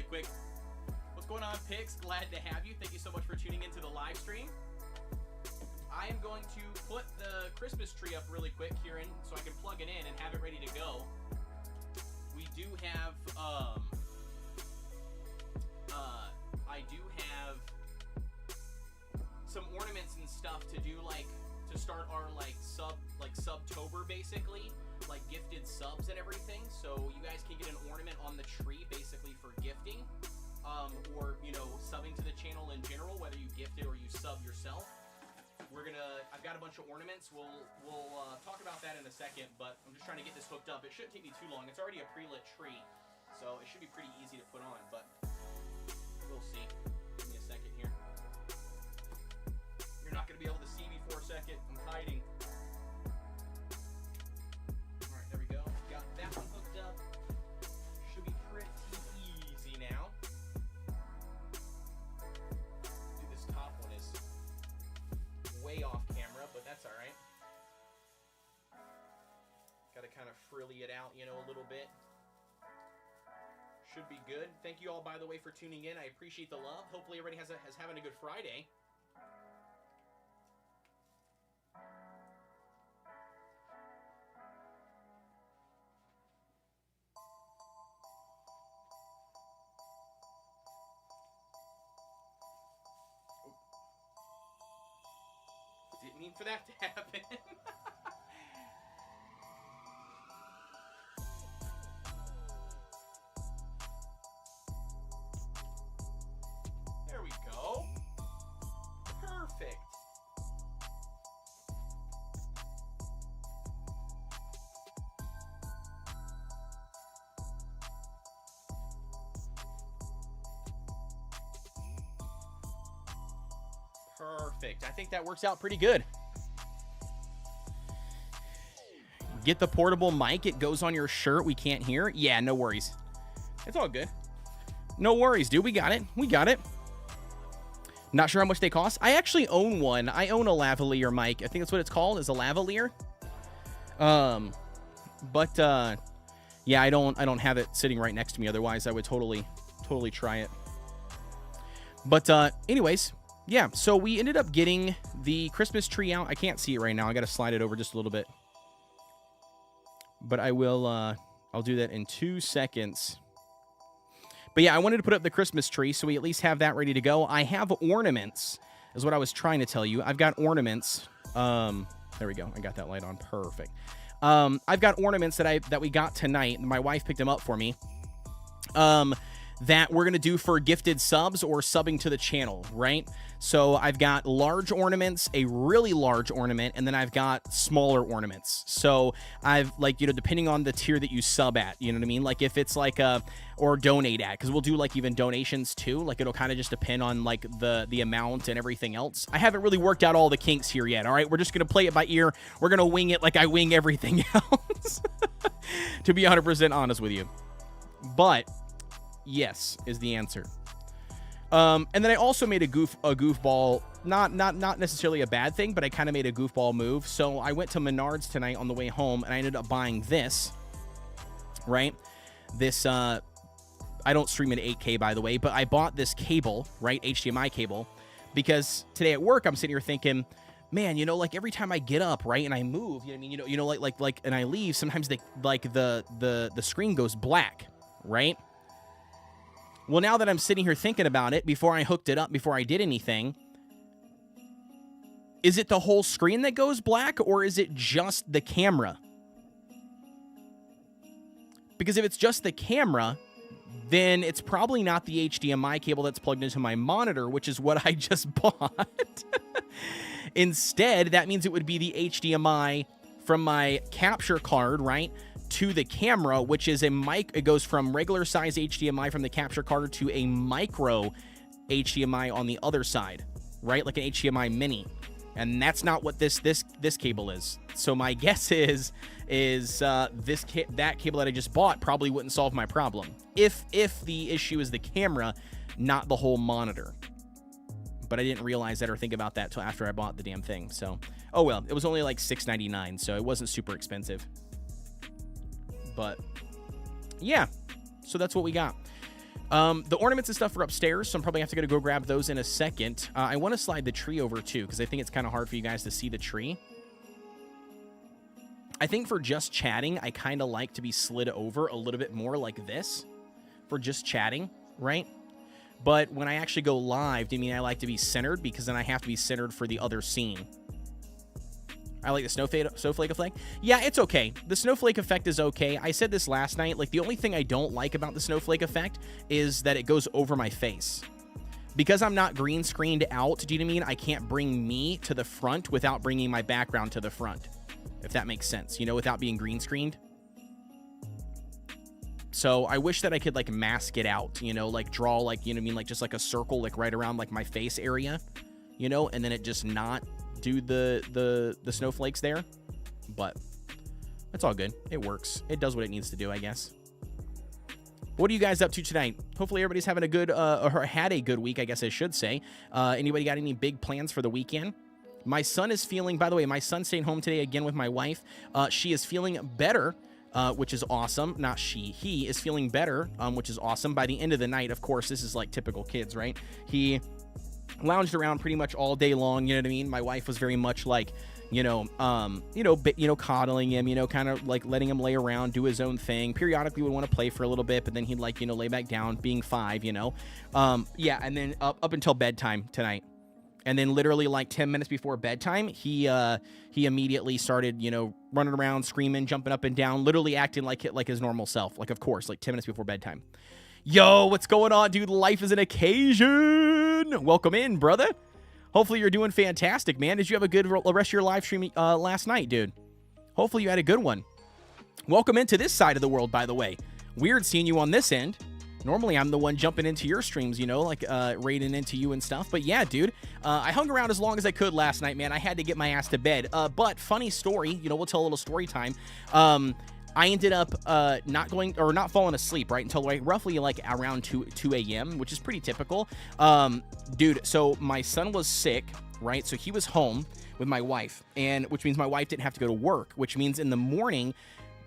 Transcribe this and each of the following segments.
quick. What's going on, Pix? Glad to have you. Thank you so much for tuning into the live stream. I am going to put the Christmas tree up really quick, Kieran, so I can plug it in and have it ready to go. We do have, I do have some ornaments and stuff to do, like, to start our, like, Subtober, basically, like, gifted subs and everything, so you guys can get an ornament on the tree, basically, for gifting, or, you know, subbing to the channel in general, whether you gift it or you sub yourself. I've got a bunch of ornaments. We'll talk about that in a second, but I'm just trying to get this hooked up. It shouldn't take me too long. It's already a pre-lit tree, so it should be pretty easy to put on, but we'll see. Give me a second here. You're not going to be able to see me for a second. I'm hiding. All right, there we go. Got that one hooked up. Should be pretty easy now. Dude, this top one is way off camera, but that's all right. Got to kind of frilly it out, you know, a little bit. Should be good. Thank you all, by the way, for tuning in. I appreciate the love. Hopefully everybody has having a good Friday. Didn't mean for that to happen. There we go. Perfect. Perfect. I think that works out pretty good. Get the portable mic. It goes on your shirt. We can't hear. Yeah, no worries. It's all good. No worries, dude. We got it. We got it. Not sure how much they cost. I actually own one. I own a lavalier mic. I think that's what it's called, is a lavalier. Yeah, I don't have it sitting right next to me. Otherwise, I would totally try it. But anyways, yeah, so we ended up getting the Christmas tree out. I can't see it right now. I got to slide it over just a little bit. But I will, I'll do that in 2 seconds. But yeah, I wanted to put up the Christmas tree, so we at least have that ready to go. I have ornaments, is what I was trying to tell you. I've got ornaments. There we go. I got that light on. Perfect. I've got ornaments that we got tonight. My wife picked them up for me. That we're going to do for gifted subs or subbing to the channel, right? So I've got large ornaments, a really large ornament, and then I've got smaller ornaments. So I've, like, you know, depending on the tier that you sub at, you know what I mean? Like if it's like or donate at, because we'll do like even donations too. Like it'll kind of just depend on like the amount and everything else. I haven't really worked out all the kinks here yet, all right? We're just going to play it by ear. We're going to wing it like I wing everything else, to be 100% honest with you. But yes is the answer. And then I also made a goofball, not necessarily a bad thing, but I kind of made a goofball move. So I went to Menards tonight on the way home, and I ended up buying this, right? This, I don't stream in 8K, by the way, but I bought this cable, right? HDMI cable, because today at work, I'm sitting here thinking, man, you know, like every time I get up, right, and I move, you know what I mean? You know, like, and I leave, sometimes the screen goes black, right? Well, now that I'm sitting here thinking about it, before I hooked it up, before I did anything, is it the whole screen that goes black, or is it just the camera? Because if it's just the camera, then it's probably not the HDMI cable that's plugged into my monitor, which is what I just bought. Instead, that means it would be the HDMI from my capture card, right, to the camera, which is a mic. It goes from regular size HDMI from the capture card to a micro HDMI on the other side, right? Like an HDMI mini. And that's not what this cable is. So my guess is that cable that I just bought probably wouldn't solve my problem. If the issue is the camera, not the whole monitor. But I didn't realize that or think about that till after I bought the damn thing. So, oh well, it was only like $6.99, so it wasn't super expensive. But yeah, so that's what we got. The ornaments and stuff are upstairs, so I'm probably have to go grab those in a second. I want to slide the tree over too, because I think it's kind of hard for you guys to see the tree. I think for just chatting, I kind of like to be slid over a little bit more like this for just chatting, right? But when I actually go live, I mean, I like to be centered, because then I have to be centered for the other scene. I like the snowflake effect. Yeah, it's okay. The snowflake effect is okay. I said this last night. Like, the only thing I don't like about the snowflake effect is that it goes over my face. Because I'm not green screened out, do you know what I mean? I can't bring me to the front without bringing my background to the front. If that makes sense, you know, without being green screened. So I wish that I could, like, mask it out, you know, like draw, like, you know what I mean? Like, just like a circle, like right around like my face area, you know, and then it just not do the snowflakes there. But it's all good. It works. It does what it needs to do, I guess. What are you guys up to tonight? Hopefully everybody's having a good or had a good week, I guess I should say. Anybody got any big plans for the weekend? My son is feeling, by the way, my son's staying home today again with my wife. She is feeling better, which is awesome. Not she, he is feeling better, which is awesome. By the end of the night, of course, this is like typical kids, right? He lounged around pretty much all day long, you know what I mean? My wife was very much like, coddling him, you know, kind of like letting him lay around, do his own thing. Periodically would want to play for a little bit, but then he'd like, you know, lay back down, being 5, you know. Yeah, and then up until bedtime tonight. And then literally like 10 minutes before bedtime, he immediately started, you know, running around, screaming, jumping up and down, literally acting like his normal self. Like, of course, like 10 minutes before bedtime. Yo, what's going on, dude? Life is an occasion. Welcome in, brother. Hopefully you're doing fantastic, man. Did you have a good rest of your live stream last night, dude? Hopefully you had a good one. Welcome into this side of the world, by the way. Weird seeing you on this end. Normally, I'm the one jumping into your streams, you know, like raiding into you and stuff. But yeah, dude, I hung around as long as I could last night, man. I had to get my ass to bed. But funny story, you know, we'll tell a little story time. I ended up not falling asleep, right, until like roughly like around 2 a.m., which is pretty typical. Dude, so my son was sick, right? So he was home with my wife, and which means my wife didn't have to go to work, which means in the morning,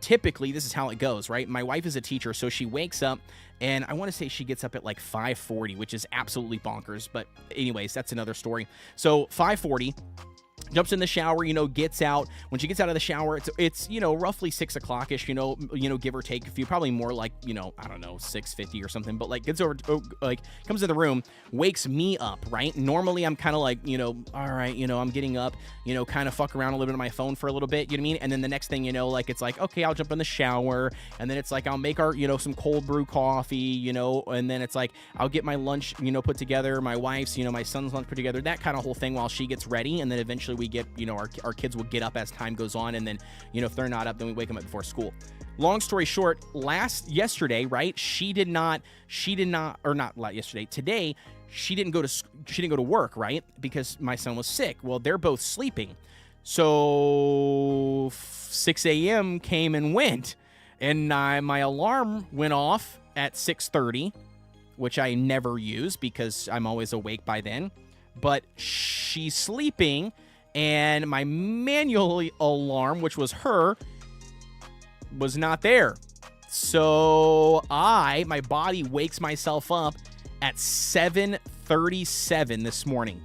typically this is how it goes, right? My wife is a teacher, so she wakes up, and I want to say she gets up at like 5:40, which is absolutely bonkers. But anyways, that's another story. So 5:40. Jumps in the shower, you know, gets out. When she gets out of the shower, it's you know, roughly 6 o'clock-ish, you know, give or take a few, probably more like, you know, I don't know, 6:50 or something, but like gets over, like comes in the room, wakes me up, right? Normally I'm kind of like, you know, all right, you know, I'm getting up, you know, kind of fuck around a little bit on my phone for a little bit, you know what I mean? And then the next thing you know, like it's like, okay, I'll jump in the shower, and then it's like I'll make our, you know, some cold brew coffee, you know, and then it's like I'll get my lunch, you know, put together, my wife's, you know, my son's lunch put together, that kind of whole thing while she gets ready, and then eventually we get, you know, our kids will get up as time goes on, and then, you know, if they're not up, then we wake them up before school. Long story short, yesterday, right, today she didn't go to work, right, because my son was sick. Well, they're both sleeping, so 6 a.m. came and went, and my alarm went off at 6:30, which I never use because I'm always awake by then, but she's sleeping, and my manual alarm, which was her, was not there. So my body wakes myself up at 7:37 this morning.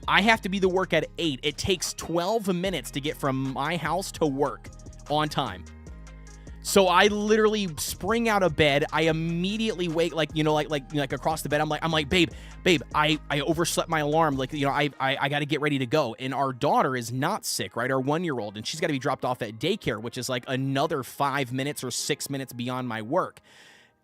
I have to be to work at 8. It takes 12 minutes to get from my house to work on time. So I literally spring out of bed. I immediately wake, like, you know, like across the bed. I'm like, babe, I overslept my alarm. Like, you know, I got to get ready to go. And our daughter is not sick, right? Our 1-year-old, and she's got to be dropped off at daycare, which is like another 5 minutes or 6 minutes beyond my work.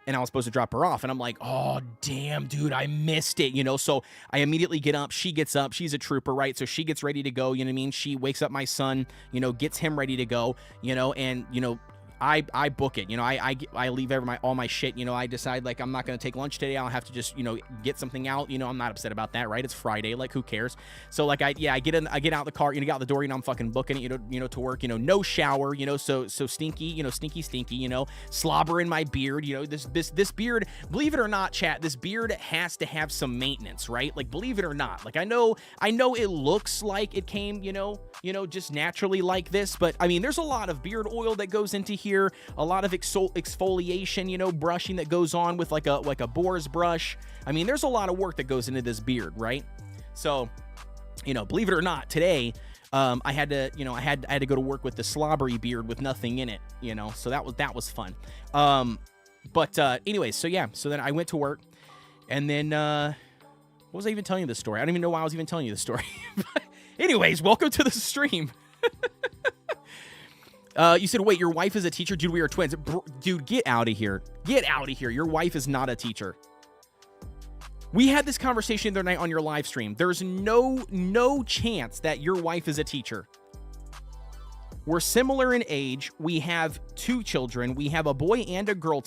And I was supposed to drop her off, and I'm like, oh, damn, dude, I missed it, you know? So I immediately get up. She gets up. She's a trooper, right? So she gets ready to go, you know what I mean? She wakes up my son, you know, gets him ready to go, you know, and, you know, I book it, you know, I leave all my shit, you know, I decide like I'm not going to take lunch today. I'll have to just, you know, get something out, you know, I'm not upset about that, right? It's Friday, like who cares? So like I get out the car, you know, get out the door, you know, I'm fucking booking it, you know, to work, you know, no shower, you know, so stinky, you know, stinky, you know, slobber in my beard, you know, this beard, believe it or not, chat, this beard has to have some maintenance, right? Like, believe it or not, like I know it looks like it came, you know, just naturally like this, but I mean, there's a lot of beard oil that goes into here. here. A lot of exfoliation, you know, brushing that goes on with like a boar's brush. I mean, there's a lot of work that goes into this beard, right? So, you know, believe it or not, today I had to, you know, I had to go to work with the slobbery beard with nothing in it, you know. So that was fun. But anyways, so yeah, so then I went to work, and then what was I even telling you this story? I don't even know why I was even telling you this story. Anyways, welcome to the stream. You said, wait, your wife is a teacher? Dude, we are twins. Dude, get out of here. Get out of here. Your wife is not a teacher. We had this conversation the other night on your live stream. There's no chance that your wife is a teacher. We're similar in age. We have 2 children. We have a boy and a girl,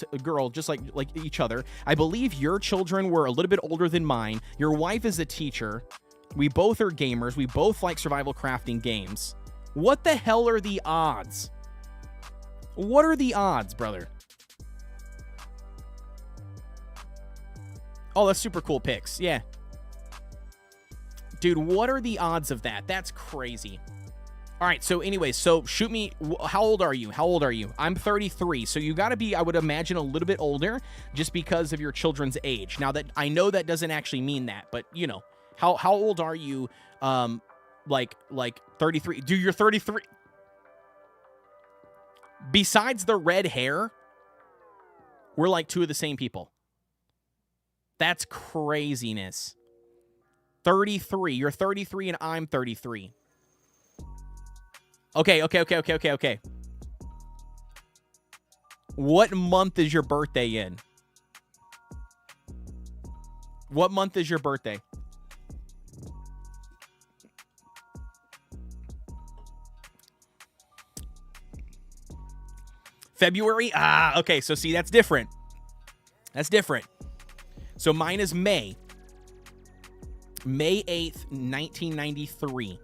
just like each other. I believe your children were a little bit older than mine. Your wife is a teacher. We both are gamers. We both like survival crafting games. What the hell are the odds? What are the odds, brother? Oh, that's super cool pics. Yeah. Dude, what are the odds of that? That's crazy. All right, so anyways, so shoot me. How old are you? How old are you? I'm 33, so you got to be, I would imagine, a little bit older just because of your children's age. Now, that I know that doesn't actually mean that, but, you know, how old are you? Like 33. Dude, you're 33. Besides the red hair, we're like 2 of the same people. That's craziness. 33. You're 33 and I'm 33. Okay. What month is your birthday in? What month is your birthday? February? Ah, okay. So see, that's different. That's different. So mine is May. May 8th, 1993.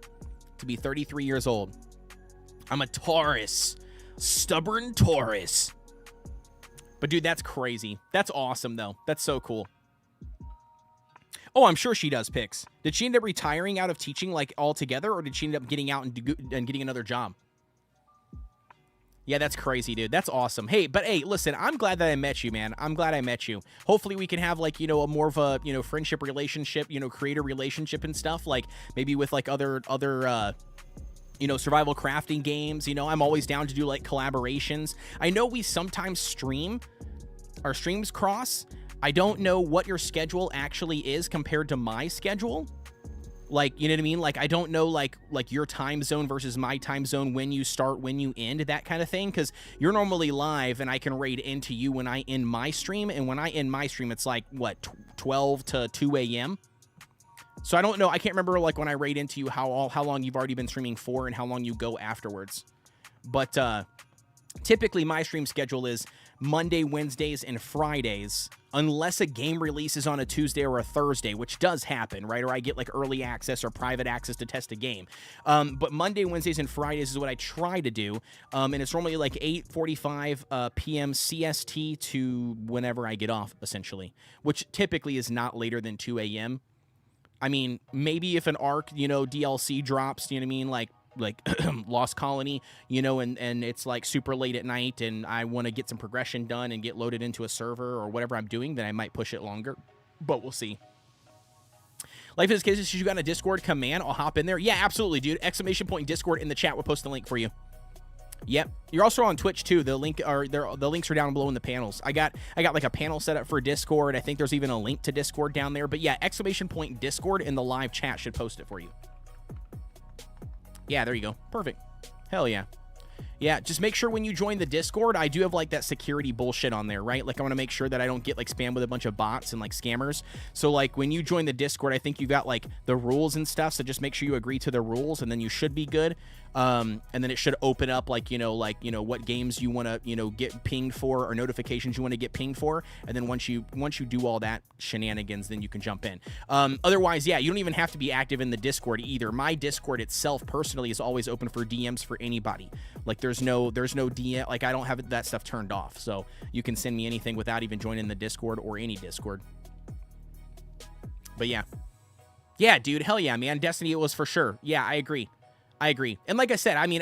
To be 33 years old. I'm a Taurus. Stubborn Taurus. But dude, that's crazy. That's awesome, though. That's so cool. Oh, I'm sure she does pics. Did she end up retiring out of teaching, like, altogether? Or did she end up getting out and getting another job? Yeah, that's crazy, dude. That's awesome. Hey, but hey, listen, I'm glad that I met you, man. I'm glad I met you. Hopefully we can have, like, you know, a more of a, you know, friendship relationship, you know, creator relationship and stuff. Like, maybe with, like, other you know, survival crafting games. You know, I'm always down to do, like, collaborations. I know we sometimes stream. Our streams cross. I don't know what your schedule actually is compared to my schedule. Like, you know what I mean? Like, I don't know, like your time zone versus my time zone, when you start, when you end, that kind of thing. Because you're normally live, and I can raid into you when I end my stream. And when I end my stream, it's like, what, 12 to 2 a.m.? So I don't know. I can't remember, like, when I raid into you, how long you've already been streaming for and how long you go afterwards. But typically, my stream schedule is Monday, Wednesdays, and Fridays, unless a game releases on a Tuesday or a Thursday, which does happen, right? Or I get, like, early access or private access to test a game. But Monday, Wednesdays, and Fridays is what I try to do. And it's normally like 8:45 p.m. CST to whenever I get off, essentially, which typically is not later than 2 a.m. I mean, maybe if an ARC, you know, DLC drops, you know what I mean? Like Lost Colony, you know, and it's like super late at night and I want to get some progression done and get loaded into a server or whatever I'm doing, then I might push it longer, but we'll see. Life is cases, you got a Discord command, I'll hop in there. Yeah, absolutely, dude. ! Discord in the chat. We'll post the link for you. Yep. You're also on Twitch too. The links are down below in the panels. I got like a panel set up for Discord. I think there's even a link to Discord down there. But yeah, ! Discord in the live chat should post it for you. Yeah, there you go. Perfect. Hell yeah. Yeah, just make sure when you join the Discord, I do have, like, that security bullshit on there, right? Like, I want to make sure that I don't get, like, spammed with a bunch of bots and, like, scammers. So, like, when you join the Discord, I think you got, like, the rules and stuff. So just make sure you agree to the rules, and then you should be good. And then it should open up, like, you know, what games you want to, you know, get pinged for, or notifications you want to get pinged for. And then once you do all that shenanigans, then you can jump in. Otherwise, yeah, you don't even have to be active in the Discord either. My Discord itself, personally, is always open for DMs for anybody. Like, there's no DM, like, I don't have that stuff turned off, so you can send me anything without even joining the Discord or any Discord. But yeah, dude, hell yeah, man. Destiny it was for sure. Yeah, I agree. I agree. And like I said, I mean,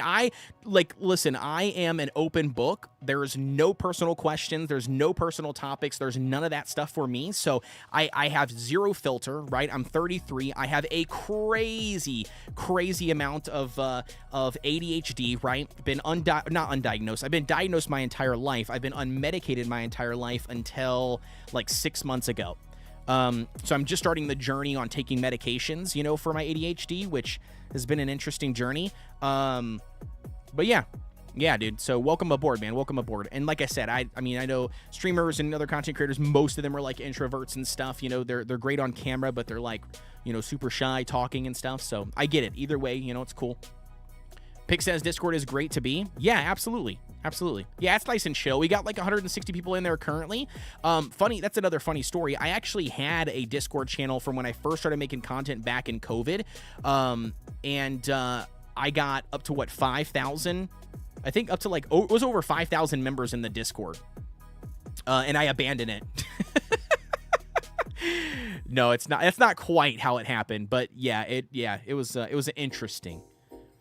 listen, I am an open book. There's no personal questions. There's no personal topics. There's none of that stuff for me. So I have zero filter, right? I'm 33. I have a crazy amount of ADHD, right? Been not undiagnosed. I've been diagnosed my entire life. I've been unmedicated my entire life until like 6 months ago. So I'm just starting the journey on taking medications, you know, for my ADHD, which has been an interesting journey. But yeah, dude. So welcome aboard, man. Welcome aboard. And like I said, I mean, I know streamers and other content creators, most of them are like introverts and stuff, you know, they're great on camera, but they're like, you know, super shy talking and stuff. So I get it. Either way, you know, it's cool. Pick says Discord is great to be. Yeah, absolutely. Absolutely. Yeah, it's nice and chill. We got like 160 people in there currently. Funny, that's another funny story. I actually had a Discord channel from when I first started making content back in COVID. I got up to what, 5,000? I think up to like, it was over 5,000 members in the Discord. And I abandoned it. No, it's not quite how it happened, but yeah, it was interesting.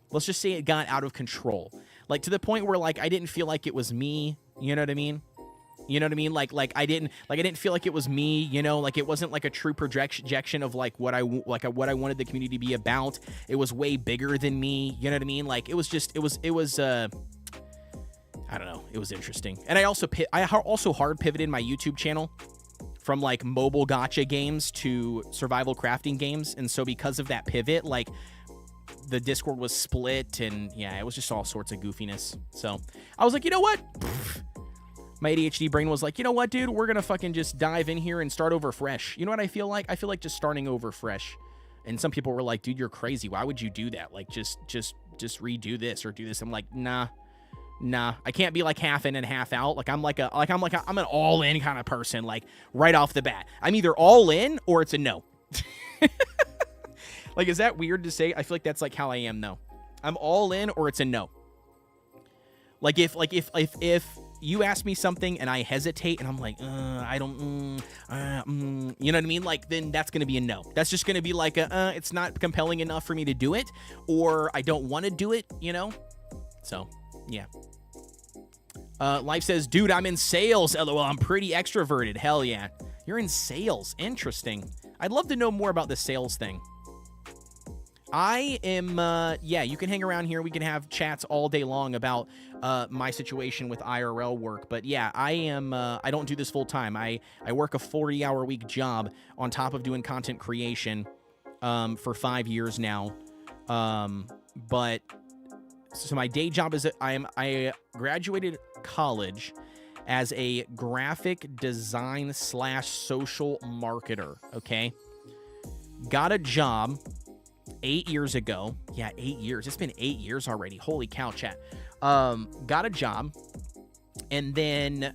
Let's just say it got out of control. Like to the point where like I didn't feel like it was me, you know what I mean? You know what I mean? Like I didn't feel like it was me, you know, like it wasn't like a true projection of like what I wanted the community to be about. It was way bigger than me, you know what I mean? Like it was I don't know, it was interesting. And I also hard pivoted my YouTube channel from like mobile gacha games to survival crafting games, and so because of that pivot, like the Discord was split, and yeah, it was just all sorts of goofiness. So I was like, you know what? My ADHD brain was like, you know what, dude? We're gonna fucking just dive in here and start over fresh. You know what I feel like? I feel like just starting over fresh. And some people were like, dude, you're crazy. Why would you do that? Like, just redo this or do this. I'm like, nah. I can't be like half in and half out. I'm an all in kind of person. Like right off the bat, I'm either all in or it's a no. Like, is that weird to say? I feel like that's like how I am though. I'm all in or it's a no. Like if you ask me something and I hesitate and I'm like, I don't, you know what I mean? Like then that's going to be a no. That's just going to be like it's not compelling enough for me to do it, or I don't want to do it, you know? So yeah. Life says, dude, I'm in sales. LOL, I'm pretty extroverted. Hell yeah. You're in sales. Interesting. I'd love to know more about the sales thing. I am, yeah, you can hang around here. We can have chats all day long about my situation with IRL work. But yeah, I don't do this full time. I work a 40-hour week job on top of doing content creation for 5 years now. But so my day job is I graduated college as a graphic design / social marketer. Okay. Got a job 8 years ago. Yeah, 8 years. It's been 8 years already. Holy cow, chat. Got a job and then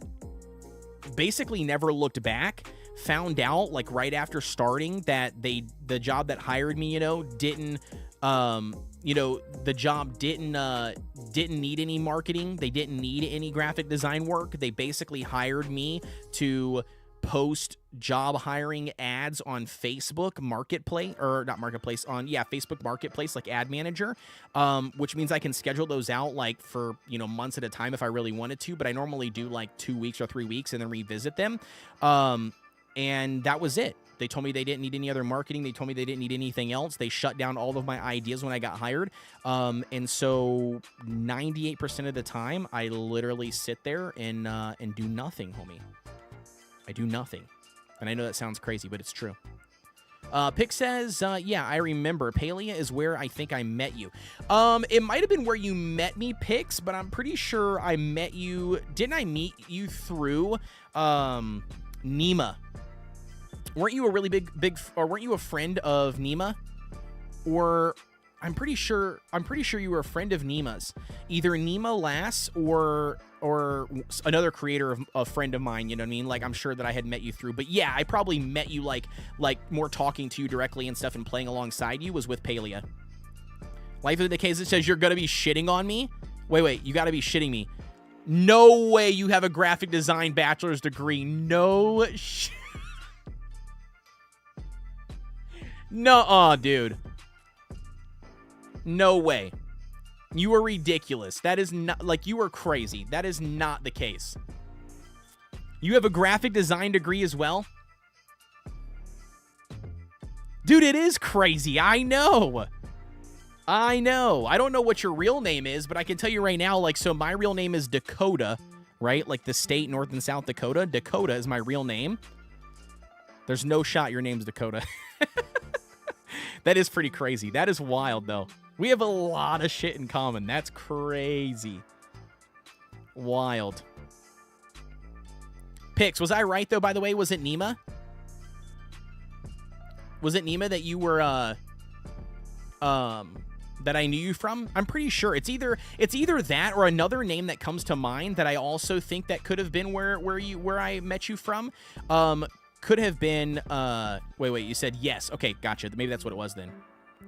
basically never looked back. Found out like right after starting that the job that hired me, didn't the job didn't need any marketing. They didn't need any graphic design work. They basically hired me to post job hiring ads on Facebook Marketplace, or not Marketplace, Facebook Marketplace, like Ad Manager, which means I can schedule those out like for, months at a time if I really wanted to, but I normally do like 2 weeks or 3 weeks and then revisit them. And that was it. They told me they didn't need any other marketing. They told me they didn't need anything else. They shut down all of my ideas when I got hired. And so 98% of the time, I literally sit there and do nothing, homie. I do nothing. And I know that sounds crazy, but it's true. Pick says, yeah, I remember. Palia is where I think I met you. It might have been where you met me, Pix, but I'm pretty sure I met you. Didn't I meet you through Nima? Weren't you a really big, or weren't you a friend of Nima? Or I'm pretty sure you were a friend of Nima's. Either Nima Lass or another creator of a friend of mine, you know what I mean? Like, I'm sure that I had met you through. But yeah, I probably met you like more talking to you directly and stuff and playing alongside you was with Palia. Life of the Case, it says you're gonna be shitting on me? Wait, you gotta be shitting me. No way you have a graphic design bachelor's degree. No Nuh-uh, dude. No way. You are ridiculous. That is not, like, you are crazy. That is not the case. You have a graphic design degree as well? Dude, it is crazy. I know. I know. I don't know what your real name is, but I can tell you right now, like, so my real name is Dakota, right? Like the state, North and South Dakota. Dakota is my real name. There's no shot your name's Dakota. That is pretty crazy. That is wild, though. We have a lot of shit in common. That's crazy. Wild. Pix, was I right, though, by the way? Was it Nima? Was it Nima that you were, that I knew you from? I'm pretty sure. It's either that or another name that comes to mind that I also think that could have been where I met you from. Could have been, wait, you said yes. Okay, gotcha. Maybe that's what it was then.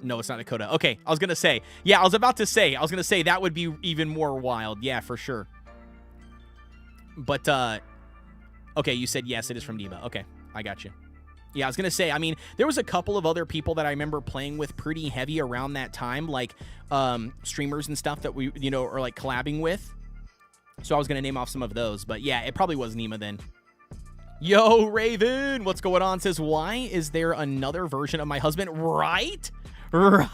No, it's not Dakota. Okay, I was going to say. Yeah, I was going to say that would be even more wild. Yeah, for sure. But, okay, you said yes, it is from Nima. Okay, I got you. Yeah, I was going to say, I mean, there was a couple of other people that I remember playing with pretty heavy around that time, like streamers and stuff that we, you know, are like collabing with. So I was going to name off some of those. But yeah, it probably was Nima then. Yo, Raven, what's going on? Says, why is there another version of my husband? Right? Right?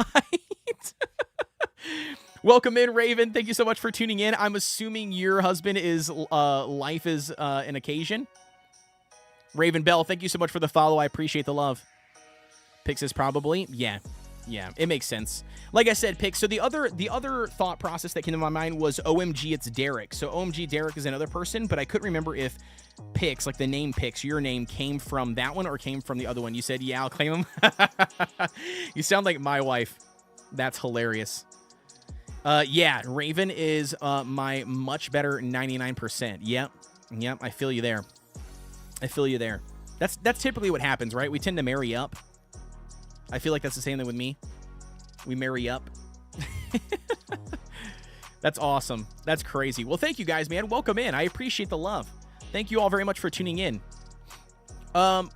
Welcome in, Raven. Thank you so much for tuning in. I'm assuming your husband is life is an occasion. Raven Bell, thank you so much for the follow. I appreciate the love. Pix is probably. Yeah, it makes sense. Like I said, Pix, so the other thought process that came to my mind was OMG, it's Derek. So OMG Derek is another person, but I couldn't remember if Pix, like the name Pix, your name came from that one or came from the other one. You said, yeah, I'll claim him. You sound like my wife. That's hilarious. Yeah, Raven is my much better 99%. Yep, I feel you there. That's typically what happens, right? We tend to marry up. I feel like that's the same thing with me. We marry up. That's awesome. That's crazy. Well, thank you guys, man. Welcome in. I appreciate the love. Thank you all very much for tuning in.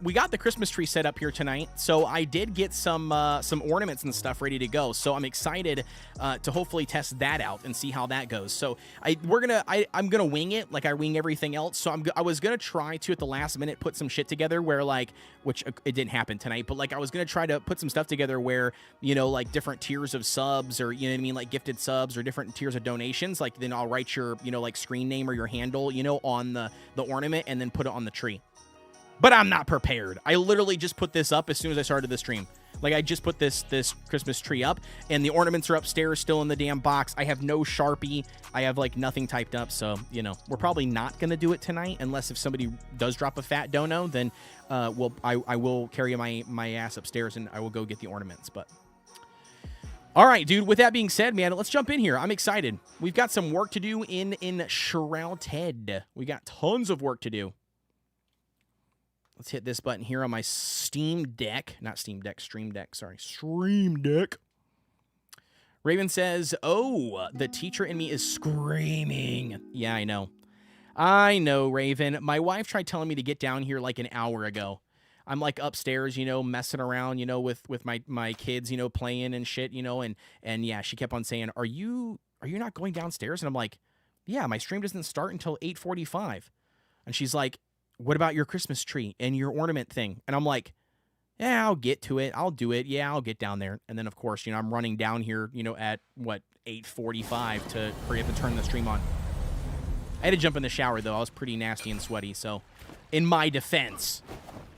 We got the Christmas tree set up here tonight, so I did get some ornaments and stuff ready to go. So I'm excited to hopefully test that out and see how that goes. So I'm gonna wing it like I wing everything else. So I was gonna try to at the last minute put some shit together where like, which it didn't happen tonight, but like I was gonna try to put some stuff together where, you know, like different tiers of subs or, you know what I mean, like gifted subs or different tiers of donations. Like then I'll write your, you know, like screen name or your handle, you know, on the ornament and then put it on the tree. But I'm not prepared. I literally just put this up as soon as I started the stream. Like, I just put this Christmas tree up, and the ornaments are upstairs still in the damn box. I have no Sharpie. I have, like, nothing typed up, so, you know, we're probably not going to do it tonight, unless if somebody does drop a fat dono, then I will carry my ass upstairs, and I will go get the ornaments, but... All right, dude, with that being said, man, let's jump in here. I'm excited. We've got some work to do in Enshrouded. We got tons of work to do. Let's hit this button here on my Steam Deck. Not Steam Deck, Stream Deck. Sorry, Stream Deck. Raven says, oh, the teacher in me is screaming. Yeah, I know. I know, Raven. My wife tried telling me to get down here like an hour ago. I'm like upstairs, you know, messing around, you know, with my kids, you know, playing and shit, you know, and yeah, she kept on saying, are you not going downstairs? And I'm like, yeah, my stream doesn't start until 8:45. And she's like, what about your Christmas tree and your ornament thing? And I'm like, yeah, I'll get to it. I'll do it. Yeah, I'll get down there. And then, of course, you know, I'm running down here, you know, at, 8:45 to hurry up and turn the stream on. I had to jump in the shower, though. I was pretty nasty and sweaty. So, in my defense,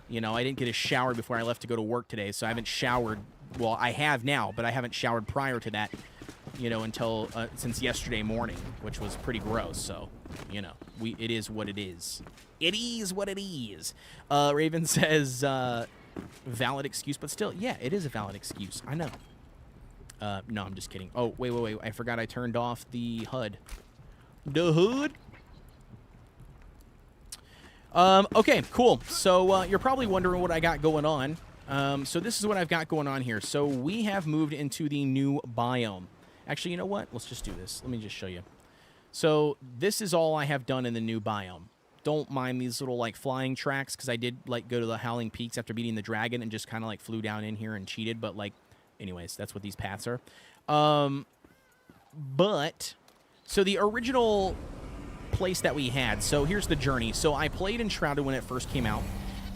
you know, I didn't get a shower before I left to go to work today. So, I haven't showered. Well, I have now, but I haven't showered prior to that, you know, until since yesterday morning, which was pretty gross. So, you know, it is what it is. It is what it is. Raven says, valid excuse, but still, yeah, it is a valid excuse. I know. No, I'm just kidding. Oh, wait. I forgot I turned off the HUD. The hood? Okay, cool. So, you're probably wondering what I got going on. So this is what I've got going on here. So we have moved into the new biome. Actually, you know what? Let's just do this. Let me just show you. So this is all I have done in the new biome. Don't mind these little, like, flying tracks, because I did, like, go to the Howling Peaks after beating the dragon and just kind of, like, flew down in here and cheated. But, like, anyways, that's what these paths are. But, so the original place that we had, so here's the journey. So I played Enshrouded when it first came out,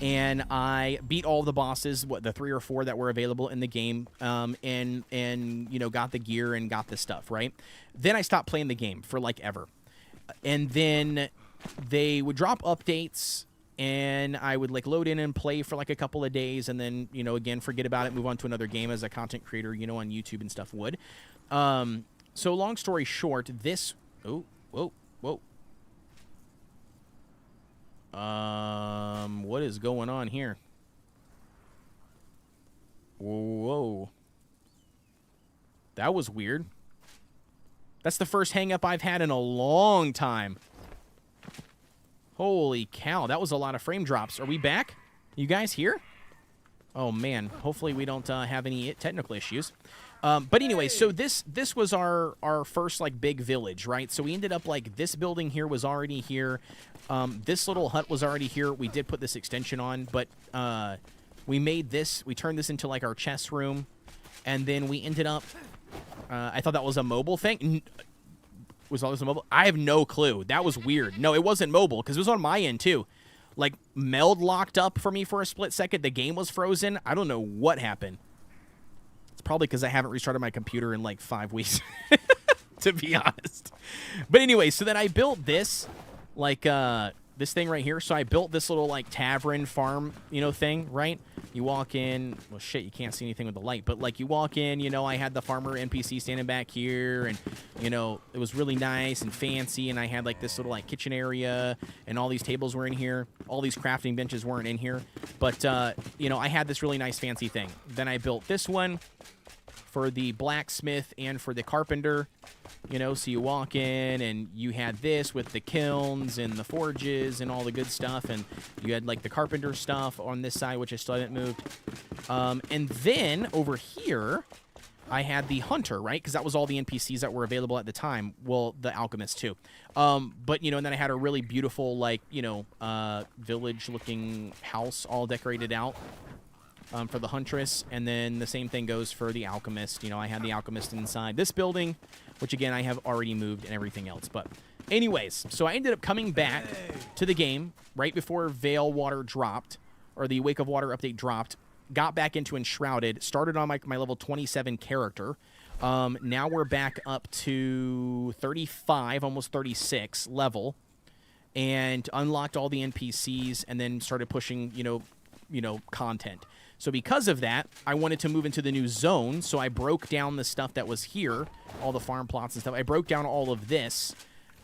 and I beat all the bosses, the 3 or 4 that were available in the game, and you know, got the gear and got the stuff, right? Then I stopped playing the game for like ever. And then they would drop updates, and I would like load in and play for like a couple of days, and then, you know, again, forget about it, move on to another game as a content creator, you know, on YouTube and stuff would. So long story short, this, oh, whoa, whoa. What is going on here? Whoa. That was weird. That's the first hang-up I've had in a long time. Holy cow, that was a lot of frame drops. Are we back? You guys here? Oh, man. Hopefully we don't have any technical issues. But anyway, so this was our first, like, big village, right? So we ended up, like, this building here was already here. This little hut was already here. We did put this extension on, but we made this. We turned this into, like, our chess room. And then we ended up... I thought that was a mobile thing. Was all this a mobile? I have no clue. That was weird. No, it wasn't mobile, because it was on my end, too. Like, Meld locked up for me for a split second. The game was frozen. I don't know what happened. It's probably because I haven't restarted my computer in, like, 5 weeks, to be honest. But anyway, so then I built this, like, this thing right here. So I built this little, like, tavern farm, you know, thing, right? You walk in. Well, shit, you can't see anything with the light. But, like, you walk in, you know, I had the farmer NPC standing back here. And, you know, it was really nice and fancy. And I had, like, this little, like, kitchen area. And all these tables were in here. All these crafting benches weren't in here. But, you know, I had this really nice fancy thing. Then I built this one for the blacksmith and for the carpenter. You know, so you walk in and you had this with the kilns and the forges and all the good stuff, and you had like the carpenter stuff on this side, which I still haven't moved. And then over here, I had the hunter, right? Because that was all the NPCs that were available at the time. Well, the alchemist too. But, you know, and then I had a really beautiful, like, you know, village-looking house all decorated out. For the huntress, and then the same thing goes for the alchemist. You know, I had the alchemist inside this building, which again I have already moved and everything else. But anyways, so I ended up coming back to the game right before Veil Water dropped, or the Wake of Water update dropped, got back into Enshrouded, started on my level 27 character. Now we're back up to 35, almost 36 level, and unlocked all the NPCs, and then started pushing, you know, content. So because of that, I wanted to move into the new zone, so I broke down the stuff that was here, all the farm plots and stuff. I broke down all of this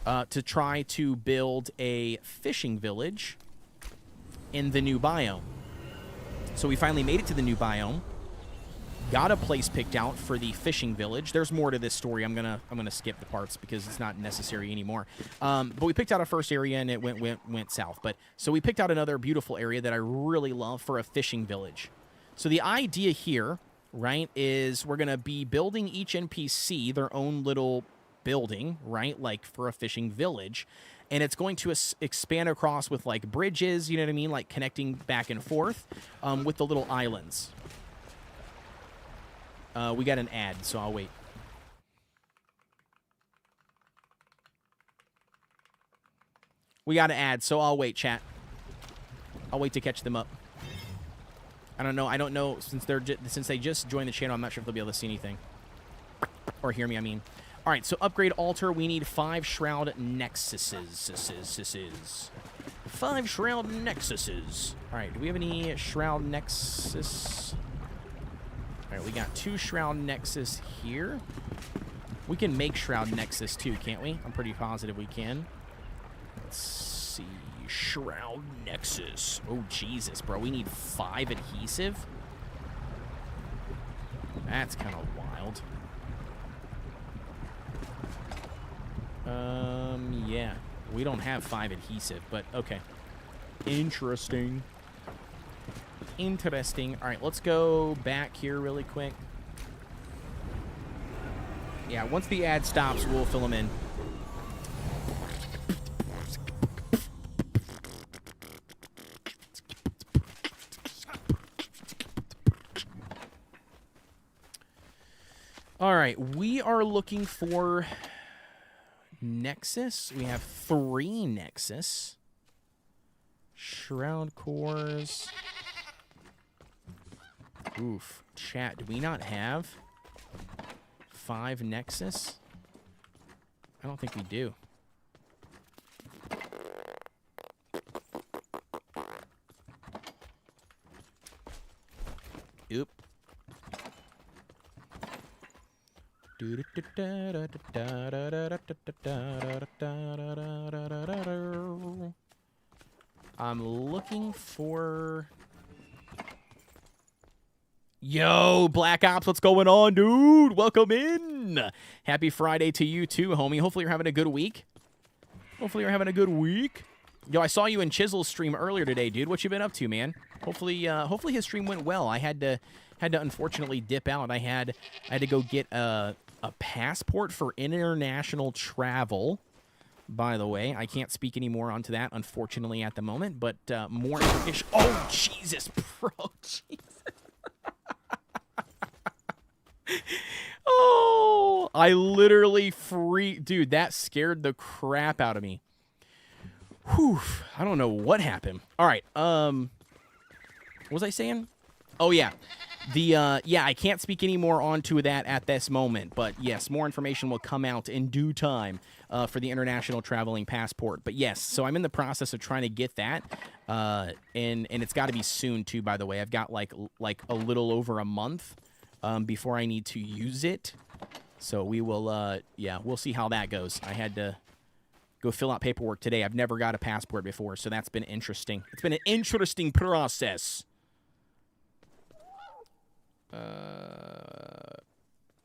to try to build a fishing village in the new biome. So we finally made it to the new biome, got a place picked out for the fishing village. There's more to this story. I'm gonna skip the parts because it's not necessary anymore. But we picked out a first area and it went south. But so we picked out another beautiful area that I really love for a fishing village. So the idea here, right, is we're going to be building each NPC their own little building, right, like for a fishing village. And it's going to expand across with, like, bridges, you know what I mean, like connecting back and forth with the little islands. We got an ad, so I'll wait. We got an ad, so I'll wait, chat. I'll wait to catch them up. I don't know, since they just joined the channel, I'm not sure if they'll be able to see anything. Or hear me, I mean. All right, so upgrade altar, we need 5 shroud nexuses. 5 shroud nexuses. All right, do we have any shroud nexus? All right, we got 2 shroud nexus here. We can make shroud nexus too, can't we? I'm pretty positive we can. Let's see. Shroud nexus. Oh, Jesus, bro. We need 5 adhesive? That's kind of wild. Yeah. We don't have 5 adhesive, but okay. Interesting. Interesting. All right, let's go back here really quick. Yeah, once the ad stops, we'll fill them in. All right, we are looking for Nexus. We have 3 Nexus. Shroud cores. Oof. Chat, do we not have 5 Nexus? I don't think we do. Oop. I'm looking for... Yo, Black Ops, what's going on, dude? Welcome in. Happy Friday to you too, homie. Hopefully you're having a good week. Yo, I saw you in Chisel's stream earlier today, dude. What you been up to, man? Hopefully his stream went well. I had to unfortunately dip out. I had to go get a passport for international travel. By the way, I can't speak any more onto that, unfortunately, at the moment. But more information. Oh, Jesus, bro. Jesus. Oh, I literally dude, that scared the crap out of me. Whew, I don't know what happened. All right, what was I saying? Oh, yeah. Yeah, I can't speak any more onto that at this moment, but yes, more information will come out in due time for the international traveling passport. But yes, so I'm in the process of trying to get that, and it's got to be soon too, by the way. I've got like a little over a month before I need to use it. So we will, yeah, we'll see how that goes. I had to go fill out paperwork today. I've never got a passport before, so that's been interesting. It's been an interesting process.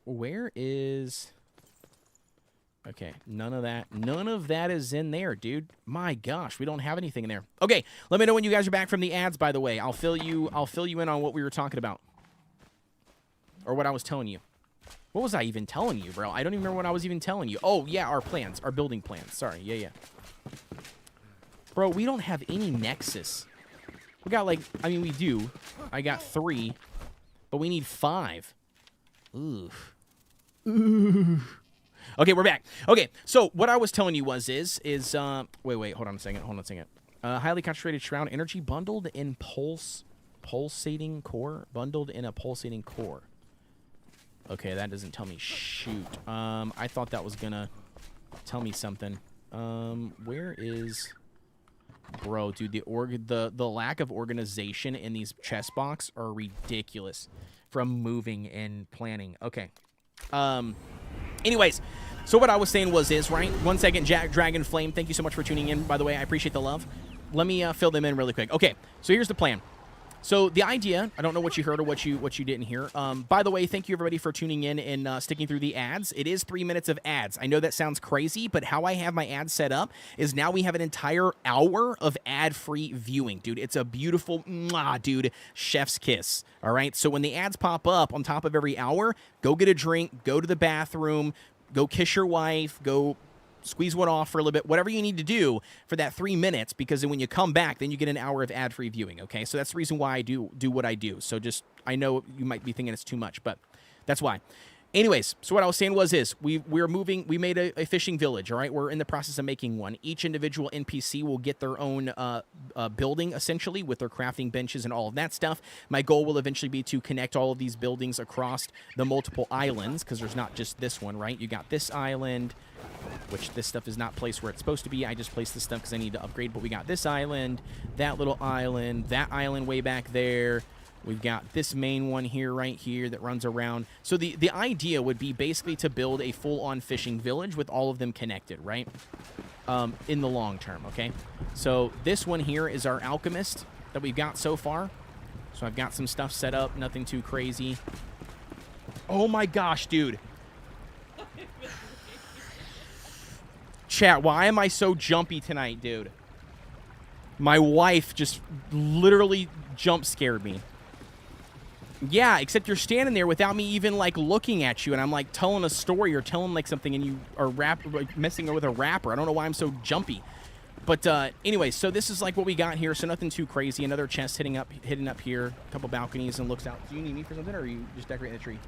Where is... Okay, none of that is in there, dude. My gosh, we don't have anything in there. Okay, let me know when you guys are back from the ads, by the way. I'll fill you in on what we were talking about. Or what I was telling you. What was I even telling you, bro? I don't even remember what I was even telling you. Oh, yeah, our plans. Our building plans. Sorry, yeah. Bro, we don't have any Nexus. We got, like... I mean, we do. I got 3. But we need 5. Oof. Oof. Okay, we're back. Okay, so what I was telling you is wait, hold on a second. Highly concentrated shroud energy bundled in pulsating core. Bundled in a pulsating core. Okay, that doesn't tell me shoot. I thought that was gonna tell me something. Where is... Bro, dude, the lack of organization in these chest box are ridiculous from moving and planning. Okay. Anyways, so what I was saying is, right? 1 second, Dragon Flame. Thank you so much for tuning in, by the way. I appreciate the love. Let me fill them in really quick. Okay, so here's the plan. So the idea, I don't know what you heard or what you didn't hear. By the way, thank you everybody for tuning in and sticking through the ads. It is 3 minutes of ads. I know that sounds crazy, but how I have my ads set up is now we have an entire hour of ad-free viewing, dude. It's a beautiful, dude, chef's kiss. All right. So when the ads pop up on top of every hour, go get a drink, go to the bathroom, go kiss your wife, go squeeze one off for a little bit, whatever you need to do for that 3 minutes, because then when you come back, then you get an hour of ad-free viewing, okay? So that's the reason why I do what I do. So just, I know you might be thinking it's too much, but that's why. Anyways, so what I was saying we made a fishing village, all right? We're in the process of making one. Each individual NPC will get their own building, essentially, with their crafting benches and all of that stuff. My goal will eventually be to connect all of these buildings across the multiple islands, because there's not just this one, right? You got this island, which this stuff is not placed where it's supposed to be. I just placed this stuff because I need to upgrade, but we got this island, that little island, that island way back there. We've got this main one here, right here, that runs around. So the idea would be basically to build a full-on fishing village with all of them connected, right? In the long term, okay? So this one here is our alchemist that we've got so far. So I've got some stuff set up, nothing too crazy. Oh my gosh, dude. Chat, why am I so jumpy tonight, dude? My wife just literally jump scared me. Yeah, except you're standing there without me even, like, looking at you, and I'm, like, telling a story or telling, like, something, and you are messing with a rapper. I don't know why I'm so jumpy. But, anyway, so this is, like, what we got here, so nothing too crazy. Another chest hidden up here, a couple balconies, and looks out. Do you need me for something, or are you just decorating the tree?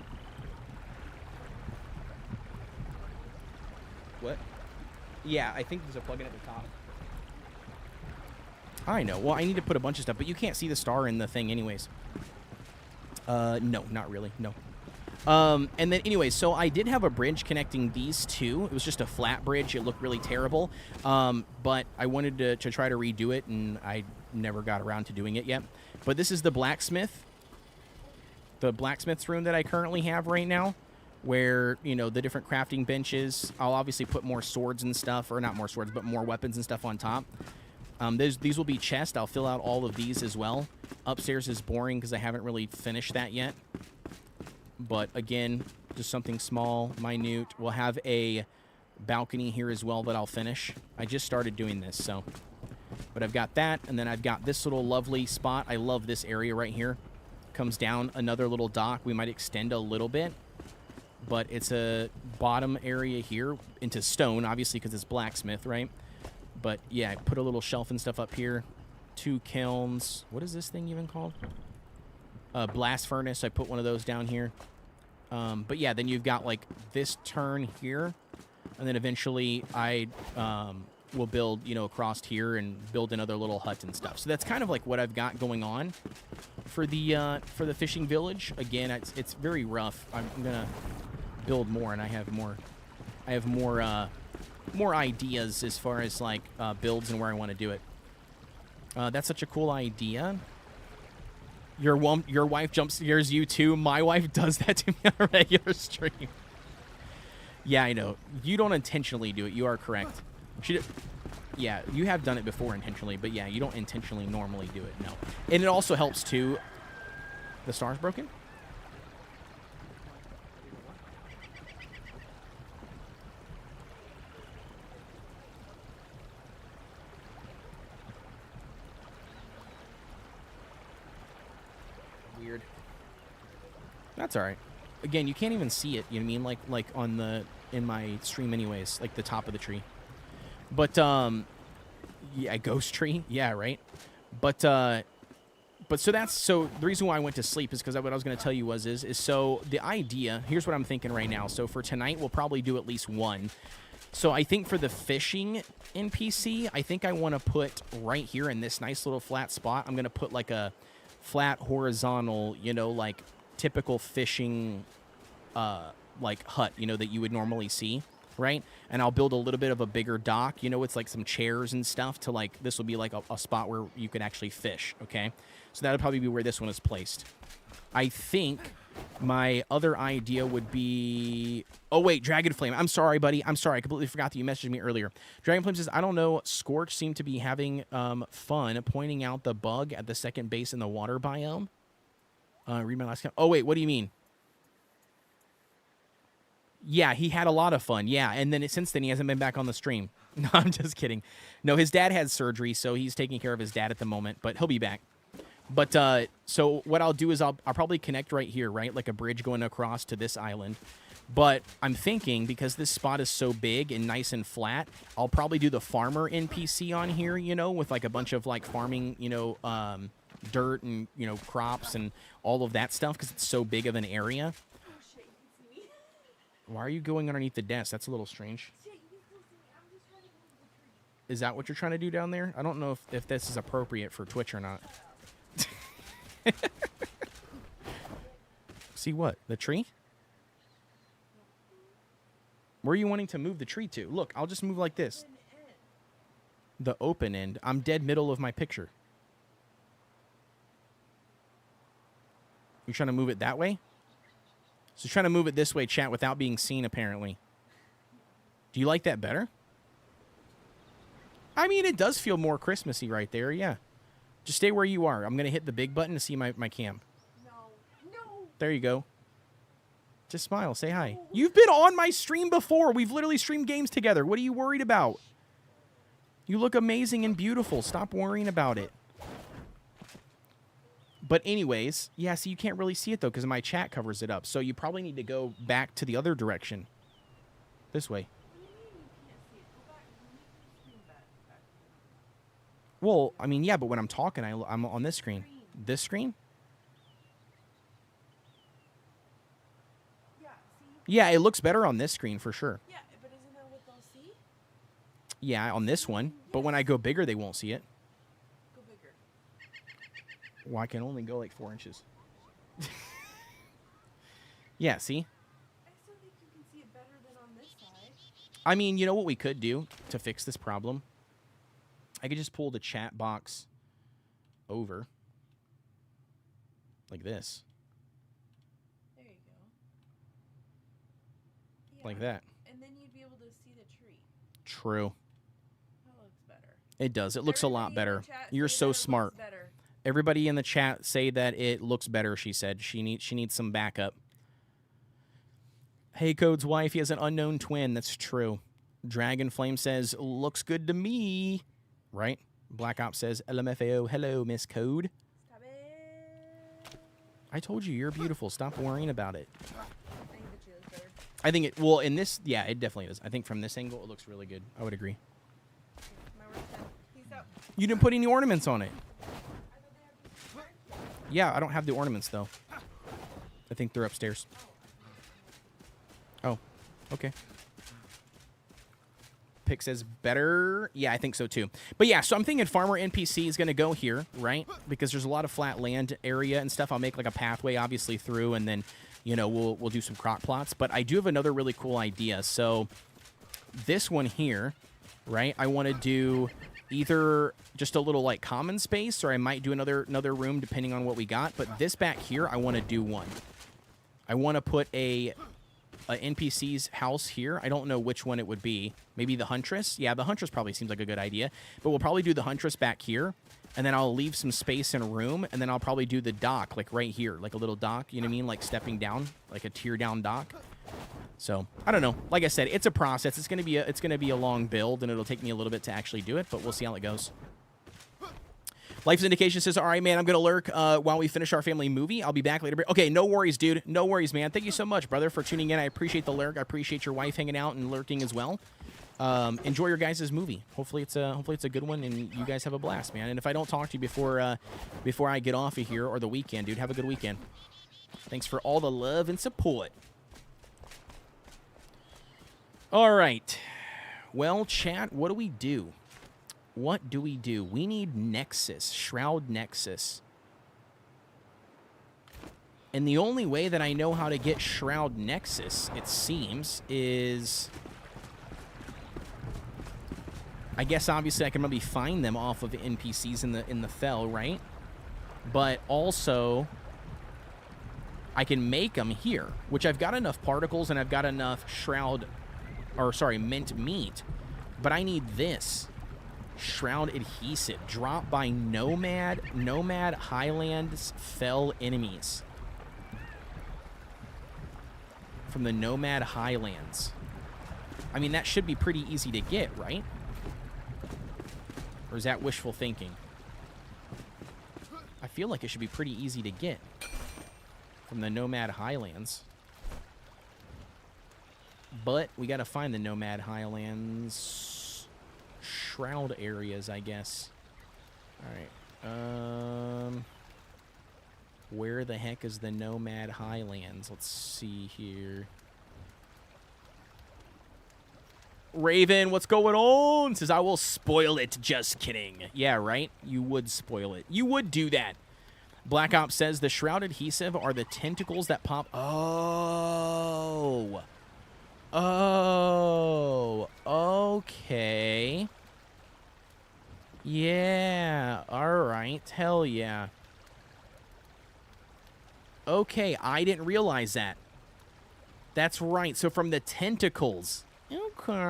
What? Yeah, I think there's a plug-in at the top. I know. Well, I need to put a bunch of stuff, but you can't see the star in the thing anyways. No, not really. No. And then anyway, so I did have a bridge connecting these two. It was just a flat bridge. It looked really terrible. But I wanted to try to redo it, and I never got around to doing it yet. But this is the blacksmith's room that I currently have right now, where, you know, the different crafting benches. I'll obviously put more swords and stuff, or not more swords, but more weapons and stuff on top. These will be chests. I'll fill out all of these as well. Upstairs is boring because I haven't really finished that yet. But again, just something small, minute. We'll have a balcony here as well that I'll finish. I just started doing this, so. But I've got that, and then I've got this little lovely spot. I love this area right here. Comes down another little dock. We might extend a little bit, but it's a bottom area here into stone, obviously, because it's blacksmith, right? But yeah, I put a little shelf and stuff up here. 2 kilns. What is this thing even called? Blast furnace. I put one of those down here. But yeah, then you've got like this turn here, and then eventually I will build, you know, across here and build another little hut and stuff. So that's kind of like what I've got going on for the fishing village. Again, it's very rough. I'm gonna build more, and I have more ideas as far as like builds and where I want to do it. That's such a cool idea. Your wife jump scares you too. My wife does that to me on a regular stream. Yeah, I know. You don't intentionally do it. You are correct. Yeah, you have done it before intentionally, but yeah, you don't intentionally normally do it. No. And it also helps too. The star's broken? Weird. That's all right. Again, you can't even see it. You know what I mean? Like on in my stream, anyways, like the top of the tree. But yeah, ghost tree. Yeah, right. But so the reason why I went to sleep is because what I was going to tell you is so the idea. Here's what I'm thinking right now. So for tonight, we'll probably do at least one. So I think for the fishing NPC, I think I want to put right here in this nice little flat spot. I'm going to put like a flat horizontal, you know, like typical fishing like hut, you know, that you would normally see, right? And I'll build a little bit of a bigger dock, you know, it's like some chairs and stuff to like, this will be like a spot where you could actually fish, okay? So that'll probably be where this one is placed. I think my other idea would be... Oh, wait, Dragonflame. I'm sorry, buddy. I'm sorry. I completely forgot that you messaged me earlier. Dragonflame says, I don't know. Scorch seemed to be having fun pointing out the bug at the second base in the water biome. Read my last comment. Oh, wait, what do you mean? Yeah, he had a lot of fun. Yeah, and then since then, he hasn't been back on the stream. No, I'm just kidding. No, his dad had surgery, so he's taking care of his dad at the moment, but he'll be back. But so what I'll do is I'll probably connect right here, right? Like a bridge going across to this island. But I'm thinking, because this spot is so big and nice and flat, I'll probably do the farmer NPC on here, you know, with like a bunch of like farming, you know, dirt and, you know, crops and all of that stuff, because it's so big of an area. Oh, shit, you can see me. Why are you going underneath the desk? That's a little strange. Shit, you can still see me. I'm just trying to go to the tree. Is that what you're trying to do down there? I don't know if this is appropriate for Twitch or not. See what? The tree? Where are you wanting to move the tree to? Look, I'll just move like this. The open end. I'm dead middle of my picture. You trying to move it that way? So trying to move it this way, chat, without being seen, apparently. Do you like that better? I mean, it does feel more Christmassy right there, yeah. Just stay where you are. I'm going to hit the big button to see my cam. No. No. There you go. Just smile. Say hi. You've been on my stream before. We've literally streamed games together. What are you worried about? You look amazing and beautiful. Stop worrying about it. But anyways, yeah, see, you can't really see it, though, because my chat covers it up. So you probably need to go back to the other direction. This way. Well, I mean, yeah, but when I'm talking, I'm on this screen. This screen? Yeah, see? Yeah, it looks better on this screen for sure. Yeah, but isn't that what they'll see? Yeah, on this one. But when I go bigger, they won't see it. Go bigger. Well, I can only go like 4 inches. Yeah, see? I still think you can see it better than on this side. I mean, you know what we could do to fix this problem? I could just pull the chat box over. Like this. There you go. Like that. And then you'd be able to see the tree. True. That looks better. It does. It looks a lot Everybody in better. the chat You're say so that it looks smart. better. Everybody in the chat say that it looks better, she said. She needs some backup. Hey, Code's wife, he has an unknown twin. That's true. Dragon Flame says, looks good to me. Right? Black Ops says, LMFAO, hello, Miss Code. Stop it. I told you, you're beautiful. Stop worrying about it. I think the tree looks better. I think it, well, in this, yeah, it definitely is. I think from this angle, it looks really good. I would agree. My word's done. Peace out. You didn't put any ornaments on it. I thought they had this. Yeah, I don't have the ornaments, though. I think they're upstairs. Oh, okay. Pick says better. Yeah, I think so too. But yeah, so I'm thinking farmer NPC is going to go here, right? Because there's a lot of flat land area and stuff. I'll make like a pathway, obviously, through, and then, you know, we'll do some crock plots. But I do have another really cool idea. So this one here, right? I want to do either just a little like common space, or I might do another room depending on what we got. But this back here, I want to do one. I want to put a NPC's house here. I don't know which one it would be. Maybe the Huntress? Yeah, the Huntress probably seems like a good idea. But we'll probably do the Huntress back here, and then I'll leave some space in a room, and then I'll probably do the dock, like right here, like a little dock, you know what I mean? Like stepping down, like a tier down dock. So, I don't know. Like I said, it's a process. It's gonna be a long build, and it'll take me a little bit to actually do it, but we'll see how it goes. Life's Indication says, all right, man, I'm going to lurk while we finish our family movie. I'll be back later. Okay, no worries, dude. No worries, man. Thank you so much, brother, for tuning in. I appreciate the lurk. I appreciate your wife hanging out and lurking as well. Enjoy your guys' movie. Hopefully it's a good one, and you guys have a blast, man. And if I don't talk to you before I get off of here or the weekend, dude, have a good weekend. Thanks for all the love and support. All right. Well, chat, what do we do? What do we do? We need Nexus, Shroud Nexus. And the only way that I know how to get Shroud Nexus, it seems, is... I guess obviously I can maybe find them off of NPCs in the Fel, right? But also I can make them here, which I've got enough particles and I've got enough mint meat. But I need this. Shroud adhesive dropped by Nomad Highlands Fel enemies from the Nomad Highlands. I mean, that should be pretty easy to get, right? Or is that wishful thinking? I feel like it should be pretty easy to get from the Nomad Highlands. But we got to find the Nomad Highlands Shroud areas, I guess. All right. Where the heck is the Nomad Highlands? Let's see here. Raven, what's going on? Says, I will spoil it. Just kidding. Yeah, right? You would spoil it. You would do that. Black Ops says, the Shroud adhesive are the tentacles that pop. Oh. Oh. Okay. Yeah. All right. Hell yeah. Okay, I didn't realize that. That's right. So from the tentacles. Okay,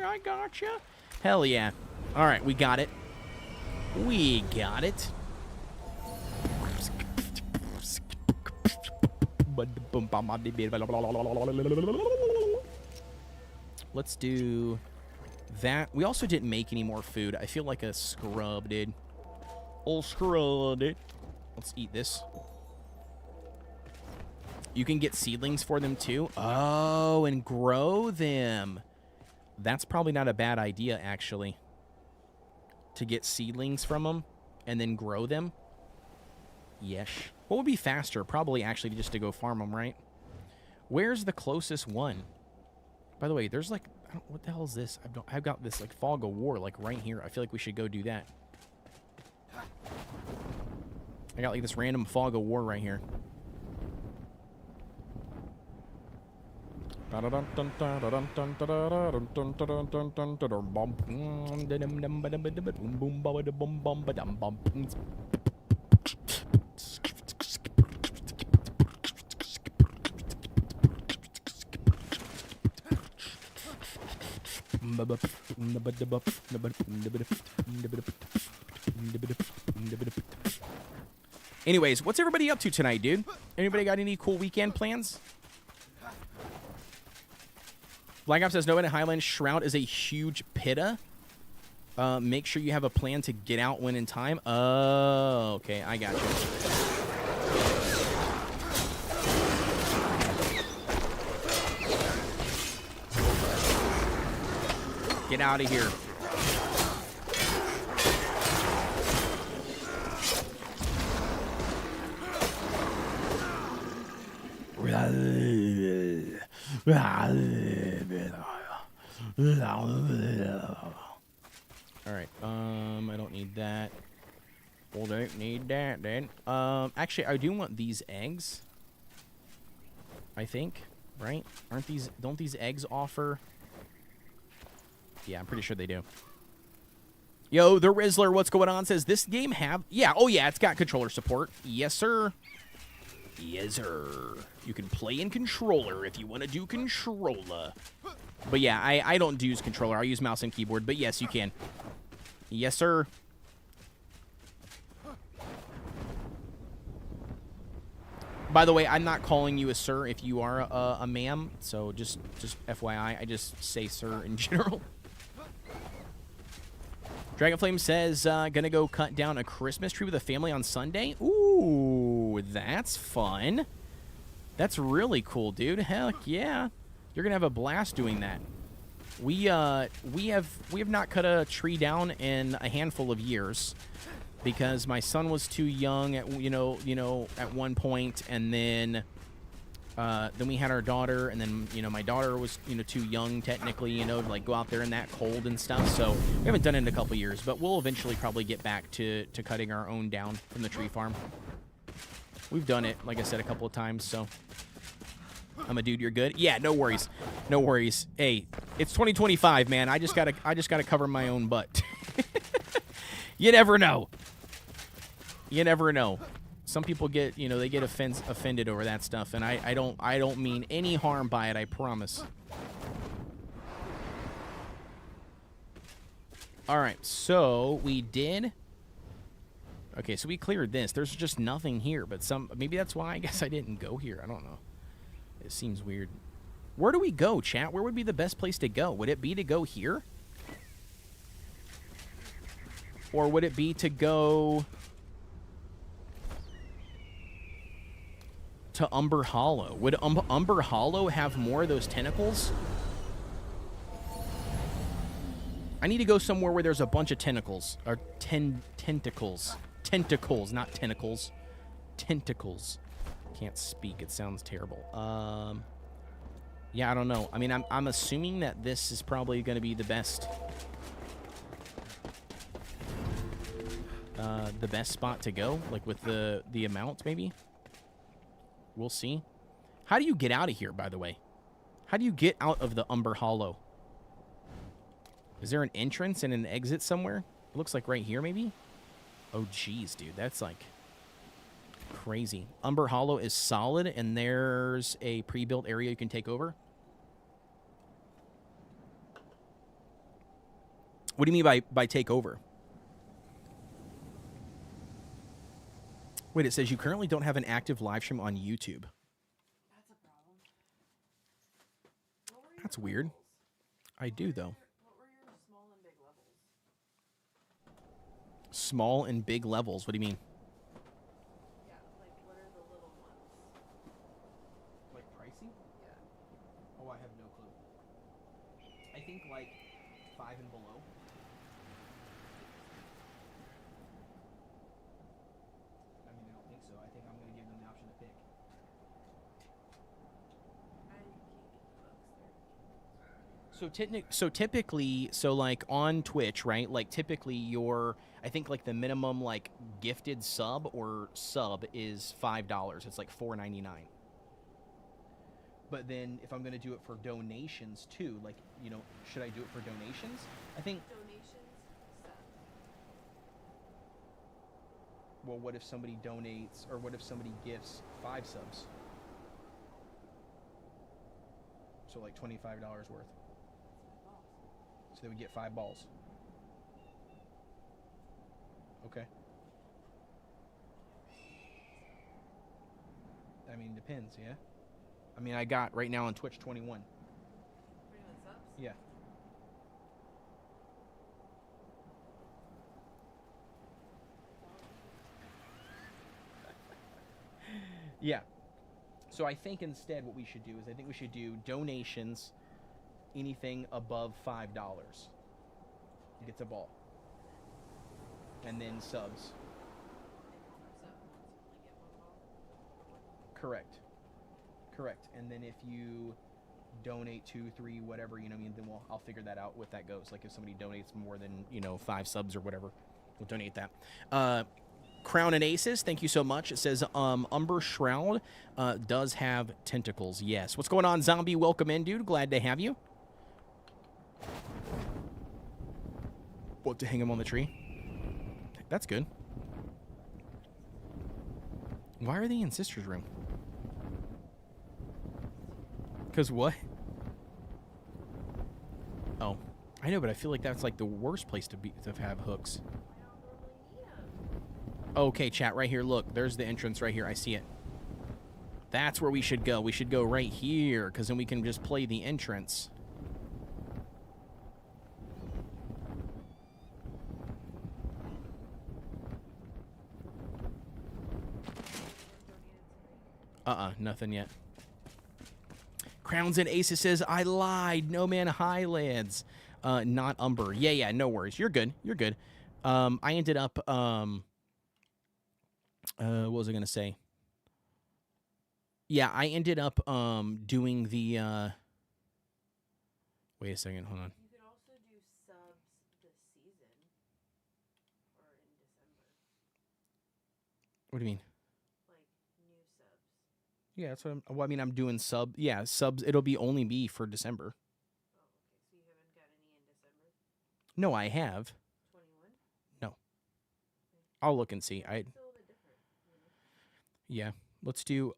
I gotcha. Hell yeah. All right, we got it. We got it. Let's do that. We also didn't make any more food. I feel like a scrub, dude. Old scrub, dude. Let's eat this. You can get seedlings for them too. Oh, and grow them. That's probably not a bad idea, actually. To get seedlings from them and then grow them. Yes. What would be faster? Probably actually just to go farm them, right? Where's the closest one? By the way, there's like, what the hell is this? I've got this like fog of war like right here. I feel like we should go do that. I got like this random fog of war right here. Anyways, what's everybody up to tonight, dude? Anybody got any cool weekend plans? Black Ops says, no, in Highland, Shroud is a huge pitta. Make sure you have a plan to get out when in time. Oh, okay, I got you. Get out of here. All right. I don't need that. Well, don't need that then. Actually, I do want these eggs. I think, right? Don't these eggs offer? Yeah, I'm pretty sure they do. Yo, the Rizzler, what's going on? Says this game have? Yeah, oh yeah, it's got controller support. Yes, sir. Yes, sir. You can play in controller if you want to do controller. But yeah, I don't use controller. I use mouse and keyboard. But yes, you can. Yes, sir. By the way, I'm not calling you a sir if you are a ma'am. So just FYI, I just say sir in general. Dragonflame says, gonna go cut down a Christmas tree with a family on Sunday. Ooh, that's fun. That's really cool, dude. Heck yeah. You're gonna have a blast doing that. We have not cut a tree down in a handful of years because my son was too young at at one point, and then we had our daughter, and then my daughter was too young technically to like go out there in that cold and stuff. So we haven't done it in a couple years, but we'll eventually probably get back to cutting our own down from the tree farm. We've done it, like I said, a couple of times. So I'm a dude. You're good. Yeah, no worries, no worries. Hey, it's 2025, man. I just gotta cover my own butt. You never know. You never know. Some people get, they get offended over that stuff, and I don't mean any harm by it, I promise. All right, so we did. Okay, so we cleared this. There's just nothing here, but maybe that's why I guess I didn't go here. I don't know. It seems weird. Where do we go, chat? Where would be the best place to go? Would it be to go here? Or would it be to go to Umber Hollow? Would Umber Hollow have more of those tentacles? I need to go somewhere where there's a bunch of tentacles. Or tentacles. Tentacles, not tentacles. Tentacles. Can't speak. It sounds terrible. Yeah, I don't know. I mean, I'm assuming that this is probably going to be the best spot to go, like with the amount, maybe. We'll see. How do you get out of here, by the way? How do you get out of the Umber Hollow? Is there an entrance and an exit somewhere? It looks like right here, maybe? Oh, geez, dude. That's, like, crazy. Umber Hollow is solid, and there's a pre-built area you can take over. What do you mean by take over? Wait, it says you currently don't have an active live stream on YouTube. That's a problem. That's weird. I do, though. What were your small and big levels? Small and big levels? What do you mean? Yeah, like what are the little ones? Like pricey? Yeah. Oh, I have no clue. I think like 5 and below. I mean, I don't think so. I think I'm going to give them the option to pick. I can't get the books there. So typically, so like on Twitch, right? Like typically I think like the minimum like gifted sub or sub is $5. It's like $4.99. But then if I'm gonna do it for donations too, like, should I do it for donations? I think. Donations, sub. Well, what if somebody donates, or what if somebody gifts 5 subs? So like $25 worth. So they would get 5 balls. Okay. I mean, depends, yeah? I mean, I got right now on Twitch 21. 21 subs? Yeah. Yeah. So I think instead what we should do is I think we should do donations, anything above $5 gets a ball. And then subs. Correct. And then if you donate 2, 3, whatever, then I'll figure that out what that goes. Like if somebody donates more than 5 subs or whatever, we'll donate that. Crown and Aces, thank you so much. It says Umber Shroud does have tentacles. Yes. What's going on, Zombie? Welcome in, dude. Glad to have you. What, to hang him on the tree? That's good. Why are they in Sister's room? Because what? Oh, I know, but I feel like that's like the worst place to have hooks. Okay, chat, right here. Look, there's the entrance right here. I see it. That's where we should go. We should go right here, because then we can just play the entrance. Nothing yet. Crowns and Aces says, I lied. No Man Highlands. Not Umber. Yeah, no worries. You're good. I ended up, what was I going to say? Yeah, I ended up, doing the, wait a second, hold on. You could also do subs this season, or in December. What do you mean? New Yeah, subs. that's what I'm doing subs. It'll only be for December. Oh, okay. So you haven't got any in December? No, I have. 21? No. Okay. I'll look and see. Still a bit different, Yeah. Let's do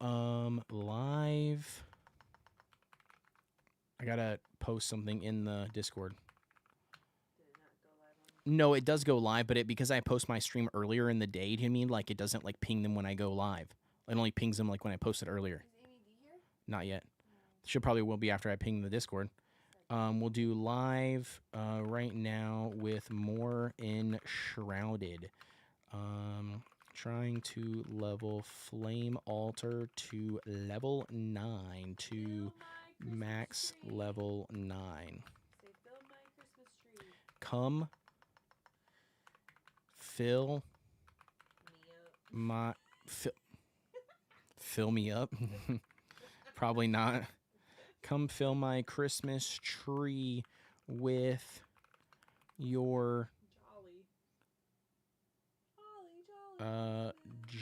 live. I gotta post something in the Discord. Did it not go live on? No, it does go live, but because I post my stream earlier in the day, do you mean like it doesn't like ping them when I go live? It only pings them like when I post it earlier. Is Amy D here? Not yet. Should probably will be after I ping the Discord. We'll do live right now with more Enshrouded. Trying to level Flame Altar to level 9 to max level 9. Say, fill my Christmas tree. Come fill Me up. fill me up. Probably not. Come fill my Christmas tree with your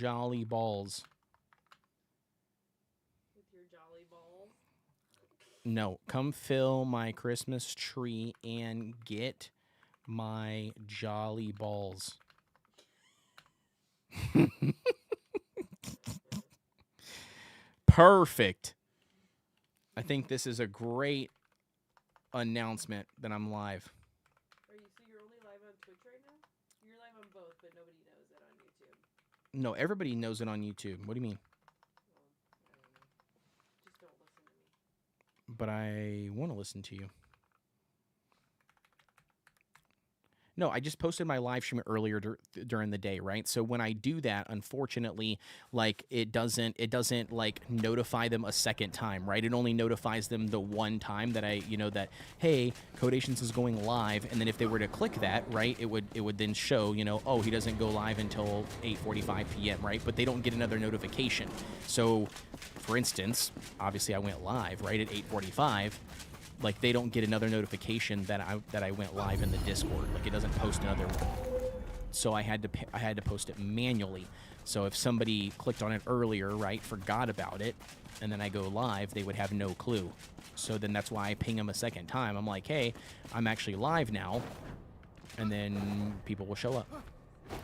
jolly balls. With your jolly balls? No, come fill my Christmas tree and get my jolly balls. Perfect. I think this is a great announcement that I'm live. So you're only live on Twitch right now? You're live on both, but nobody knows it on YouTube. No, everybody knows it on YouTube. What do you mean? Well, I don't know. Just don't listen to me. But I want to listen to you. No, I just posted my live stream earlier during the day, right? So when I do that, unfortunately, like it doesn't like notify them a second time, right? It only notifies them the one time that that hey, Kodeations is going live, and then if they were to click that, right, it would then show, oh, he doesn't go live until 8:45 p.m., right? But they don't get another notification. So, for instance, obviously I went live right at 8:45. Like, they don't get another notification that I went live in the Discord. Like, it doesn't post another one. So I had to post it manually. So if somebody clicked on it earlier, right, forgot about it, and then I go live, they would have no clue. So then that's why I ping them a second time. I'm like, hey, I'm actually live now. And then people will show up.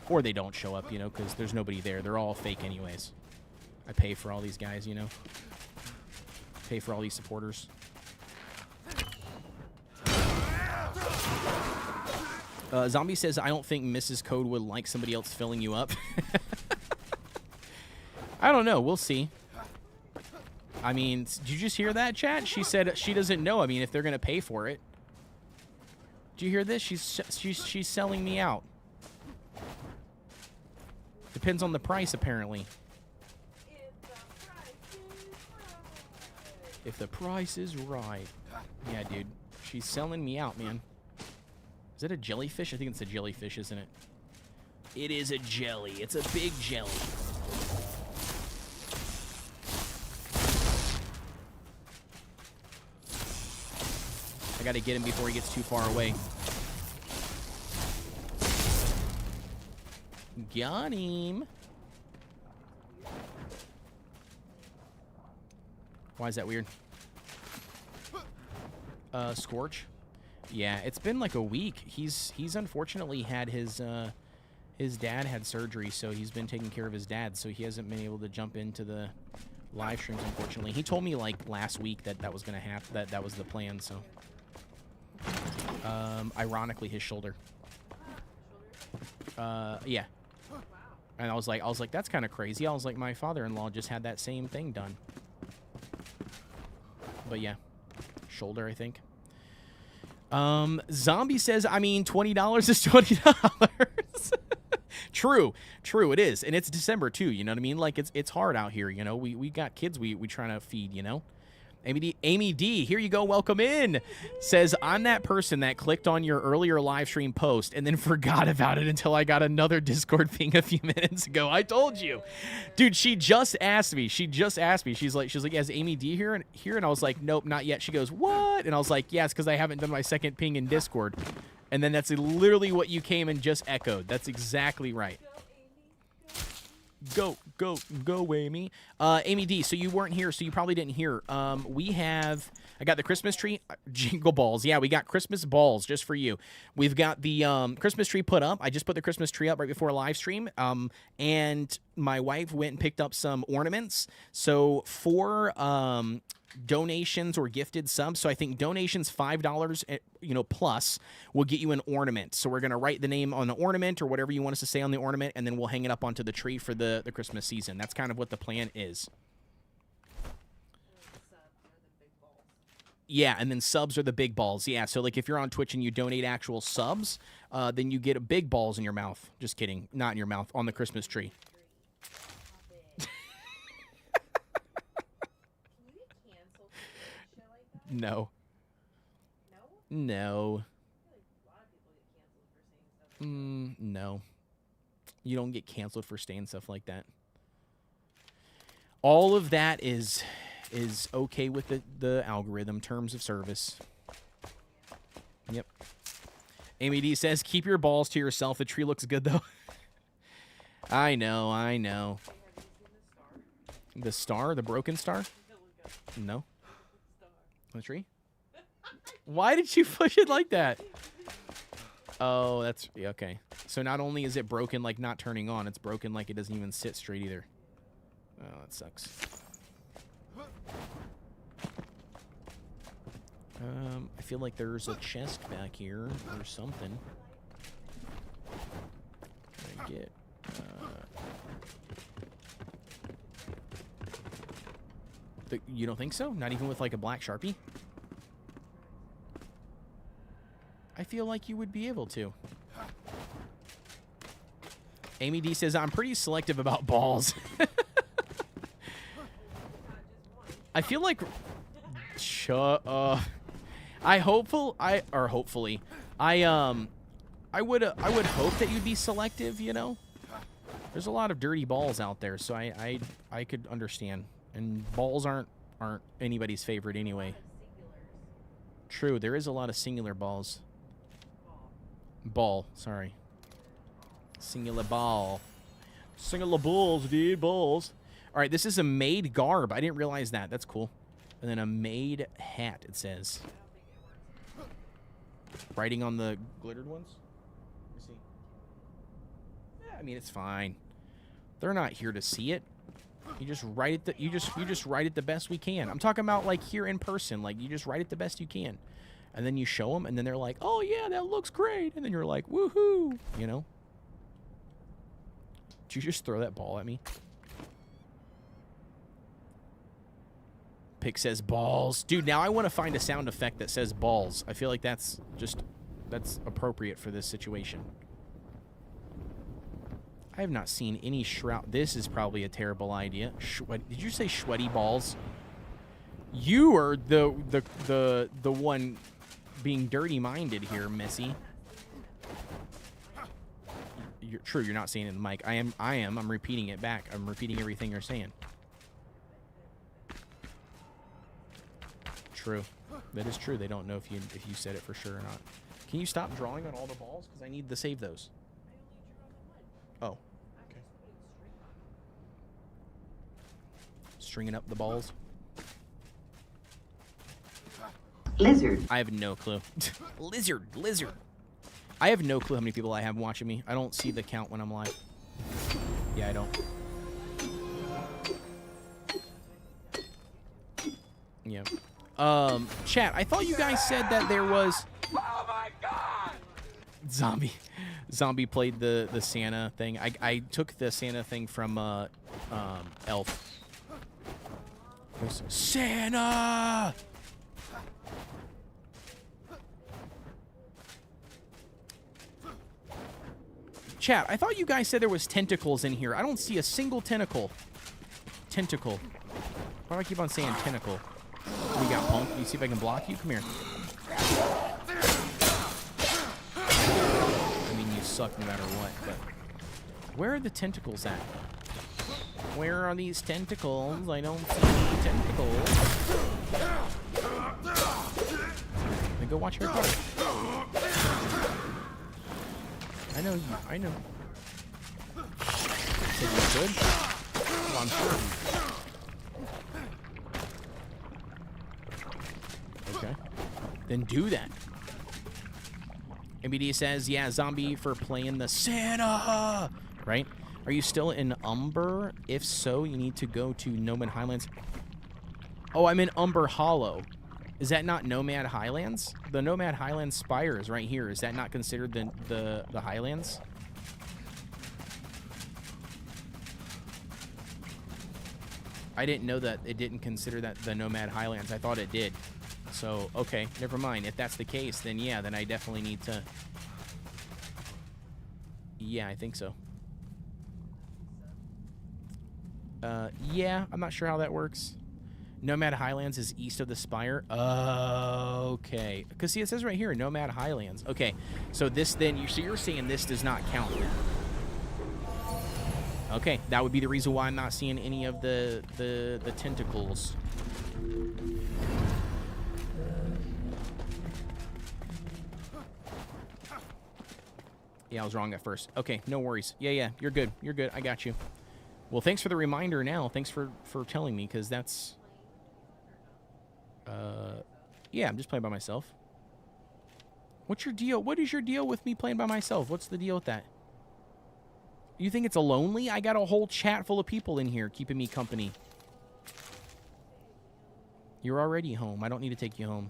Or they don't show up, you know, because there's nobody there. They're all fake anyways. I pay for all these guys, you know. Pay for all these supporters. Zombie says, I don't think Mrs. Code would like somebody else filling you up. I don't know. We'll see. I mean, did you just hear that, chat? She said she doesn't know. I mean, if they're going to pay for it. Do you hear this? She's selling me out. Depends on the price, apparently. If the price is right. Yeah, dude. She's selling me out, man. Is it a jellyfish? I think it's a jellyfish, isn't it? It is a jelly. It's a big jelly. I gotta get him before he gets too far away. Got him. Why is that weird? Scorch. Yeah, it's been like a week. He's unfortunately had his dad had surgery, so he's been taking care of his dad, so he hasn't been able to jump into the live streams, unfortunately. He told me like last week that was gonna happen, that was the plan, so ironically his shoulder. Yeah. And I was like, that's kind of crazy. I was like, my father-in-law just had that same thing done. But yeah, shoulder, I think. Zombie says, I mean, $20 is $20. True, it is. And it's December too, you know what I mean? Like, it's hard out here, you know? We got kids we trying to feed, you know? Amy D, here you go, welcome in. Says, I'm that person that clicked on your earlier live stream post and then forgot about it until I got another Discord ping a few minutes ago. I told you. Dude, she just asked me. She's like, is Amy D here? And I was like, nope, not yet. She goes, what? And I was like, yes, because I haven't done my second ping in Discord. And then that's literally what you came and just echoed. That's exactly right. Go, Amy. Amy D, so you weren't here, so you probably didn't hear. I got the Christmas tree. Jingle balls. Yeah, we got Christmas balls just for you. We've got the Christmas tree put up. I just put the Christmas tree up right before a live stream. And my wife went and picked up some ornaments. So for donations or gifted subs, so I think donations $5 plus will get you an ornament. So we're gonna write the name on the ornament or whatever you want us to say on the ornament, and then we'll hang it up onto the tree for the Christmas season. That's kind of what the plan is. Yeah, and then subs are the big balls. Yeah, so like if you're on Twitch and you donate actual subs, then you get a big balls in your mouth. Just kidding, not in your mouth, on the Christmas tree. No. No. No. You don't get canceled for saying stuff like that. All of that is okay with the algorithm, terms of service. Yep. Amy D says, keep your balls to yourself. The tree looks good, though. I know. The star? The broken star? No. The tree? Why did you push it like that? Oh, that's okay. So not only is it broken, like not turning on, it's broken like it doesn't even sit straight either. Oh, that sucks. I feel like there's a chest back here or something. Can I get you don't think so? Not even with like a black Sharpie? I feel like you would be able to. Amy D says, I'm pretty selective about balls. I feel like... I would hope that you'd be selective, you know? There's a lot of dirty balls out there, so I could understand. And balls aren't anybody's favorite anyway. True, there is a lot of singular balls. Ball, sorry. Singular ball. Singular balls, dude, balls. All right, this is a made garb. I didn't realize that. That's cool. And then a made hat, it says. Writing on the glittered ones? Let me see. Yeah, I mean, it's fine. They're not here to see it. You just write it. You just write it the best we can. I'm talking about like here in person. Like you just write it the best you can, and then you show them, and then they're like, "Oh yeah, that looks great," and then you're like, "Woohoo!" You know? Did you just throw that ball at me? Pick says balls, dude. Now I want to find a sound effect that says balls. I feel like that's appropriate for this situation. I have not seen any shroud. This is probably a terrible idea. Did you say sweaty balls? You are the one being dirty-minded here, Missy. True, you're not saying it in the mic. I am. I'm repeating it back. I'm repeating everything you're saying. True. That is true. They don't know if you said it for sure or not. Can you stop drawing on all the balls? Because I need to save those. Oh. Okay. Stringing up the balls. Lizard. I have no clue. Lizard. I have no clue how many people I have watching me. I don't see the count when I'm live. Yeah, I don't. Yeah. Chat, I thought you guys said that there was... Oh my god! Zombie played the Santa thing. I took the Santa thing from Elf. Santa! Chat, I thought you guys said there was tentacles in here. I don't see a single tentacle. Tentacle. Why do I keep on saying tentacle? What do you got, punk? You see if I can block you? Come here. I mean, you suck no matter what, but... Where are the tentacles at? Where are these tentacles? I don't see any tentacles. Then go watch your card. I know you. I know. Said you could? Well, I'm sure you. Okay. Then do that. MBD says, yeah, zombie for playing the Santa. Right? Are you still in Umber? If so, you need to go to Nomad Highlands. Oh, I'm in Umber Hollow. Is that not Nomad Highlands? The Nomad Highlands Spire is right here. Is that not considered the Highlands? I didn't know that it didn't consider that the Nomad Highlands. I thought it did. So, okay, never mind. If that's the case, then yeah, then I definitely need to... Yeah, I think so. Yeah, I'm not sure how that works. Nomad Highlands is east of the Spire. Okay. Because, see, it says right here, Nomad Highlands. Okay. So this then, so you're saying this does not count then. Okay. That would be the reason why I'm not seeing any of the tentacles. Yeah, I was wrong at first. Okay, no worries. Yeah, you're good. You're good. I got you. Well, thanks for the reminder now. Thanks for telling me, because that's... Yeah, I'm just playing by myself. What's your deal? What is your deal with me playing by myself? What's the deal with that? You think it's a lonely? I got a whole chat full of people in here keeping me company. You're already home. I don't need to take you home.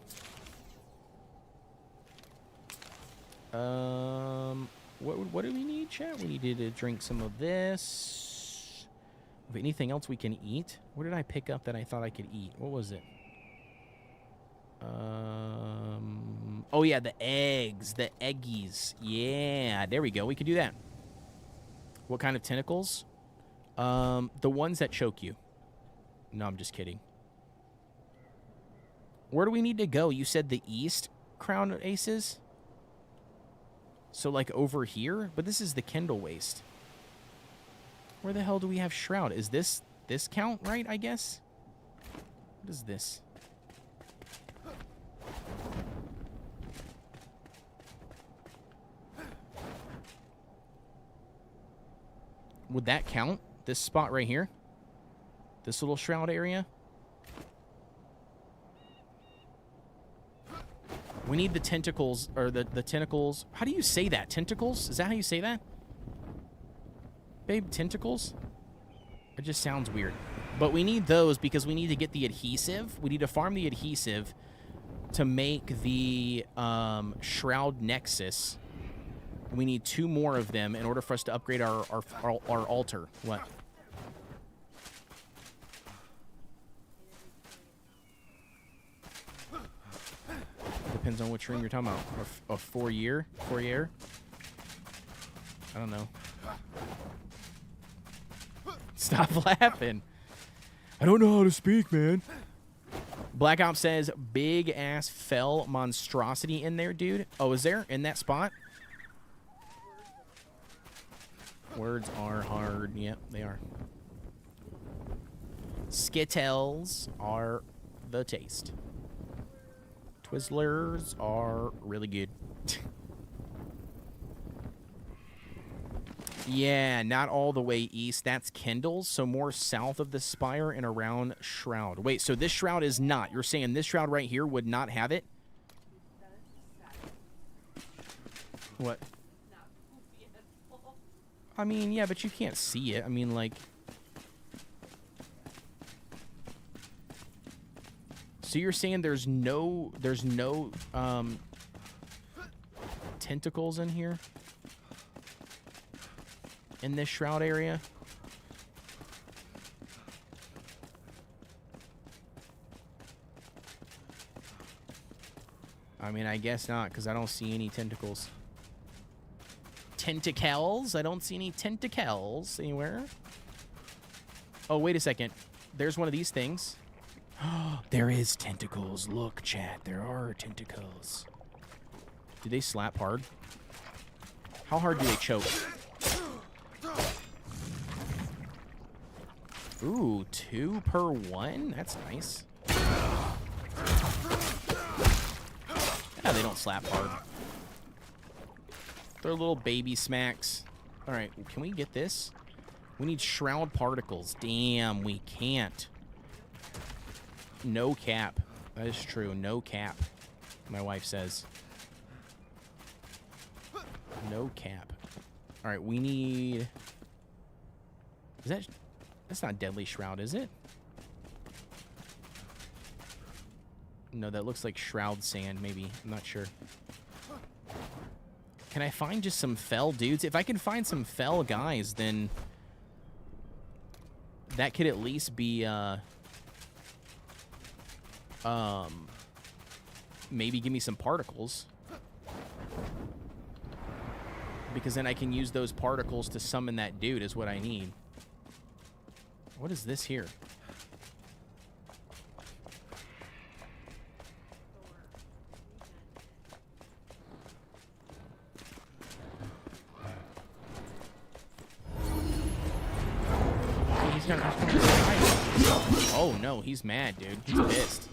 What do we need, chat? We needed to drink some of this. Anything else we can eat? What did I pick up that I thought I could eat? What was it? Oh yeah, the eggs, the eggies. Yeah, there we go. We could do that. What kind of tentacles? The ones that choke you. No, I'm just kidding. Where do we need to go? You said the east, Crown Aces? So like over here? But this is the Kendall Waste. Where the hell do we have Shroud? Is this count right, I guess? What is this? Would that count? This spot right here? This little shroud area? We need the tentacles, or the tentacles. How do you say that? Tentacles? Is that how you say that? Babe, tentacles? It just sounds weird. But we need those because we need to get the adhesive. We need to farm the adhesive to make the Shroud Nexus. We need 2 more of them in order for us to upgrade our altar. What? Depends on which room you're talking about. A foyer? Foyer? I don't know. Stop laughing. I don't know how to speak, man. Black Ops says, big ass fell monstrosity in there, dude. Oh, is there? In that spot? Words are hard. Yep, they are. Skittles are the taste. Twizzlers are really good. Yeah, not all the way east. That's Kendall's, so more south of the spire and around Shroud. Wait, so this Shroud is not. You're saying this Shroud right here would not have it? What? I mean, yeah, but you can't see it. I mean, like... So you're saying there's no tentacles in here? In this shroud area? I mean, I guess not, because I don't see any tentacles. Tentacles? I don't see any tentacles anywhere. Oh, wait a second. There's one of these things. There is tentacles. Look, chat. There are tentacles. Do they slap hard? How hard do they choke? Ooh, 2 per 1? That's nice. Yeah, they don't slap hard. They're little baby smacks. Alright, can we get this? We need shroud particles. Damn, we can't. No cap. That is true. No cap. My wife says. No cap. Alright, we need... Is that... That's not Deadly Shroud, is it? No, that looks like Shroud Sand, maybe. I'm not sure. Can I find just some fell dudes? If I can find some fell guys, then... That could at least be, maybe give me some particles. Because then I can use those particles to summon that dude is what I need. What is this here? Oh, he's gonna oh no, he's mad, dude. He's pissed.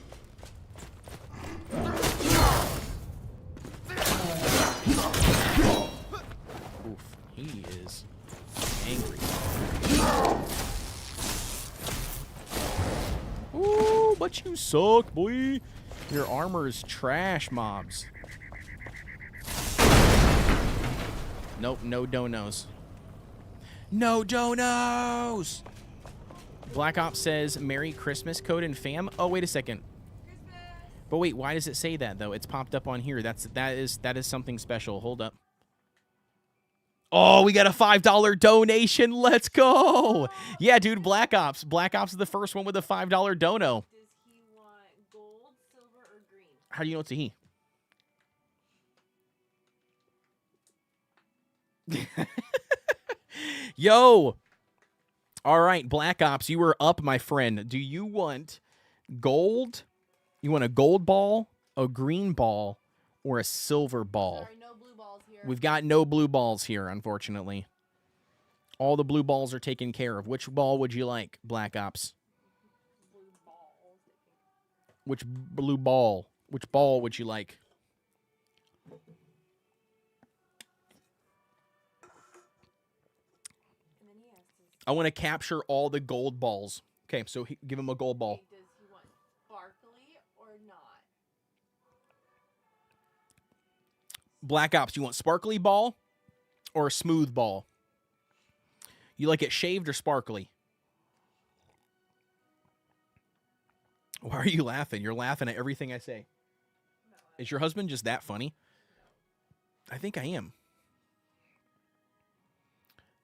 Oof, he is angry. Ooh, but you suck, boy. Your armor is trash, mobs. Nope, no donos. No donos! Black Ops says, Merry Christmas, Code and Fam. Oh, wait a second. Christmas. But wait, why does it say that, though? It's popped up on here. That is something special. Hold up. Oh, we got a $5 donation. Let's go. Yeah, dude, Black Ops. Black Ops is the first one with a $5 dono. Does he want gold, silver, or green? How do you know it's a he? Yo. All right, Black Ops, you were up, my friend. Do you want gold? You want a gold ball, a green ball, or a silver ball? Sorry, no blue balls here. We've got no blue balls here, unfortunately. All the blue balls are taken care of. Which ball would you like, Black Ops? Blue balls. Which blue ball? Which ball would you like? And then he has to I want to capture all the gold balls. Okay, so give him a gold ball. Okay, does he want sparkly or not? Black Ops, you want sparkly ball or a smooth ball? You like it shaved or sparkly? Why are you laughing? You're laughing at everything I say. Is your husband just that funny? I think I am.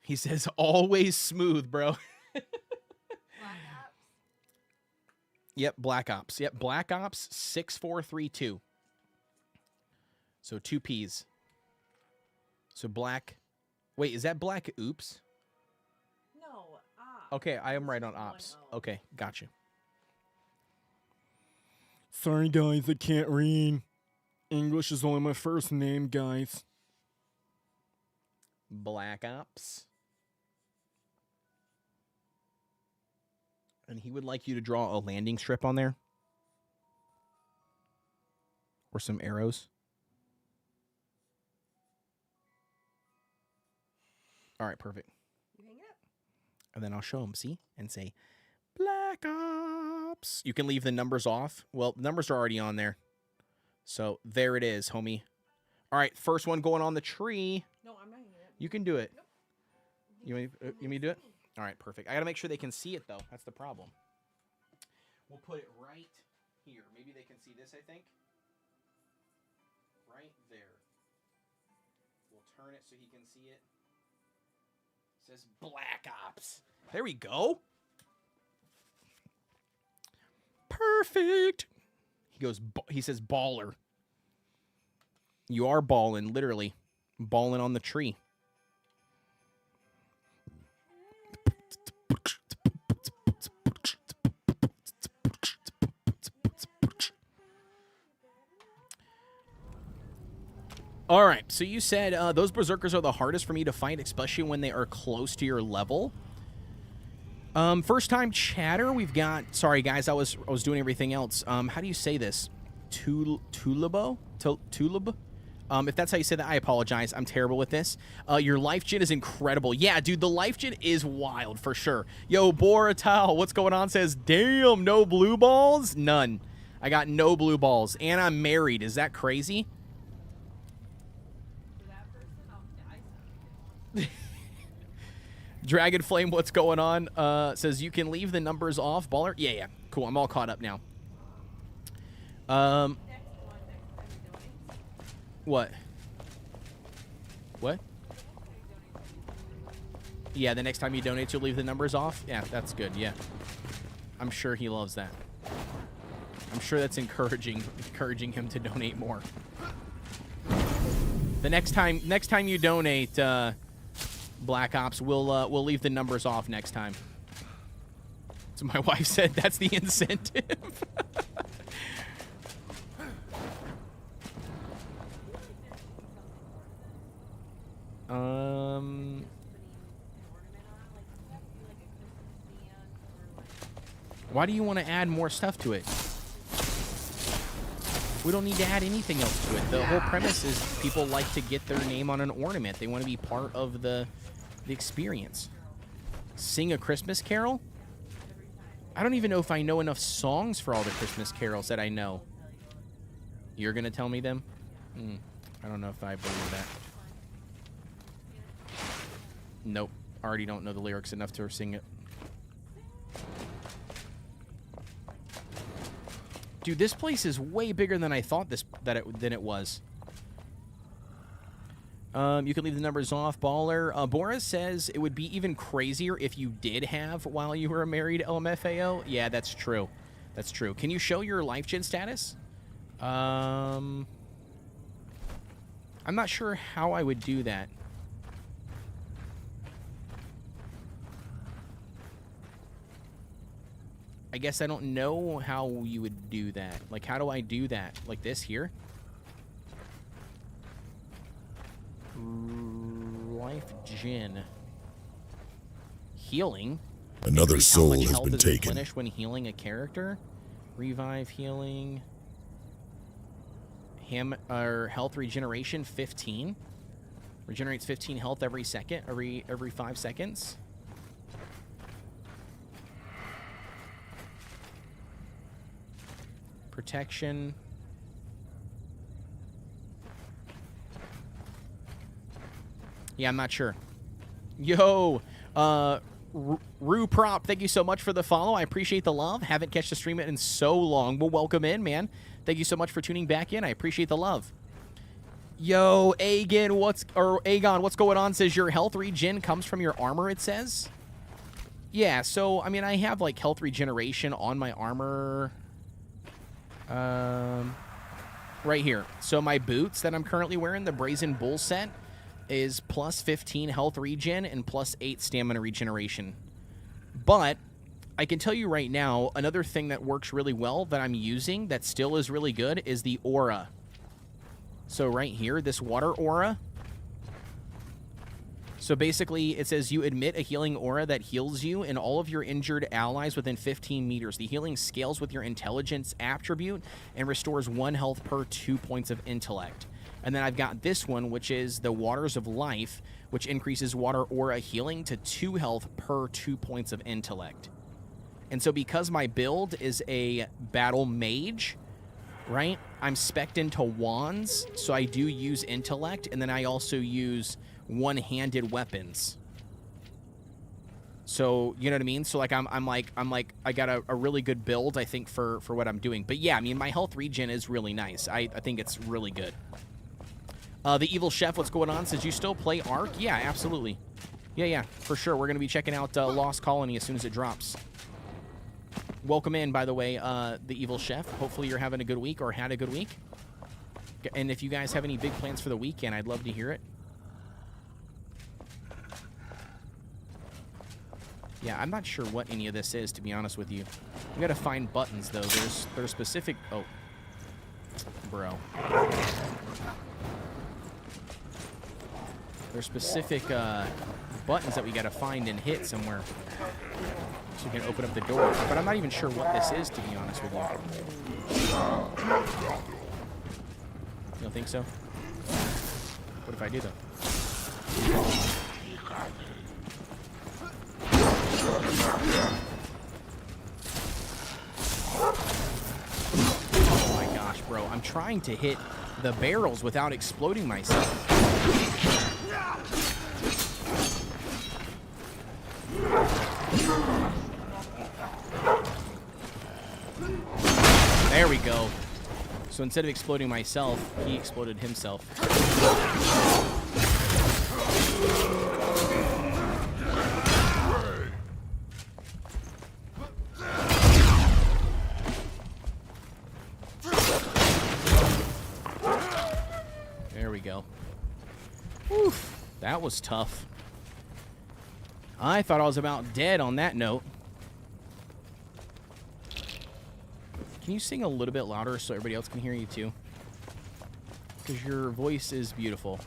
He says, always smooth, bro. Black Ops? Yep, Black Ops. Yep, Black Ops 6432. So 2 Ps. So black. Wait, is that Black Oops? No, Okay, I am right on One Ops. O. Okay, gotcha. Sorry, guys, I can't read. English is only my first name, guys. Black Ops. And he would like you to draw a landing strip on there. Or some arrows. All right, perfect. You hang it up. And then I'll show him, see? And say, Black Ops. You can leave the numbers off. Well, the numbers are already on there. So there it is, homie. All right, first one going on the tree. No, I'm not hanging it. You can do it. Nope. You want me to do it? All right, perfect. I got to make sure they can see it, though. That's the problem. We'll put it right here. Maybe they can see this, I think. Right there. We'll turn it so he can see it. It says Black Ops. There we go. Perfect. He says baller. You are balling, literally. Balling on the tree. All right, so you said those berserkers are the hardest for me to fight, especially when they are close to your level. First time chatter, we've got. Sorry, guys, I was doing everything else. How do you say this? Tulabo? Tulab? If that's how you say that, I apologize. I'm terrible with this. Your life gen is incredible. Yeah, dude, the life gen is wild for sure. Yo, Boratal, what's going on? Says, damn, no blue balls? None. I got no blue balls, and I'm married. Is that crazy? Dragon Flame, what's going on? Says you can leave the numbers off, baller. Yeah, cool. I'm all caught up now. What? Yeah, the next time you donate, you'll leave the numbers off. Yeah, that's good. Yeah, I'm sure he loves that. I'm sure that's encouraging him to donate more. The next time you donate. Black Ops, we'll leave the numbers off next time. So my wife said that's the incentive. Why do you want to add more stuff to it? We don't need to add anything else to it. The whole premise is people like to get their name on an ornament. They want to be part of the experience. Sing a Christmas carol? I don't even know if I know enough songs for all the Christmas carols that I know. You're going to tell me them? I don't know if I believe that. Nope. Already don't know the lyrics enough to sing it. Dude, this place is way bigger than I thought than it was. You can leave the numbers off, baller. Boris says it would be even crazier if you did have while you were married LMFAO. Yeah, that's true. That's true. Can you show your life gen status? I'm not sure how I would do that. I guess I don't know how you would do that. Like, how do I do that? Like this here? Life gen. Healing. Another soul has been taken. Replenish when healing a character. Revive healing. Health regeneration 15. Regenerates 15 health every second, every 5 seconds. Protection. Yeah, I'm not sure. Yo, Rue Prop, thank you so much for the follow. I appreciate the love. Haven't catched the stream in so long. Well, welcome in, man. Thank you so much for tuning back in. I appreciate the love. Yo, Aegon, what's going on? Says your health regen comes from your armor, it says. Yeah, so, I mean, I have, like, health regeneration on my armor. Right here. So my boots that I'm currently wearing, the Brazen Bull set, is plus 15 health regen and plus 8 stamina regeneration. But I can tell you right now, another thing that works really well that I'm using that still is really good is the aura. So right here, this water aura. So basically, it says you emit a healing aura that heals you and all of your injured allies within 15 meters. The healing scales with your intelligence attribute and restores 1 health per 2 points of intellect. And then I've got this one, which is the Waters of Life, which increases water aura healing to 2 health per 2 points of intellect. And so because my build is a battle mage, right, I'm spec'd into wands, so I do use intellect, and then I also use one-handed weapons. So, you know what I mean? So, like, I'm like, I got a really good build, I think, for what I'm doing. But, yeah, I mean, my health regen is really nice. I think it's really good. The Evil Chef, what's going on? Says, you still play Ark? Yeah, absolutely. Yeah, for sure. We're going to be checking out Lost Colony as soon as it drops. Welcome in, by the way, the Evil Chef. Hopefully you're having a good week or had a good week. And if you guys have any big plans for the weekend, I'd love to hear it. Yeah, I'm not sure what any of this is, to be honest with you. We gotta find buttons, though. There's specific... Oh. Bro. There's specific buttons that we gotta find and hit somewhere so we can open up the door. But I'm not even sure what this is, to be honest with you. You don't think so? What if I do, though? Oh my gosh, bro. I'm trying to hit the barrels without exploding myself. There we go. So instead of exploding myself, he exploded himself. There we go. Oof, that was tough. I thought I was about dead on that note. Can you sing a little bit louder so everybody else can hear you too? Because your voice is beautiful.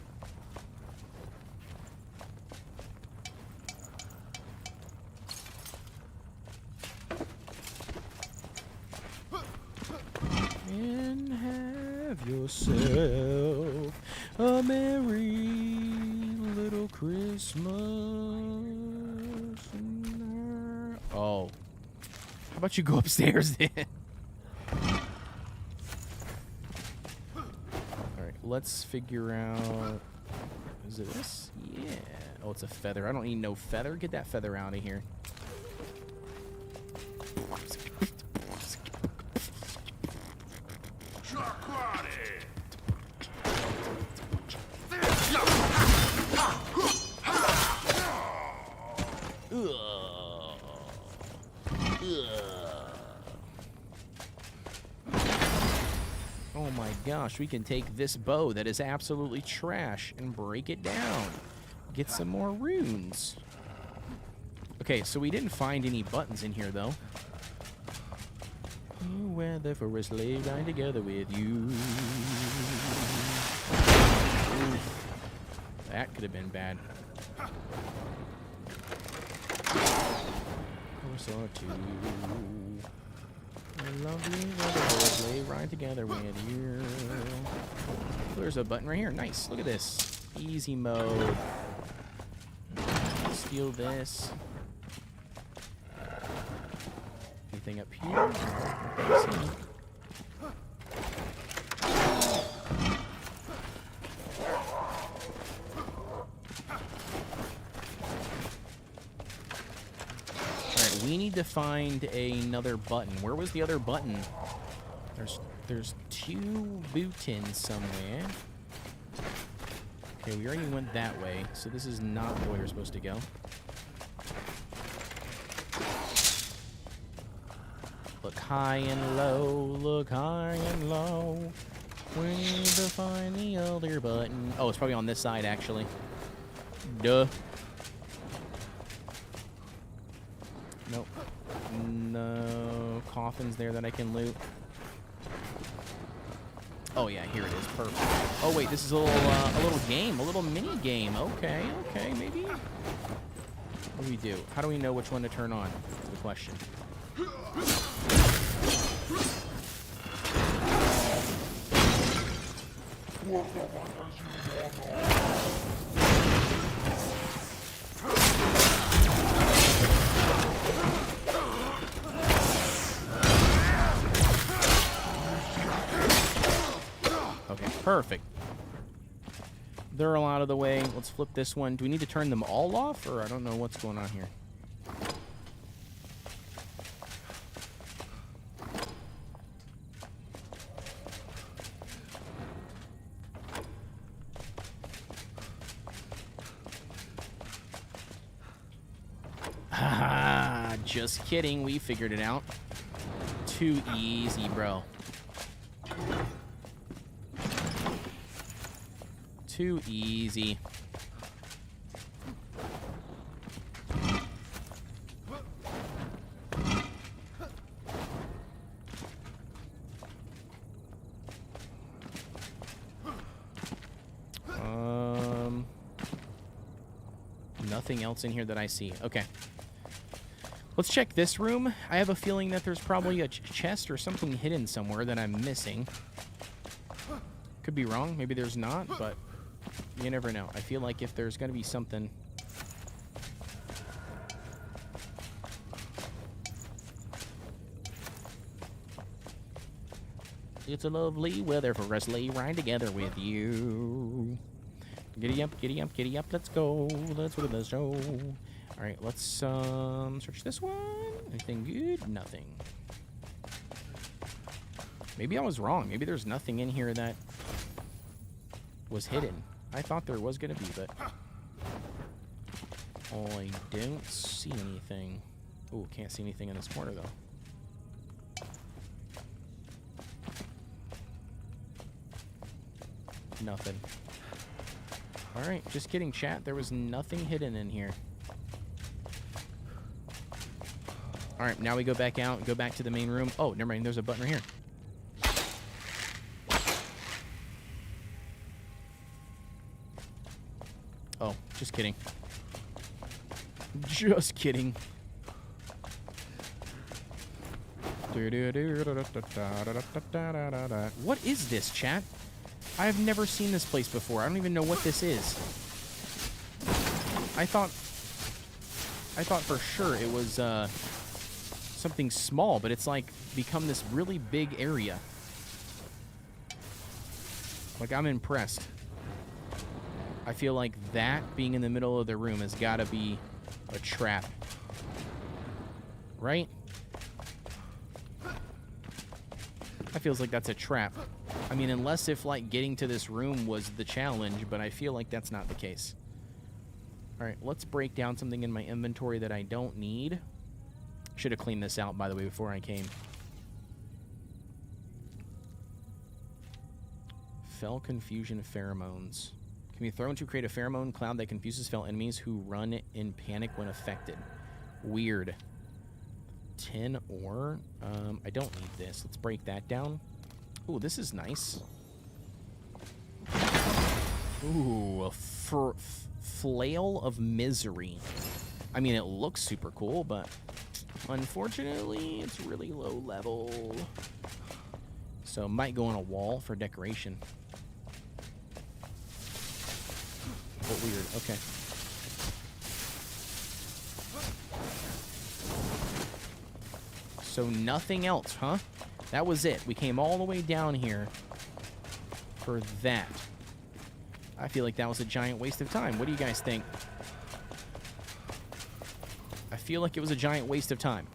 And have yourself a merry little Christmas. Oh. How about you go upstairs then? Alright, let's figure out... Is it this? Yeah. Oh, it's a feather. I don't need no feather. Get that feather out of here. Oh my gosh, we can take this bow that is absolutely trash and break it down. Get some more runes. Okay, so we didn't find any buttons in here, though. Weather for a sleigh ride together with you. Oof. That could have been bad. Horse or two. Lovely weather for a sleigh ride together with you. There's a button right here. Nice. Look at this. Easy mode. Steal this. Anything up here? need to find another button. Where was the other button? There's 2 buttons somewhere. Okay, we already went that way, so this is not the way we're supposed to go. Look high and low, look high and low. We need to find the other button. Oh, it's probably on this side, actually. Duh. Nope. No coffins there that I can loot. Oh yeah, here it is. Perfect. Oh wait, this is a little game, a little mini game. Okay, maybe. What do we do? How do we know which one to turn on? That's the question. Perfect. They're all out of the way. Let's flip this one. Do we need to turn them all off, or I don't know what's going on here? Haha, just kidding. We figured it out. Too easy, bro. Too easy. Nothing else in here that I see. Okay. Let's check this room. I have a feeling that there's probably a chest or something hidden somewhere that I'm missing. Could be wrong. Maybe there's not, but you never know. I feel like if there's going to be something... It's a lovely weather for us lay right together with you. Giddy up, giddy up, giddy up. Let's go. Let's go to the show. All right, let's search this one. Anything good? Nothing. Maybe I was wrong. Maybe there's nothing in here that was hidden. I thought there was going to be, but I don't see anything. Oh, can't see anything in this corner, though. Nothing. All right, just kidding, chat. There was nothing hidden in here. All right, now we go back out and go back to the main room. Oh, never mind. There's a button right here. Oh, just kidding. Just kidding. What is this, chat? I have never seen this place before. I don't even know what this is. I thought for sure it was something small, but it's like become this really big area. Like, I'm impressed. I feel like that being in the middle of the room has got to be a trap. Right? That feels like that's a trap. I mean, unless if, like, getting to this room was the challenge, but I feel like that's not the case. All right, let's break down something in my inventory that I don't need. Should have cleaned this out, by the way, before I came. Fell confusion pheromones. Can be thrown to create a pheromone cloud that confuses fell enemies who run in panic when affected. Weird. Tin ore. I don't need this. Let's break that down. Ooh, this is nice. Ooh, a flail of misery. I mean, it looks super cool, but unfortunately, it's really low level. So, might go on a wall for decoration. But weird. Okay. So, nothing else, huh? That was it. We came all the way down here for that. I feel like that was a giant waste of time. What do you guys think? I feel like it was a giant waste of time.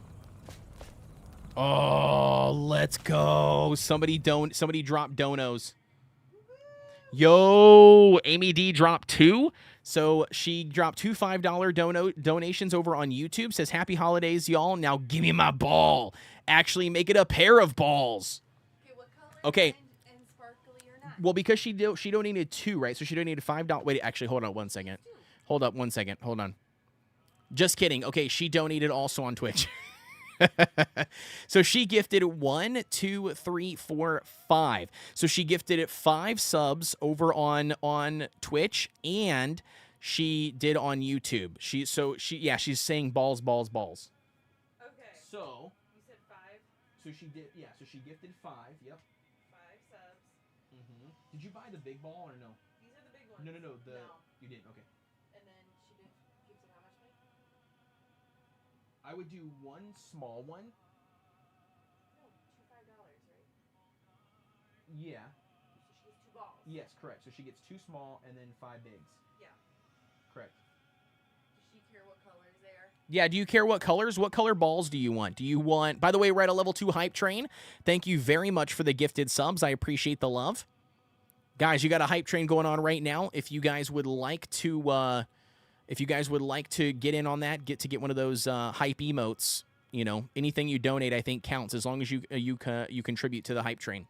Oh, let's go. Somebody dropped donos. Yo, Amy D dropped 2. So she dropped 2 $5 donations over on YouTube. Says, happy holidays, y'all. Now give me my ball. Actually make it a pair of balls. Okay, what color? Okay. And sparkly or not? Well, because she donated 2, right? So she donated $5. Wait, actually, hold on 1 second. Hold up 1 second. Hold on. Just kidding. Okay, she donated also on Twitch. So she gifted 1, 2, 3, 4, 5. So she gifted it 5 subs over on Twitch, and she did on YouTube. She's saying balls. Okay. So You said 5. so she did so she gifted 5. Yep. 5 subs. Did you buy the big ball or no? These are the big ones. No. No. You didn't. Okay. And then she gives it how much money? I would do 1 small one. No, $5, right? Yeah. So she gets 2 balls. Yes, correct. So she gets 2 small and then 5 bigs. Yeah. Correct. Does she care what colors they are? Yeah, do you care what colors? What color balls do you want? Do you want... By the way, we're at a level 2 hype train. Thank you very much for the gifted subs. I appreciate the love. Guys, you got a hype train going on right now. If you guys would like to get in on that, get one of those hype emotes, you know, anything you donate I think counts as long as you contribute to the hype train.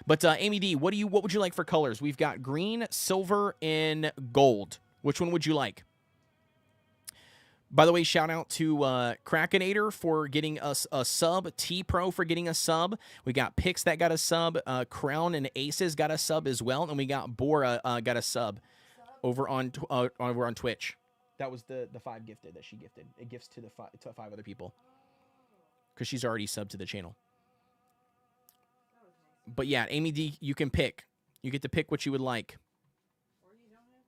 But Amy D, what would you like for colors? We've got green, silver, and gold. Which one would you like? By the way, shout out to Krakenator for getting us a sub, T-Pro for getting a sub. We got Pix that got a sub, Crown and Aces got a sub as well, and we got Bora got a sub over on Twitch. That was the 5 gifted that she gifted. It gifts to 5 other people because she's already subbed to the channel. But yeah, Amy D, you can pick. You get to pick what you would like. Or you don't have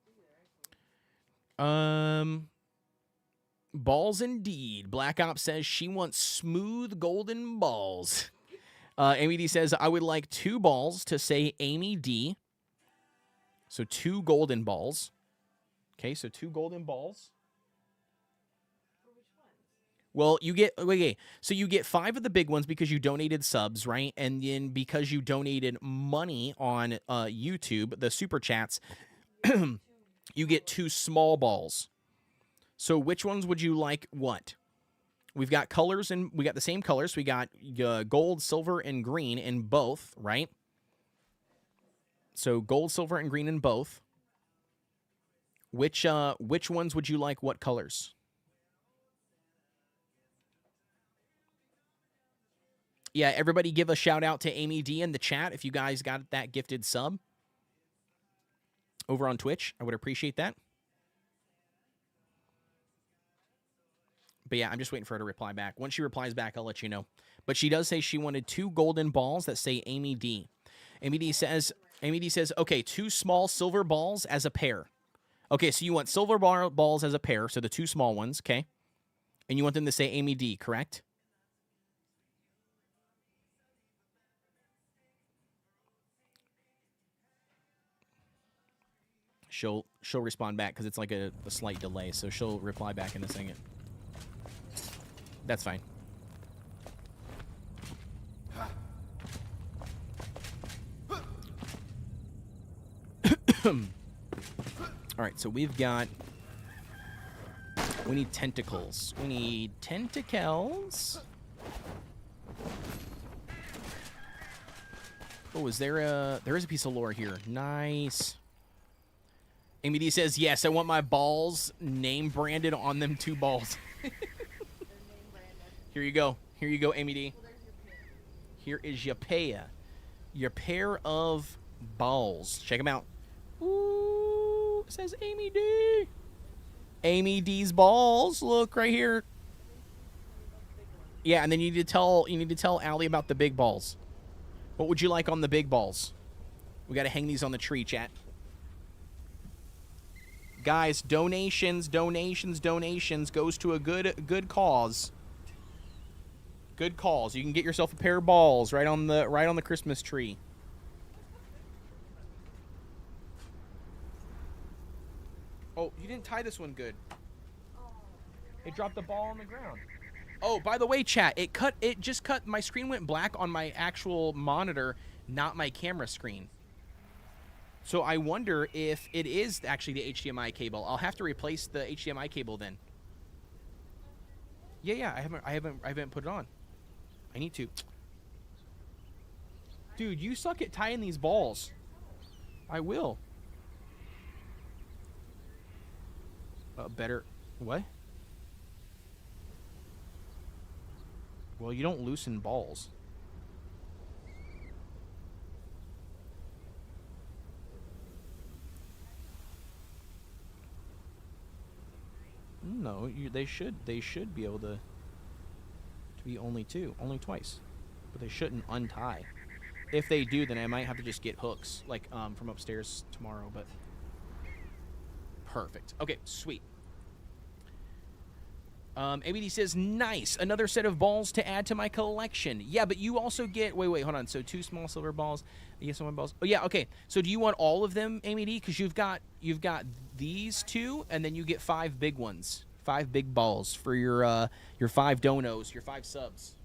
to actually. Balls indeed. Black Ops says she wants smooth golden balls. Amy D says, I would like 2 balls to say Amy D. So 2 golden balls. Okay, so 2 golden balls. For which ones? Well, you get... Okay, so you get 5 of the big ones because you donated subs, right? And then because you donated money on YouTube, the super chats, you get 2 small balls. So which ones would you like what? We've got colors, and we got the same colors. We got gold, silver, and green in both, right? So gold, silver, and green in both. Which ones would you like what colors? Yeah, everybody give a shout out to Amy D in the chat if you guys got that gifted sub over on Twitch. I would appreciate that. But yeah, I'm just waiting for her to reply back. Once she replies back, I'll let you know. But she does say she wanted 2 golden balls that say Amy D. Amy D says, okay, 2 small silver balls as a pair. Okay, so you want silver balls as a pair, so the 2 small ones, okay? And you want them to say Amy D, correct? She'll respond back because it's like a slight delay, so she'll reply back in a second. That's fine. All right, so we need tentacles. We need tentacles. Oh, there is a piece of lore here. Nice. Amy D says, yes, I want my balls name branded on them 2 balls. Here you go. Here you go, Amy D. Well, there's your pair. Here is your pair. Your pair of balls. Check them out. Ooh, it says Amy D. Amy D's balls. Look right here. Yeah, and then you need to tell Allie about the big balls. What would you like on the big balls? We got to hang these on the tree, chat. Guys, donations goes to a good cause. Good calls. You can get yourself a pair of balls right on the Christmas tree. Oh, you didn't tie this one good. It dropped the ball on the ground. Oh, by the way, chat, it just cut, my screen went black on my actual monitor, not my camera screen. So I wonder if it is actually the HDMI cable. I'll have to replace the HDMI cable then. Yeah, I haven't put it on. I need to. Dude, you suck at tying these balls. I will. Better. What? Well, you don't loosen balls. No, they should be able to be only twice, but they shouldn't untie. If they do, then I might have to just get hooks, like from upstairs tomorrow. But perfect. Okay, sweet. ABD says, nice. Another set of balls to add to my collection. Yeah, but you also get... Wait, hold on. So 2 small silver balls. Yes, 1 balls. Oh, yeah, okay. So do you want all of them, ABD? Because you've got these 2, and then you get 5 big ones. 5 big balls for your 5 donos, your 5 subs.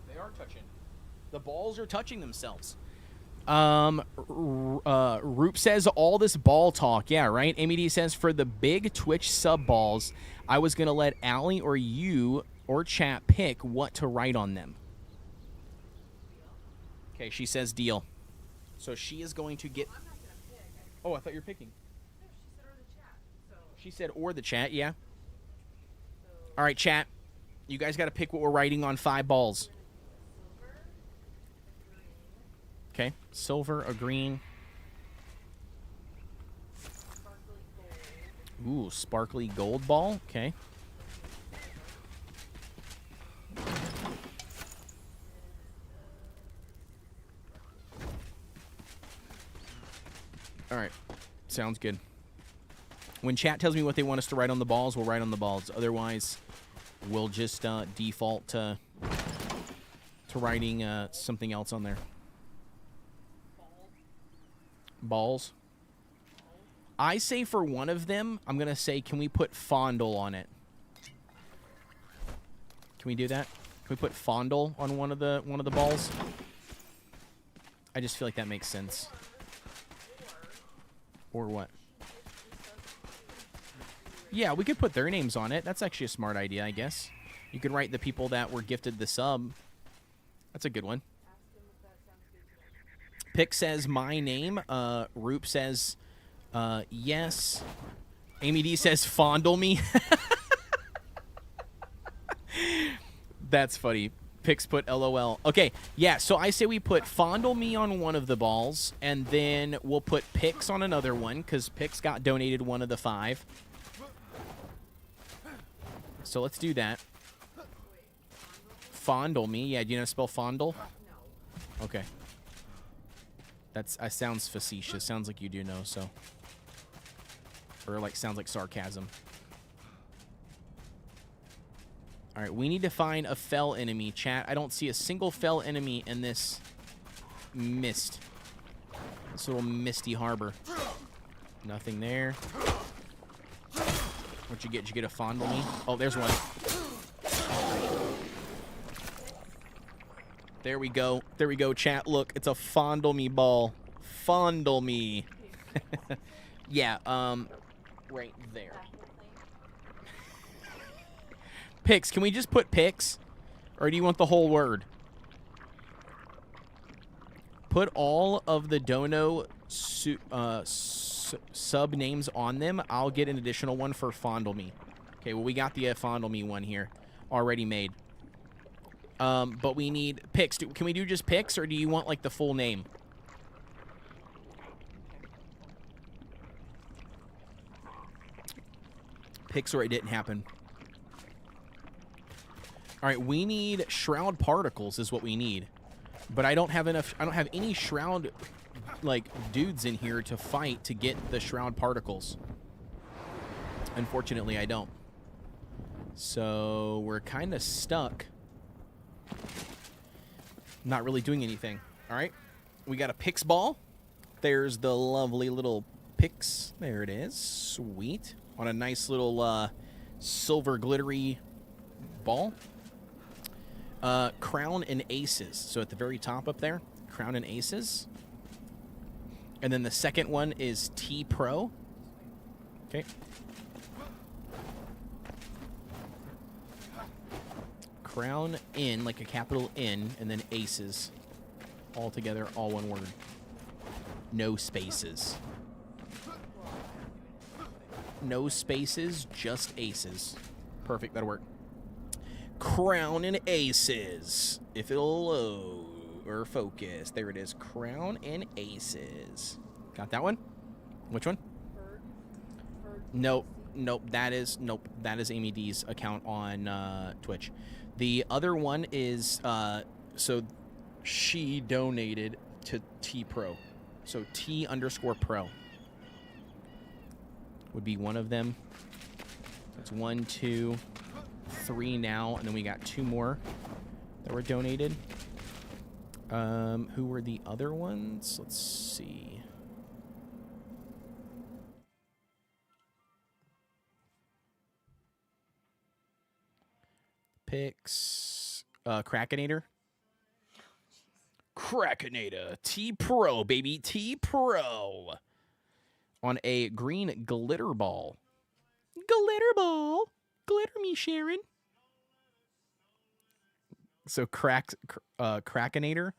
They are touching. The balls are touching themselves. Roop says all this ball talk. Yeah, right? AMD says for the big Twitch sub balls, I was going to let Allie or you or chat pick what to write on them. Okay, she says deal. So she is going to get... I'm not gonna pick. Oh, I thought you were picking. No, she said or the chat. So, She said or the chat, yeah. so All right, chat. You guys got to pick what we're writing on 5 balls. silver, a green, Okay, silver, a green. sparkly gold, Ooh, sparkly gold ball. Okay. All right. Sounds good. When chat tells me what they want us to write on the balls, we'll write on the balls. Otherwise, we'll just default to writing something else on there. Balls. I say for one of them, I'm going to say, can we put fondle on it? Can we do that? Can we put fondle on one of the balls? I just feel like that makes sense. Or what? Yeah, we could put their names on it. That's actually a smart idea, I guess. You could write the people that were gifted the sub. That's a good one. Pick says my name. Roop says yes. Amy D says fondle me. That's funny. Pix put LOL. Okay, yeah, so I say we put fondle me on one of the balls, and then we'll put Pix on another one, because Pix got donated one of the 5. So let's do that. Fondle me. Yeah, do you know how to spell fondle? no. Okay. That sounds facetious. Sounds like you do know, so. Or, like, sounds like sarcasm. All right, we need to find a fell enemy, chat. I don't see a single fell enemy in this mist. This little misty harbor. Nothing there. What'd you get? Did you get a fondle me? Oh, there's one. There we go. There we go, chat. Look, it's a fondle me ball. Fondle me. Yeah, right there. Pix, can we just put Pix? Or do you want the whole word? Put all of the dono sub names on them. I'll get an additional one for fondle me. Okay, well, we got the fondle me one here already made. But we need Pix. Can we do just Pix, or do you want, like, the full name? Pix, or it didn't happen. All right, we need shroud particles is what we need. But I don't have enough. I don't have any shroud, like, dudes in here to fight to get the shroud particles. Unfortunately, I don't. So we're kind of stuck. Not really doing anything. All right. We got a Pix ball. There's the lovely little Pix. There it is. Sweet. On a nice little silver glittery ball. Crown and Aces. So at the very top up there, Crown and Aces. And then the second one is T Pro. Okay. Crown in, like a capital N, and then Aces. All together, all one word. No spaces. No spaces, just Aces. Perfect, that'll work. Crown and Aces. If it'll load or focus. There it is. Crown and Aces. Got that one? Which one? Nope. That is Amy D's account on Twitch. The other one is so she donated to T Pro. So T_Pro would be one of them. That's 1, 2, 3 now, and then we got 2 more that were donated. Who were the other ones? Let's see. Pix, Krakenator. Krakenator, T Pro, baby, T Pro. On a green glitter ball. Glitter ball. Glitter me, Sharon. So Krakenator, Krakonator.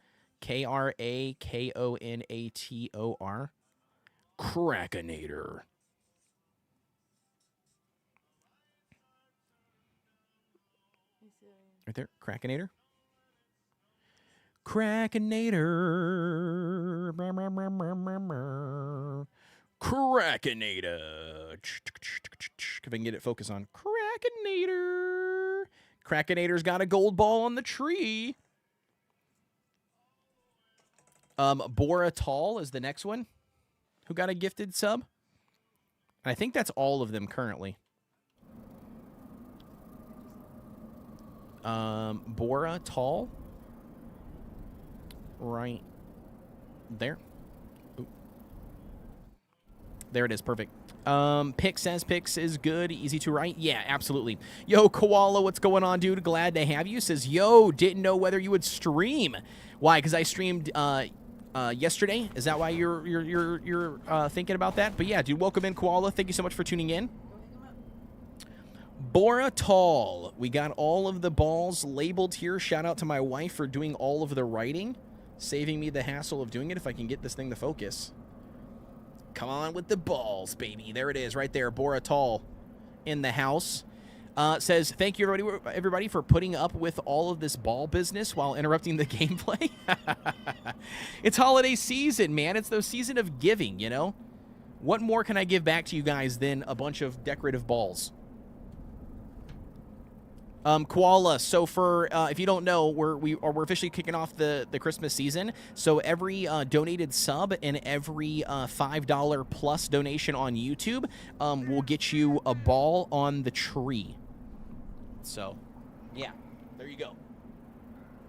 Krakenator. Right there, Krakenator. Krakenator. Krakenator. If I can get it focused on Krakenator. Krakenator's got a gold ball on the tree. Bora Tall is the next one who got a gifted sub. And I think that's all of them currently. Bora Tall. Right there. Ooh. There it is. Perfect. Pix says Pix is good. Easy to write. Yeah, absolutely. Yo, Koala, what's going on, dude? Glad to have you. Says, yo, didn't know whether you would stream. Why? Because I streamed yesterday. Is that why you're thinking about that? But yeah, dude, welcome in, Koala. Thank you so much for tuning in. Bora Tall. We got all of the balls labeled here. Shout out to my wife for doing all of the writing, saving me the hassle of doing it if I can get this thing to focus. Come on with the balls, baby. There it is right there. Bora Tall in the house. Says, thank you, everybody, for putting up with all of this ball business while interrupting the gameplay. It's holiday season, man. It's the season of giving, you know? What more can I give back to you guys than a bunch of decorative balls? Koala, so for, if you don't know, we're officially kicking off the Christmas season. So every donated sub and every $5 plus donation on YouTube will get you a ball on the tree. So, yeah, there you go.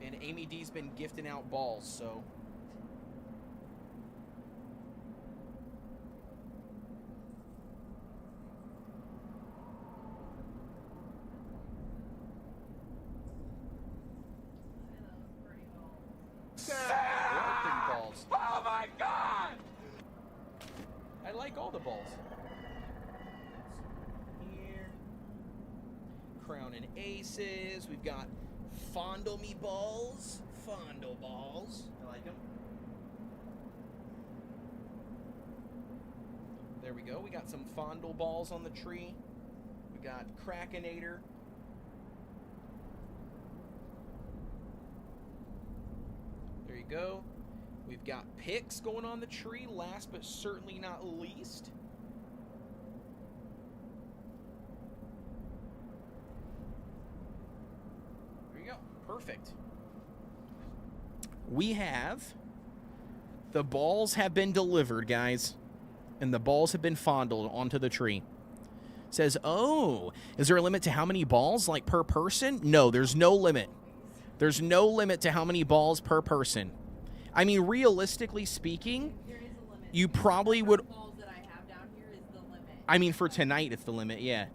And Amy D's been gifting out balls, so... Balls. Oh my god! I like all the balls. Here. Crown and Aces. We've got Fondle Me balls. Fondle balls. I like them. There we go. We got some Fondle balls on the tree. We got Krakenator. There you go. We've got Pix going on the tree, last but certainly not least. Perfect. We have... The balls have been delivered, guys. And the balls have been fondled onto the tree. Says, oh, is there a limit to how many balls, like, per person? No, there's no limit. There's no limit to how many balls per person. I mean, realistically speaking, There is a limit. you probably would... The balls that I have down here is the limit. I mean, for tonight, it's the limit, yeah.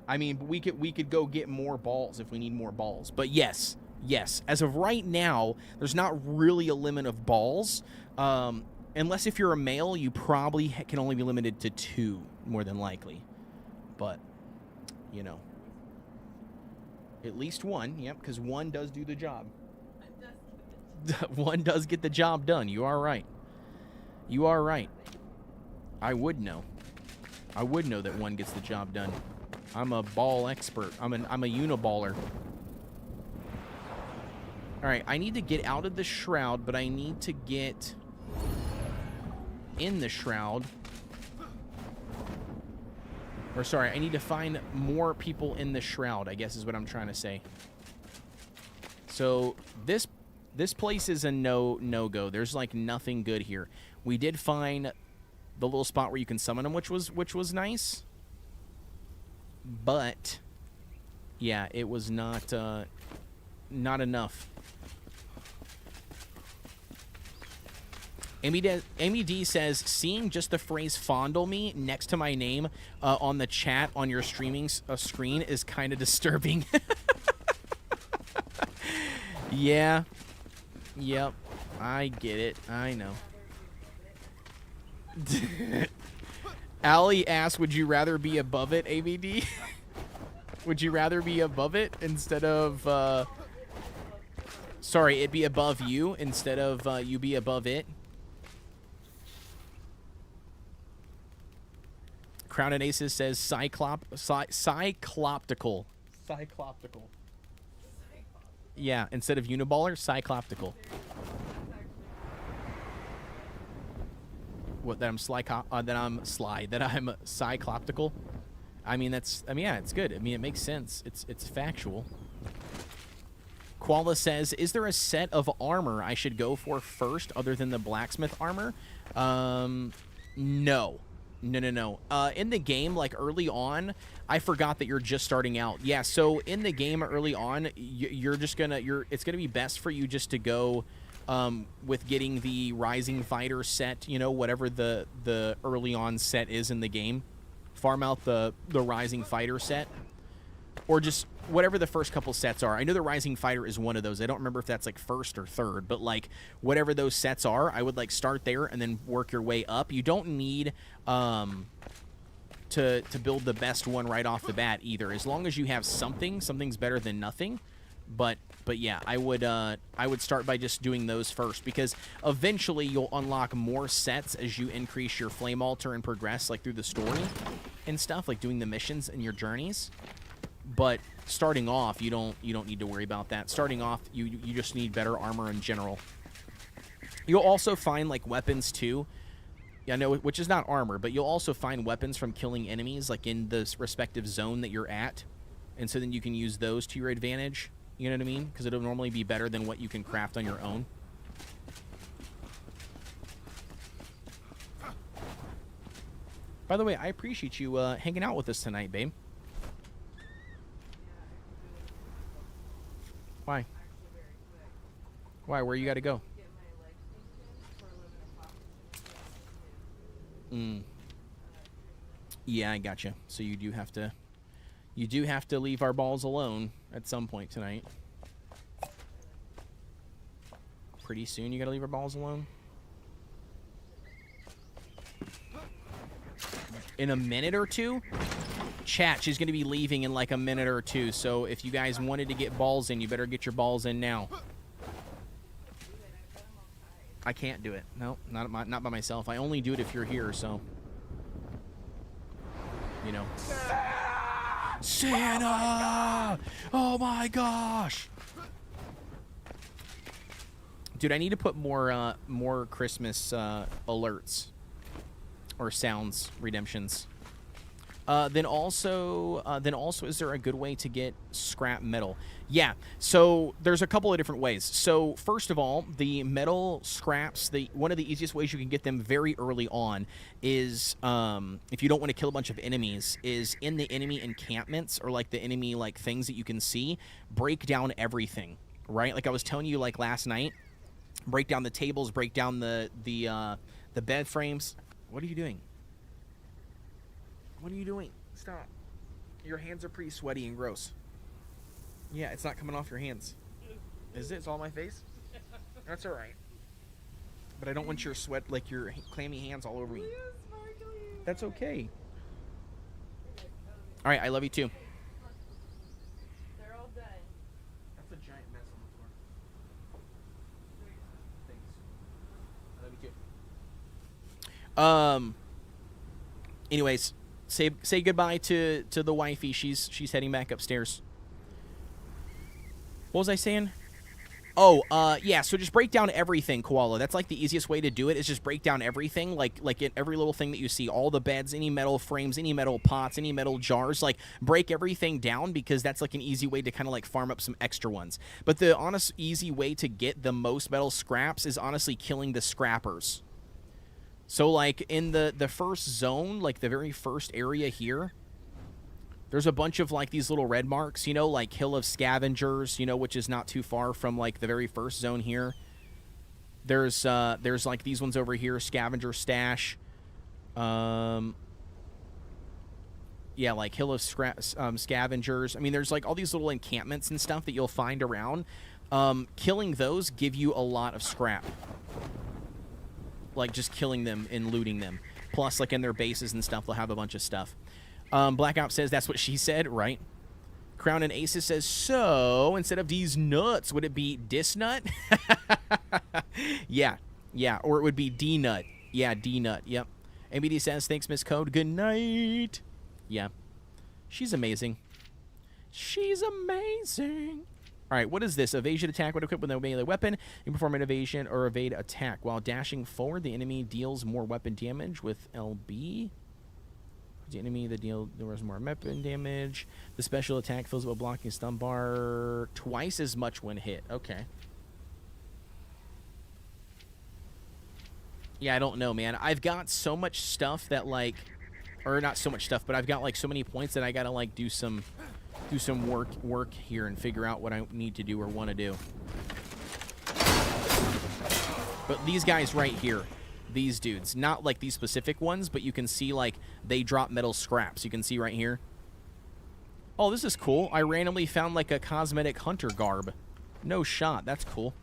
I mean, we could go get more balls if we need more balls. But yes, as of right now, there's not really a limit of balls. Unless if you're a male, you probably can only be limited to 2, more than likely. But, you know. At least 1, yep, because 1 does do the job. 1 does get the job done. You are right. You are right. I would know. I would know that 1 gets the job done. I'm a ball expert. I'm a uniballer. All right, I need to get out of the shroud, but I need to get in the shroud. Or sorry, I need to find more people in the shroud, I guess is what I'm trying to say. So this place is a no-go. There's like nothing good here. We did find the little spot where you can summon them, which was nice. But yeah, it was not enough. Amy D says, seeing just the phrase fondle me next to my name on the chat on your streaming screen is kind of disturbing. Yeah. Yep. I get it. I know. Allie asked, would you rather be above it, AVD? Would you rather be above it instead of... Sorry, it'd be above you instead of you be above it? Crown and Aces says cycloptical. Cycloptical. Yeah, instead of uniballer, cycloptical. What, that I'm cycloptical? I mean, yeah, it's good. I mean, it makes sense. It's factual. Koala says, is there a set of armor I should go for first other than the blacksmith armor? No. No. In the game, like early on, I forgot that you're just starting out. Yeah, so in the game early on, it's gonna be best for you just to go with getting the Rising Fighter set, you know, whatever the early on set is in the game. Farm out the Rising Fighter set. Or just whatever the first couple sets are. I know the Rising Fighter is one of those. I don't remember if that's like first or third, but like whatever those sets are, I would like start there and then work your way up. You don't need to build the best one right off the bat either. As long as you have something's better than nothing. But yeah, I would start by just doing those first, because eventually you'll unlock more sets as you increase your flame altar and progress like through the story and stuff, like doing the missions and your journeys. But starting off, you don't need to worry about that. Starting off, you just need better armor in general. You'll also find like weapons too. Yeah, no, which is not armor, but you'll also find weapons from killing enemies like in the respective zone that you're at, and so then you can use those to your advantage. You know what I mean? Because it'll normally be better than what you can craft on your own. By the way, I appreciate you hanging out with us tonight, babe. Why? Why? Where you got to go? Yeah, I gotcha. So you do have to leave our balls alone at some point tonight. Pretty soon you got to leave our balls alone. In a minute or two? Chat, she's going to be leaving in like a minute or two, so if you guys wanted to get balls in, you better get your balls in now. I can't do it. No, not by myself. I only do it if you're here, so. You know. Santa! Oh my gosh! Dude, I need to put more Christmas alerts. Or sounds redemptions. Then also, is there a good way to get scrap metal? Yeah. So there's a couple of different ways. So first of all, the metal scraps, one of the easiest ways you can get them very early on is, if you don't want to kill a bunch of enemies, is in the enemy encampments or like the enemy like things that you can see, break down everything, right? Like I was telling you like last night, break down the tables, break down the bed frames. What are you doing? What are you doing? Stop. Your hands are pretty sweaty and gross. Yeah, it's not coming off your hands. Is it? It's all on my face? That's all right. But I don't want your sweat, like your clammy hands all over me. That's okay. All right, I love you too. They're all done. That's a giant mess on the floor. Thanks. I love you too. Anyways, say goodbye to the wifey. She's heading back upstairs. What was I saying? Oh, yeah, so just break down everything, Koala. That's like the easiest way to do it is just break down everything, like in every little thing that you see, all the beds, any metal frames, any metal pots, any metal jars, like break everything down because that's like an easy way to kind of like farm up some extra ones. But the honest easy way to get the most metal scraps is honestly killing the scrappers. So like in the first zone, like the very first area here, there's a bunch of like these little red marks, you know, like Hill of Scavengers, you know, which is not too far from like the very first zone here. There's like these ones over here, Scavenger Stash. Yeah, like Hill of Scavengers. I mean, there's like all these little encampments and stuff that you'll find around. Killing those give you a lot of scrap. Like just killing them and looting them. Plus, like in their bases and stuff, they'll have a bunch of stuff. Black Ops says that's what she said, right? Crown and Aces says, so instead of these nuts, would it be dis nut? Yeah, or it would be D nut. Yeah, D nut. Yep. ABD says, thanks, Miss Code. Good night. Yeah, she's amazing. She's amazing. All right, what is this? Evasion attack when equipped with a melee weapon. You perform an evasion or evade attack. While dashing forward, the enemy deals more weapon damage with LB. The enemy that deals more weapon damage. The special attack fills up a blocking stun bar twice as much when hit. Okay. Yeah, I don't know, man. I've got so much stuff that like, or not so much stuff, but I've got like so many points that I gotta like do some work here and figure out what I need to do or want to do. But these guys right here. These dudes, not like these specific ones, but you can see like they drop metal scraps. You can see right here. Oh, this is cool. I randomly found like a cosmetic hunter garb. No shot. That's cool.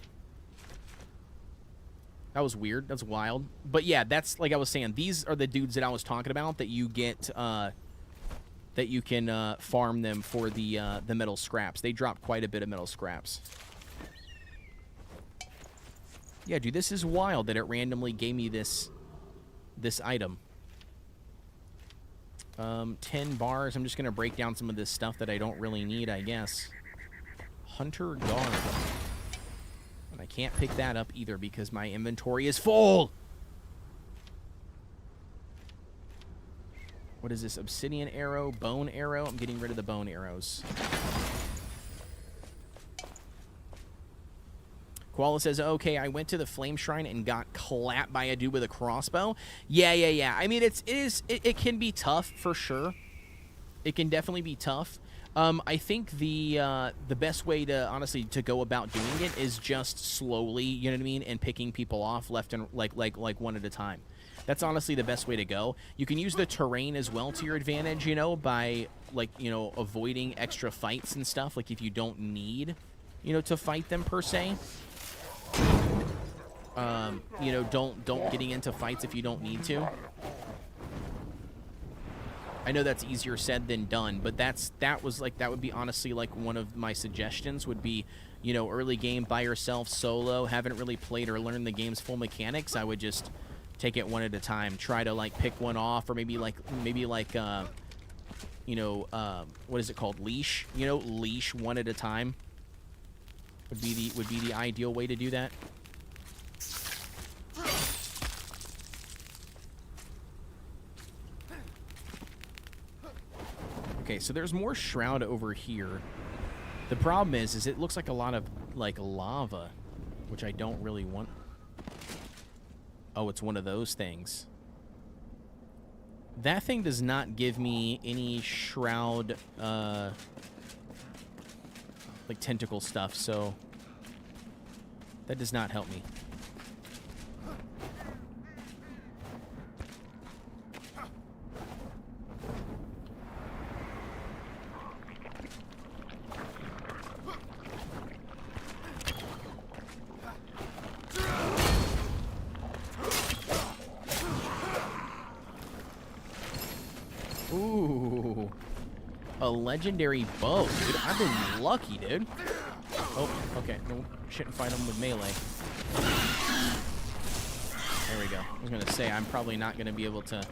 That was weird. That's wild. But yeah, that's like I was saying. These are the dudes that I was talking about that you get, that you can farm them for the metal scraps. They drop quite a bit of metal scraps. Yeah, dude, this is wild that it randomly gave me this item. 10 bars. I'm just going to break down some of this stuff that I don't really need, I guess. Hunter Guard. And I can't pick that up either because my inventory is full. What is this? Obsidian arrow, bone arrow. I'm getting rid of the bone arrows. Koala says, okay, I went to the Flame Shrine and got clapped by a dude with a crossbow. Yeah. I mean, it can be tough for sure. It can definitely be tough. I think the best way to honestly to go about doing it is just slowly, you know what I mean, and picking people off left and like one at a time. That's honestly the best way to go. You can use the terrain as well to your advantage, you know, by like, you know, avoiding extra fights and stuff. Like if you don't need, you know, to fight them per se. You know, don't getting into fights if you don't need to. I know that's easier said than done, but that would be honestly like one of my suggestions would be, you know, early game by yourself solo, haven't really played or learned the game's full mechanics. I would just take it one at a time, try to like pick one off, or maybe like you know, what is it called, leash, you know, leash one at a time would be the ideal way to do that. Okay, so there's more shroud over here. The problem is it looks like a lot of, like, lava, which I don't really want. Oh, it's one of those things. That thing does not give me any shroud, like, tentacle stuff, so that does not help me. Ooh, a legendary bow, dude. I've been lucky, dude. Oh, okay. No, shouldn't fight him with melee. There we go. I was gonna say I'm probably not gonna be able to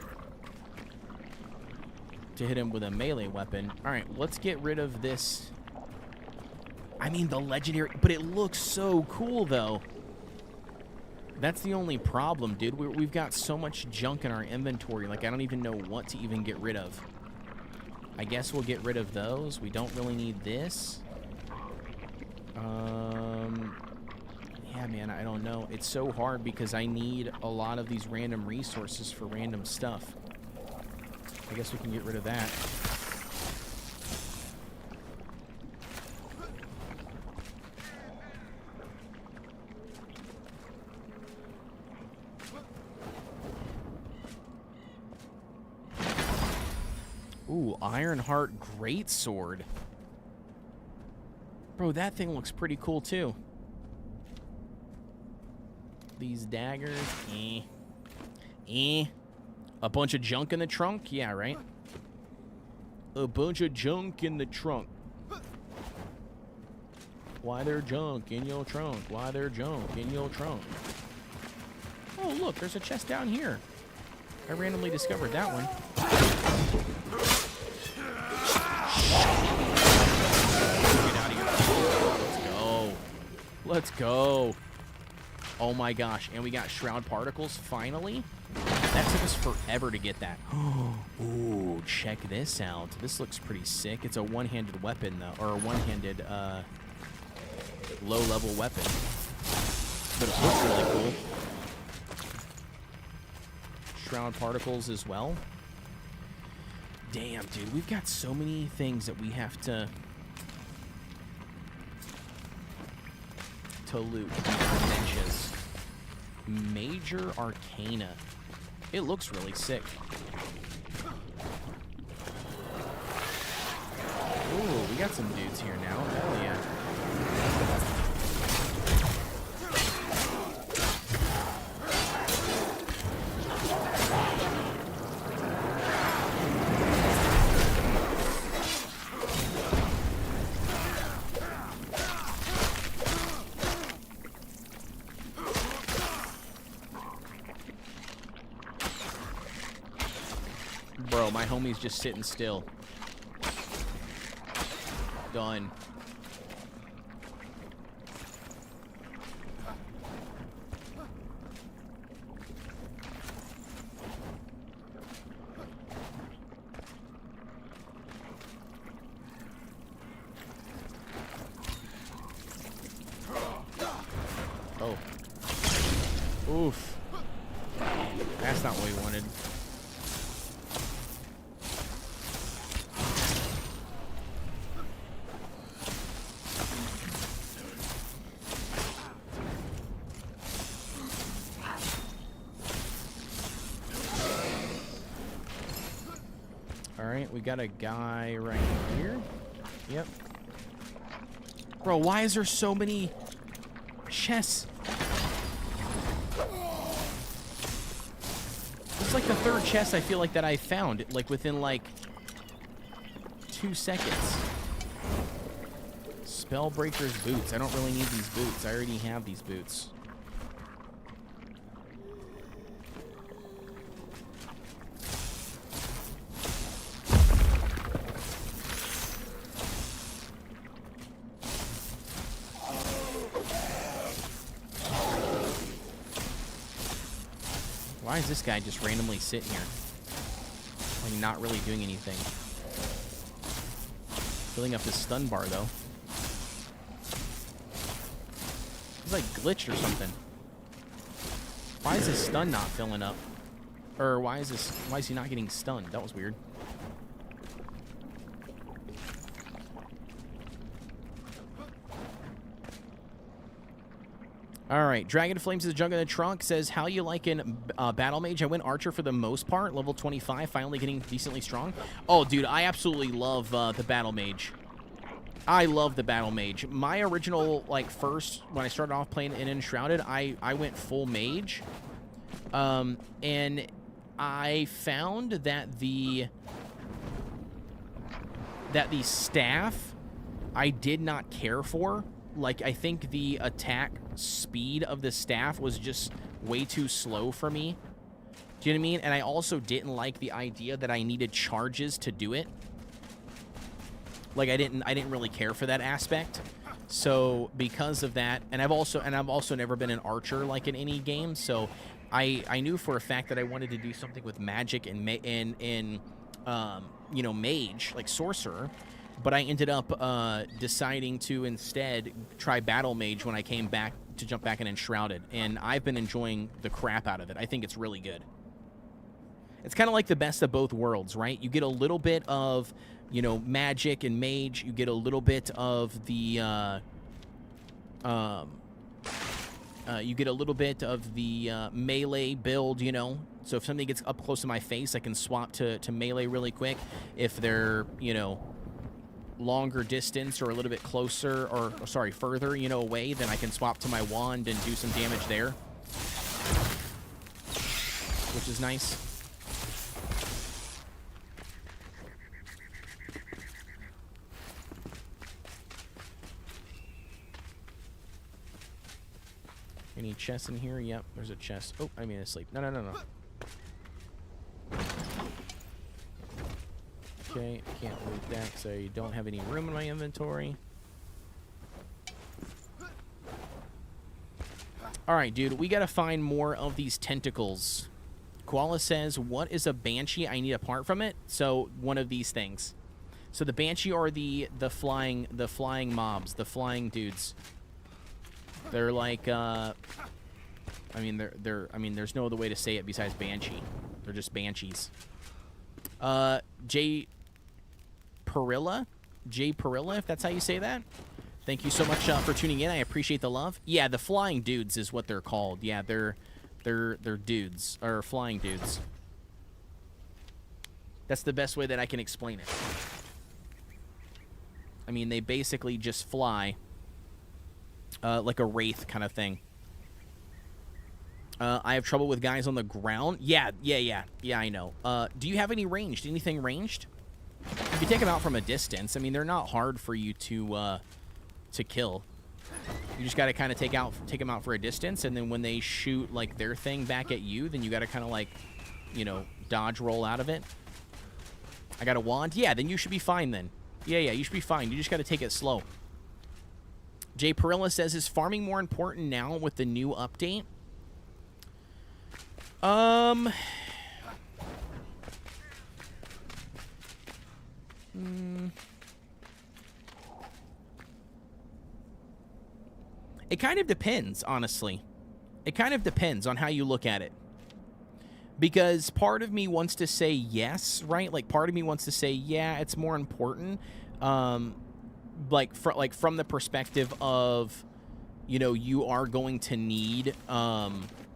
hit him with a melee weapon. All right, let's get rid of this. I mean, the legendary, but it looks so cool though. That's the only problem, dude. We've got so much junk in our inventory. Like, I don't even know what to even get rid of. I guess we'll get rid of those. We don't really need this. Yeah, man, I don't know. It's so hard because I need a lot of these random resources for random stuff. I guess we can get rid of that. Ooh, Ironheart Greatsword. Bro, that thing looks pretty cool, too. These daggers, A bunch of junk in the trunk? Yeah, right? A bunch of junk in the trunk. Why there junk in your trunk? Why there junk in your trunk? Oh, look, there's a chest down here. I randomly discovered that one. Get out of here. Let's go. Let's go. Oh my gosh. And we got shroud particles finally. That took us forever to get that. Ooh, check this out. This looks pretty sick. It's a one-handed weapon, though. Or a one-handed, low-level weapon. But it looks really cool. Shroud particles as well. Damn, dude. We've got so many things that we have to loot. Benches. Major Arcana. It looks really sick. Ooh, we got some dudes here now. Hell yeah. Bro, my homie's just sitting still. Done. Oh. Oof. That's not what we wanted. Alright, we got a guy right here. Yep. Bro, why is there so many chests? It's like the third chest I feel like that I found, like within like 2 seconds. Spellbreaker's boots. I don't really need these boots. I already have these boots. Why is this guy just randomly sitting here? Like, not really doing anything. Filling up his stun bar, though. He's like glitched or something. Why is his stun not filling up? Or why is he not getting stunned? That was weird. All right, Dragon Flames is Jug in the Trunk says, how you liking Battle Mage? I went Archer for the most part, level 25, finally getting decently strong. Oh, dude, I absolutely love the Battle Mage. I love the Battle Mage. My original, like, first, when I started off playing in Enshrouded, I went full Mage. And I found that the staff I did not care for. Like, I think the attack speed of the staff was just way too slow for me. Do you know what I mean? And I also didn't like the idea that I needed charges to do it. Like, I didn't really care for that aspect. So because of that, and I've also never been an archer like in any game. So I knew for a fact that I wanted to do something with magic and you know, mage, like sorcerer. But I ended up deciding to instead try Battle Mage when I came back to jump back in Enshrouded. And I've been enjoying the crap out of it. I think it's really good. It's kind of like the best of both worlds, right? You get a little bit of, you know, magic and mage. You get a little bit of the, melee build, you know. So if something gets up close to my face, I can swap to melee really quick. If they're, you know, longer distance or a little bit closer or sorry, further, you know, away, then I can swap to my wand and do some damage there, which is nice. Any chests in here? Yep, there's a chest. Oh, I mean, asleep. No. Okay, I can't loot that because I don't have any room in my inventory. Alright, dude, we gotta find more of these tentacles. Koala says, what is a banshee? I need a part from it. So, one of these things. So the banshee are the flying mobs, the flying dudes. They're like, I mean, there's no other way to say it besides banshee. They're just banshees. J Perilla, if that's how you say that. Thank you so much for tuning in. I appreciate the love. Yeah, the flying dudes is what they're called. Yeah, they're dudes, or flying dudes. That's the best way that I can explain it. I mean, they basically just fly, like a wraith kind of thing. I have trouble with guys on the ground. Yeah, I know. Do you have any ranged? Anything ranged? If you take them out from a distance, I mean, they're not hard for you to kill. You just got to kind of take them out for a distance, and then when they shoot, like, their thing back at you, then you got to kind of, like, you know, dodge roll out of it. I got a wand? Yeah, then you should be fine then. Yeah, you should be fine. You just got to take it slow. Jay Perilla says, is farming more important now with the new update? It kind of depends, honestly. It kind of depends on how you look at it. Because part of me wants to say yes, right? Like, part of me wants to say, yeah, it's more important. Like from the perspective of, you know, you are going to need,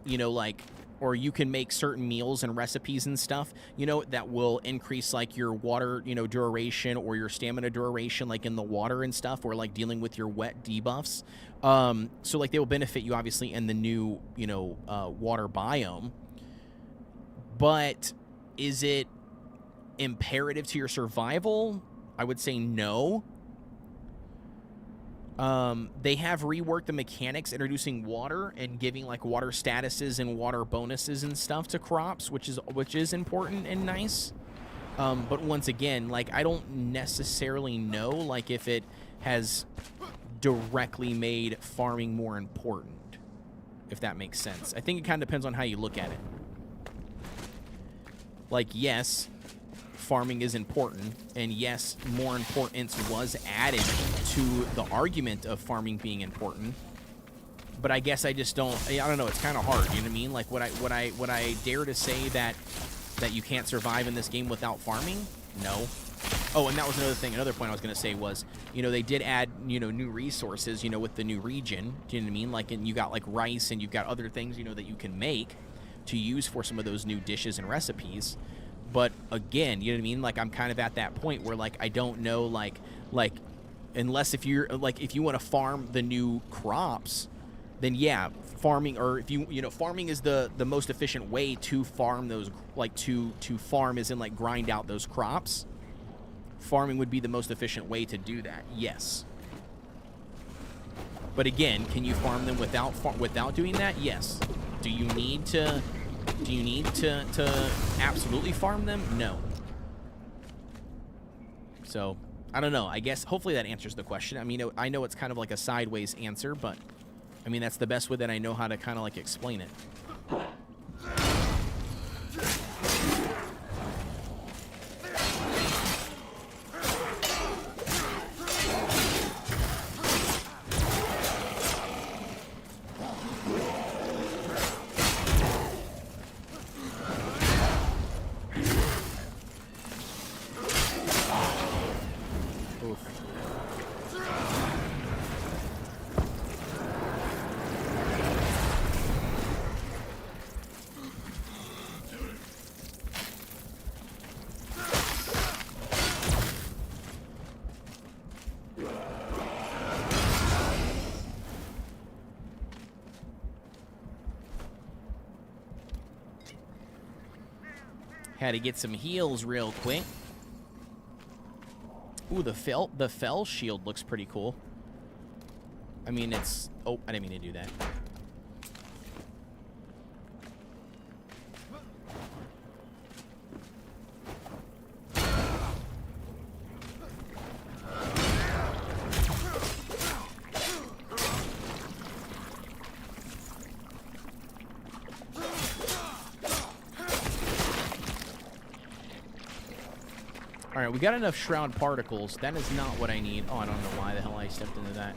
you know, like, or you can make certain meals and recipes and stuff, you know, that will increase, like, your water, you know, duration or your stamina duration, like, in the water and stuff, or, like, dealing with your wet debuffs. So, like, they will benefit you, obviously, in the new, you know, water biome. But is it imperative to your survival? I would say no. They have reworked the mechanics, introducing water and giving, like, water statuses and water bonuses and stuff to crops, which is important and nice. But once again, like, I don't necessarily know, like, if it has directly made farming more important, if that makes sense. I think it kind of depends on how you look at it. Like, yes, farming is important, and yes, more importance was added to the argument of farming being important. But I guess I just don't. I don't know. It's kind of hard. You know what I mean? Like, would I dare to say that you can't survive in this game without farming? No. Oh, and that was another thing. Another point I was going to say was, you know, they did add, you know, new resources, you know, with the new region. Do you know what I mean? Like, and you got like rice, and you've got other things, you know, that you can make to use for some of those new dishes and recipes. But again, you know what I mean? Like, I'm kind of at that point where, like, I don't know, like unless if you're like, if you want to farm the new crops, then yeah, farming, or if you know, farming is the most efficient way to farm those, like to farm as in like grind out those crops. Farming would be the most efficient way to do that. Yes. But again, can you farm them without doing that? Yes. Do you need to absolutely farm them? No. So, I don't know. I guess hopefully that answers the question. I mean, I know it's kind of like a sideways answer, but I mean, that's the best way that I know how to kind of like explain it. Had to get some heals real quick. Ooh, the fell shield looks pretty cool. I mean, it's... Oh, I didn't mean to do that. Alright, we got enough shroud particles. That is not what I need. Oh, I don't know why the hell I stepped into that.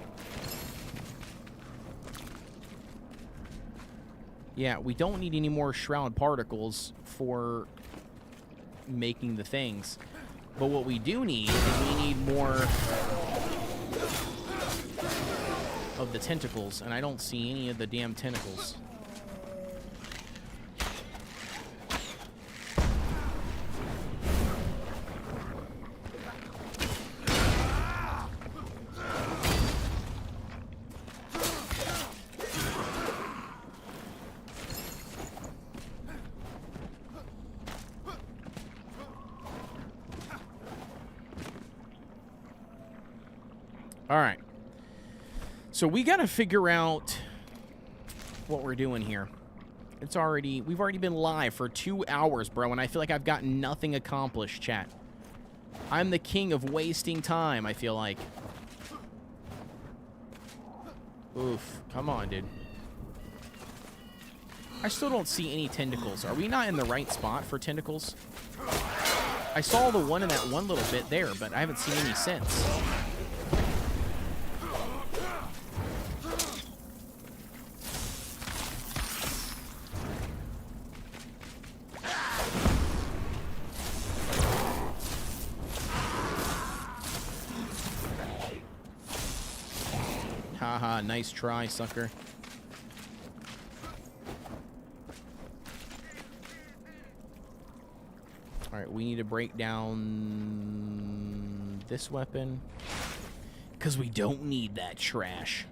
Yeah, we don't need any more shroud particles for making the things. But what we do need is we need more of the tentacles. And I don't see any of the damn tentacles. All right. So we got to figure out what we're doing here. We've already been live for 2 hours, bro, and I feel like I've gotten nothing accomplished, chat. I'm the king of wasting time, I feel like. Oof. Come on, dude. I still don't see any tentacles. Are we not in the right spot for tentacles? I saw the one in that one little bit there, but I haven't seen any since. Haha, nice try, sucker. Alright, we need to break down this weapon. Because we don't need that trash.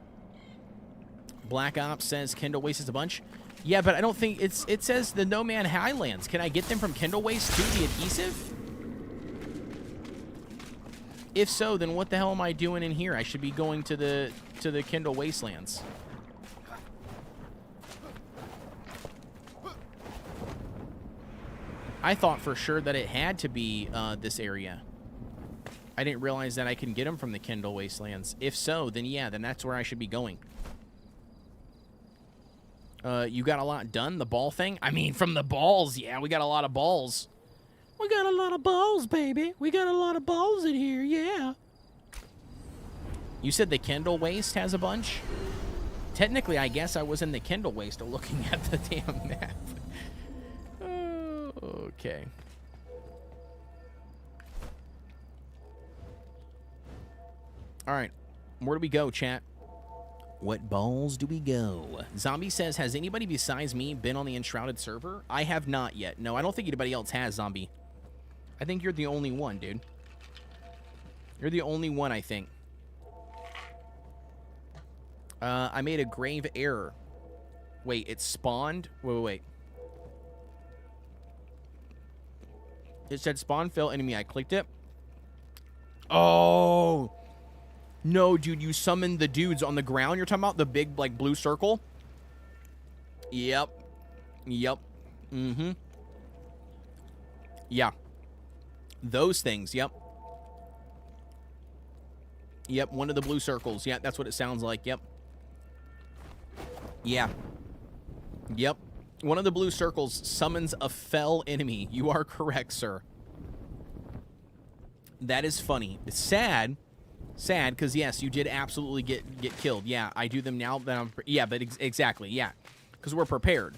Black Ops says Kendall Waste is a bunch. Yeah, but I don't think it says the No Man Highlands. Can I get them from Kendall Waste to the adhesive? If so, then what the hell am I doing in here? I should be going to the Kendall Wastelands. I thought for sure that it had to be this area. I didn't realize that I can get them from the Kendall Wastelands. If so, then yeah, then that's where I should be going. You got a lot done? The ball thing? I mean, from the balls, yeah, we got a lot of balls. We got a lot of balls, baby. We got a lot of balls in here, yeah. You said the Kendall Waste has a bunch? Technically, I guess I was in the Kendall Waste looking at the damn map. Okay. All right. Where do we go, chat? What balls do we go? Zombie says, has anybody besides me been on the Enshrouded server? I have not yet. No, I don't think anybody else has, Zombie. I think you're the only one, dude. You're the only one, I think. I made a grave error. Wait, it spawned? Wait. It said spawn fail enemy. I clicked it. Oh. No, dude, you summoned the dudes on the ground. You're talking about the big, like, blue circle? Yep. Mm-hmm. Yeah. Those things, yep. Yep, one of the blue circles. Yeah, that's what it sounds like, yep. Yeah. Yep. One of the blue circles summons a fell enemy. You are correct, sir. That is funny. It's sad. Sad, because, yes, you did absolutely get killed. Yeah, I do them now. Yeah, but exactly, yeah. Because we're prepared.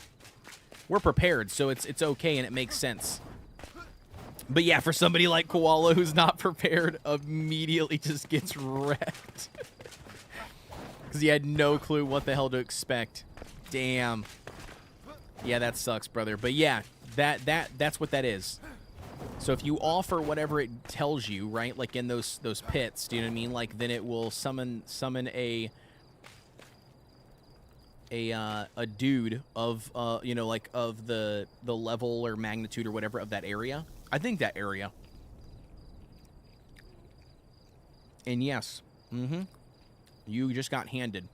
We're prepared, so it's okay and it makes sense. But, yeah, for somebody like Koala who's not prepared, immediately just gets wrecked. Because he had no clue what the hell to expect. Damn. Yeah, that sucks, brother. But, yeah, that's what that is. So if you offer whatever it tells you, right, like in those pits, do you know what I mean? Like then it will summon a dude of you know, like of the level or magnitude or whatever of that area. I think that area. And yes, you just got handed.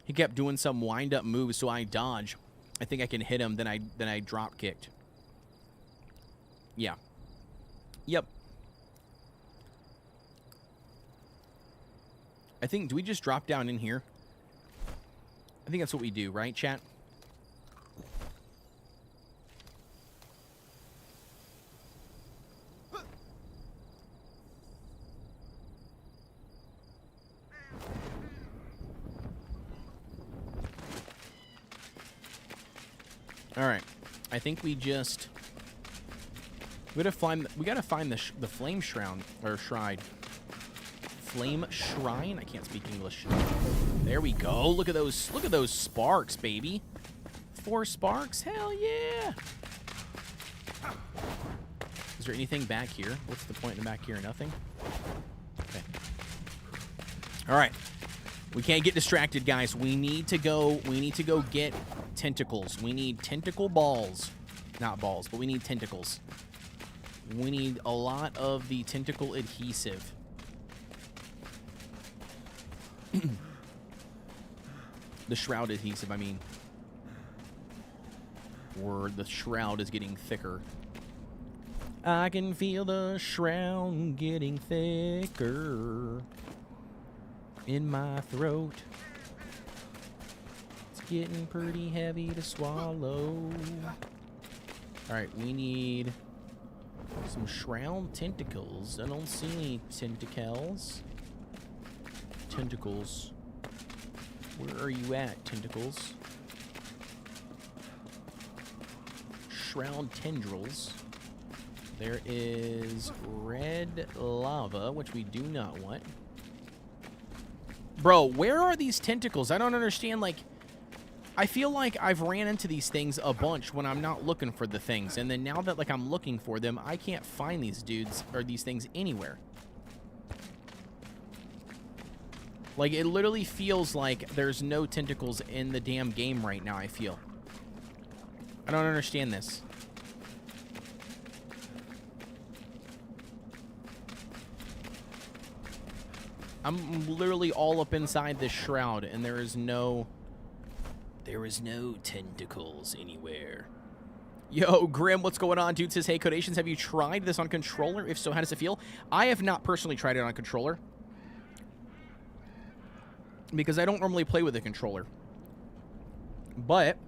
He kept doing some wind up moves, so I dodge. I think I can hit him. Then I drop kicked. Yeah. Yep. I think, do we just drop down in here? I think that's what we do, right, chat? All right. I think we just... We gotta find the flame shroud or shrine. Flame shrine? I can't speak English. There we go. Look at those sparks, baby. 4 sparks? Hell yeah. Is there anything back here? What's the point in the back here? Nothing? Okay. All right. We can't get distracted, guys. We need to go get tentacles. We need tentacle balls. Not balls, but we need tentacles. We need a lot of the tentacle adhesive. The shroud adhesive, I mean. Or the shroud is getting thicker. I can feel the shroud getting thicker in my throat. It's getting pretty heavy to swallow. Alright, we need some shroud tentacles. I don't see any tentacles. Tentacles. Where are you at, tentacles? Shroud tendrils. There is red lava, which we do not want. Bro, where are these tentacles? I don't understand, like... I feel like I've ran into these things a bunch when I'm not looking for the things. And then now that, like, I'm looking for them, I can't find these dudes or these things anywhere. Like, it literally feels like there's no tentacles in the damn game right now, I feel. I don't understand this. I'm literally all up inside this shroud, and there is no tentacles anywhere. Yo, Grim, what's going on? Dude says, hey, Kodeations, have you tried this on controller? If so, how does it feel? I have not personally tried it on controller. Because I don't normally play with a controller. But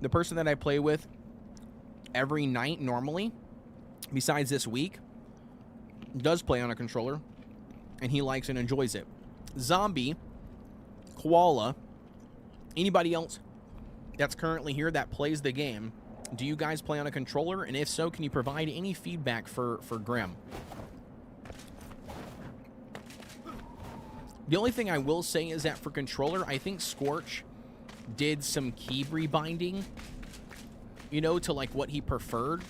the person that I play with every night normally, besides this week, does play on a controller, and he likes and enjoys it. Zombie, Koala, anybody else that's currently here that plays the game, do you guys play on a controller? And if so, can you provide any feedback for Grim? The only thing I will say is that for controller, I think Scorch did some key rebinding, you know, to like what he preferred.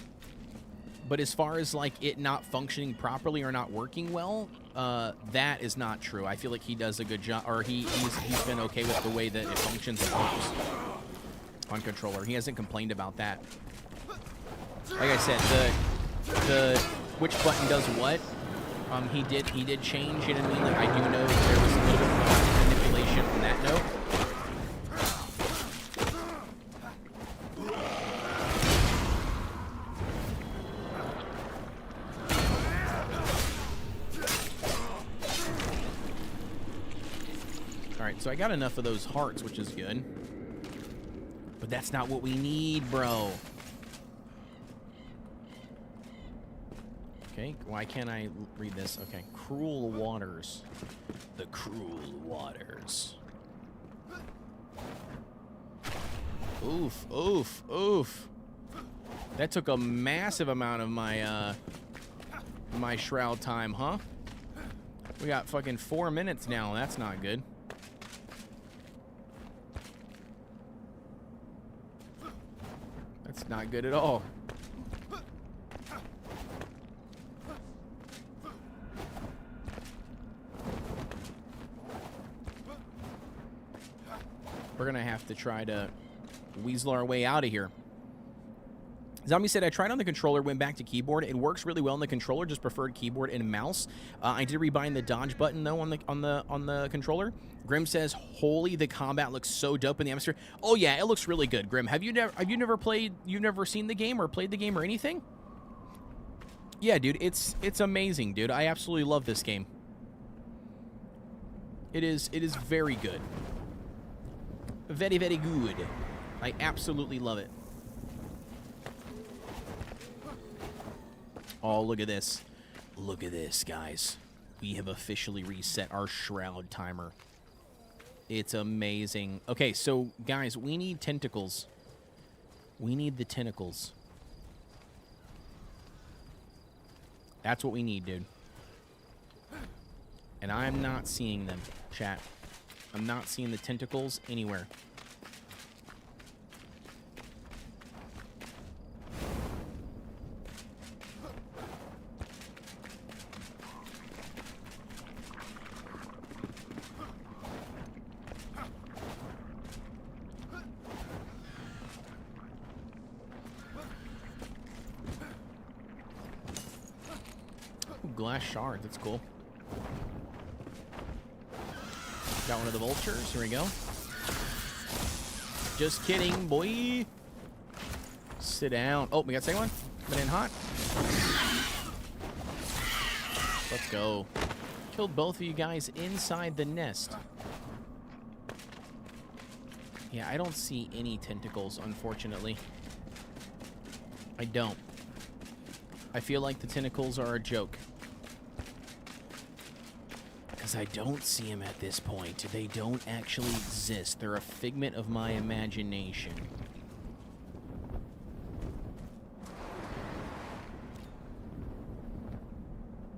But as far as like it not functioning properly or not working well, that is not true. I feel like he does a good job, or he's been okay with the way that it functions and works on controller. He hasn't complained about that. Like I said, the which button does what, he did change. You know what I mean? Like I do know that there was a little bit more manipulation on that note. So I got enough of those hearts, which is good. But that's not what we need, bro. Okay, why can't I read this? Okay, cruel waters. The cruel waters. Oof, oof, oof. That took a massive amount of my, my shroud time, huh? We got fucking 4 minutes now. That's not good. That's not good at all. We're gonna have to try to weasel our way out of here. Zombie said, I tried on the controller, went back to keyboard. It works really well on the controller, just preferred keyboard and mouse. I did rebind the dodge button though on the controller. Grim says, holy, the combat looks so dope in the atmosphere. Oh yeah, it looks really good. Grim, have you never seen the game or played the game or anything? Yeah, dude, it's amazing, dude. I absolutely love this game. It is very good. Very, very good. I absolutely love it. Oh, look at this. Look at this, guys. We have officially reset our shroud timer. It's amazing. Okay, so, guys, we need tentacles. We need the tentacles. That's what we need, dude. And I'm not seeing them, chat. I'm not seeing the tentacles anywhere. Glass shards, that's cool. Got one of the vultures, here we go. Just kidding, boy. Sit down. Oh, we got the second one? Coming in hot. Let's go. Killed both of you guys inside the nest. Yeah, I don't see any tentacles, unfortunately. I don't. I feel like the tentacles are a joke. Because I don't see them at this point. They don't actually exist. They're a figment of my imagination.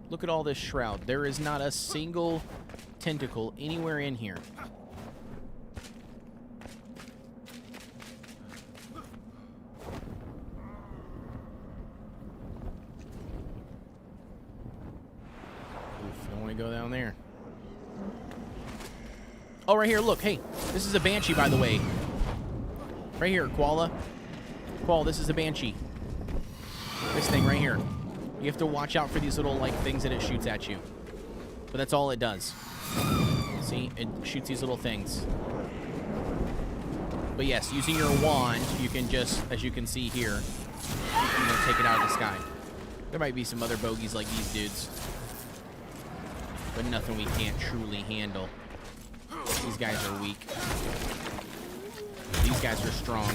Look at all this shroud. There is not a single tentacle anywhere in here. Oof, don't want to go down there. Oh, right here, look. Hey, this is a banshee, by the way. Right here, Koala. Koala, this is a banshee. This thing right here. You have to watch out for these little, like, things that it shoots at you. But that's all it does. See? It shoots these little things. But yes, using your wand, you can just, as you can see here, you know, take it out of the sky. There might be some other bogeys like these dudes. But nothing we can't truly handle. These guys are weak. These guys are strong.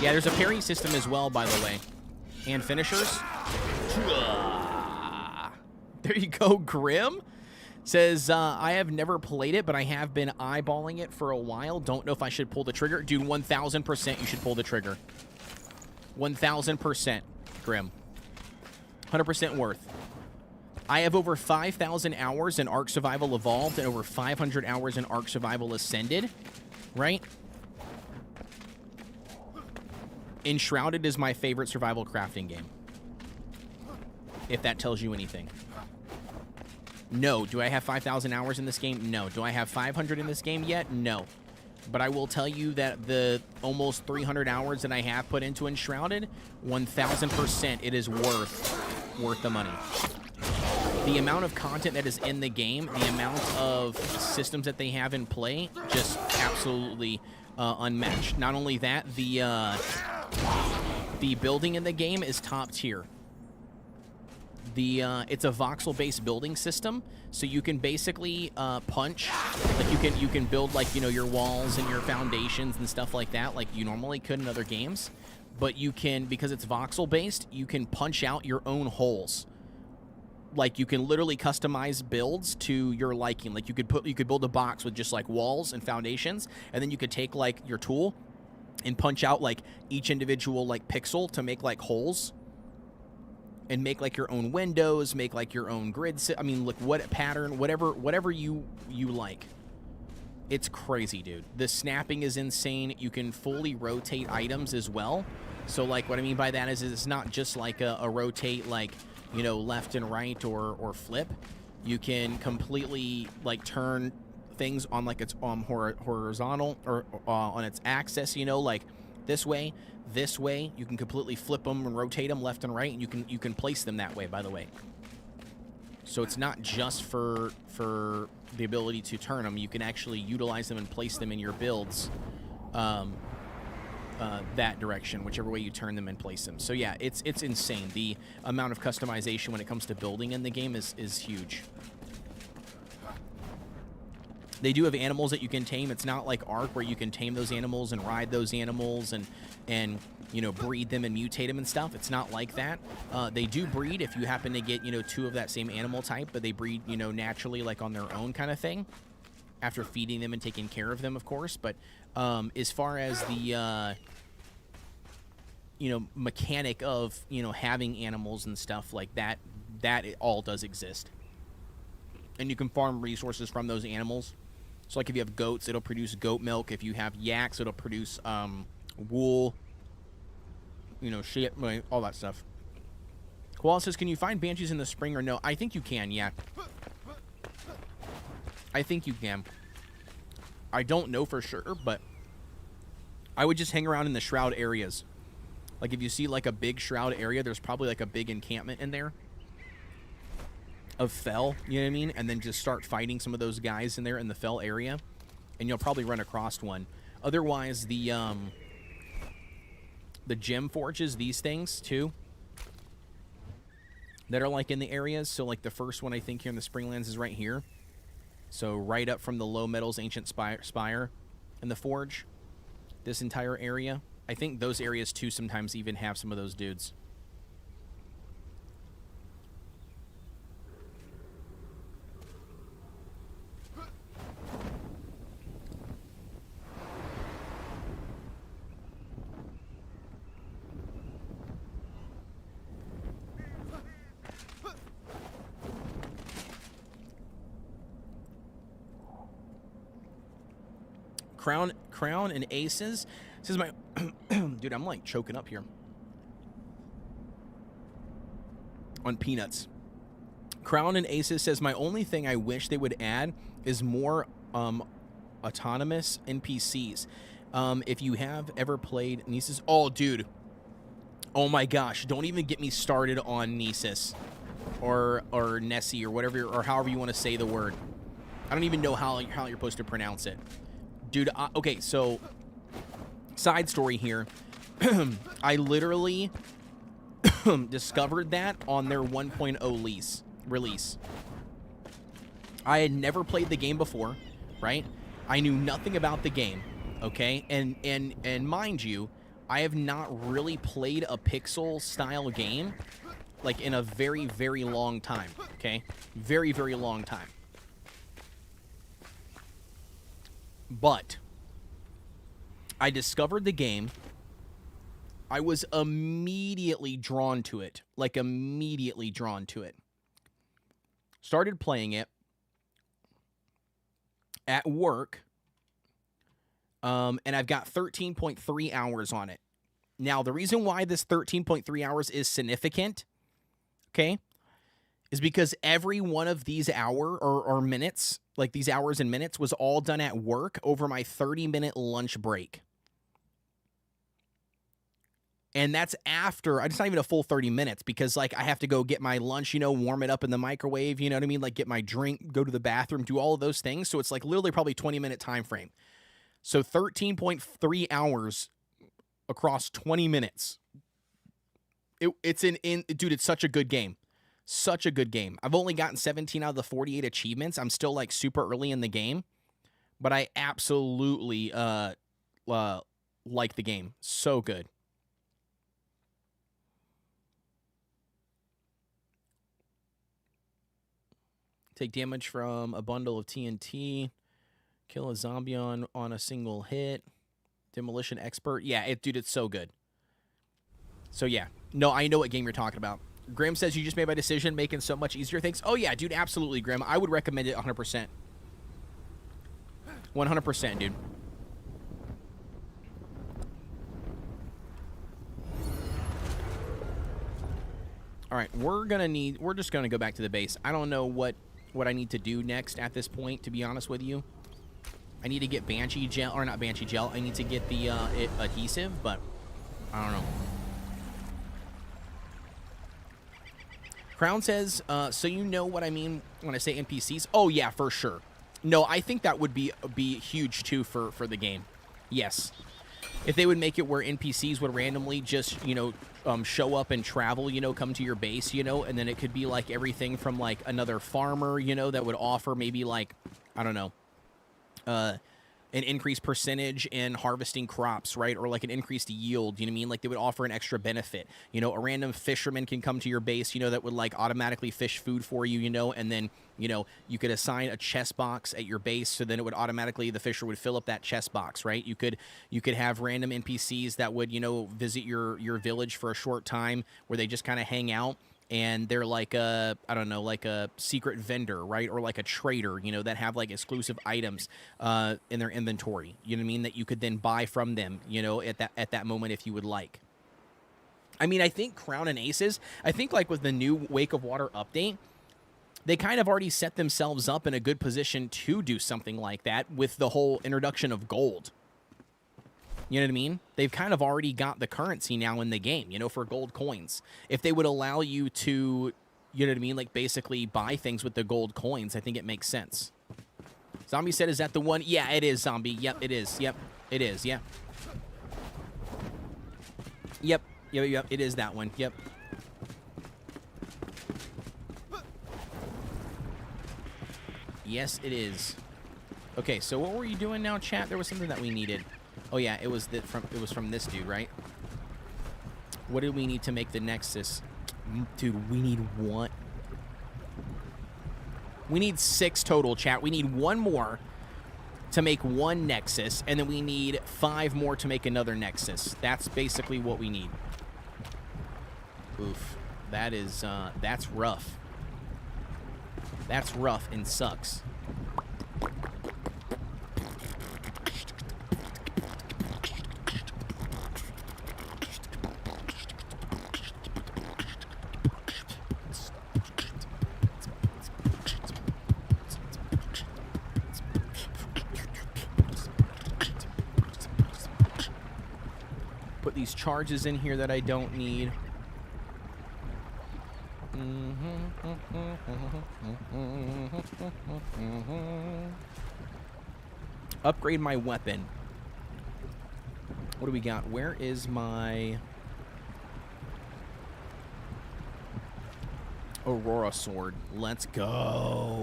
Yeah, there's a parry system as well, by the way. And finishers. There you go, Grim. Says, I have never played it, but I have been eyeballing it for a while. Don't know if I should pull the trigger. Dude, 1,000% you should pull the trigger. 1,000%, Grim. 100% worth. I have over 5,000 hours in Ark Survival Evolved and over 500 hours in Ark Survival Ascended, right? Enshrouded is my favorite survival crafting game. If that tells you anything. No. Do I have 5,000 hours in this game? No. Do I have 500 in this game yet? No. But I will tell you that the almost 300 hours that I have put into Enshrouded, 1,000% it is worth the money. The amount of content that is in the game, the amount of systems that they have in play, just absolutely unmatched. Not only that, the building in the game is top tier. It's a voxel-based building system, so you can basically punch, like you can build like your walls and your foundations and stuff like that, like you normally could in other games. But you can, because it's voxel-based, you can punch out your own holes. Like you can literally customize builds to your liking. Like you could build a box with just like walls and foundations, and then you could take like your tool and punch out like each individual like pixel to make like holes. And make like your own windows, make like your own grid. I mean, look, what pattern, whatever you like. It's crazy, dude. The snapping is insane. You can fully rotate items as well. So like what I mean by that is it's not just like a rotate like, left and right or flip. You can completely like turn things on like its horizontal or on its axis, like this way. This way, you can completely flip them and rotate them left and right, and you can place them that way, by the way. So it's not just for the ability to turn them. You can actually utilize them and place them in your builds that direction, whichever way you turn them and place them. So yeah, it's insane. The amount of customization when it comes to building in the game is huge. They do have animals that you can tame. It's not like Ark where you can tame those animals and ride those animals and breed them and mutate them and stuff. It's not like that. They do breed if you happen to get, two of that same animal type, but they breed, naturally like on their own kind of thing after feeding them and taking care of them, of course. But as far as the, mechanic of, having animals and stuff like that, it all does exist. And you can farm resources from those animals. So like if you have goats, it'll produce goat milk. If you have yaks, it'll produce wool, shit, all that stuff. Koala says, can you find banshees in the spring or no? I think you can, yeah. I think you can. I don't know for sure, but I would just hang around in the shroud areas. Like if you see like a big shroud area, there's probably like a big encampment in there of fell, you know what I mean? And then just start fighting some of those guys in there in the fell area, and you'll probably run across one. Otherwise, the gem forges, these things too, that are like in the areas. So like the first one I think here in the Springlands is right here. So right up from the low metals ancient spire and the forge, this entire area. I think those areas too sometimes even have some of those dudes. Crown and Aces says my dude, I'm like choking up here on peanuts. Crown and Aces says my only thing I wish they would add is more autonomous NPCs. If you have ever played Nesis, oh dude, oh my gosh, don't even get me started on Nesis or Nessie or whatever, or however you want to say the word. I don't even know how you're supposed to pronounce it. Dude, okay, so side story here. I literally discovered that on their 1.0 release. I had never played the game before, right? I knew nothing about the game, okay? And mind you, I have not really played a pixel-style game, like, in a very, very long time, okay? Very, very long time. But I discovered the game. I was immediately drawn to it. Like, immediately drawn to it. Started playing it at work. And I've got 13.3 hours on it. Now, the reason why this 13.3 hours is significant, okay, is because every one of these or minutes, like these hours and minutes, was all done at work over my 30-minute lunch break. And that's after, it's not even a full 30 minutes because, like, I have to go get my lunch, you know, warm it up in the microwave, you know what I mean? Like, get my drink, go to the bathroom, do all of those things. So it's, like, literally probably 20-minute time frame. So 13.3 hours across 20 minutes. Dude, it's such a good game. Such a good game. I've only gotten 17 out of the 48 achievements. I'm still, like, super early in the game. But I absolutely like the game. So good. Take damage from a bundle of TNT. Kill a zombie on a single hit. Demolition expert. Yeah, dude, it's so good. So, yeah. No, I know what game you're talking about. Grim says you just made my decision, making so much easier things. Oh, yeah, dude, absolutely, Grim. I would recommend it 100%. 100%, dude. All right, we're just going to go back to the base. I don't know what I need to do next at this point, to be honest with you. I need to get Banshee gel, or not Banshee gel. I need to get the adhesive, but I don't know. Crown says, so you know what I mean when I say NPCs? Oh, yeah, for sure. No, I think that would be huge, too, for the game. Yes. If they would make it where NPCs would randomly just, you know, show up and travel, you know, come to your base, you know, and then it could be, like, everything from, like, another farmer, you know, that would offer maybe, like, I don't know, an increased percentage in harvesting crops, right? Or like an increased yield, you know what I mean? Like they would offer an extra benefit. You know, a random fisherman can come to your base, you know, that would like automatically fish food for you, you know, and then, you know, you could assign a chest box at your base, so then it would automatically, the fisher would fill up that chest box, right? You could have random NPCs that would, you know, visit your village for a short time where they just kind of hang out. And they're like a, I don't know, like a secret vendor, right? Or like a trader, you know, that have like exclusive items in their inventory. You know what I mean? That you could then buy from them, you know, at that moment if you would like. I mean, I think Crown and Aces, I think like with the new Wake of Water update, they kind of already set themselves up in a good position to do something like that with the whole introduction of gold. You know what I mean? They've kind of already got the currency now in the game, you know, for gold coins. If they would allow you to, you know what I mean, like basically buy things with the gold coins, I think it makes sense. Zombie said, is that the one? Yeah, it is, Zombie. Yep, it is. Yep, it is. Yeah. Yep, it is that one. Yep. Yes, it is. Okay, so what were you doing now, chat? There was something that we needed. Oh yeah, it was from this dude, right? What do we need to make the Nexus? Dude, we need one. We need 6 total, chat. We need 1 more to make 1 Nexus, and then we need 5 more to make another Nexus. That's basically what we need. Oof. That is, that's rough. That's rough and sucks. Put these charges in here that I don't need. Upgrade my weapon. What do we got? Where is my Aurora sword? Let's go.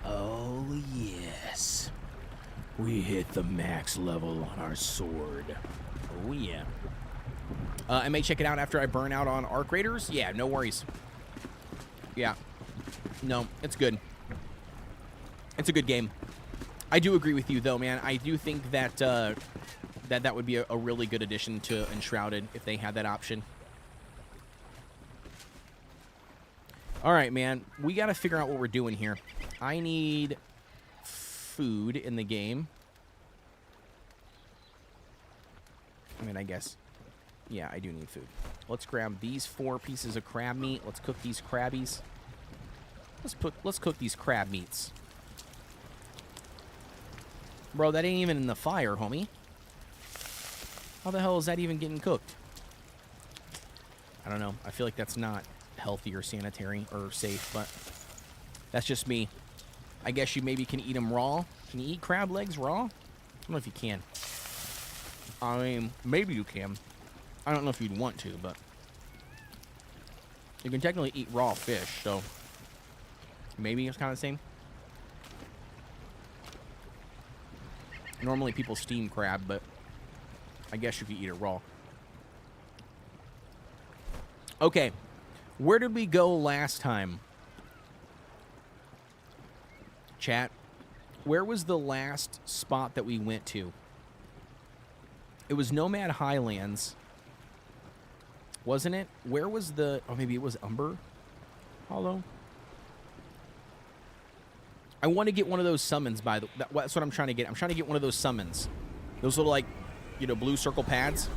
Oh, yes. We hit the max level on our sword. Oh, yeah. I may check it out after I burn out on Arc Raiders. Yeah, no worries. Yeah. No, it's good. It's a good game. I do agree with you, though, man. I do think that that would be a really good addition to Enshrouded if they had that option. All right, man. We got to figure out what we're doing here. I need food in the game. I mean, I guess. Yeah, I do need food. Let's grab these 4 pieces of crab meat. Let's cook these crabbies. Let's cook these crab meats. Bro, that ain't even in the fire, homie. How the hell is that even getting cooked? I don't know. I feel like that's not healthy or sanitary or safe, but that's just me. I guess you maybe can eat them raw. Can you eat crab legs raw? I don't know if you can. I mean, maybe you can. I don't know if you'd want to, but you can technically eat raw fish, so maybe it's kind of the same. Normally people steam crab, but I guess you could eat it raw. Okay, where did we go last time? Chat, where was the last spot that we went to? It was Nomad Highlands, wasn't it? Where was the... Oh, maybe it was Umber Hollow? I want to get one of those summons, by the... That's what I'm trying to get. I'm trying to get one of those summons. Those little, like, you know, blue circle pads.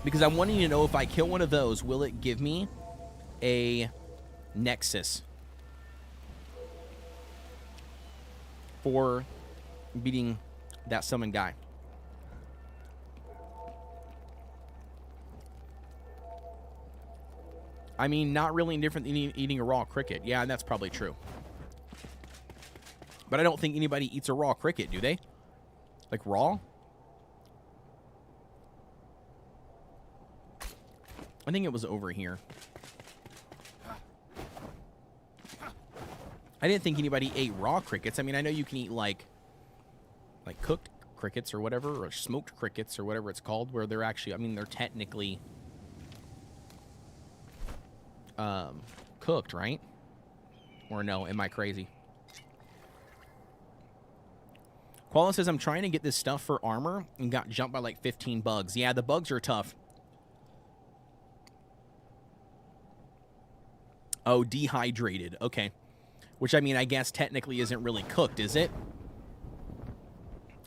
Because I'm wanting to know if I kill one of those, will it give me a Nexus for beating that summon guy. I mean, not really different than eating a raw cricket. Yeah, and that's probably true. But I don't think anybody eats a raw cricket, do they? Like raw? I think it was over here. I didn't think anybody ate raw crickets. I mean, I know you can eat like cooked crickets or whatever, or smoked crickets or whatever it's called, where they're actually, I mean, they're technically cooked, right? Or no, am I crazy? Qualla says, I'm trying to get this stuff for armor and got jumped by like 15 bugs. Yeah, the bugs are tough. Oh, dehydrated. Okay. Which, I mean, I guess technically isn't really cooked, is it?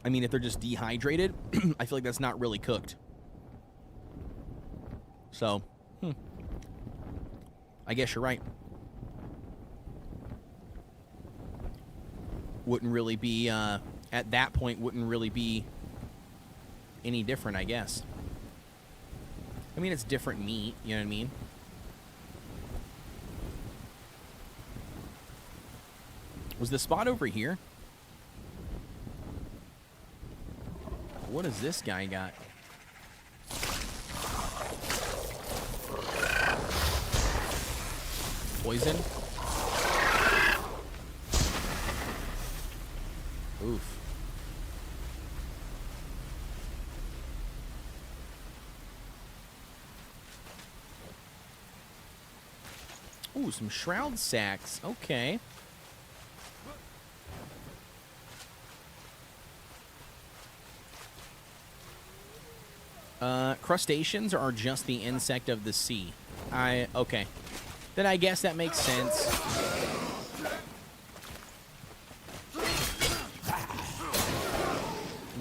I mean, if they're just dehydrated, I feel like that's not really cooked. So, I guess you're right. Wouldn't really be, at that point, wouldn't really be any different, I guess. I mean, it's different meat, you know what I mean? Was the spot over here? What does this guy got? Poison? Oof. Ooh, some shroud sacks. Okay. Crustaceans are just the insect of the sea. Okay. Then I guess that makes sense.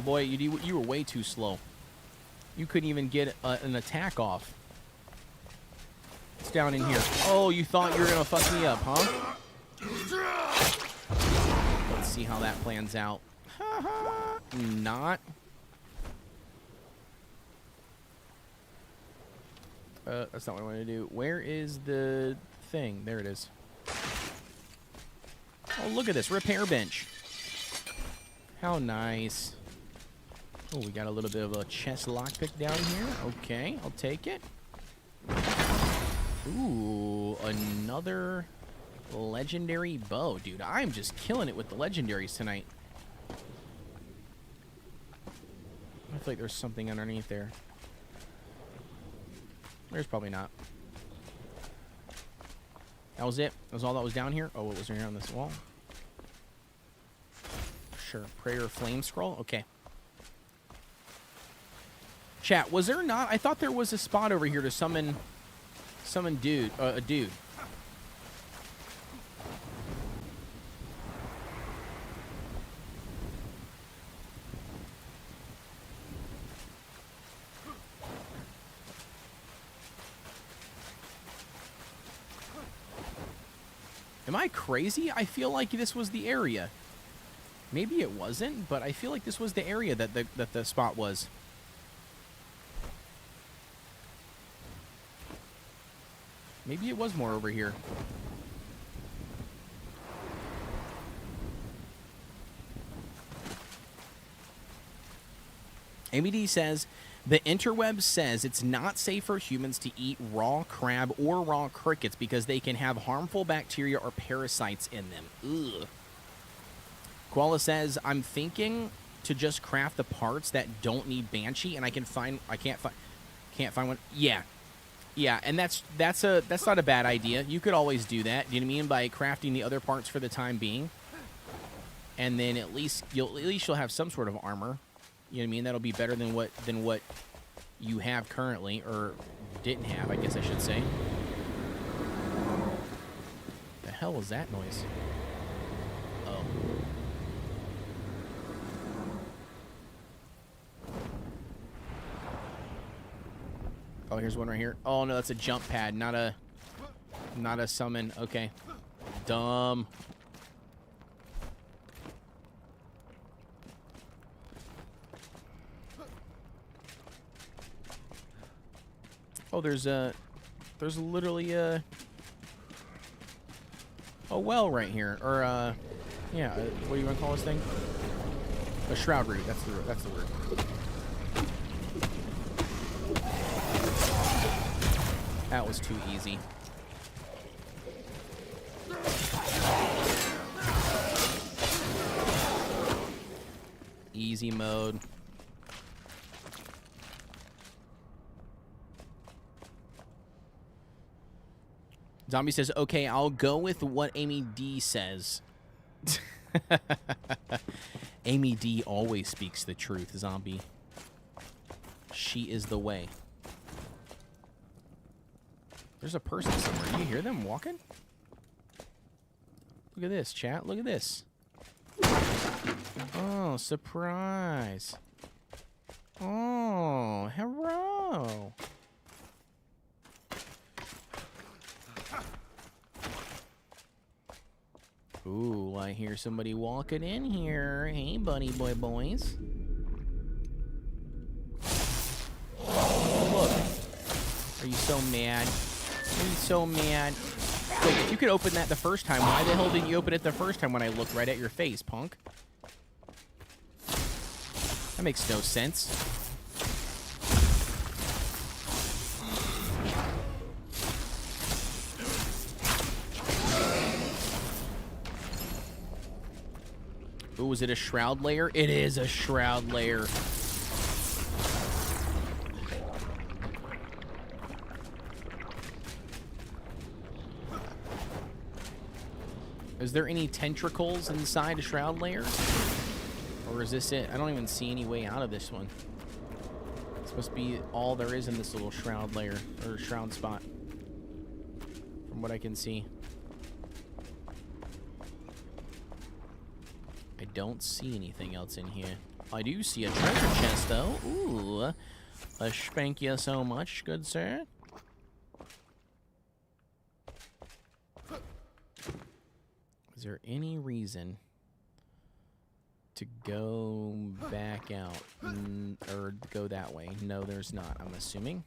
Boy, you were way too slow. You couldn't even get an attack off. It's down in here. Oh, you thought you were gonna fuck me up, huh? Let's see how that plans out. Not. That's not what I want to do. Where is the thing? There it is. Oh, look at this. Repair bench. How nice. Oh, we got a little bit of a chest lockpick down here. Okay, I'll take it. Ooh, another legendary bow. Dude, I'm just killing it with the legendaries tonight. I feel like there's something underneath there. There's probably not. That was it. That was all that was down here. Oh, what was here on this wall? Sure. Prayer flame scroll. Okay. Chat, was there not? I thought there was a spot over here to summon a dude. Am I crazy? I feel like this was the area. Maybe it wasn't, but I feel like this was the area that the spot was. Maybe it was more over here. Amy D says, the interweb says it's not safe for humans to eat raw crab or raw crickets because they can have harmful bacteria or parasites in them. Ugh. Koala says, I'm thinking to just craft the parts that don't need Banshee, and I can't find one. Yeah. Yeah, and that's not a bad idea. You could always do that. Do you know what I mean? By crafting the other parts for the time being. And then at least you'll have some sort of armor. You know what I mean? That'll be better than what you have currently, or didn't have, I guess I should say. The hell was that noise? Oh. Oh, here's one right here. Oh no, that's a jump pad, not a summon. Okay. Dumb. Oh, there's literally a well right here, or yeah, what do you want to call this thing? A shroud root. That's the word. That was too easy. Easy mode. Zombie says, okay, I'll go with what Amy D says. Amy D always speaks the truth, Zombie. She is the way. There's a person somewhere. Do you hear them walking? Look at this, chat. Look at this. Oh, surprise. Oh, hello. Ooh, I hear somebody walking in here. Hey, buddy boys. Oh, look. Are you so mad? Are you so mad? Wait, if you could open that the first time, why the hell didn't you open it the first time when I looked right at your face, punk? That makes no sense. Ooh, was it a shroud layer? It is a shroud layer. Is there any tentacles inside a shroud layer? Or is this it? I don't even see any way out of this one. It's supposed to be all there is in this little shroud layer, or shroud spot. From what I can see. I don't see anything else in here. I do see a treasure chest, though. Ooh. Spank you so much, good sir. Is there any reason to go back out or go that way? No, there's not, I'm assuming.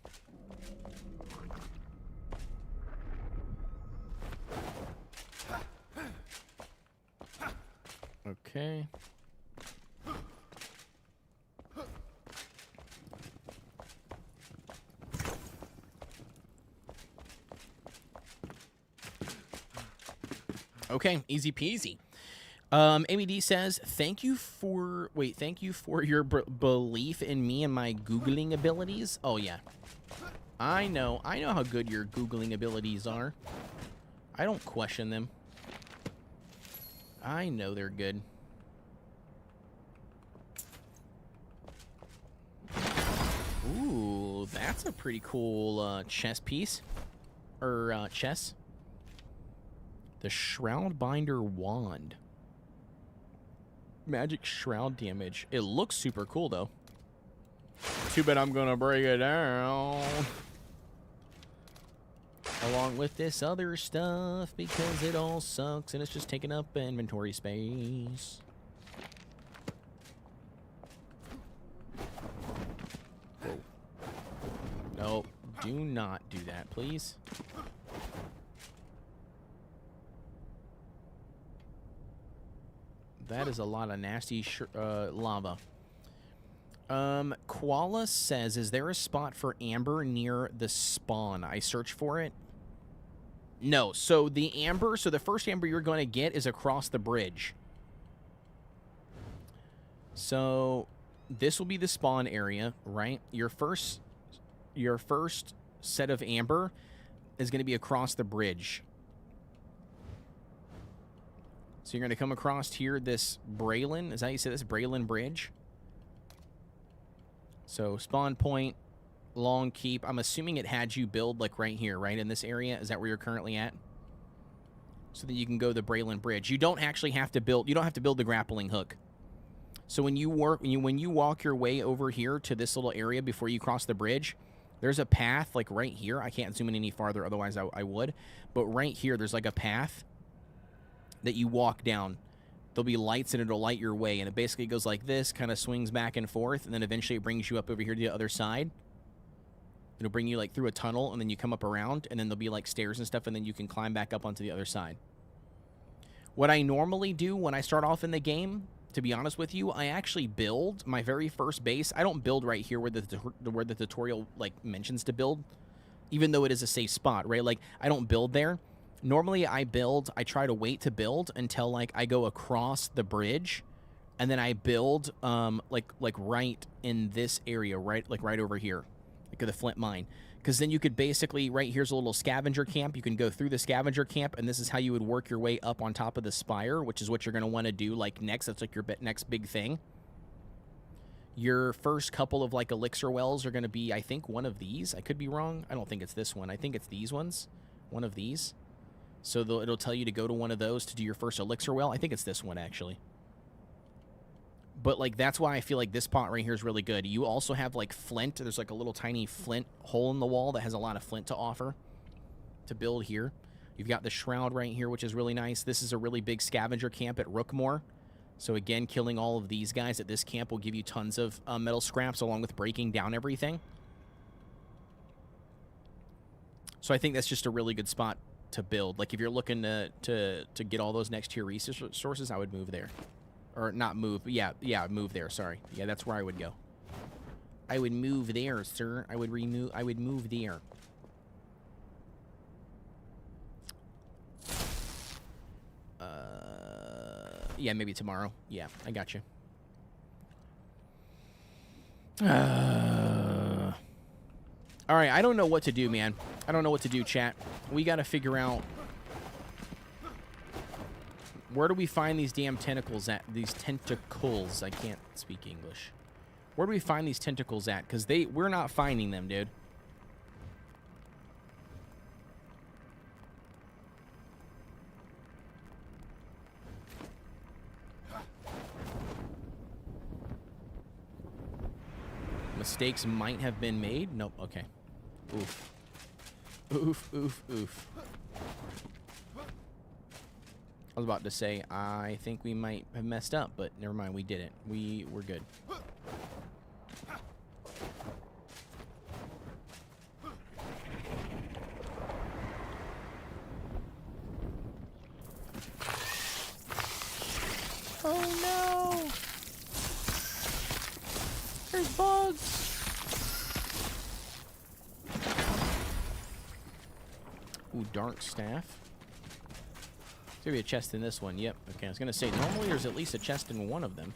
Okay. Okay, easy peasy. ABD says, thank you for your belief in me and my Googling abilities. Oh, yeah. I know how good your Googling abilities are. I don't question them. I know they're good. Ooh, that's a pretty cool chess piece. Or chess. The Shroud Binder Wand. Magic shroud damage. It looks super cool, though. Too bad I'm gonna break it down. Along with this other stuff, because it all sucks and it's just taking up inventory space. Whoa. No, do not do that, please. That is a lot of nasty lava. Koala says, is there a spot for amber near the spawn? I search for it. No, so the first amber you're going to get is across the bridge. So this will be the spawn area, right? Your first set of amber is going to be across the bridge. So you're going to come across here, this Braylon. Is that how you say this? Braylon Bridge. So spawn point, long keep. I'm assuming it had you build like right here, right in this area. Is that where you're currently at? So that you can go the Braylon Bridge. You don't actually have to build. You don't have to build the grappling hook. So when you walk your way over here to this little area before you cross the bridge, there's a path like right here. I can't zoom in any farther, otherwise I would. But right here, there's like a path that you walk down. There'll be lights and it'll light your way, and it basically goes like this, kind of swings back and forth, and then eventually it brings you up over here to the other side. It'll bring you like through a tunnel, and then you come up around, and then there'll be like stairs and stuff, and then you can climb back up onto the other side. What I normally do when I start off in the game, to be honest with you, I actually build my very first base. I don't build right here where the tutorial like mentions to build, even though it is a safe spot, right? Like I don't build there. Normally, I try to wait to build until, like, I go across the bridge, and then I build, like right in this area, right over here, like the Flint Mine. Because then you could basically, right here's a little scavenger camp. You can go through the scavenger camp, and this is how you would work your way up on top of the spire, which is what you're going to want to do, like, next. That's, like, your next big thing. Your first couple of, like, elixir wells are going to be, I think, one of these. I could be wrong. I don't think it's this one. I think it's these ones. One of these. So it'll tell you to go to one of those to do your first elixir well. I think it's this one, actually. But, like, that's why I feel like this pot right here is really good. You also have, like, flint. There's, like, a little tiny flint hole in the wall that has a lot of flint to offer to build here. You've got the shroud right here, which is really nice. This is a really big scavenger camp at Rookmore. So, again, killing all of these guys at this camp will give you tons of metal scraps along with breaking down everything. So I think that's just a really good spot to build. Like, if you're looking to get all those next tier resources, I would move there. Or not move, but yeah, move there, sorry. Yeah, that's where I would go. I would move there, sir. I would move there. Yeah, maybe tomorrow. Yeah, I got you. All right, I don't know what to do, man. I don't know what to do, chat. We got to figure out, where do we find these damn tentacles at? These tentacles. I can't speak English. Where do we find these tentacles at? Because we're not finding them, dude. Mistakes might have been made. Nope. Okay. Oof. Oof, oof, oof. I was about to say, I think we might have messed up, but never mind, we didn't. We're good. Oh no! There's bugs! Ooh, dark staff. There's gonna be a chest in this one. Yep. Okay, I was gonna say normally there's at least a chest in one of them.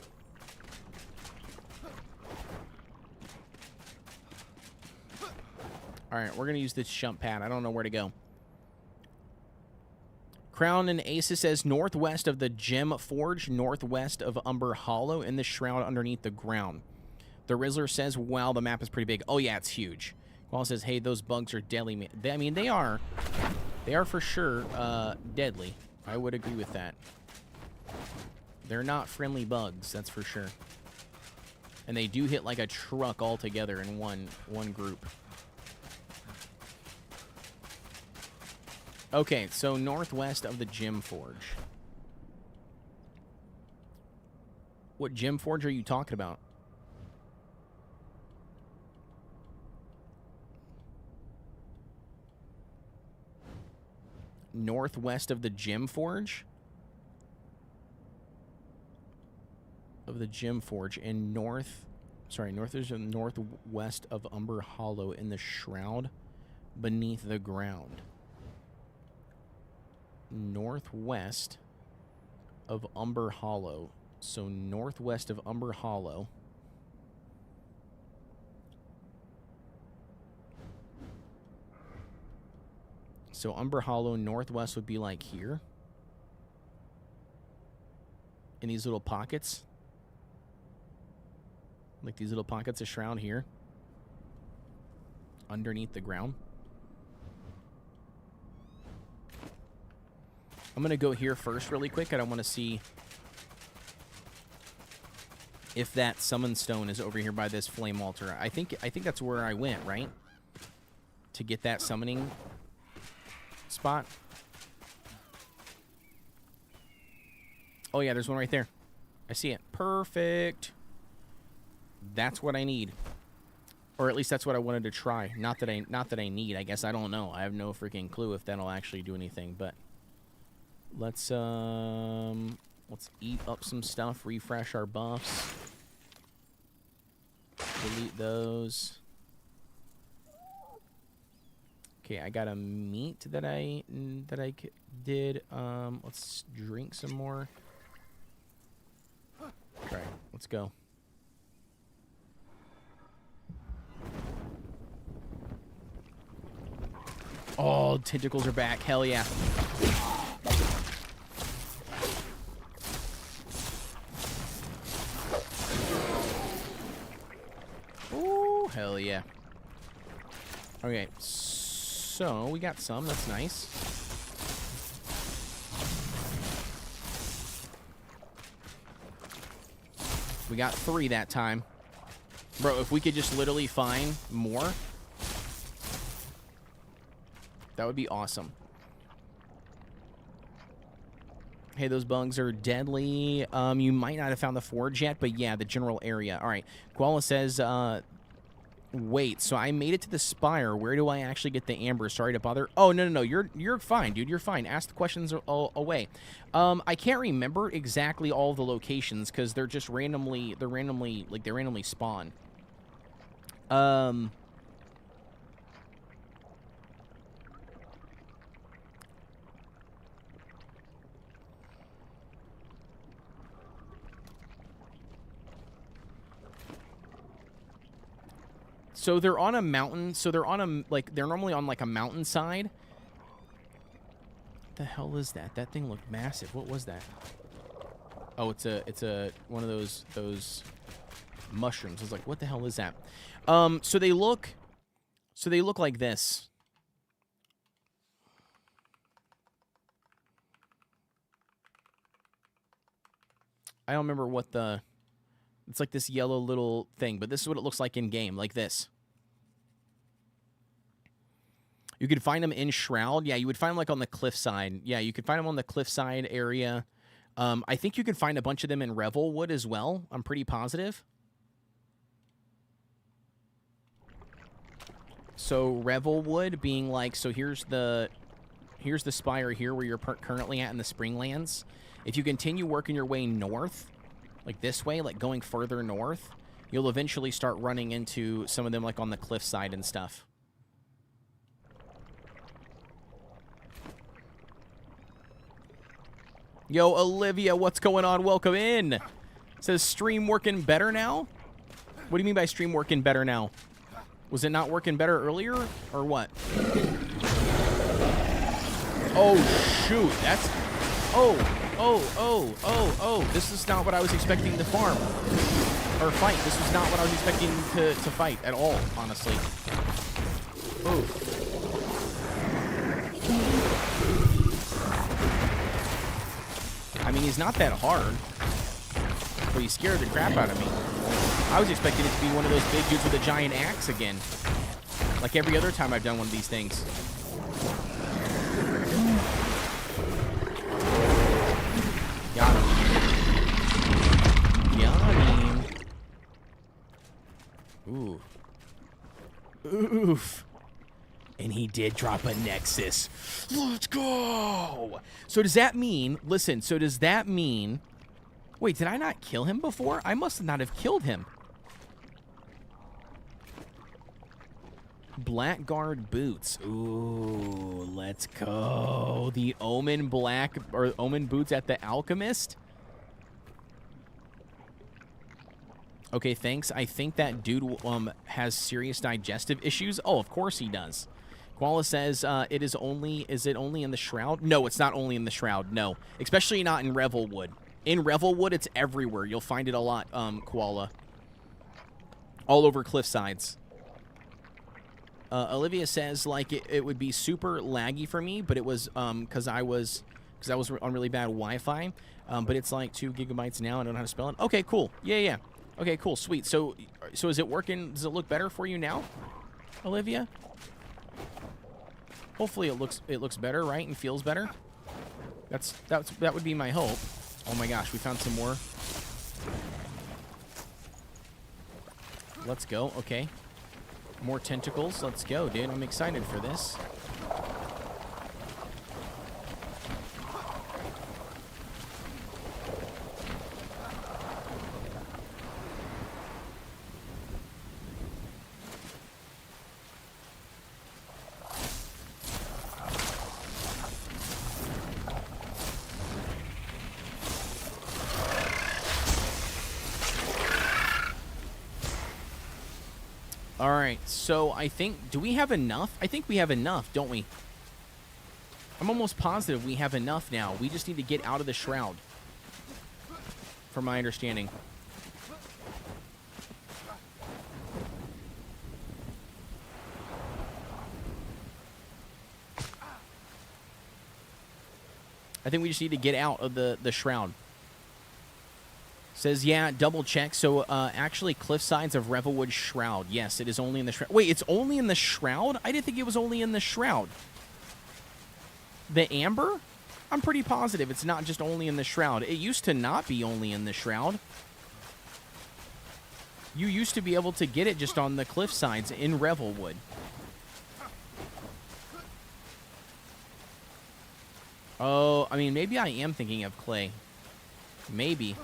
All right, we're gonna use this jump pad. I don't know where to go. Crown and Aces says northwest of the Gem Forge, northwest of Umber Hollow, in the shroud underneath the ground. The Rizzler says, wow, the map is pretty big. Oh yeah, it's huge. Qual says, hey, those bugs are deadly. I mean, they are. They are for sure deadly. I would agree with that. They're not friendly bugs, that's for sure. And they do hit like a truck all together in one group. Okay, so northwest of the Gem Forge. What Gem Forge are you talking about? Northwest of the Gem Forge? Of the Gem Forge and northwest of Umber Hollow in the shroud beneath the ground. Northwest of Umber Hollow. So northwest of Umber Hollow. So Umber Hollow northwest would be like here. In these little pockets. Like these little pockets of shroud here. Underneath the ground. I'm going to go here first really quick. I don't want to see if that summon stone is over here by this flame altar. I think that's where I went, right? To get that summoning spot. Oh yeah, there's one right there. I see it. Perfect. That's what I need. Or at least that's what I wanted to try. Not that I need. I guess I don't know. I have no freaking clue if that'll actually do anything, but let's eat up some stuff, refresh our buffs. Delete those. Okay, I got a meat that I did. Let's drink some more. Okay, let's go. Oh, tentacles are back. Hell yeah. Ooh, hell yeah. Okay, so we got some. That's nice. We got 3 that time. Bro, if we could just literally find more, that would be awesome. Hey, those bugs are deadly. You might not have found the forge yet, but yeah, the general area. All right. Koala says, wait, so I made it to the spire. Where do I actually get the amber? Sorry to bother. Oh, no. You're fine, dude. You're fine. Ask the questions away. I can't remember exactly all the locations because they're just randomly spawn. So they're on a mountain. So they're on a, they're normally on like a mountainside. What the hell is that? That thing looked massive. What was that? Oh, it's a one of those mushrooms. I was like, what the hell is that? So they look like this. I don't remember what it's like this yellow little thing, but this is what it looks like in game, like this. You could find them in Shroud. Yeah, you would find them like on the cliffside. Yeah, you could find them on the cliffside area. I think you could find a bunch of them in Revelwood as well. I'm pretty positive. So Revelwood being like, so here's the spire here where you're currently at in the Springlands. If you continue working your way north, like this way, like going further north, you'll eventually start running into some of them like on the cliffside and stuff. Yo, Olivia, what's going on? Welcome in. Says stream working better now? What do you mean by stream working better now? Was it not working better earlier, or what? Oh, shoot. That's... Oh. This is not what I was expecting to farm. Or fight. This was not what I was expecting to fight at all, honestly. Oh. I mean, he's not that hard. But he scared the crap out of me. I was expecting it to be one of those big dudes with a giant axe again. Like every other time I've done one of these things. Got him. Got him. Ooh. Oof. And he did drop a Nexus. Let's go! So does that mean... Listen, so does that mean... Wait, did I not kill him before? I must not have killed him. Blackguard boots. Ooh, let's go. The Omen black... Or Omen boots at the Alchemist? Okay, thanks. I think that dude has serious digestive issues. Oh, of course he does. Koala says, is it only in the Shroud? No, it's not only in the Shroud, no. Especially not in Revelwood. In Revelwood, it's everywhere. You'll find it a lot, Koala. All over cliff sides. Olivia says, like, it would be super laggy for me, but it was, because I was on really bad Wi-Fi. But it's like 2 gigabytes now. I don't know how to spell it. Okay, cool. Yeah. Okay, cool, sweet. So is it working? Does it look better for you now, Olivia? Hopefully it looks better, right, and feels better. That would be my hope. Oh my gosh, we found some more. Let's go. Okay, more tentacles. Let's go, dude. I'm excited for this. Alright, so I think... Do we have enough? I think we have enough, don't we? I'm almost positive we have enough now. We just need to get out of the Shroud. From my understanding. I think we just need to get out of the Shroud. Says, yeah, double check. So, actually, cliff sides of Revelwood Shroud. Yes, it is only in the Shroud. Wait, it's only in the Shroud? I didn't think it was only in the Shroud. The Amber? I'm pretty positive it's not just only in the Shroud. It used to not be only in the Shroud. You used to be able to get it just on the cliff sides in Revelwood. Oh, I mean, maybe I am thinking of Clay. Maybe.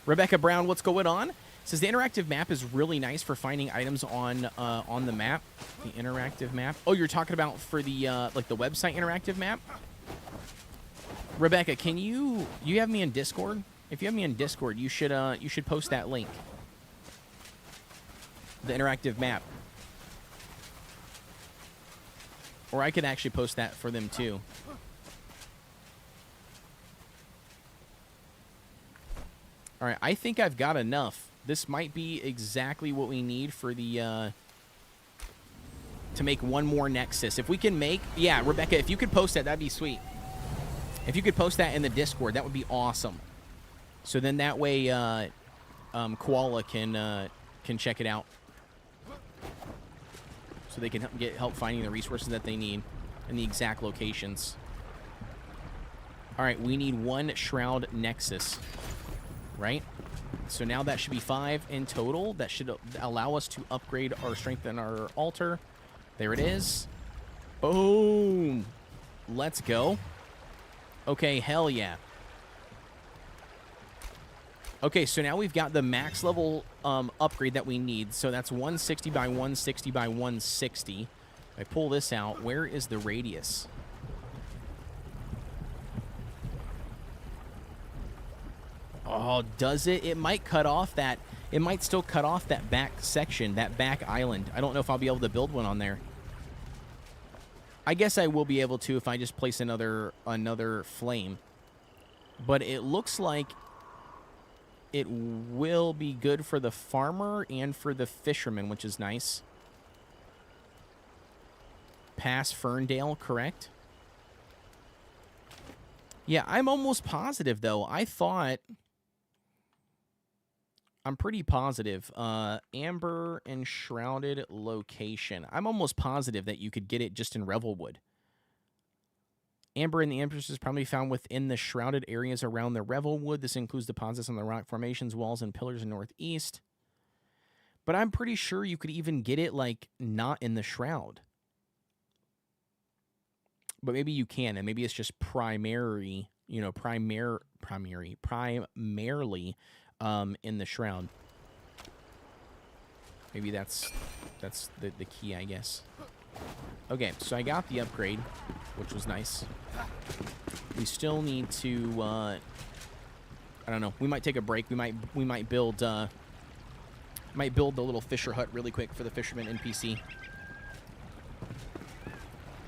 Rebecca Brown, what's going on? Says the interactive map is really nice for finding items on the map. The interactive map. Oh, you're talking about for the like the website interactive map? Rebecca, can you have me in Discord? If you have me in Discord, you should post that link. The interactive map. Or I could actually post that for them too. All right, I think I've got enough. This might be exactly what we need for the to make one more Nexus. If we can make... Yeah, Rebecca, if you could post that, that'd be sweet. If you could post that in the Discord, that would be awesome. So then that way Koala can check it out. So they can get help finding the resources that they need and the exact locations. All right, we need one Shroud Nexus. Right? So now that should be 5 in total. That should allow us to upgrade or strengthen our altar. There it is. Boom. Let's go. Okay, hell yeah. Okay, so now we've got the max level upgrade that we need. So that's 160 by 160 by 160. If I pull this out, where is the radius? Oh, does it? It might cut off that. It might still cut off that back section, that back island. I don't know if I'll be able to build one on there. I guess I will be able to if I just place another flame. But it looks like it will be good for the farmer and for the fisherman, which is nice. Pass Ferndale, correct? Yeah, I'm almost positive, though. I'm pretty positive. Amber Enshrouded location. I'm almost positive that you could get it just in Revelwood. Amber in the Empress is probably found within the shrouded areas around the Revelwood. This includes deposits on the rock formations, walls, and pillars in northeast. But I'm pretty sure you could even get it, like, not in the shroud. But maybe you can, and maybe it's just primarily in the shroud. Maybe that's the key, I guess. Okay, so I got the upgrade, which was nice. We still need to I don't know. We might take a break. We might build the little fisher hut really quick for the fisherman NPC.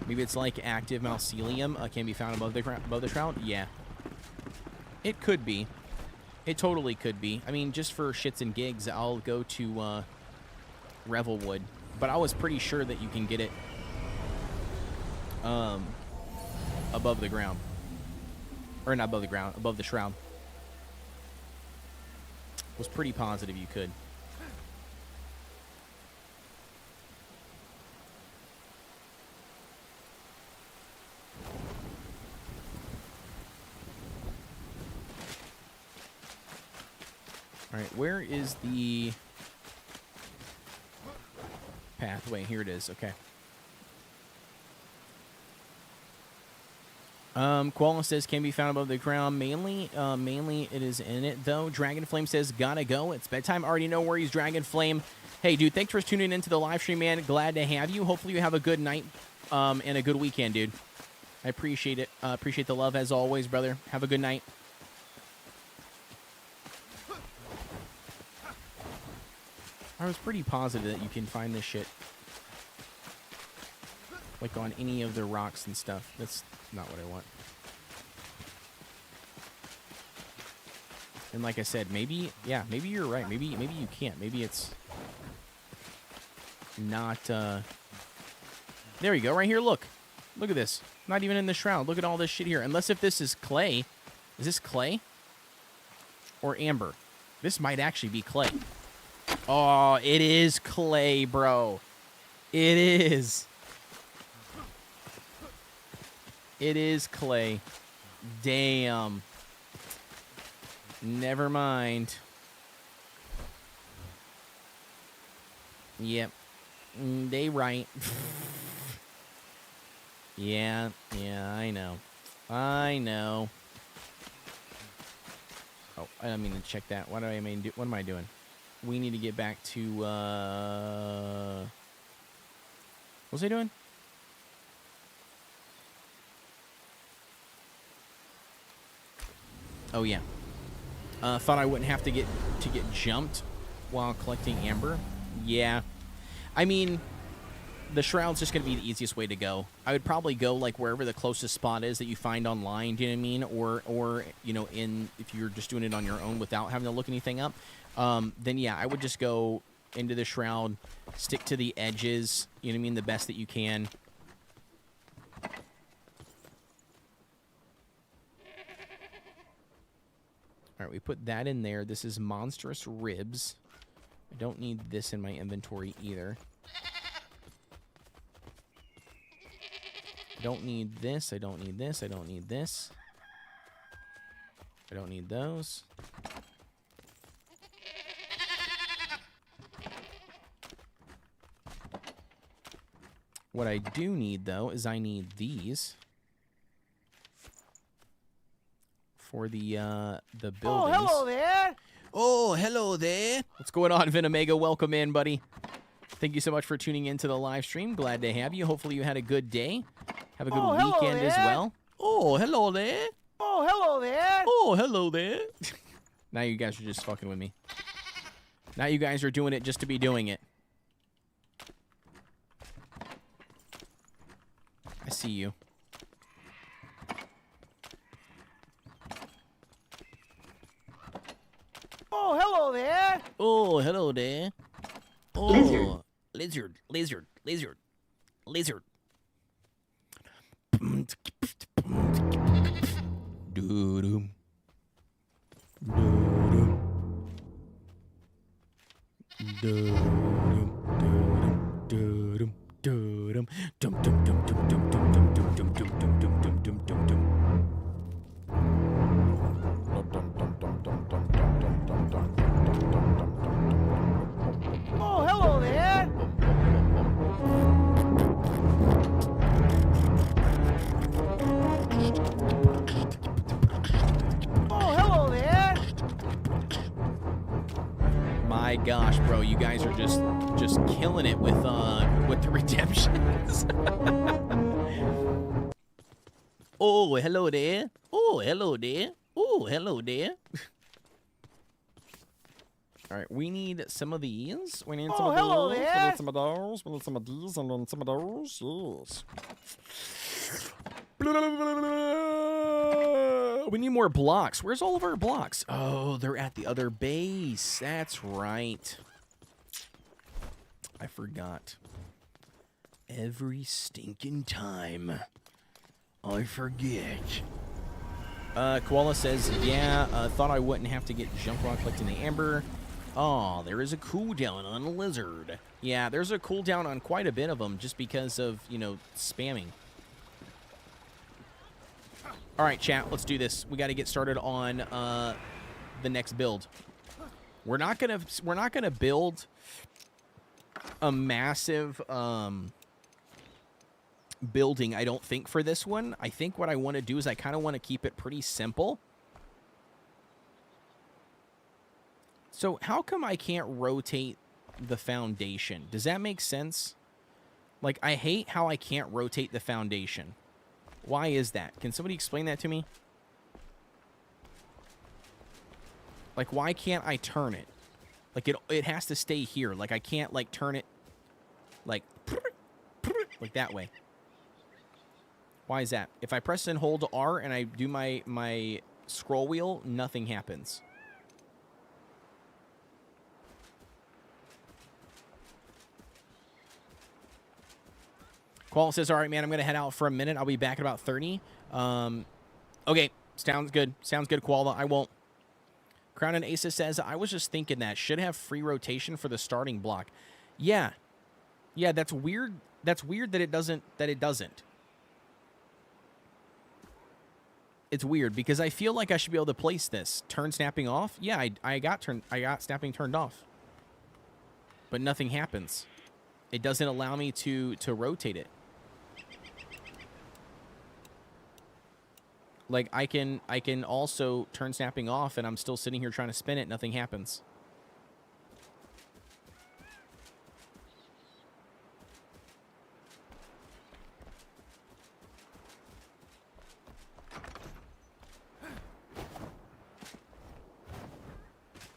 Maybe it's like active mycelium can be found above the shroud. Yeah, it could be. It totally could be. I mean, just for shits and gigs, I'll go to Revelwood, but I was pretty sure that you can get it above the ground, or not above the ground, above the shroud. Was pretty positive you could. All right, where is the pathway? Here it is. Okay. Koala says can be found above the ground. Mainly it is in it though. Dragonflame says gotta go. It's bedtime. Already know where he's Dragonflame. Hey, dude, thanks for tuning into the live stream, man. Glad to have you. Hopefully you have a good night and a good weekend, dude. I appreciate it. Appreciate the love as always, brother. Have a good night. I was pretty positive that you can find this shit, like, on any of the rocks and stuff. That's not what I want. And like I said, maybe you're right. Maybe you can't. Maybe it's not, there you go, right here, look. Look at this. Not even in the shroud. Look at all this shit here. Unless if this is clay. Is this clay? Or amber? This might actually be clay. Oh, it is clay, bro. It is. It is clay. Damn. Never mind. Yep. They right. Yeah, I know. I know. Oh, I don't mean to check that. What am I doing? We need to get back to, what was I doing? Oh, yeah. Thought I wouldn't have to get jumped while collecting amber. Yeah. I mean, the shroud's just going to be the easiest way to go. I would probably go, like, wherever the closest spot is that you find online, do you know what I mean? Or you know, if you're just doing it on your own without having to look anything up, then, yeah, I would just go into the shroud, stick to the edges, you know what I mean, the best that you can. All right, we put that in there. This is monstrous ribs. I don't need this in my inventory either. I don't need this. I don't need this. I don't need this. I don't need those. What I do need, though, is I need these for the buildings. Oh, hello there. Oh, hello there. What's going on, Vinamega? Welcome in, buddy. Thank you so much for tuning into the live stream. Glad to have you. Hopefully you had a good day. Have a good weekend as well. Oh, hello there. Oh, hello there. Oh, hello there. Now you guys are just fucking with me. Now you guys are doing it just to be doing it. I see you. Oh, hello there. Oh, hello there. Oh, Lizard. lizard, lizard, lizard, lizard. Doo-doo. Doo-doo. Doo-dum, doo-dum, doo-dum, doo-dum. Dum, dum, dum, dum, dum, dum, dum, dum, dum, dum, dum, dum, dum, dum, dum. Oh, hello there. Oh, hello there. My gosh, bro, you guys are just killing it with the redemptions. Oh, hello there. Oh, hello there. Oh, hello there. All right, we need some of these. We need some of hello those. We there. need some of those. We need some of these and then some of those. Yes. We need more blocks. Where's all of our blocks? Oh, they're at the other base. That's right. I forgot. Every stinking time. I forget. Koala says, yeah, thought I wouldn't have to get junk rock collecting the amber. Oh, there is a cooldown on a lizard. Yeah, there's a cooldown on quite a bit of them just because of, you know, spamming. All right, chat, let's do this. We got to get started on the next build. We're not gonna build a massive building, I don't think, for this one. I think what I want to do is I kind of want to keep it pretty simple. So how come I can't rotate the foundation? Does that make sense? Like, I hate how I can't rotate the foundation. Why is that? Can somebody explain that to me? Like, why can't I turn it? Like, it has to stay here. Like, I can't, like, turn it, like that way. Why is that? If I press and hold R and I do my scroll wheel, nothing happens. Qual says, all right, man, I'm going to head out for a minute. I'll be back in about 30. Okay, sounds good. Sounds good, Koala. I won't. Crown and Asa says, I was just thinking that. Should have free rotation for the starting block. Yeah. Yeah, that's weird. That's weird that it doesn't. It's weird because I feel like I should be able to place this. Turn snapping off? Yeah, I got snapping turned off. But nothing happens. It doesn't allow me to rotate it. Like, I can also turn snapping off, and I'm still sitting here trying to spin it. Nothing happens.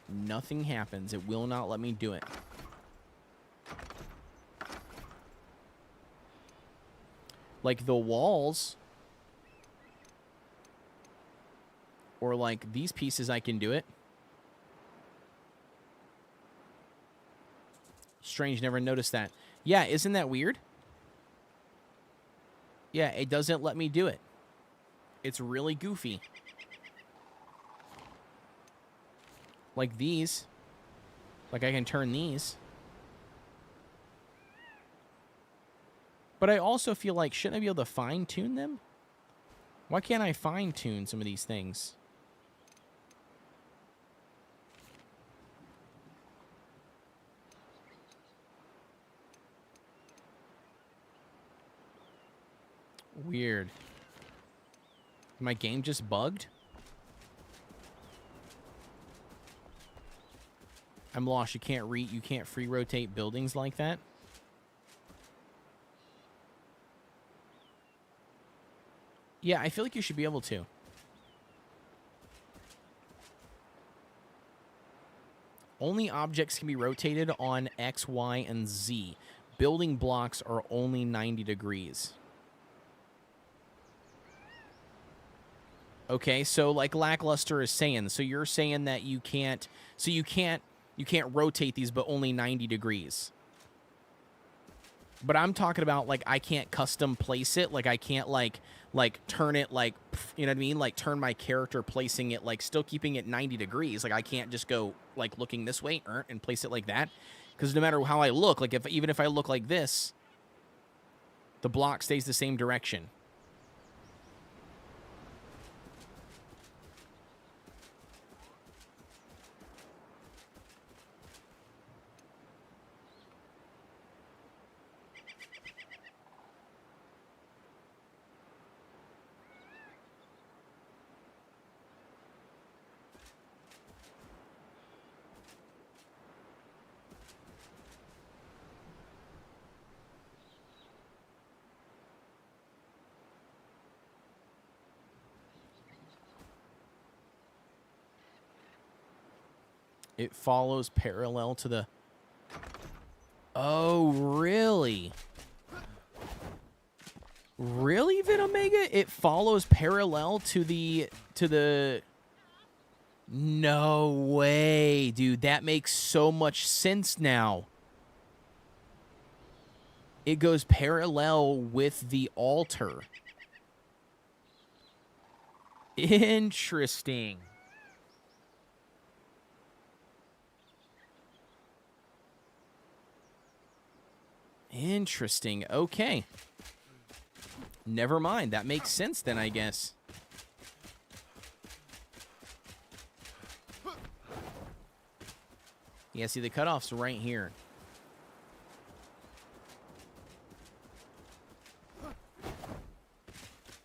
Nothing happens. It will not let me do it. Like, the walls, or like these pieces, I can do it. Strange, never noticed that. Yeah, isn't that weird? Yeah, it doesn't let me do it. It's really goofy. Like these. Like, I can turn these. But I also feel like, shouldn't I be able to fine-tune them? Why can't I fine-tune some of these things? Weird. My game just bugged? I'm lost. You can't free rotate buildings like that? Yeah, I feel like you should be able to. Only objects can be rotated on X, Y, and Z. Building blocks are only 90 degrees. Okay, so like Lackluster is saying, so you're saying that you can't rotate these but only 90 degrees. But I'm talking about like I can't custom place it, like I can't like turn it like, you know what I mean? Like turn my character placing it like still keeping it 90 degrees. Like I can't just go like looking this way and place it like that. Because no matter how I look, like even if I look like this, the block stays the same direction. It follows parallel to the... Oh, really? Really, Vitomega? It follows parallel to the... No way, dude. That makes so much sense now. It goes parallel with the altar. Interesting. Interesting. Okay. Never mind. That makes sense then, I guess. Yeah, see, the cutoff's right here.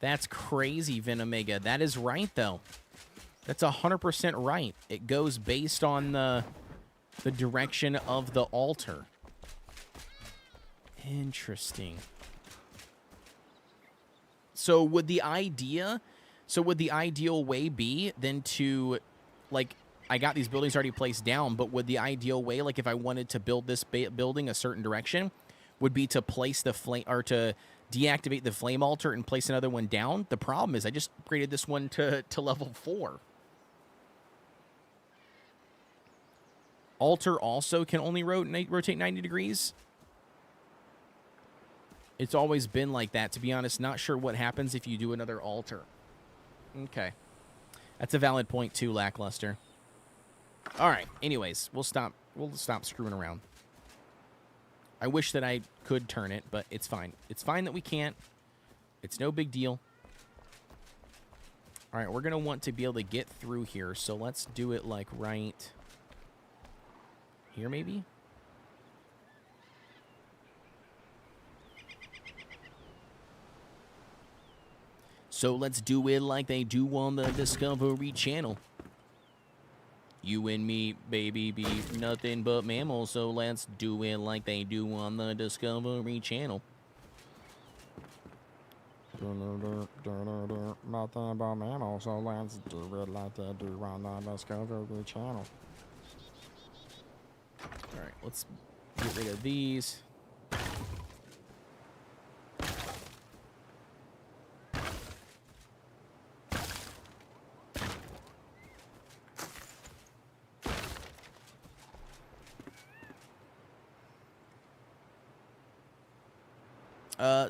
That's crazy, Venomega. That is right, though. That's 100% right. It goes based on the direction of the altar. Interesting. So would the ideal way be then to, like, I got these buildings already placed down, but would the ideal way, like if I wanted to build this building a certain direction, would be to place the flame, or to deactivate the flame altar and place another one down? The problem is I just upgraded this one to level 4. Altar also can only rotate 90 degrees. It's always been like that, to be honest. Not sure what happens if you do another altar. Okay. That's a valid point too, Lackluster. All right. Anyways, we'll stop screwing around. I wish that I could turn it, but it's fine. It's fine that we can't. It's no big deal. All right, we're going to want to be able to get through here, so let's do it like right here maybe? So let's do it like they do on the Discovery Channel. You and me, baby, be nothing but mammals, so let's do it like they do on the Discovery Channel. Nothing but mammals, so let's do it like they do on the Discovery Channel. Alright, let's get rid of these.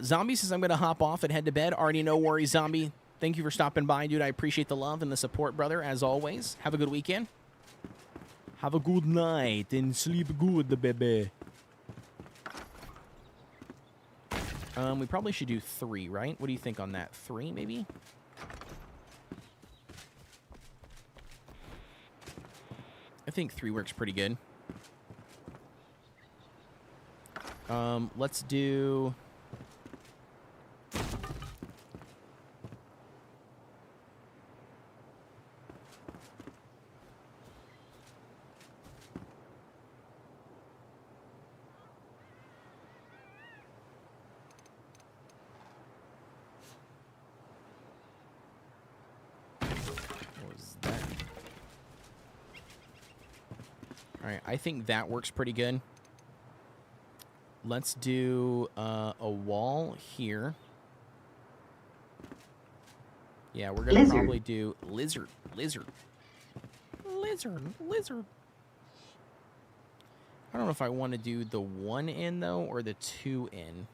Zombie says I'm going to hop off and head to bed. Already no worries, Zombie. Thank you for stopping by, dude. I appreciate the love and the support, brother, as always. Have a good weekend. Have a good night and sleep good, baby. We probably should do 3, right? What do you think on that? 3, maybe? I think 3 works pretty good. Let's do... All right, I think that works pretty good. Let's do a wall here. Yeah, we're going to probably do lizard. I don't know if I want to do the 1 in, though, or the 2 in.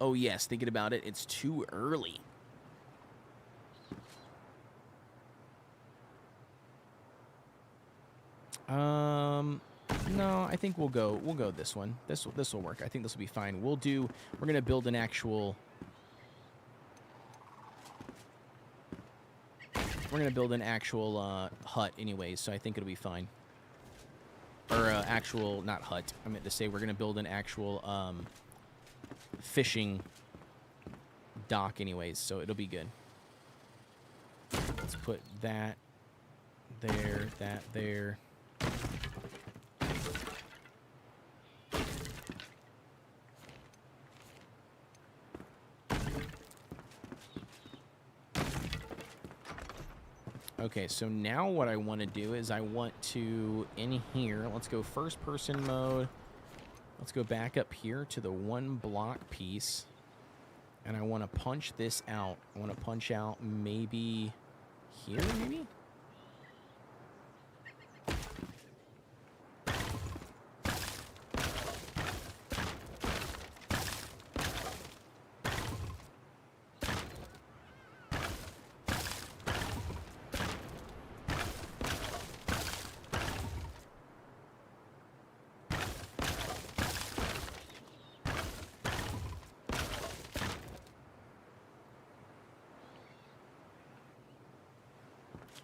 Oh, yes, thinking about it, it's too early. No, I think we'll go this one. This will work. I think this will be fine. We're going to build an actual hut anyways, so I think it'll be fine. Or actual, not hut. I meant to say we're going to build an actual fishing dock anyways, so it'll be good. Let's put that there, that there. Okay, so now what I want to do is I want to, in here, let's go first person mode. Let's go back up here to the 1 block piece. And I want to punch this out. I want to punch out maybe here, maybe?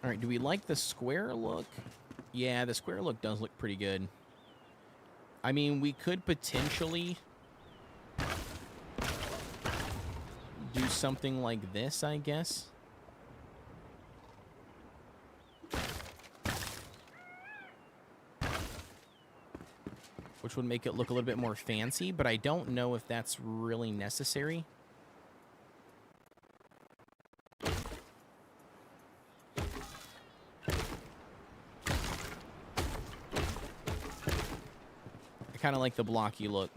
All right, do we like the square look? Yeah, the square look does look pretty good. I mean, we could potentially do something like this, I guess. Which would make it look a little bit more fancy, but I don't know if that's really necessary. Kind of like the blocky look.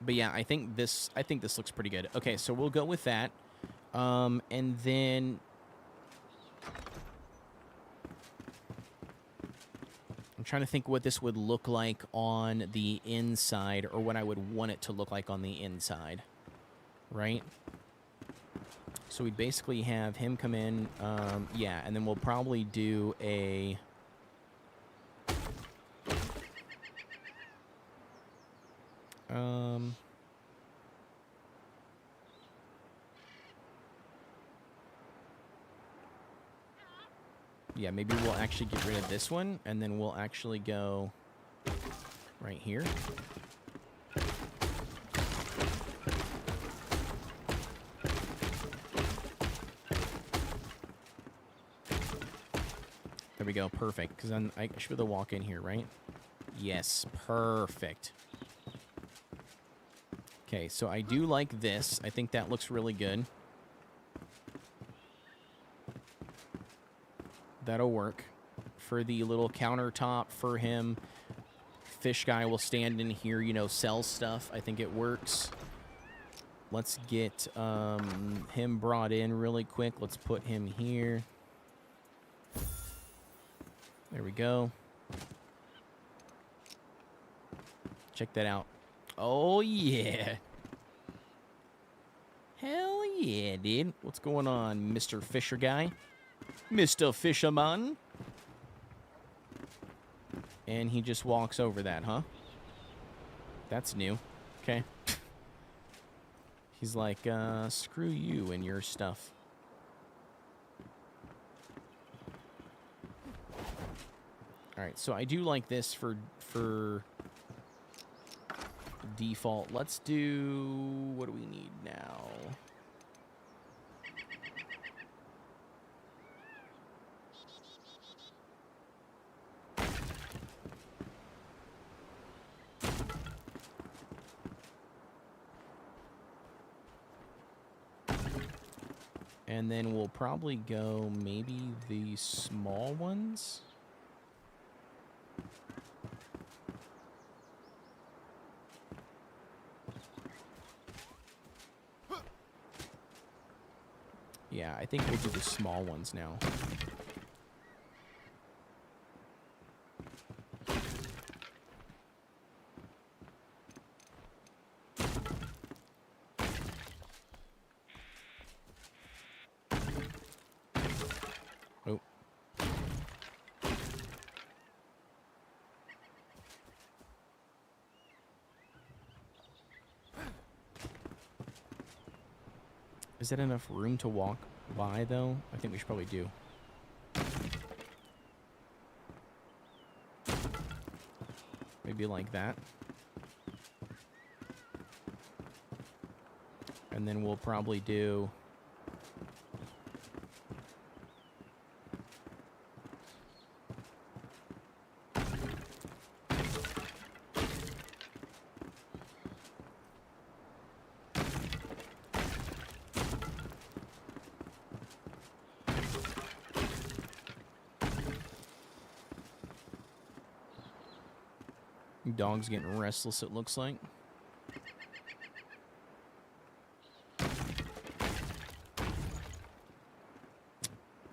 But yeah, I think this looks pretty good. Okay, so we'll go with that. And then I'm trying to think what this would look like on the inside, or what I would want it to look like on the inside. Right? So we'd basically have him come in, yeah, and then we'll probably do a yeah, maybe we'll actually get rid of this one, and then we'll actually go right here. There we go, perfect, because then I should be able to walk in here, right? Yes, perfect. Okay, so I do like this. I think that looks really good. That'll work. For the little countertop for him, fish guy will stand in here, you know, sell stuff. I think it works. Let's get him brought in really quick. Let's put him here. There we go. Check that out. Oh, yeah. Hell yeah, dude. What's going on, Mr. Fisher guy? Mr. Fisherman. And he just walks over that, huh? That's new. Okay. He's like, screw you and your stuff. Alright, so I do like this for default. Let's do... what do we need now? And then we'll probably go maybe the small ones. Yeah, I think we'll do the small ones now. Oh. Is that enough room to walk by, though? I think we should probably do. Maybe like that. And then we'll probably do... Dog's getting restless, it looks like.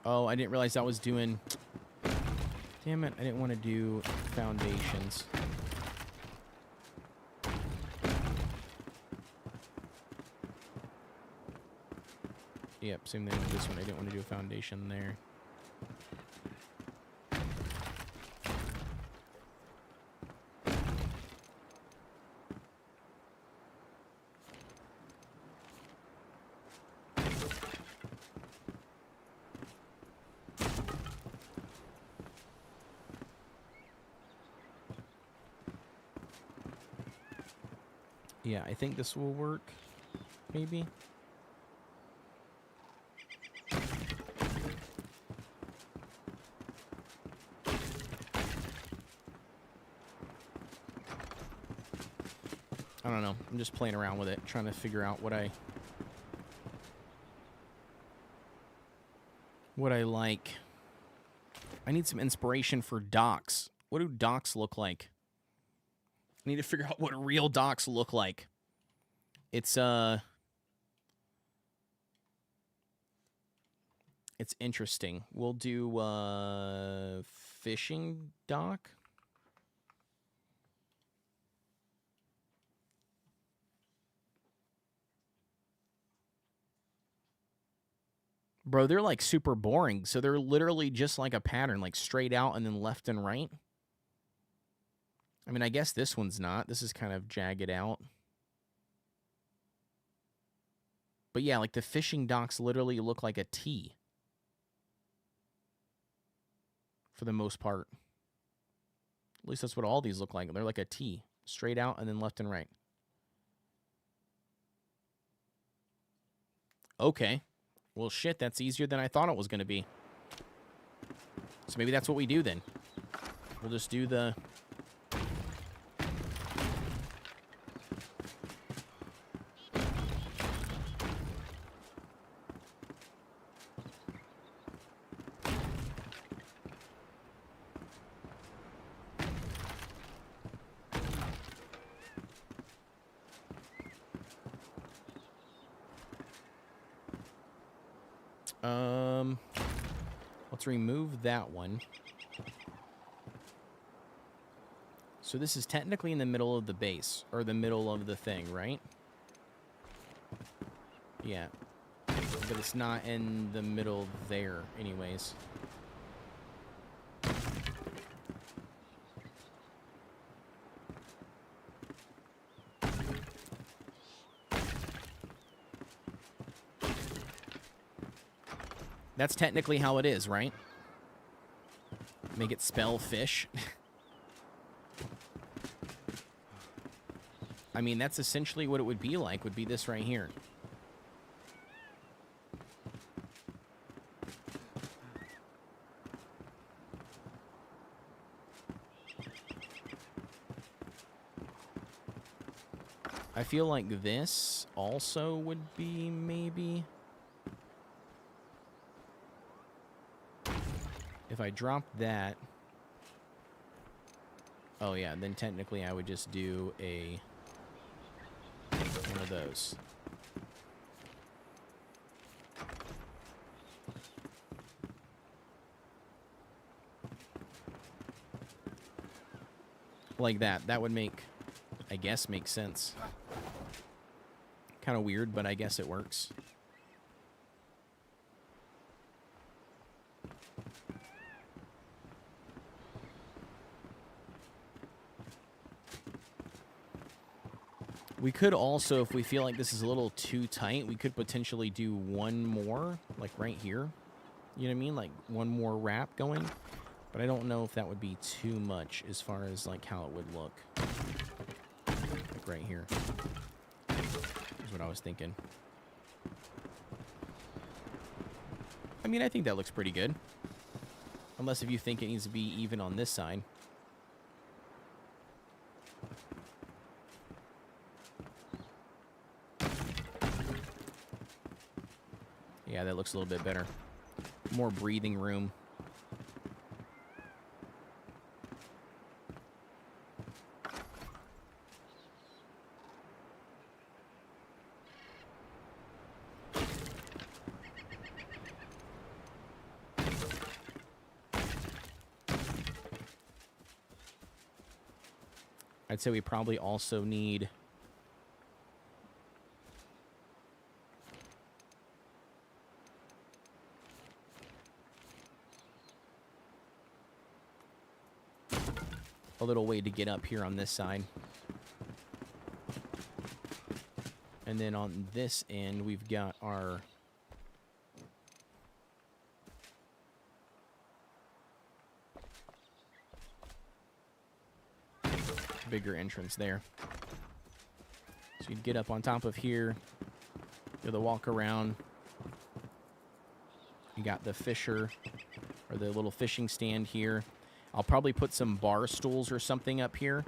Oh, I didn't realize I was doing... Damn it, I didn't want to do foundations. Yep, same thing with this one. I didn't want to do a foundation there. Yeah, I think this will work, maybe. I don't know. I'm just playing around with it, trying to figure out what I like. I need some inspiration for docks. What do docks look like? I need to figure out what real docks look like. It's interesting. We'll do fishing dock. Bro, they're like super boring. So they're literally just like a pattern, like straight out and then left and right. I mean, I guess this one's not. This is kind of jagged out. But yeah, like the fishing docks literally look like a T. For the most part. At least that's what all these look like. They're like a T. Straight out and then left and right. Okay. Well, shit, that's easier than I thought it was going to be. So maybe that's what we do then. We'll just do the... Let's remove that one. So this is technically in the middle of the base, or the middle of the thing, right? Yeah. But it's not in the middle there, anyways. That's technically how it is, right? Make it spell fish. I mean, that's essentially what it would be like, would be this right here. I feel like this also would be maybe... if I drop that... Oh, yeah, then technically I would just do one of those. Like that. That would make, I guess, make sense. Kind of weird, but I guess it works. We could also, if we feel like this is a little too tight, we could potentially do one more, like right here. You know what I mean? Like one more wrap going. But I don't know if that would be too much as far as like how it would look. Like right here. Is what I was thinking. I mean, I think that looks pretty good. Unless if you think it needs to be even on this side. Yeah, that looks a little bit better. More breathing room. I'd say we probably also need... a little way to get up here on this side. And then on this end, we've got our... bigger entrance there. So you'd get up on top of here, do the walk around. You got the fisher, or the little fishing stand here. I'll probably put some bar stools or something up here.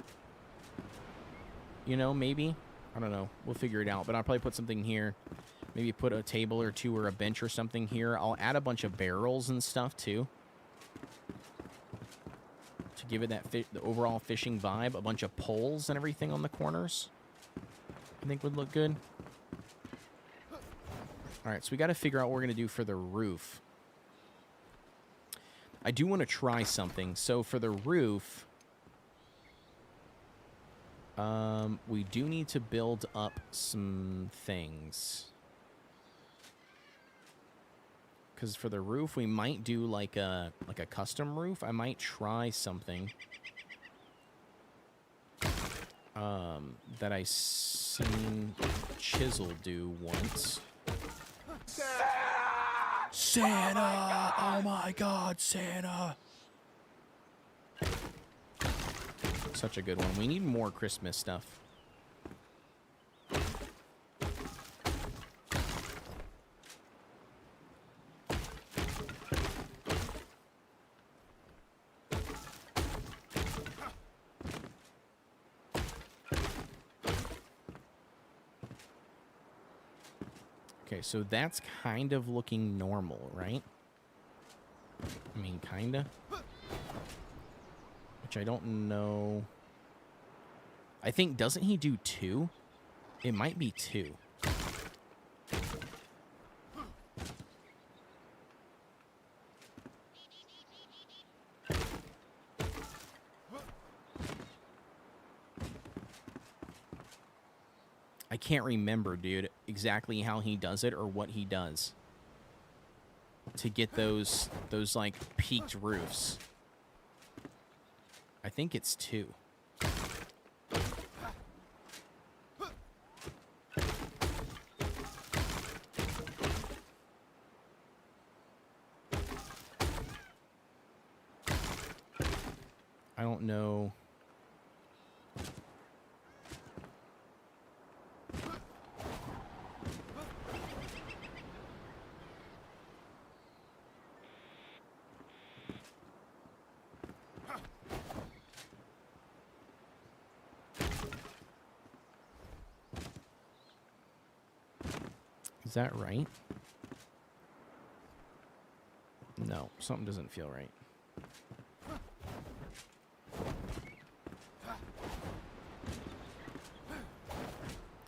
You know, maybe. I don't know. We'll figure it out. But I'll probably put something here. Maybe put a table or two or a bench or something here. I'll add a bunch of barrels and stuff, too. To give it that the overall fishing vibe. A bunch of poles and everything on the corners. I think would look good. Alright, so we got to figure out what we're going to do for the roof. I do want to try something. So for the roof, we do need to build up some things. Because for the roof, we might do like a custom roof. I might try something that I seen Chisel do once. Santa! Oh my God, Santa! Such a good one. We need more Christmas stuff. Okay, so that's kind of looking normal, right? I mean, kinda. Which I don't know. I think, doesn't he do 2? It might be 2. I can't remember, dude, exactly how he does it or what he does to get those like peaked roofs. I think it's 2. I don't know. Is that right? No, something doesn't feel right.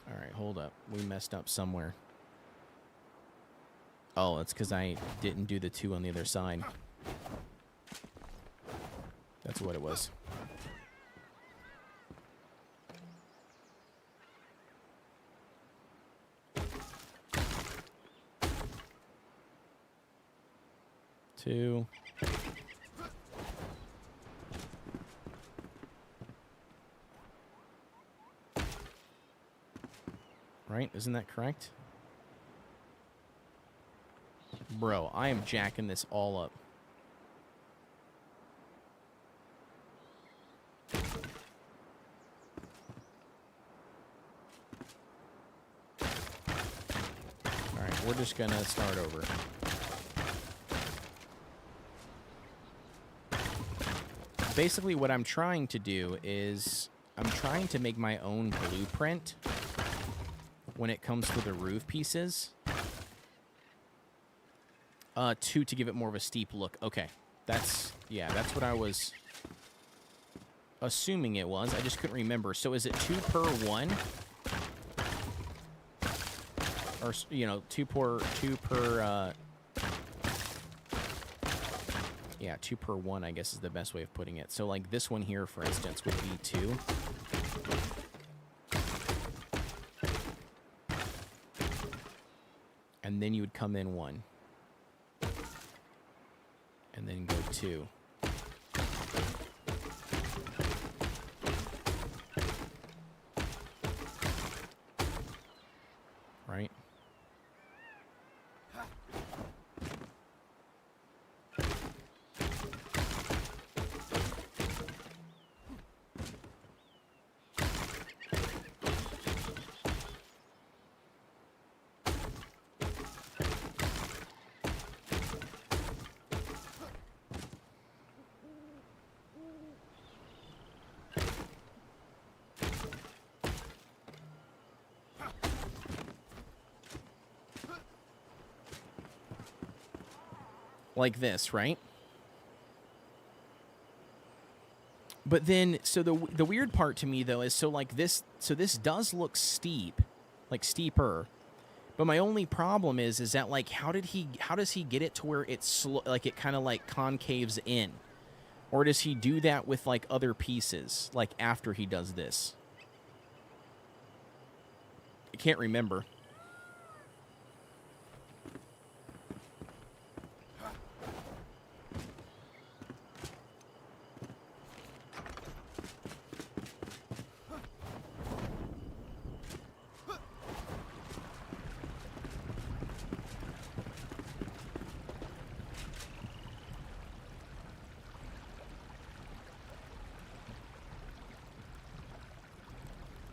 All right, hold up. We messed up somewhere. Oh, it's because I didn't do the 2 on the other side. That's what it was. Two. Right? Isn't that correct? Bro, I am jacking this all up. Alright, we're just gonna start over. Basically, what I'm trying to do is I'm trying to make my own blueprint when it comes to the roof pieces. 2 to give it more of a steep look. Okay. That's what I was assuming it was. I just couldn't remember. So is it 2 per 1? Or, you know, 2 per, yeah, 2 per 1, I guess, is the best way of putting it. So, like, this one here, for instance, would be 2. And then you would come in 1. And then go 2. Right? Like this, right? But then, so the weird part to me, though, is so like this, so this does look steep, like steeper. But my only problem is that, like, how does he get it to where it's like it kind of like concaves in? Or does he do that with like other pieces, like after he does this? I can't remember.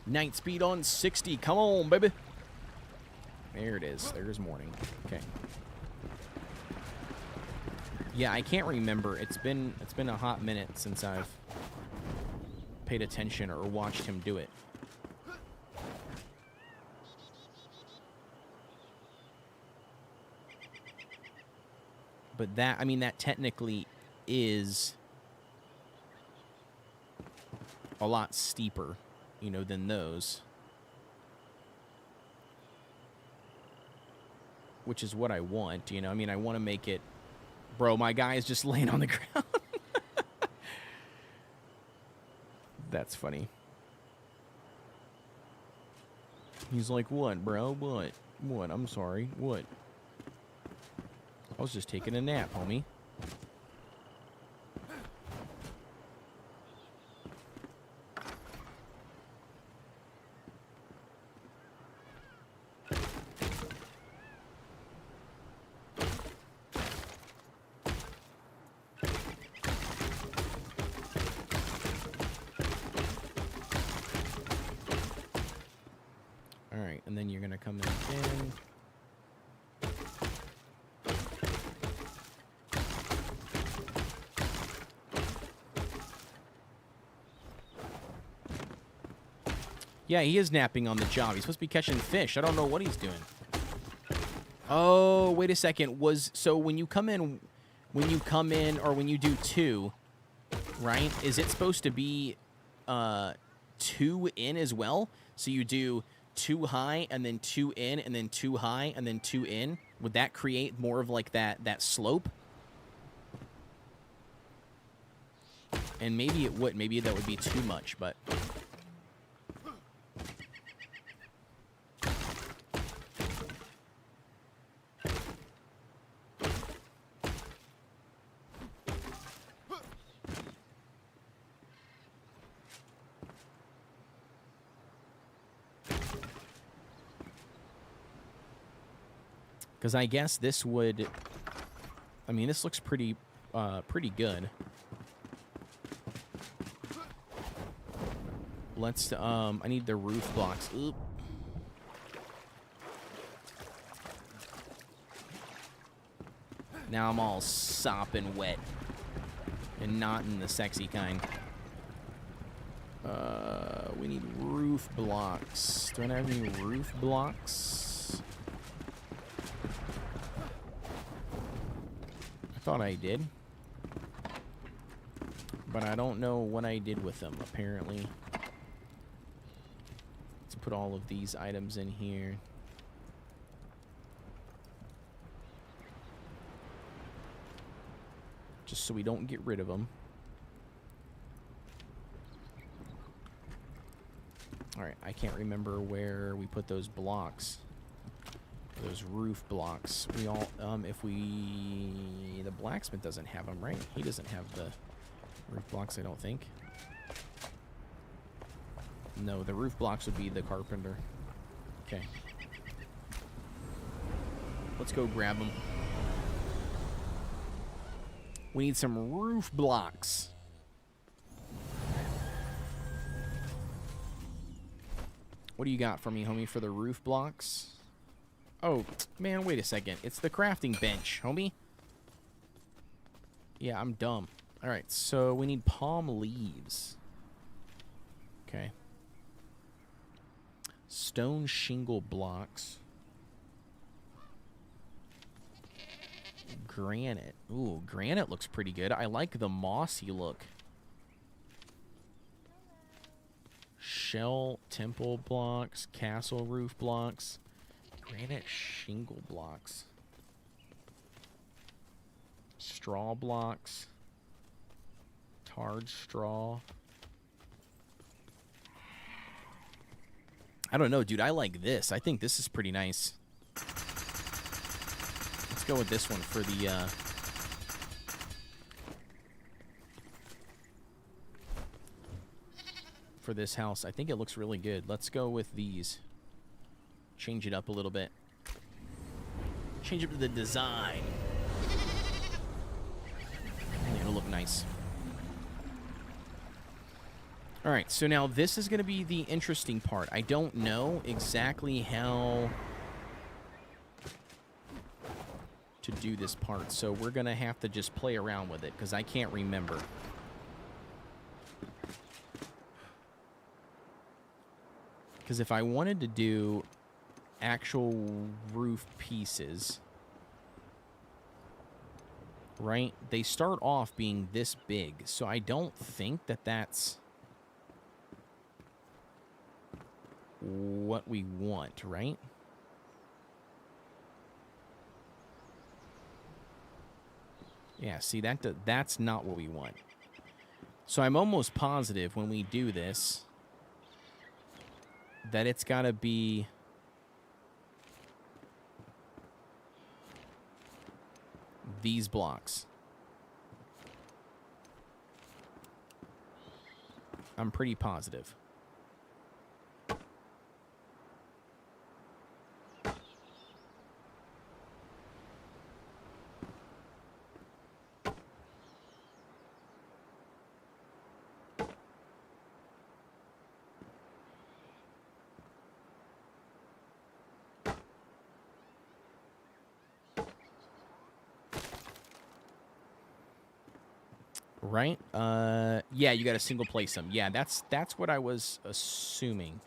Night speed on 60. Come on, baby. There it is. There's morning. Okay. Yeah, I can't remember. It's been a hot minute since I've paid attention or watched him do it. But that, I mean, that technically is a lot steeper, you know, than those. Which is what I want, you know. I mean, I want to make it... Bro, my guy is just laying on the ground. That's funny. He's like, what, bro? What? What? I'm sorry. What? I was just taking a nap, homie. Alright, and then you're going to come in again. Yeah, he is napping on the job. He's supposed to be catching fish. I don't know what he's doing. Oh, wait a second. So when you come in, when you come in, or when you do 2, right, is it supposed to be 2 in as well? So you do 2 high, and then 2 in, and then 2 high, and then 2 in? Would that create more of like that slope? And maybe it would. Maybe that would be too much, but... Because I guess this would... I mean, this looks pretty good. Let's, I need the roof blocks. Oop. Now I'm all sopping wet. And not in the sexy kind. We need roof blocks. Do I have any roof blocks? I thought I did. But I don't know what I did with them, apparently. Let's put all of these items in here. Just so we don't get rid of them. Alright, I can't remember where we put those blocks. Those roof blocks. We all, if we... The blacksmith doesn't have them, right? He doesn't have the roof blocks, I don't think. No, the roof blocks would be the carpenter. Okay. Let's go grab them. We need some roof blocks. What do you got for me, homie, for the roof blocks? Oh, man, wait a second. It's the crafting bench, homie. Yeah, I'm dumb. All right, so we need palm leaves. Okay. Stone shingle blocks. Granite. Ooh, granite looks pretty good. I like the mossy look. Shell temple blocks, castle roof blocks, granite shingle blocks, straw blocks, tarred straw. I don't know, dude. I like this. I think this is pretty nice. Let's go with this one for the for this house. I think it looks really good. Let's go with these. Change it up a little bit. Change up the design. It'll look nice. Alright, so now this is going to be the interesting part. I don't know exactly how to do this part, so we're going to have to just play around with it, because I can't remember. Because if I wanted to do actual roof pieces, right, they start off being this big, so I don't think that that's what we want, right? Yeah, see, that's not what we want. So I'm almost positive when we do this that it's got to be these blocks. I'm pretty positive. Right? Yeah, you got to single place them. Yeah, that's what I was assuming.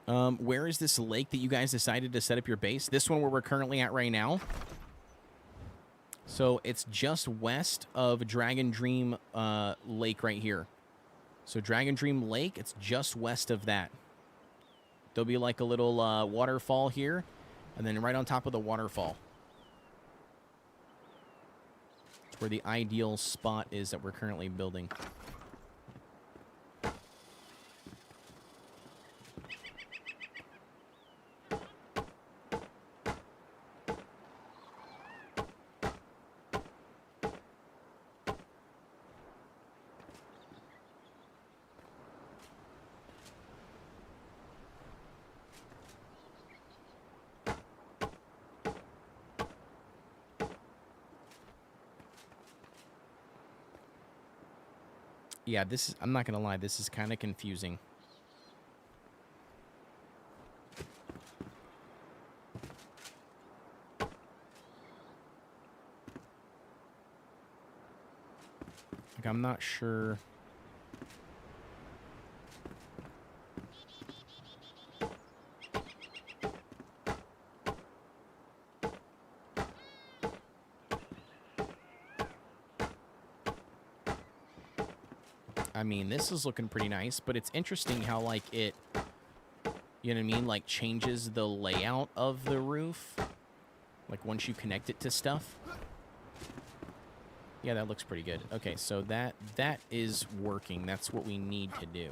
Where is this lake that you guys decided to set up your base? This one where we're currently at right now. So it's just west of Dragon Dream Lake right here. So Dragon Dream Lake, it's just west of that. There'll be like a little waterfall here, and then right on top of the waterfall. It's where the ideal spot is that we're currently building. Yeah, this is, I'm not going to lie, this is kind of confusing. Like, I'm not sure. I mean, this is looking pretty nice, but it's interesting how, like, it, you know what I mean? Like, changes the layout of the roof. Like, once you connect it to stuff. Yeah, that looks pretty good. Okay, so that is working. That's what we need to do.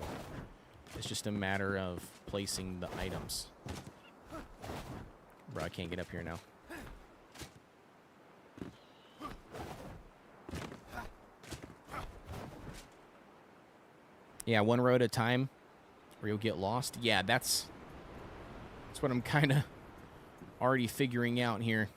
It's just a matter of placing the items. Bro, I can't get up here now. Yeah, one row at a time, or you'll get lost. Yeah, that's what I'm kind of already figuring out here.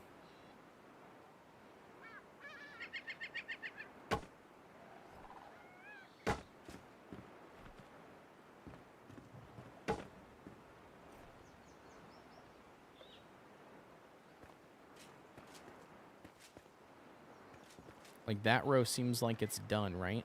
Like, that row seems like it's done, right?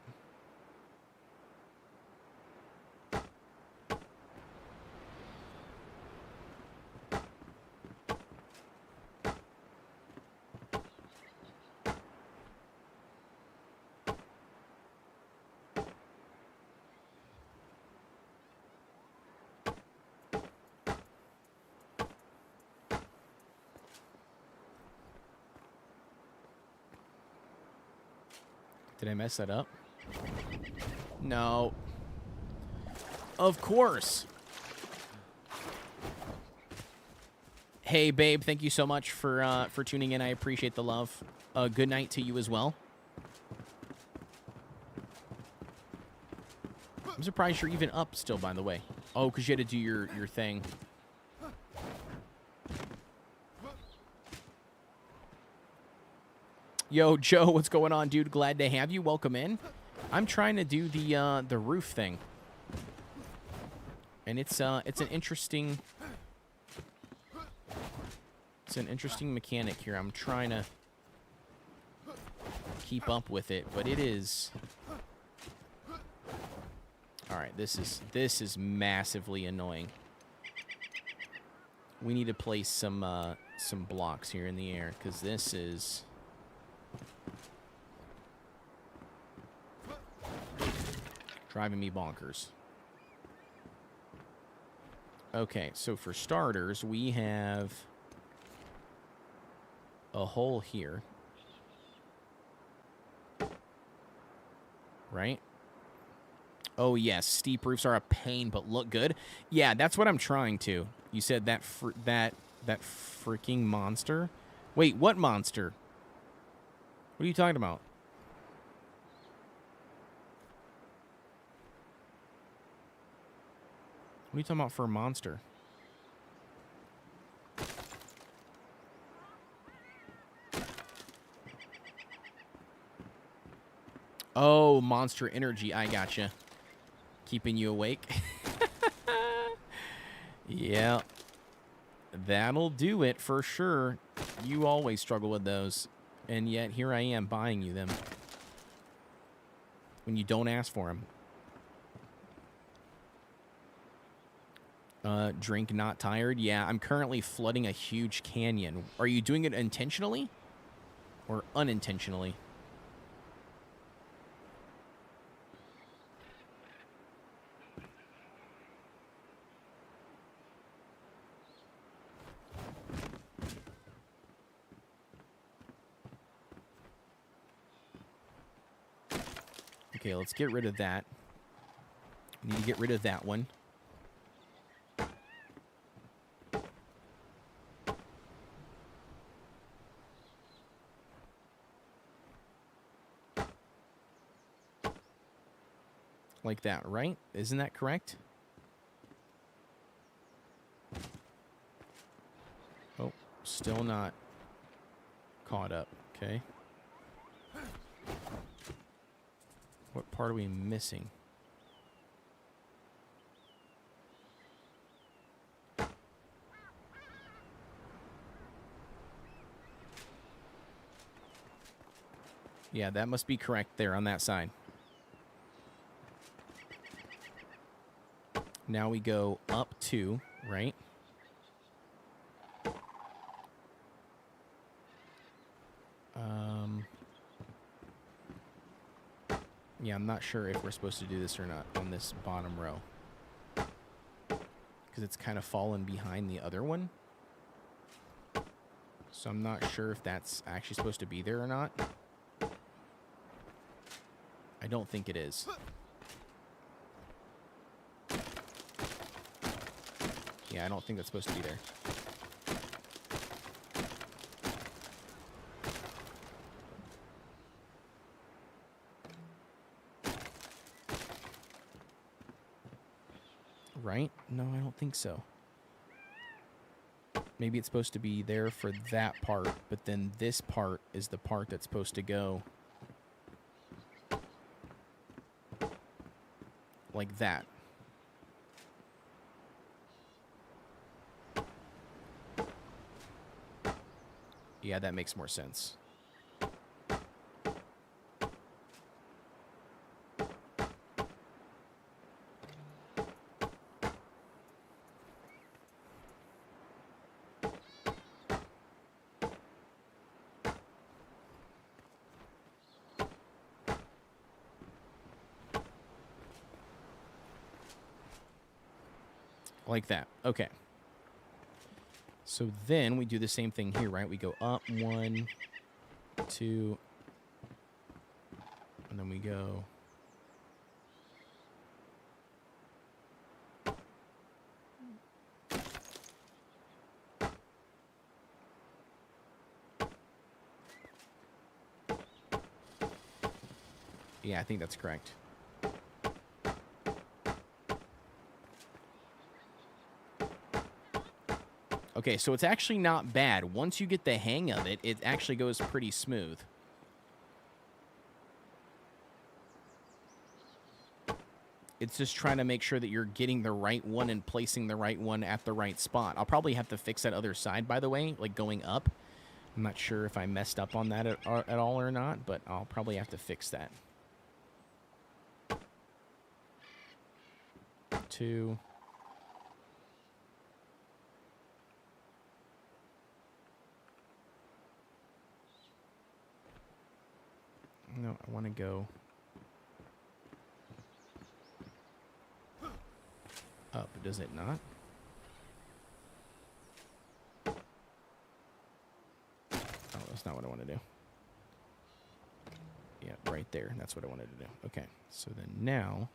Did I mess that up? No. Of course. Hey, babe, thank you so much for tuning in. I appreciate the love. Good night to you as well. I'm surprised you're even up still, by the way. Oh, because you had to do your thing. Yo, Joe, what's going on, dude? Glad to have you. Welcome in. I'm trying to do the roof thing, and it's an interesting mechanic here. I'm trying to keep up with it, but it is. All right, this is massively annoying. We need to place some blocks here in the air because this is. Driving me bonkers. Okay, so for starters, we have a hole here. Right? Oh, yes, steep roofs are a pain, but look good. Yeah, that's what I'm trying to. You said that that freaking monster? Wait, what monster? What are you talking about? What are you talking about for a monster? Oh, monster energy. I gotcha. Keeping you awake. Yeah. That'll do it for sure. You always struggle with those. And yet here I am buying you them. When you don't ask for them. Drink not tired. Yeah, I'm currently flooding a huge canyon. Are you doing it intentionally or unintentionally? Okay, let's get rid of that. Need to get rid of that one. Like that, right? Isn't that correct? Oh, still not caught up. Okay. What part are we missing? Yeah, that must be correct there on that side. Now we go up 2, right? Yeah, I'm not sure if we're supposed to do this or not on this bottom row. Because it's kind of fallen behind the other one. So I'm not sure if that's actually supposed to be there or not. I don't think it is. Yeah, I don't think that's supposed to be there. Right? No, I don't think so. Maybe it's supposed to be there for that part, but then this part is the part that's supposed to go like that. Yeah, that makes more sense. Like that. Okay. So then we do the same thing here, right? We go up 1, 2, and then we go. Yeah, I think that's correct. Okay, so it's actually not bad. Once you get the hang of it, it actually goes pretty smooth. It's just trying to make sure that you're getting the right one and placing the right one at the right spot. I'll probably have to fix that other side, by the way, like going up. I'm not sure if I messed up on that at all or not, but I'll probably have to fix that. 2. No, I want to go up, does it not? Oh, that's not what I want to do. Yeah, right there. That's what I wanted to do. Okay, so then now.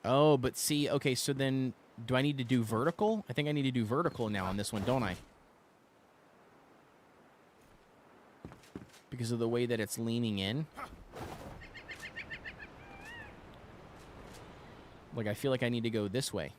Oh, but see, okay, so then do I need to do vertical? I think I need to do vertical now on this one, don't I? Because of the way that it's leaning in. Like, I feel like I need to go this way.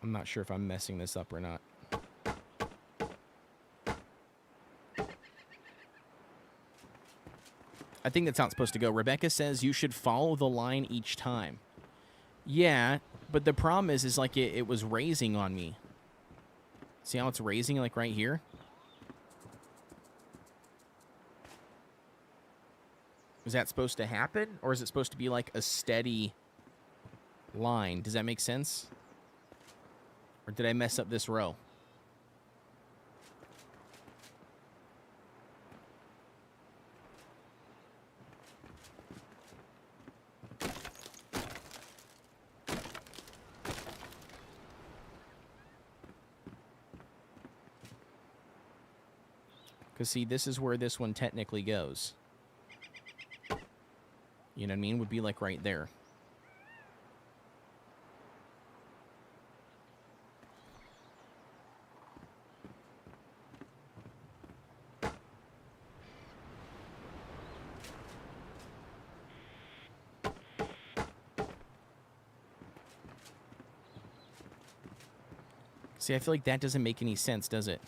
I'm not sure if I'm messing this up or not. I think that's how it's supposed to go. Rebecca says you should follow the line each time. Yeah, but the problem is like it was raising on me. See how it's raising like right here? Is that supposed to happen? Or is it supposed to be like a steady line? Does that make sense? Or did I mess up this row? Because, see, this is where this one technically goes. You know what I mean? Would be like right there. See, I feel like that doesn't make any sense, does it?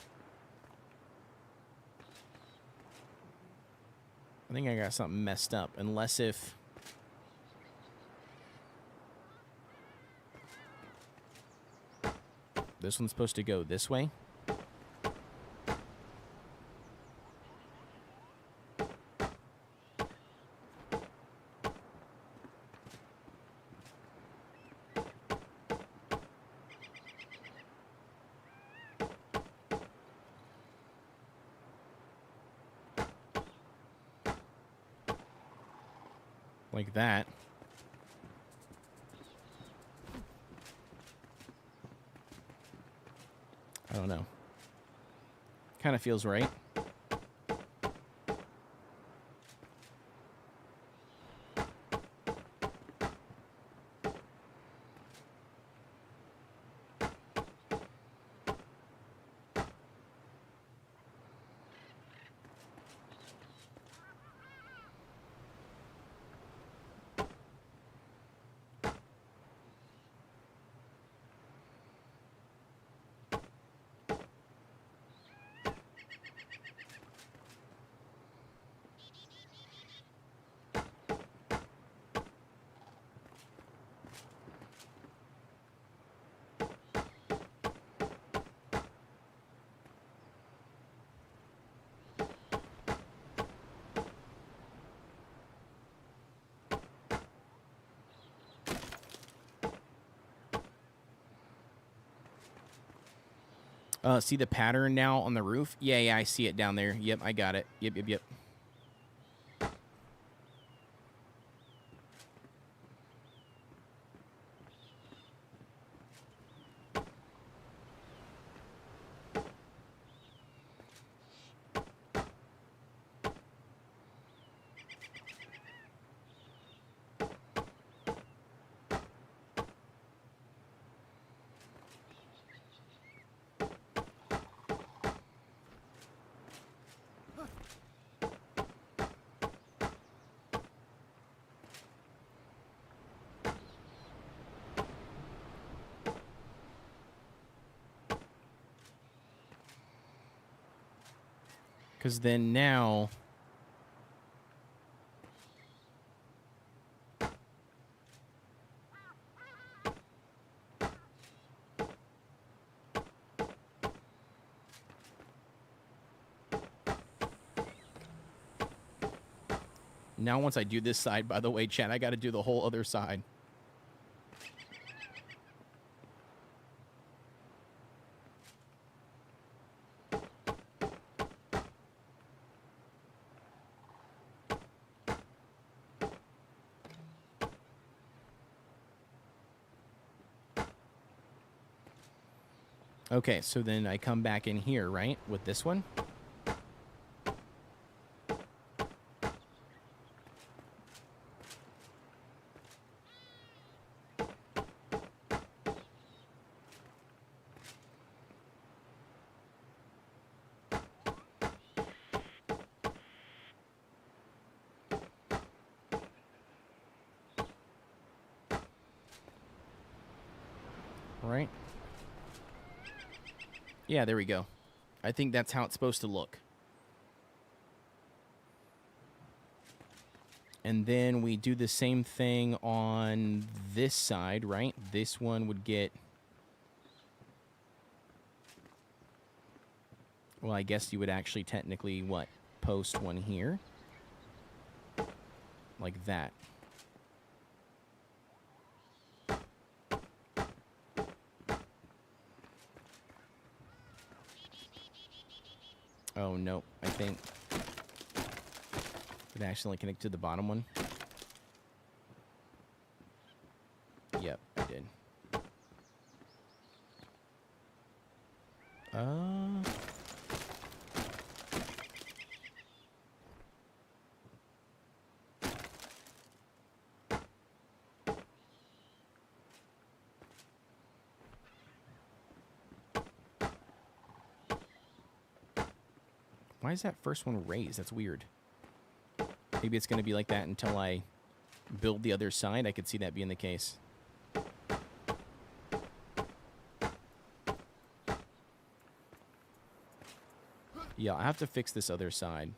I think I got something messed up, unless if... This one's supposed to go this way. Like that. I don't know. Kind of feels right. See the pattern now on the roof? Yeah, I see it down there. Yep, I got it. Yep. Because then now... Now once I do this side, by the way, chat, I got to do the whole other side. Okay, so then I come back in here, right, with this one. Right. Yeah, there we go. I think that's how it's supposed to look. And then we do the same thing on this side, right? This one would get... Well, I guess you would actually technically, what? Post one here. Like that. Oh, no. I think it accidentally connected to the bottom one. Yep, I did. Why is that first one raised? That's weird. Maybe it's going to be like that until I build the other side. I could see that being the case. Yeah, I have to fix this other side.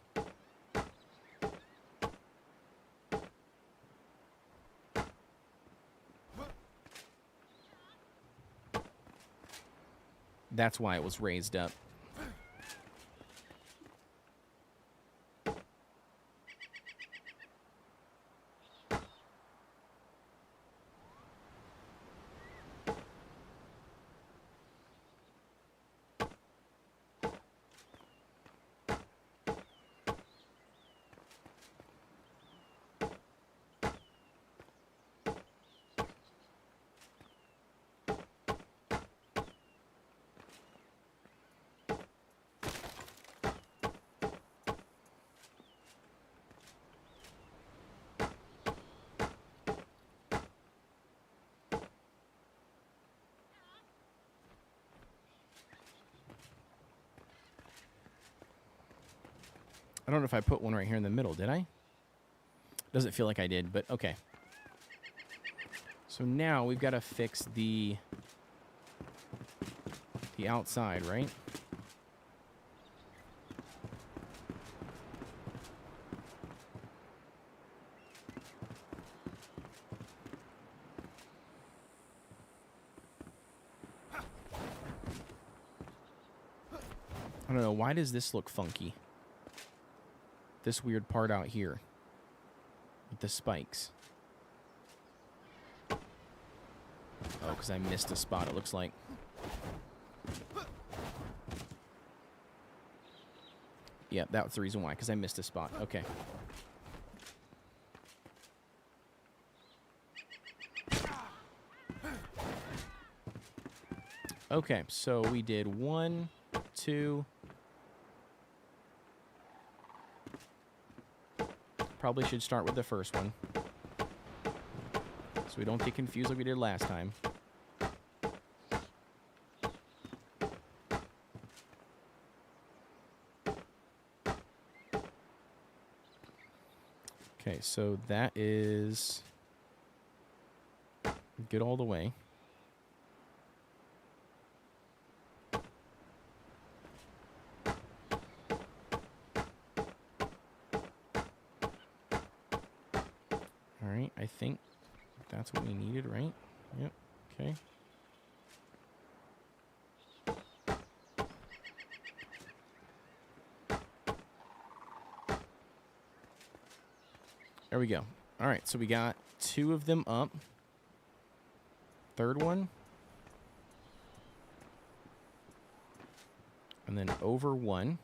That's why it was raised up. I don't know if I put one right here in the middle, did I? Doesn't feel like I did, but okay. So now we've got to fix the outside, right? I don't know, why does this look funky? This weird part out here with the spikes. Oh, because I missed a spot, it looks like. Yeah, that was the reason why, because I missed a spot. Okay. Okay, so we did 1, 2... Probably should start with the first one, so we don't get confused like we did last time. Okay, so that is good all the way. I think that's what we needed, right? Yep. Okay. There we go. All right, so we got 2 of them up. Third one. And then over 1.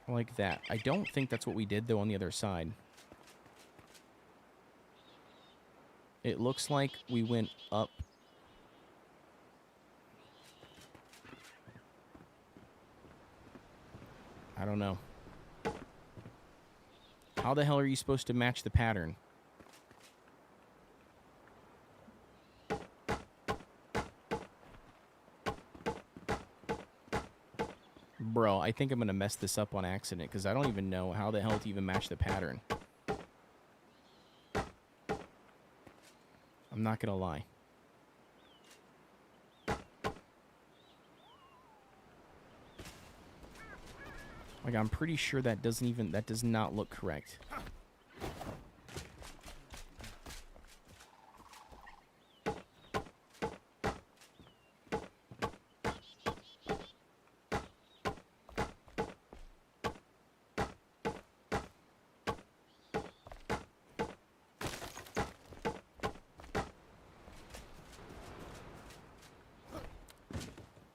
Like that. I don't think that's what we did, though, on the other side. It looks like we went up I don't know. How the hell are you supposed to match the pattern? Bro, I think I'm going to mess this up on accident because I don't even know how the hell to even match the pattern. I'm not going to lie. Like, I'm pretty sure that does not look correct.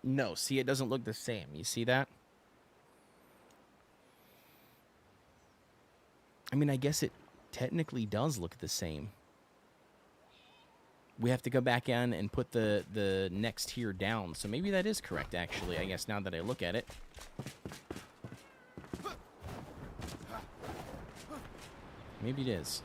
No, see, it doesn't look the same. You see that? I mean, I guess it technically does look the same. We have to go back in and put the next tier down. So maybe that is correct, actually, I guess, now that I look at it. Maybe it is.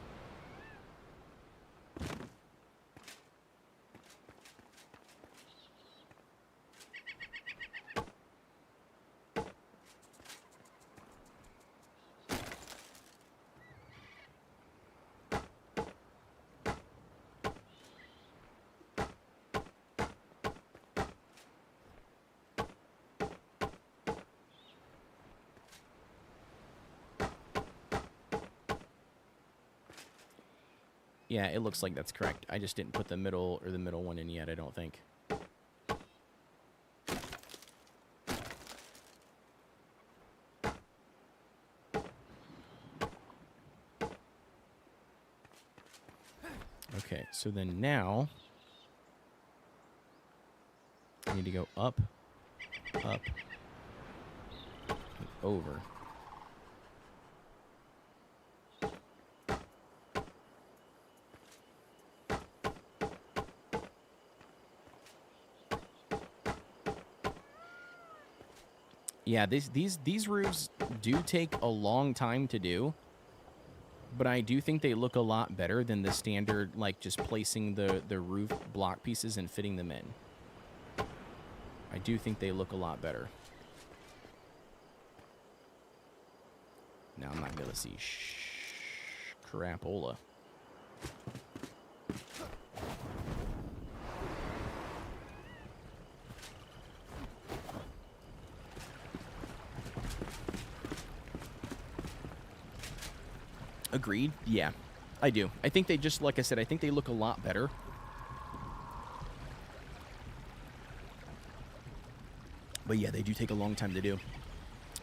Yeah, it looks like that's correct. I just didn't put the middle one in yet, I don't think. Okay, so then now I need to go up, up, and over. Yeah, these roofs do take a long time to do, but I do think they look a lot better than the standard, like just placing the roof block pieces and fitting them in. I do think they look a lot better. Now I'm not gonna see crapola. Agreed. Yeah, I do. I think they just, like I said, I think they look a lot better. But yeah, they do take a long time to do.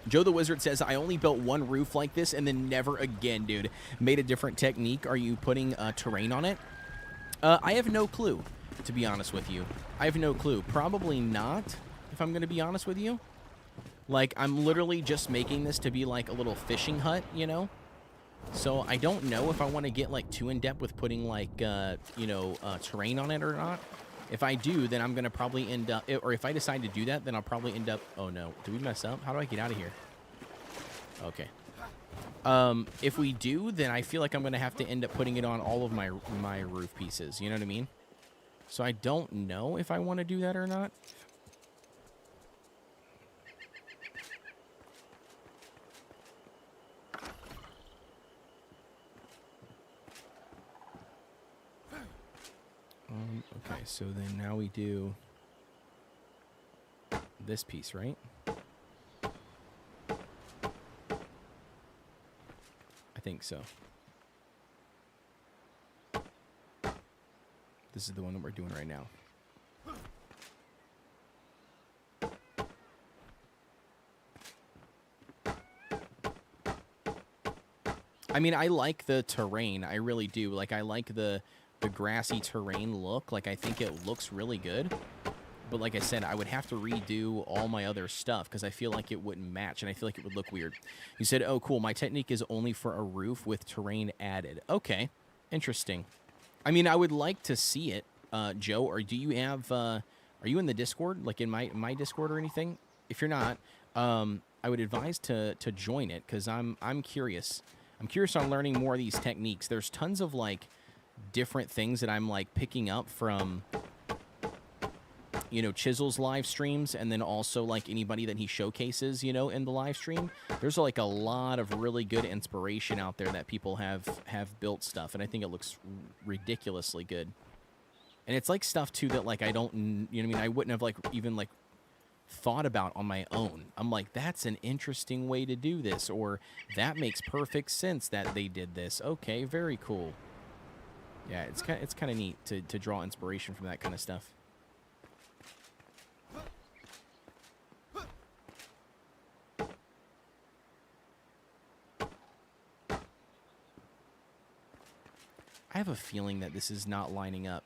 Joe the Wizard says, I only built one roof like this and then never again, dude. Made a different technique. Are you putting terrain on it? I have no clue, to be honest with you. I have no clue. Probably not, if I'm going to be honest with you. Like, I'm literally just making this to be like a little fishing hut, you know? So I don't know if I want to get like too in depth with putting like terrain on it or not. If I do, then I'm gonna probably end up, or if I decide to do that, then I'll probably end up. Oh no, did we mess up? How do I get out of here? Okay. If we do, then I feel like I'm gonna have to end up putting it on all of my roof pieces. You know what I mean? So I don't know if I want to do that or not. Okay, so then now we do this piece, right? I think so. This is the one that we're doing right now. I mean, I like the terrain. I really do. Like, I like the grassy terrain look. Like, I think it looks really good. But like I said, I would have to redo all my other stuff because I feel like it wouldn't match and I feel like it would look weird. You said, oh, cool. My technique is only for a roof with terrain added. Okay. Interesting. I mean, I would like to see it, Joe, or do you have, are you in the Discord? Like in my Discord or anything? If you're not, I would advise to join it because I'm curious. I'm curious on learning more of these techniques. There's tons of like different things that I'm like picking up from, you know, Chisel's live streams, and then also like anybody that he showcases, you know, in the live stream. There's like a lot of really good inspiration out there that people have built stuff, and I think it looks ridiculously good. And it's like stuff too that like I don't, you know what I mean, I wouldn't have like even like thought about on my own. I'm like, that's an interesting way to do this, or that makes perfect sense that they did this. Okay, very cool. Yeah, it's kind of neat to draw inspiration from that kind of stuff. I have a feeling that this is not lining up.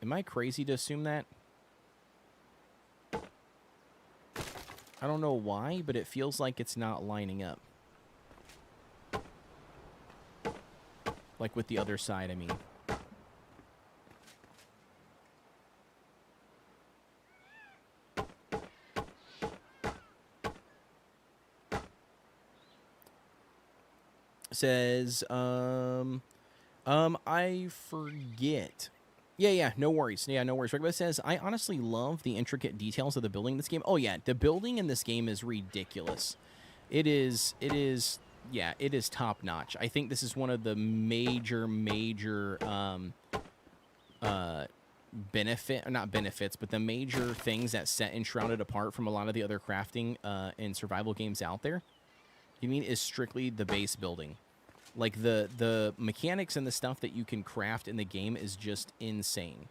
Am I crazy to assume that? I don't know why, but it feels like it's not lining up. Like with the other side, I mean. Says, I forget. Yeah, no worries. Yeah, no worries. But it says, I honestly love the intricate details of the building in this game. Oh, yeah, the building in this game is ridiculous. It is, yeah, it is top-notch. I think this is one of the major, not benefits, but the major things that set Enshrouded apart from a lot of the other crafting and survival games out there. You mean is strictly the base building. Like, the mechanics and the stuff that you can craft in the game is just insane.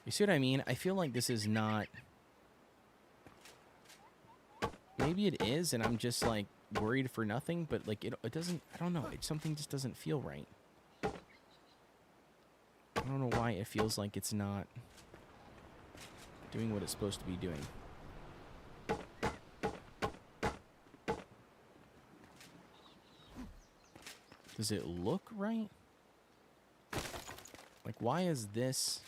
You see what I mean? I feel like this is not... Maybe it is, and I'm just, like, worried for nothing, but, like, it doesn't... I don't know. Something just doesn't feel right. I don't know why it feels like it's not doing what it's supposed to be doing. Does it look right? Like, why is this...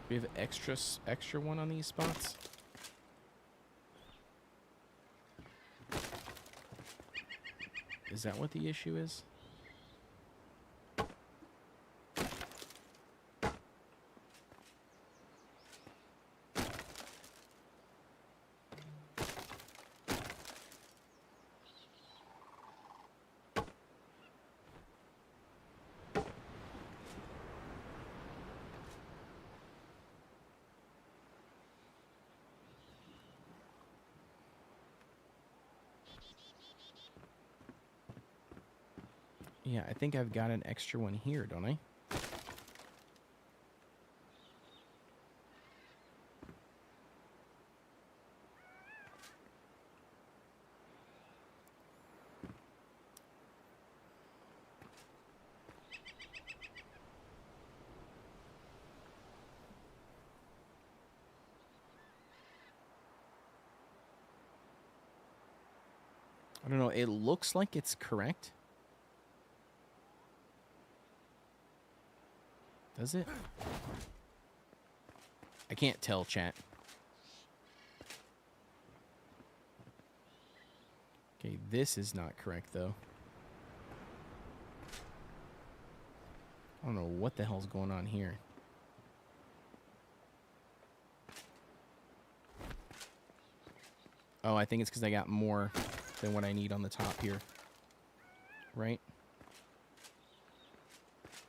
We have extra one on these spots. Is that what the issue is? Yeah, I think I've got an extra one here, don't I? I don't know. It looks like it's correct. Does it? I can't tell, chat. Okay, this is not correct, though. I don't know what the hell's going on here. Oh, I think it's because I got more than what I need on the top here. Right?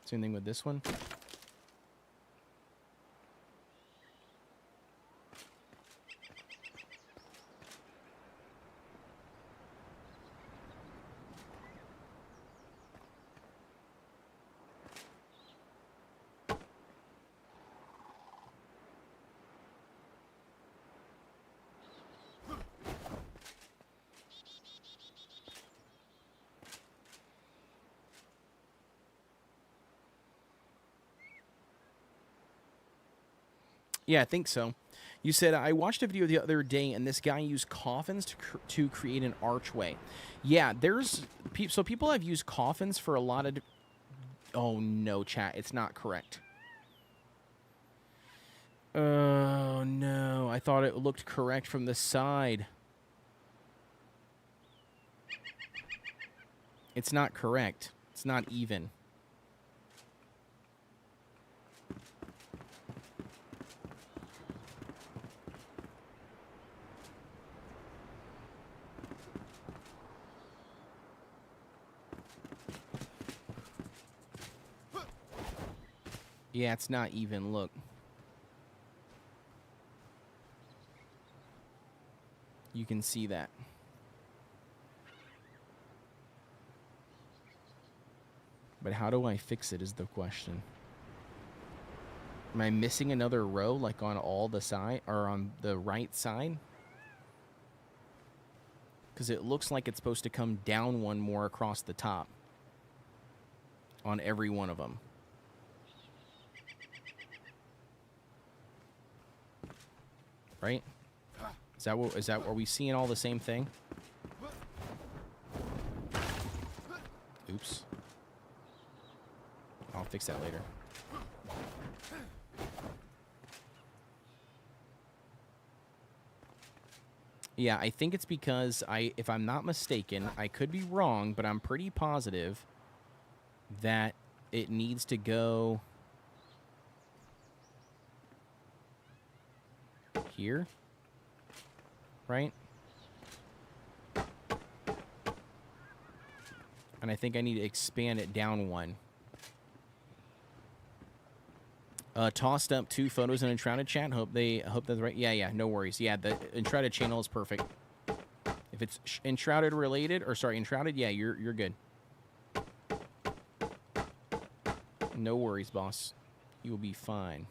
Same thing with this one. Yeah, I think so. You said, I watched a video the other day, and this guy used coffins to create an archway. Yeah, so people have used coffins for a lot of... Oh, no, chat. It's not correct. Oh, no. I thought it looked correct from the side. It's not correct. It's not even. Yeah, it's not even. Look. You can see that. But how do I fix it is the question. Am I missing another row, like on all the side, or on the right side? Because it looks like it's supposed to come down one more across the top. On every one of them. Right? Is that are we seeing all the same thing? Oops. I'll fix that later. Yeah, I think it's because if I'm not mistaken, I could be wrong, but I'm pretty positive that it needs to go here, right? And I think I need to expand it down one. Tossed up 2 photos in Enshrouded chat. Hope that's right. Yeah, no worries. Yeah, the Enshrouded channel is perfect. If it's Enshrouded related, or sorry, Enshrouded, yeah, you're good. No worries, boss. You will be fine.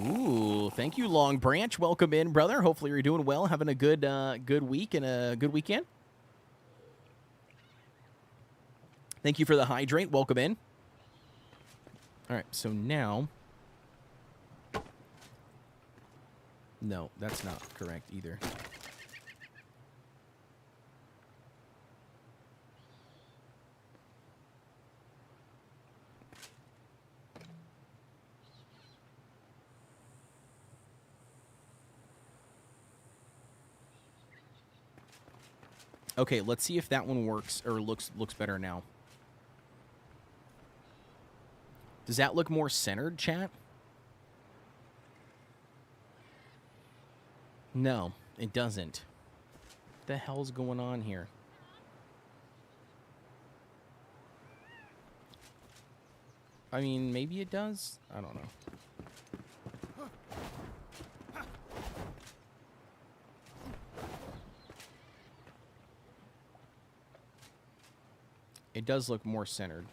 Ooh, thank you, Long Branch. Welcome in, brother. Hopefully you're doing well, having a good good week and a good weekend. Thank you for the hydrate. Welcome in. All right, so now... No, that's not correct either. Okay, let's see if that one works or looks better now. Does that look more centered, chat? No, it doesn't. What the hell's going on here? I mean, maybe it does? I don't know. It does look more centered.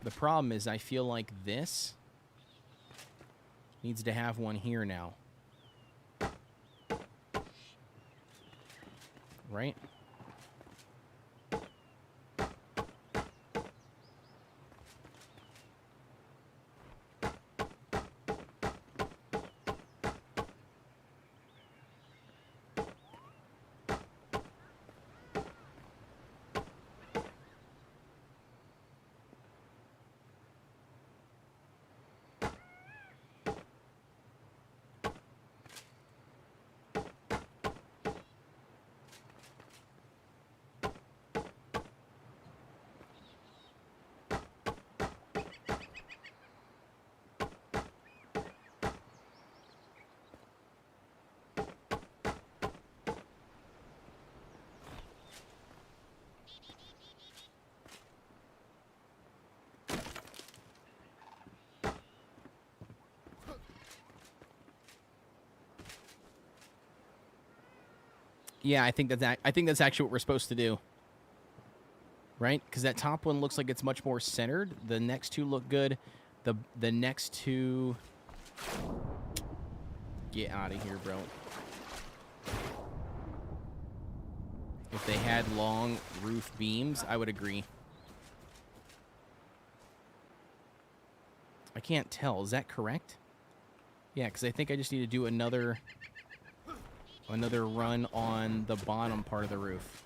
The problem is I feel like this needs to have one here now. Right? Yeah, I think that's actually what we're supposed to do. Right? Because that top one looks like it's much more centered. The next two look good. The next two... Get out of here, bro. If they had long roof beams, I would agree. I can't tell. Is that correct? Yeah, because I think I just need to do another run on the bottom part of the roof.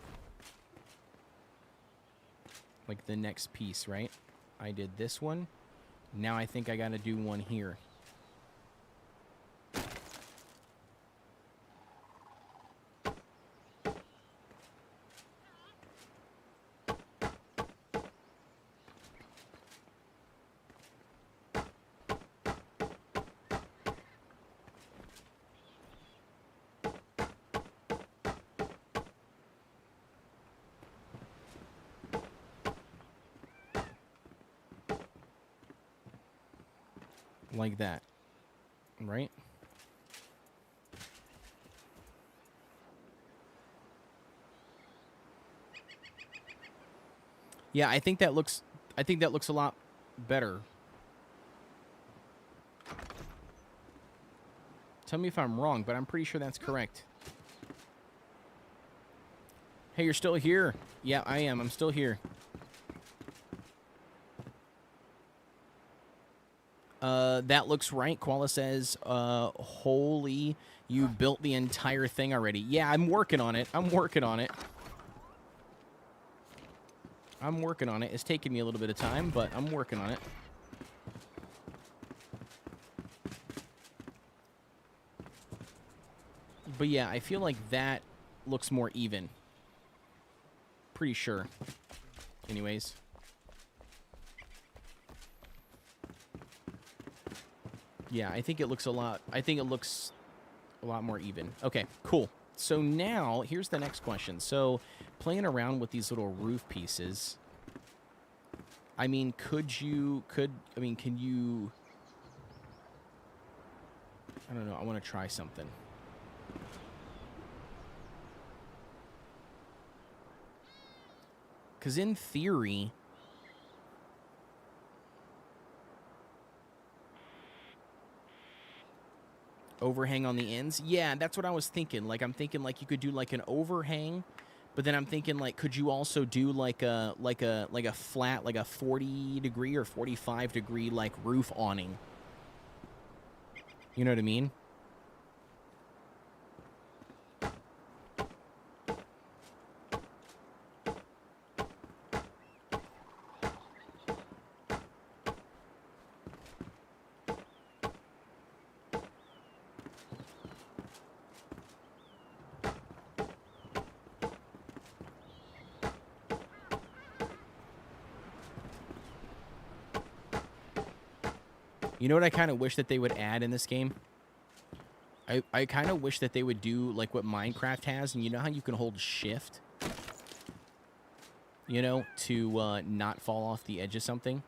Like the next piece, right? I did this one. Now I think I got to do one here. Like that, right? Yeah, I think that looks a lot better. Tell me if I'm wrong, but I'm pretty sure that's correct. Hey, you're still here? Yeah, I am. I'm still here. That looks right. Koala says, holy, you built the entire thing already. Yeah, I'm working on it. I'm working on it. It's taking me a little bit of time, but I'm working on it. But yeah, I feel like that looks more even. Pretty sure. Anyways. Yeah, I think it looks a lot more even. Okay, cool. So now, here's the next question. So, playing around with these little roof pieces, I mean, can you... I don't know, I want to try something. Because in theory... Overhang on the ends? Yeah, that's what I was thinking. Like, I'm thinking, like, you could do, like, an overhang, but then I'm thinking, like, could you also do, like a flat, like a 40-degree or 45-degree, like, roof awning? You know what I mean? You know what I kind of wish that they would add in this game? I kind of wish that they would do like what Minecraft has, and you know how you can hold shift? You know, to not fall off the edge of something?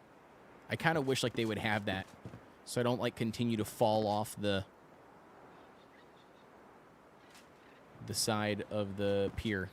I kind of wish like they would have that, so I don't like continue to fall off the side of the pier.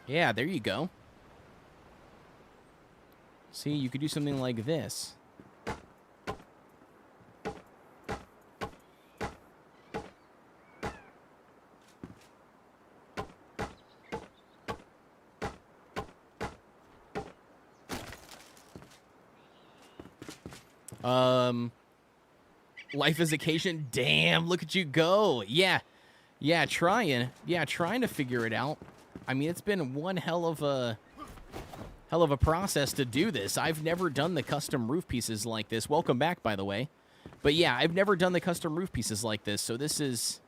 Yeah, there you go. See, you could do something like this. Life is occasion. Damn, look at you go. Yeah, trying to figure it out. I mean, it's been one hell of a process to do this. I've never done the custom roof pieces like this. Welcome back, by the way. But yeah, I've never done the custom roof pieces like this, so this is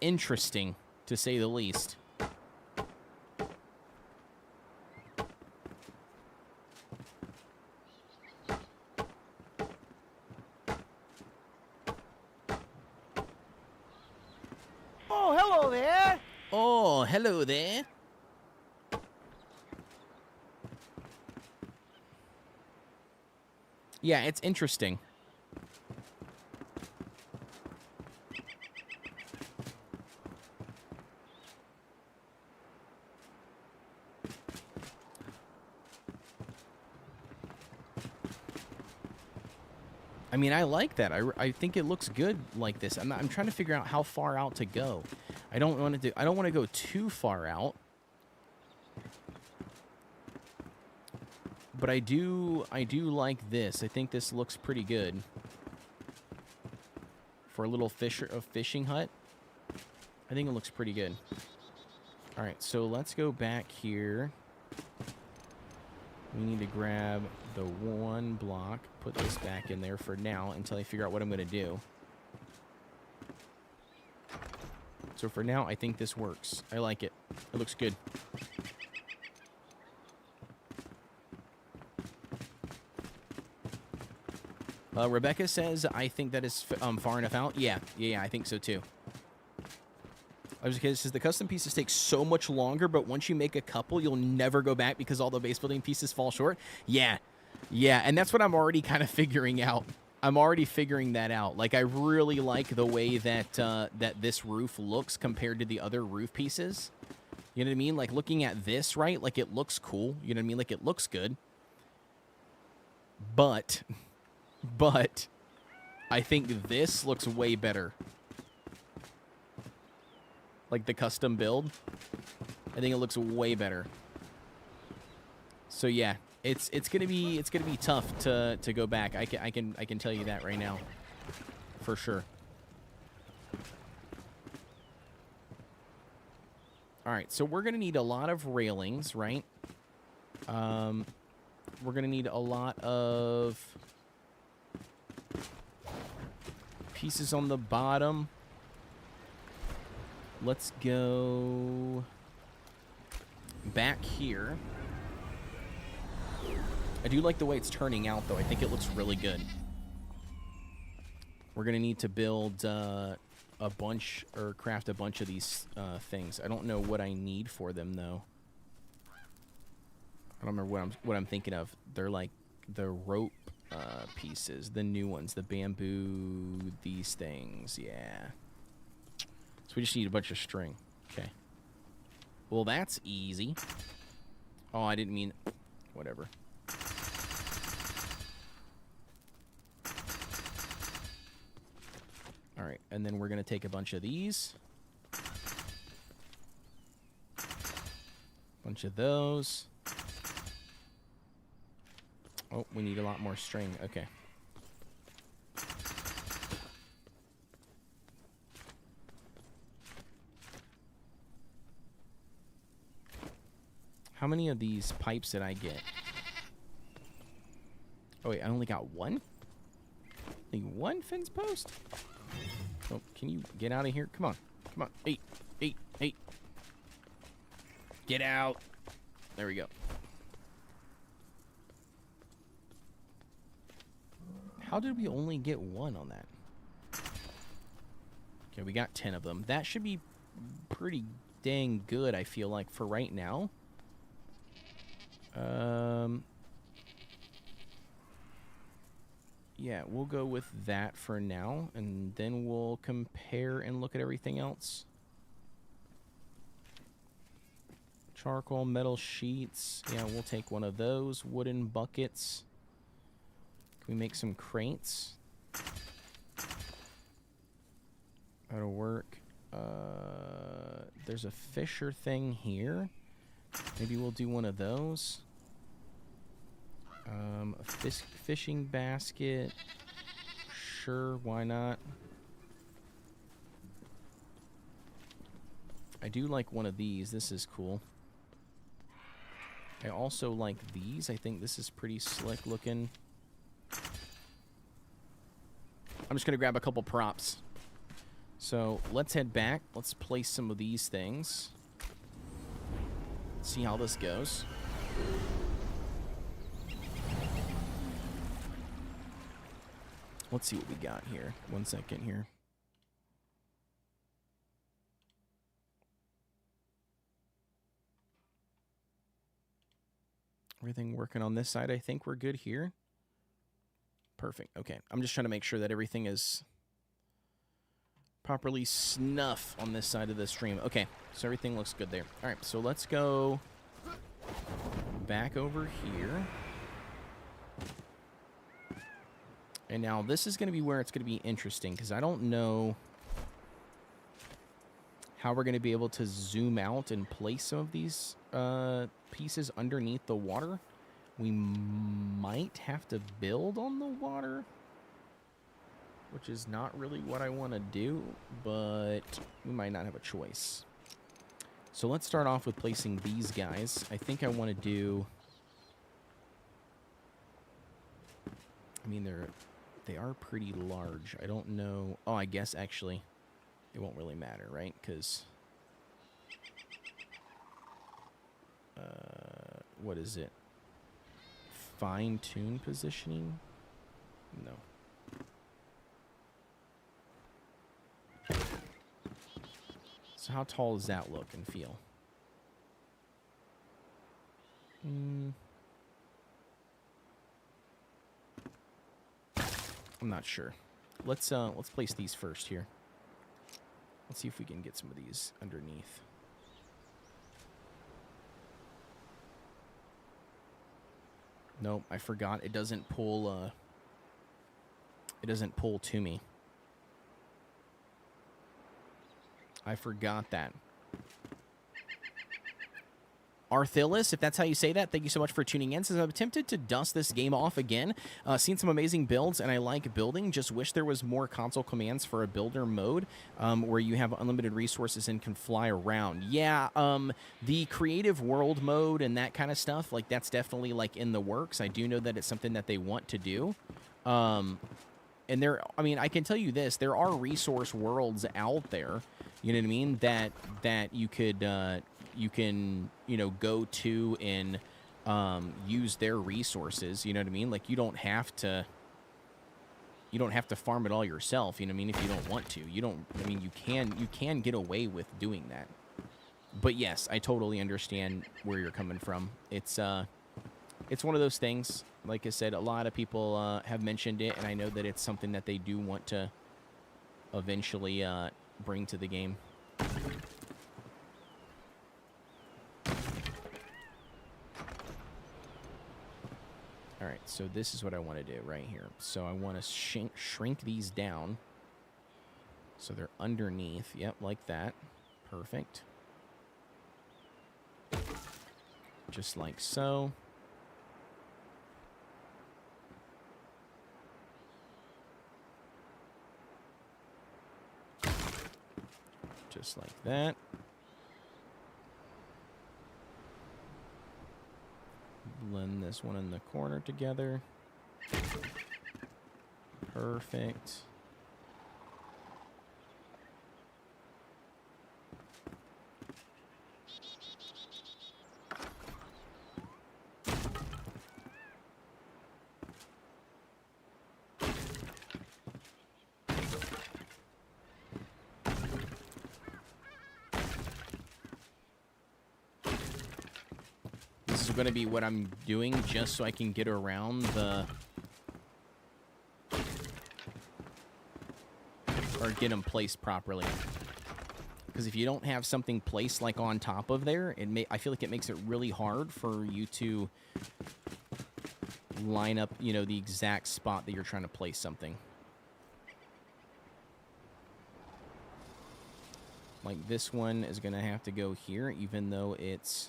interesting, to say the least. Oh, hello there. Yeah, it's interesting. I mean, I like that. I think it looks good like this. I'm trying to figure out how far out to go. I don't want to go too far out. But I do like this. I think this looks pretty good for a little fishing hut. I think it looks pretty good. All right, so let's go back here. We need to grab the one block, put this back in there for now until I figure out what I'm going to do. So for now, I think this works. I like it. It looks good. Rebecca says, I think that is far enough out. Yeah, I think so too. I was because the custom pieces take so much longer, but once you make a couple, you'll never go back because all the base building pieces fall short. Yeah, and that's what I'm already kind of figuring out. I'm already figuring that out. Like, I really like the way that that this roof looks compared to the other roof pieces. You know what I mean? Like, looking at this, right? Like, it looks cool. You know what I mean? Like, it looks good. But I think this looks way better. Like the custom build, I think it looks way better. So yeah, it's gonna be tough to go back. I can tell you that right now, for sure. All right, so we're gonna need a lot of railings, right? We're gonna need a lot of pieces on the bottom. Let's go back here. I do like the way it's turning out, though. I think it looks really good. We're going to need to build a bunch, or craft a bunch of these things. I don't know what I need for them, though. I don't remember what I'm thinking of. They're like the rope pieces, the new ones, the bamboo, these things. Yeah. So we just need a bunch of string. Okay. Well, that's easy. Oh, I didn't mean... Whatever. All right, and then we're going to take a bunch of these. Bunch of those. Oh, we need a lot more string. Okay. How many of these pipes did I get? Oh, wait, I only got one? Only one fence post? Oh, can you get out of here? Come on. Come on. Hey. Get out. There we go. How did we only get one on that? Okay, we got 10 of them. That should be pretty dang good, I feel like, for right now. Yeah, we'll go with that for now, and then we'll compare and look at everything else. Charcoal, metal sheets. Yeah, we'll take one of those. Wooden buckets. Can we make some crates? That'll work. There's a fisher thing here. Maybe we'll do one of those. A fishing basket. Sure, why not? I do like one of these. This is cool. I also like these. I think this is pretty slick looking. I'm just going to grab a couple props. So let's head back. Let's place some of these things. See how this goes. Let's see what we got here. 1 second here. Everything working on this side. I think we're good here. Perfect. Okay. I'm just trying to make sure that everything is properly snuff on this side of the stream. Okay. So everything looks good there. All right. So let's go back over here. And now this is going to be where it's going to be interesting because I don't know how we're going to be able to zoom out and place some of these pieces underneath the water. We might have to build on the water, which is not really what I want to do, but we might not have a choice. So let's start off with placing these guys. I think I want to do... I mean, they are pretty large. I don't know... Oh, I guess actually it won't really matter, right? Because... what is it? Fine-tune positioning? No. So how tall does that look and feel? I'm not sure. Let's place these first here. Let's see if we can get some of these underneath. Nope, I forgot. It doesn't pull. It doesn't pull to me. I forgot that. Arthilus, if that's how you say that, thank you so much for tuning in. Says, I've attempted to dust this game off again. Seen some amazing builds, and I like building. Just wish there was more console commands for a builder mode where you have unlimited resources and can fly around. Yeah, the creative world mode and that kind of stuff, like that's definitely like in the works. I do know that it's something that they want to do. And there, I mean, I can tell you this: there are resource worlds out there. You know what I mean? That you could. You can, you know, go to and use their resources. You know what I mean? Like you don't have to farm it all yourself. You know what I mean? If you don't want to, you don't. I mean, you can get away with doing that. But yes, I totally understand where you're coming from. It's one of those things. Like I said, a lot of people have mentioned it, and I know that it's something that they do want to eventually bring to the game. All right, so this is what I want to do right here. So I want to shrink these down so they're underneath. Yep, like that. Perfect. Just like so. Just like that. Blend this one in the corner together. Perfect. This is going to be what I'm doing just so I can get around the... or get them placed properly. Because if you don't have something placed like on top of there, I feel like it makes it really hard for you to line up, you know, the exact spot that you're trying to place something. Like this one is going to have to go here, even though it's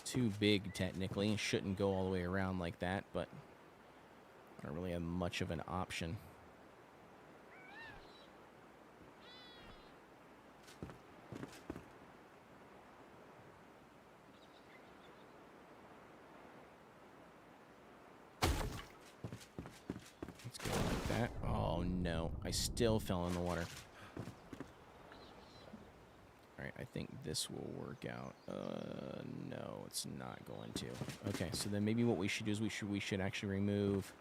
too big technically. It shouldn't go all the way around like that, but I don't really have much of an option. Let's go like that. Oh no, I still fell in the water. Alright, I think this will work out. No, it's not going to. Okay, so then maybe what we should do is we should actually remove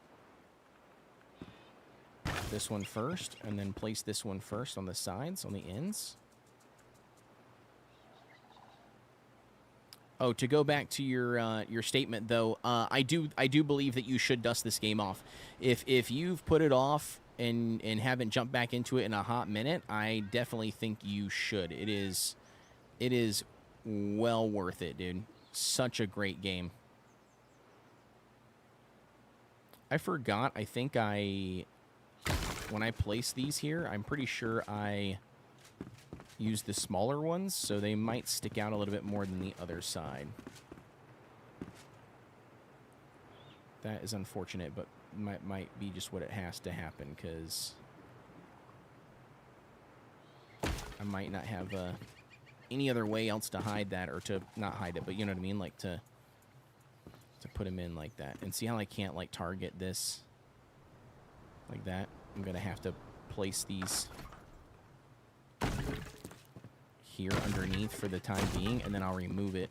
this one first, and then place this one first on the sides, on the ends. Oh, to go back to your statement though, I do believe that you should dust this game off. If you've put it off and haven't jumped back into it in a hot minute, I definitely think you should. It is well worth it, dude. Such a great game. I forgot. I think when I place these here, I'm pretty sure I use the smaller ones, so they might stick out a little bit more than the other side. That is unfortunate, but might be just what it has to happen, because I might not have any other way else to hide that, or to not hide it, but you know what I mean, like to put them in like that. And see how I can't like target this like that? I'm gonna have to place these here underneath for the time being, and then I'll remove it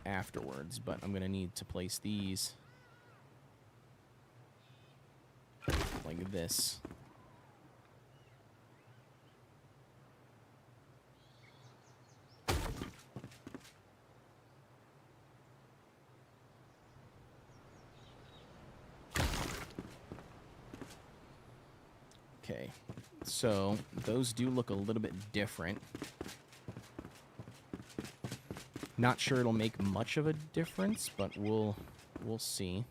afterwards. But I'm gonna need to place these like this. Okay, so those do look a little bit different. Not sure it'll make much of a difference, but we'll see.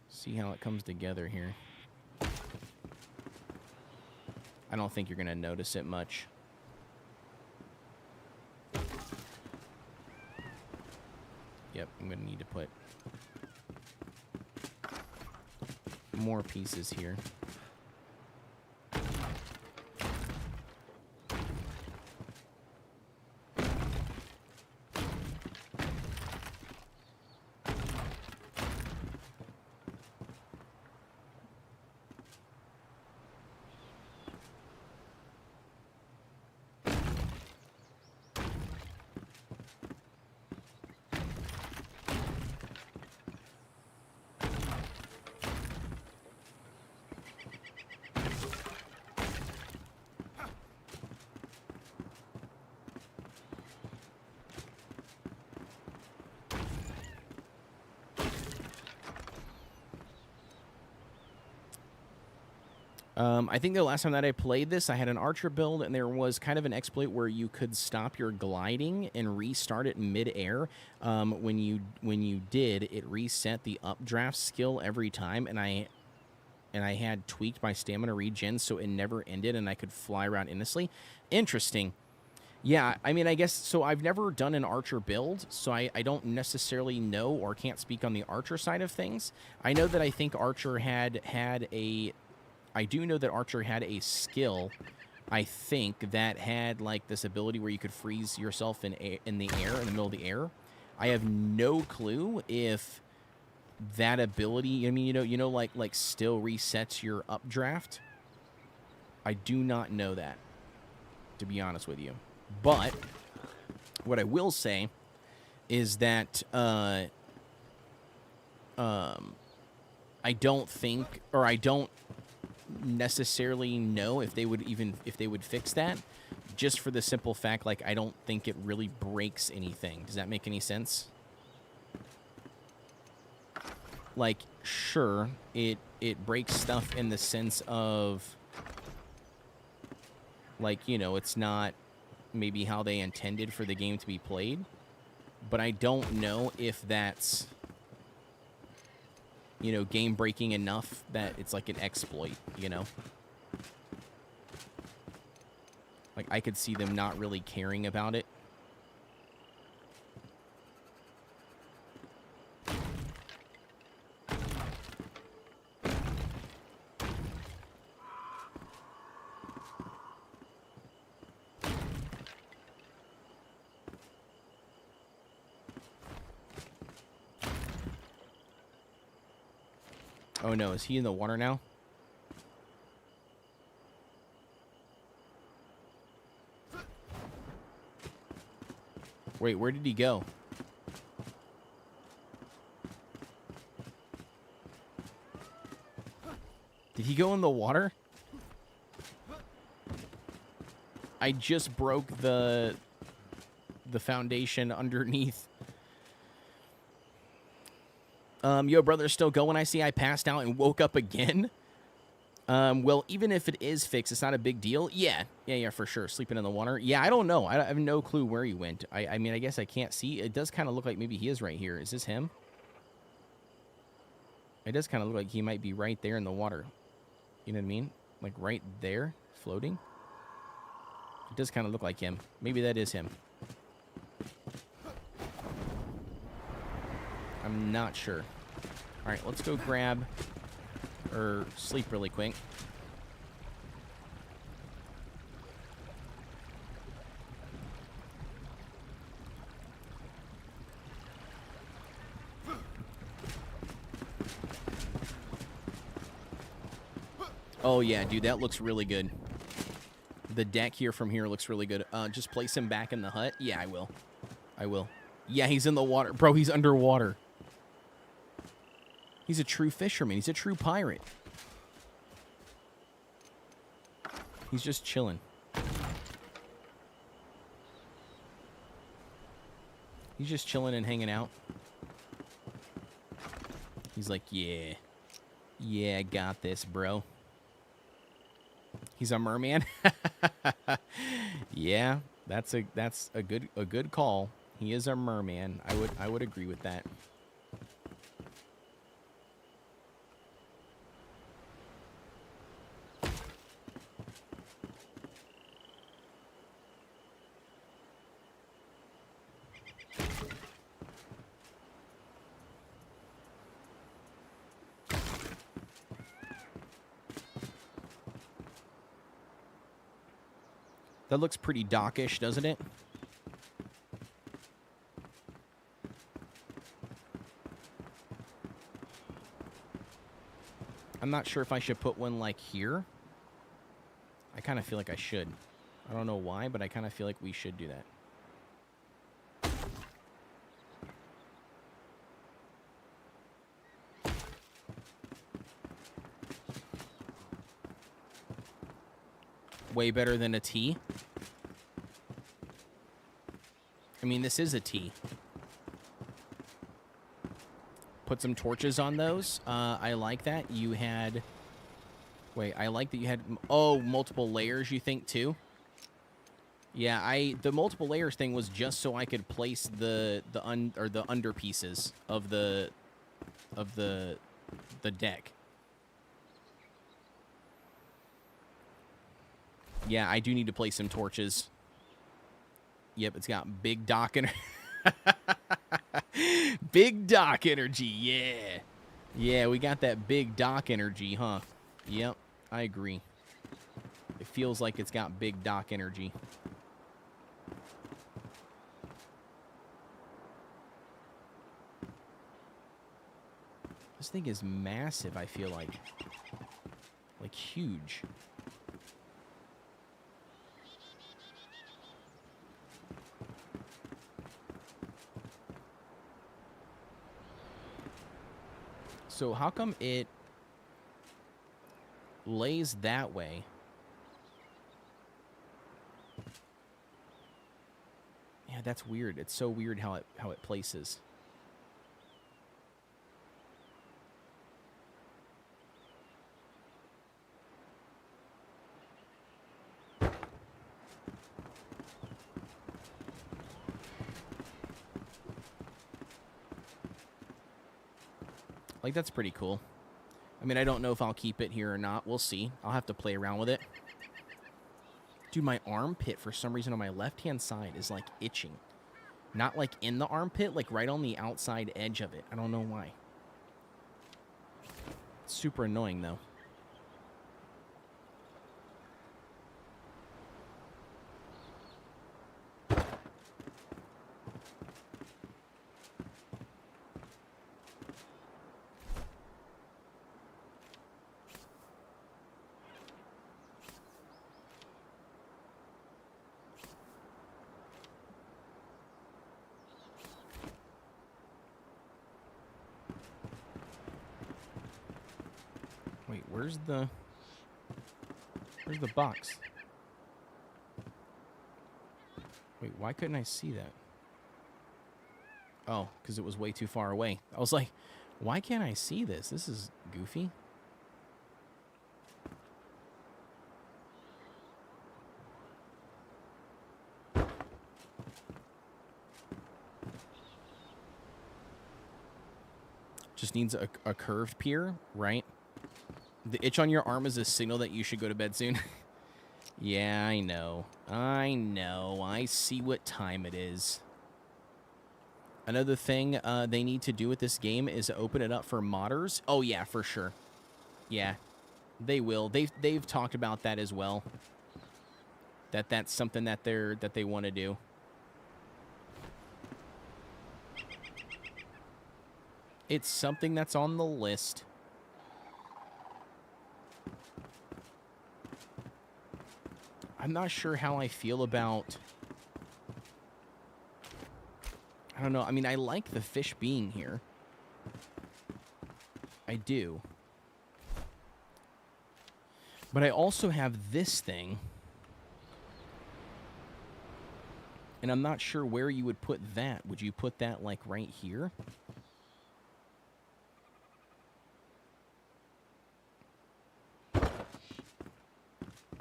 See how it comes together here. I don't think you're gonna notice it much. Yep, I'm gonna need to put more pieces here. I think the last time that I played this, I had an archer build, and there was kind of an exploit where you could stop your gliding and restart it mid-air. When you did, it reset the updraft skill every time, and I had tweaked my stamina regen so it never ended, and I could fly around endlessly. Interesting. Yeah, I mean, I guess, so I've never done an archer build, so I don't necessarily know or can't speak on the archer side of things. I know that I think archer had a... I do know that archer had a skill, I think, that had like this ability where you could freeze yourself in the air, in the middle of the air. I have no clue if that ability, I mean, you know, like still resets your updraft. I do not know that, to be honest with you. But what I will say is that I don't think, or I don't necessarily know if they would fix that, just for the simple fact, like, I don't think it really breaks anything. Does that make any sense? Like, sure, it breaks stuff in the sense of, like, you know, it's not maybe how they intended for the game to be played, but I don't know if that's, you know, game breaking enough that it's like an exploit, you know? Like, I could see them not really caring about it. Oh no, is he in the water now? Wait, where did he go? Did he go in the water? I just broke the the foundation underneath. Yo, brother's still going. I see I passed out and woke up again. Well, even if it is fixed, it's not a big deal. Yeah, for sure. Sleeping in the water. Yeah, I don't know. I have no clue where he went. I mean, I guess I can't see. It does kind of look like maybe he is right here. Is this him? It does kind of look like he might be right there in the water. You know what I mean? Like right there, floating. It does kind of look like him. Maybe that is him. I'm not sure. All right, let's go grab or sleep really quick. Oh yeah, dude, that looks really good. The deck here from here looks really good. Just place him back in the hut. Yeah, I will. I will. Yeah, he's in the water. Bro, he's underwater. He's a true fisherman. He's a true pirate. He's just chilling. He's just chilling and hanging out. He's like, yeah. Yeah, I got this, bro. He's a merman. Yeah, that's a good call. He is a merman. I would agree with that. That looks pretty dockish, doesn't it? I'm not sure if I should put one like here. I kind of feel like I should. I don't know why, but I kind of feel like we should do that. Way better than a T. I mean, this is a T. Put some torches on those. I like that. You had... Wait, I like that you had... Oh, multiple layers, you think, too? Yeah, the multiple layers thing was just so I could place the under pieces of the deck. Yeah, I do need to place some torches. Yep, it's got big dock energy. Big dock energy, yeah. Yeah, we got that big dock energy, huh? Yep, I agree. It feels like it's got big dock energy. This thing is massive, I feel like. Like, huge. So how come it lays that way? Yeah, that's weird. It's so weird how it places. Like, that's pretty cool. I mean, I don't know if I'll keep it here or not. We'll see. I'll have to play around with it. Dude, my armpit, for some reason, on my left-hand side is, like, itching. Not, like, in the armpit, like, right on the outside edge of it. I don't know why. It's super annoying, though. Wait, where's the box? Wait, why couldn't I see that? Oh, because it was way too far away. I was like, why can't I see this? This is goofy. Just needs a curved pier, right? The itch on your arm is a signal that you should go to bed soon. Yeah, I know. I know. I see what time it is. Another thing they need to do with this game is open it up for modders. Oh, yeah, for sure. Yeah, they will. They've talked about that as well. That's something that they want to do. It's something that's on the list. I'm not sure how I feel about... I don't know. I mean, I like the fish being here. I do. But I also have this thing. And I'm not sure where you would put that. Would you put that, like, right here?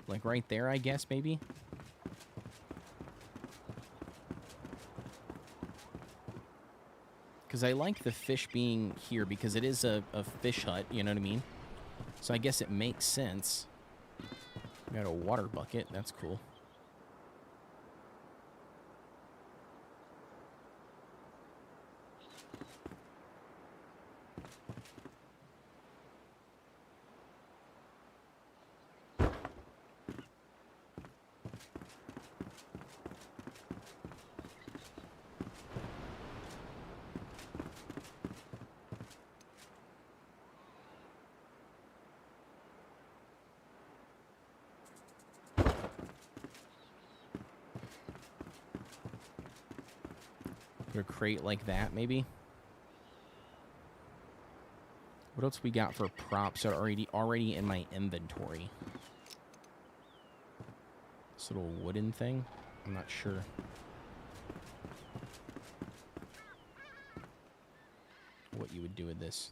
Like right there, I guess, maybe? Because I like the fish being here because it is a fish hut, you know what I mean? So I guess it makes sense. Got a water bucket, that's cool. Put a crate like that, maybe. What else we got for props that are already in my inventory? This little wooden thing? I'm not sure. What you would do with this.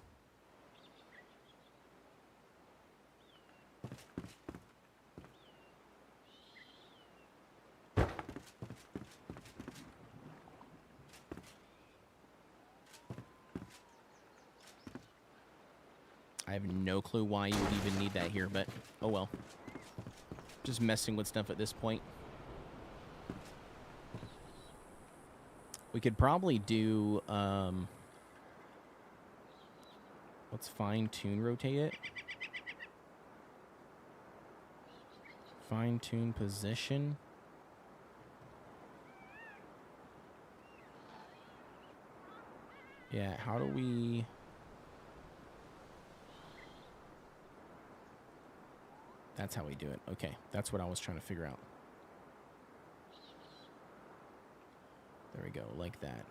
I have no clue why you would even need that here, but oh well. Just messing with stuff at this point. We could probably do, let's fine-tune rotate it. Fine-tune position. Yeah, how do we... That's how we do it. Okay, that's what I was trying to figure out. There we go, like that.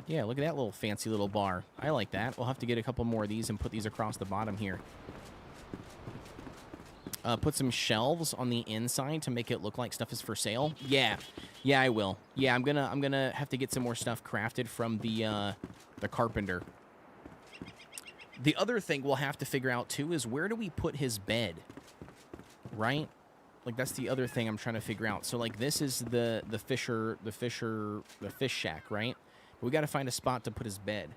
Yeah, look at that little fancy little bar. I like that. We'll have to get a couple more of these and put these across the bottom here. Put some shelves on the inside to make it look like stuff is for sale. Yeah, yeah, I will. Yeah, I'm gonna have to get some more stuff crafted from the carpenter. The other thing we'll have to figure out too is where do we put his bed, right? Like that's the other thing I'm trying to figure out. So like this is the fish shack, right? We got to find a spot to put his bed.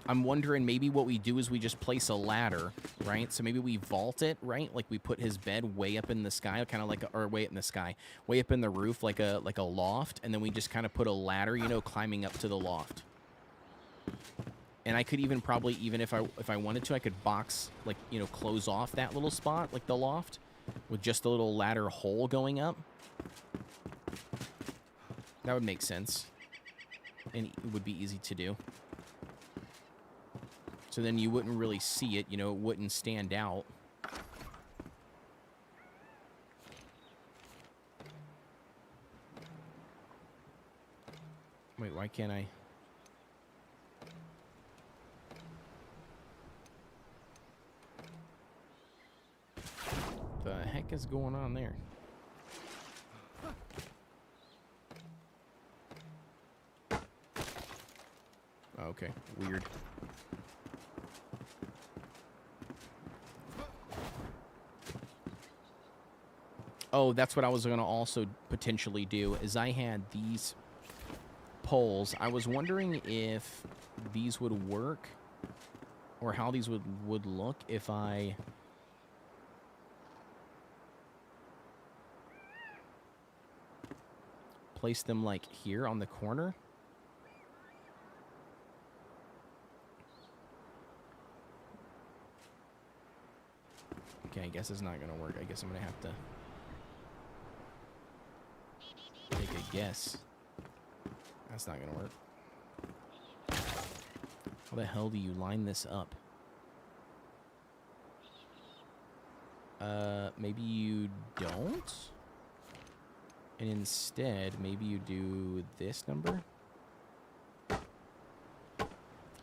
I'm wondering maybe what we do is we just place a ladder, right? So maybe we vault it, right? Like we put his bed way up in the sky, kind of like, or way up in the sky, way up in the roof, like a loft, and then we just kind of put a ladder, you know, climbing up to the loft. And I could even probably, even if I wanted to, I could box, like, you know, close off that little spot, like the loft, with just a little ladder hole going up. That would make sense. And it would be easy to do. So then you wouldn't really see it, you know, it wouldn't stand out. Wait, why can't I? The heck is going on there? Okay, weird. Oh, that's what I was going to also potentially do, is I had these poles. I was wondering if these would work or how these would look if I place them like here on the corner. Okay, I guess it's not going to work. I guess I'm going to have to take a guess. That's not going to work. How the hell do you line this up? Maybe you don't? And instead, maybe you do this number?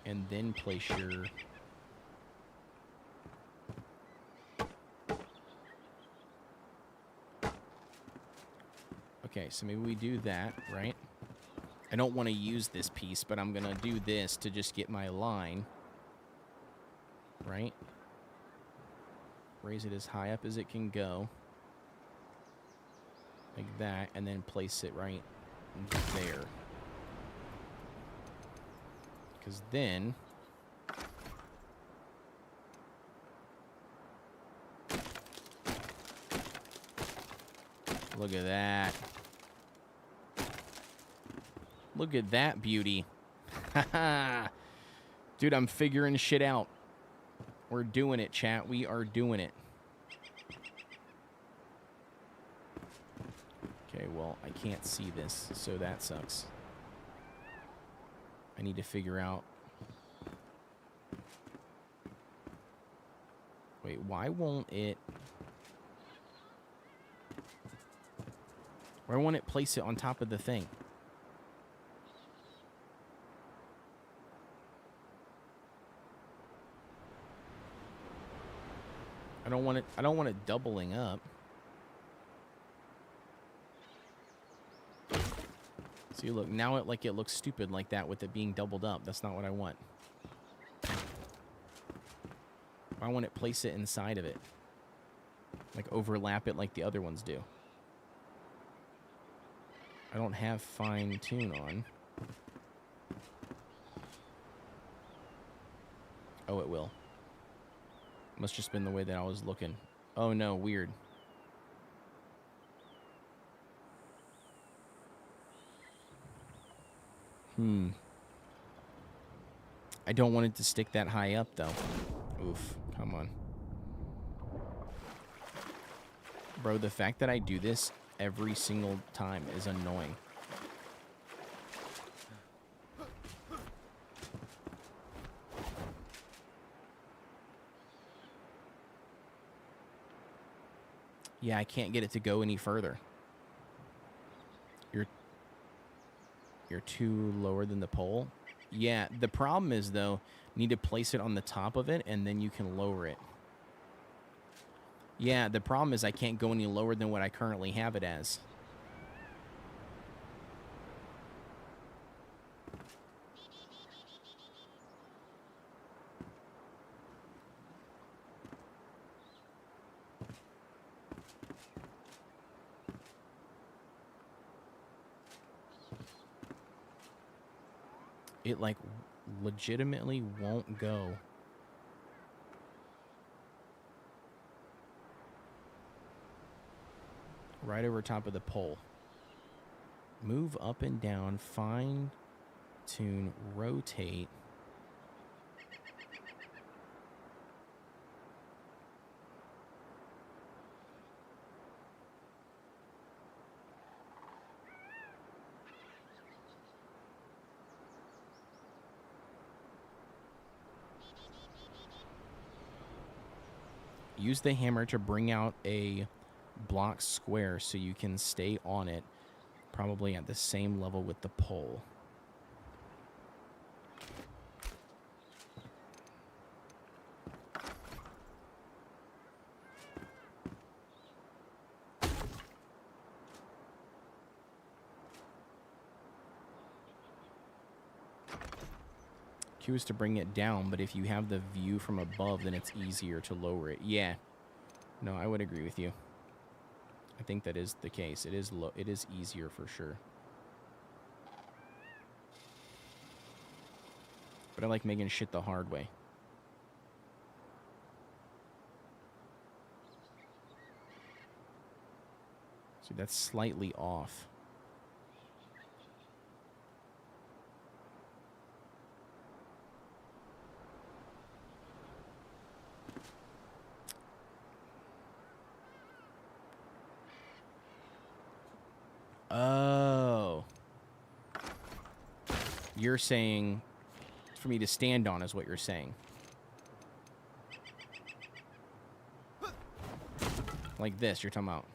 And then place your... Okay, so maybe we do that, right? I don't want to use this piece, but I'm going to do this to just get my line. Right? Raise it as high up as it can go. Like that, and then place it right there. Because then... Look at that. Look at that beauty. Dude, I'm figuring shit out. We're doing it, chat. We are doing it. Okay, well, I can't see this, so that sucks. I need to figure out... Wait, why won't it... Why won't it place it on top of the thing? I don't want it doubling up. See, look, now it looks stupid like that with it being doubled up. That's not what I want. I want it place it inside of it. Like overlap it like the other ones do. I don't have fine tune on. Oh, it will. Must just been the way that I was looking. Oh no, weird. I don't want it to stick that high up, though. Oof, come on. Bro, the fact that I do this every single time is annoying. Yeah, I can't get it to go any further. You're too lower than the pole. Yeah, the problem is, though, you need to place it on the top of it, and then you can lower it. Yeah, the problem is I can't go any lower than what I currently have it as. It, like, legitimately won't go. Right over top of the pole. Move up and down, fine tune, rotate. Use the hammer to bring out a block square so you can stay on it, probably at the same level with the pole. Q is to bring it down, but if you have the view from above, then it's easier to lower it. Yeah. No, I would agree with you. I think that is the case. It is easier for sure. But I like making shit the hard way. See, that's slightly off. Oh. You're saying for me to stand on is what you're saying. Like this, you're talking about.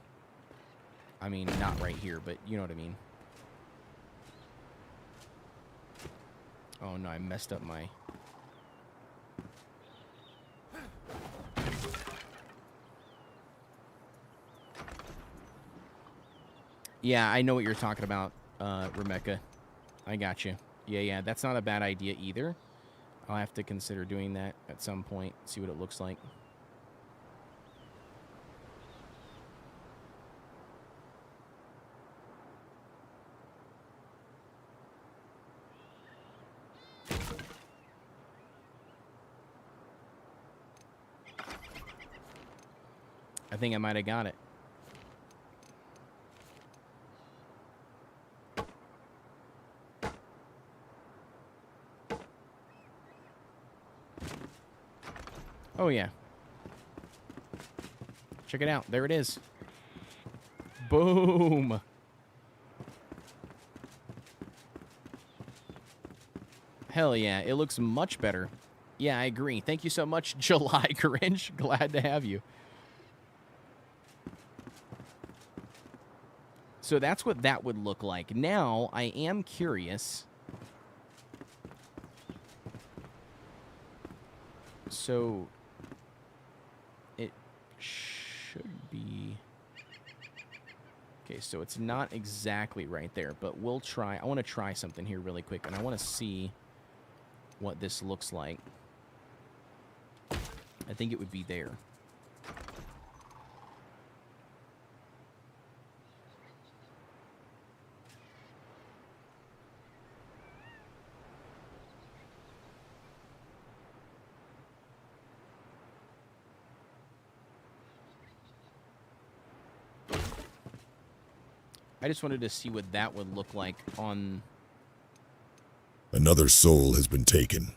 I mean, not right here, but you know what I mean. Oh no, I messed up my... Yeah, I know what you're talking about, Rebecca. I got you. Yeah, that's not a bad idea either. I'll have to consider doing that at some point, see what it looks like. I think I might have got it. Oh, yeah. Check it out. There it is. Boom. Hell yeah. It looks much better. Yeah, I agree. Thank you so much, July Grinch. Glad to have you. So that's what that would look like. Now, I am curious. So... it should be... Okay, so it's not exactly right there, but we'll try. I want to try something here really quick, and I want to see what this looks like. I think it would be there. I just wanted to see what that would look like on... Another soul has been taken.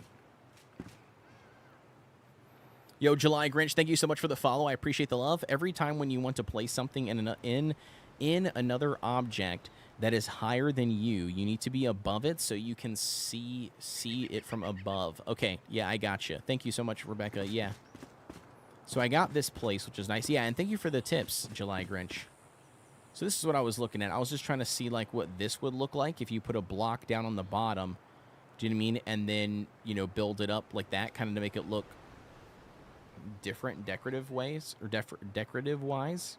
Yo, July Grinch, thank you so much for the follow. I appreciate the love. Every time when you want to place something in another object that is higher than you need to be above it so you can see it from above. Okay, yeah, I gotcha. Thank you so much, Rebecca. Yeah. So I got this place, which is nice. Yeah, and thank you for the tips, July Grinch. So this is what I was looking at. I was just trying to see like what this would look like if you put a block down on the bottom. Do you know what I mean? And then, you know, build it up like that, kind of to make it look different decorative ways, or decorative wise.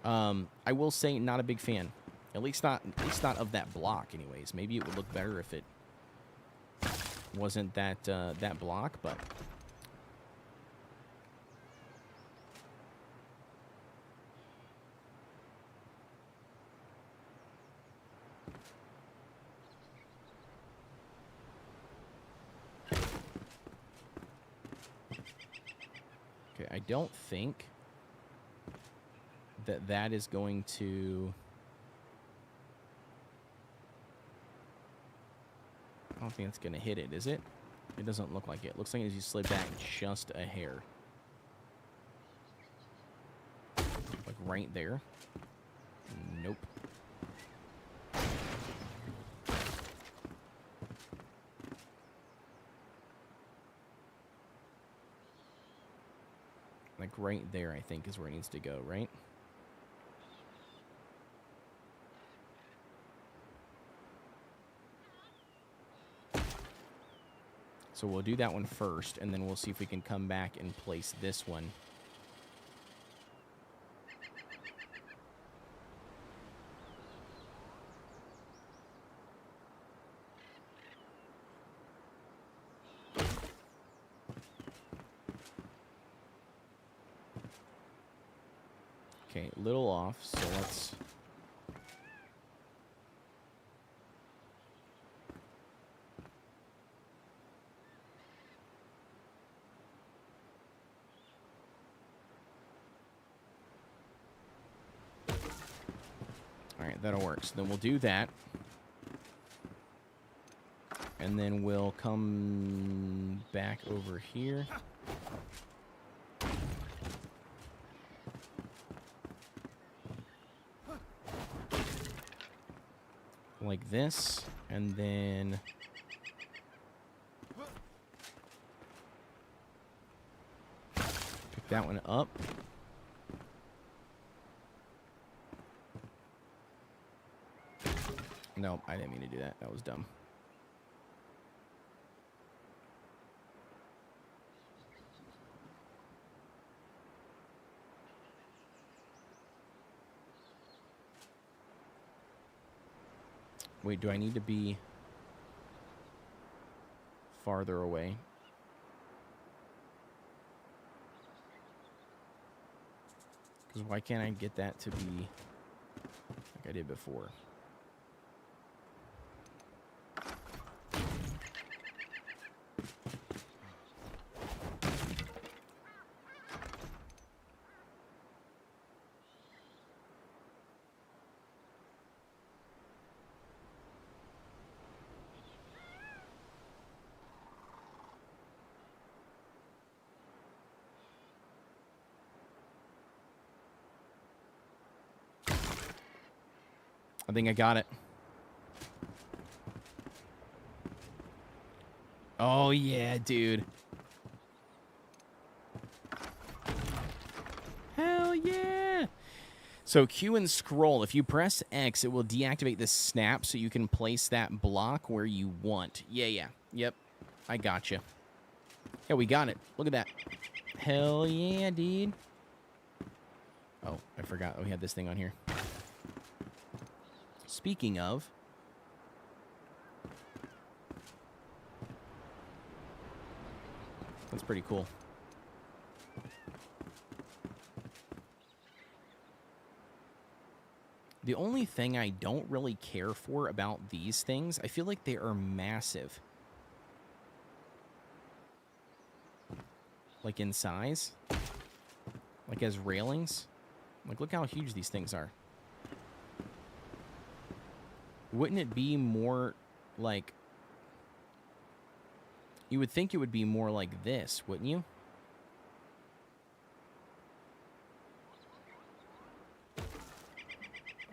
I will say not a big fan. At least not of that block anyways. Maybe it would look better if it wasn't that that block, but okay, I don't think that is going to... I don't think it's going to hit it, is it? It doesn't look like it. It looks like you slid back just a hair. Like right there. Nope. Like right there, I think, is where it needs to go, right? So we'll do that one first, and then we'll see if we can come back and place this one. Okay, a little off, so let's... Alright, that'll work. So then we'll do that. And then we'll come back over here. Like this. And then... pick that one up. No, I didn't mean to do that. That was dumb. Wait, do I need to be farther away? Because why can't I get that to be like I did before? I think I got it. Oh, yeah, dude. Hell yeah. So Q and scroll. If you press X, it will deactivate this snap so you can place that block where you want. Yeah. Yep. I gotcha. Yeah, we got it. Look at that. Hell yeah, dude. Oh, I forgot we had this thing on here. Speaking of, that's pretty cool. The only thing I don't really care for about these things, I feel like they are massive. Like in size. Like as railings. Like look how huge these things are. Wouldn't it be more like... You would think it would be more like this, wouldn't you?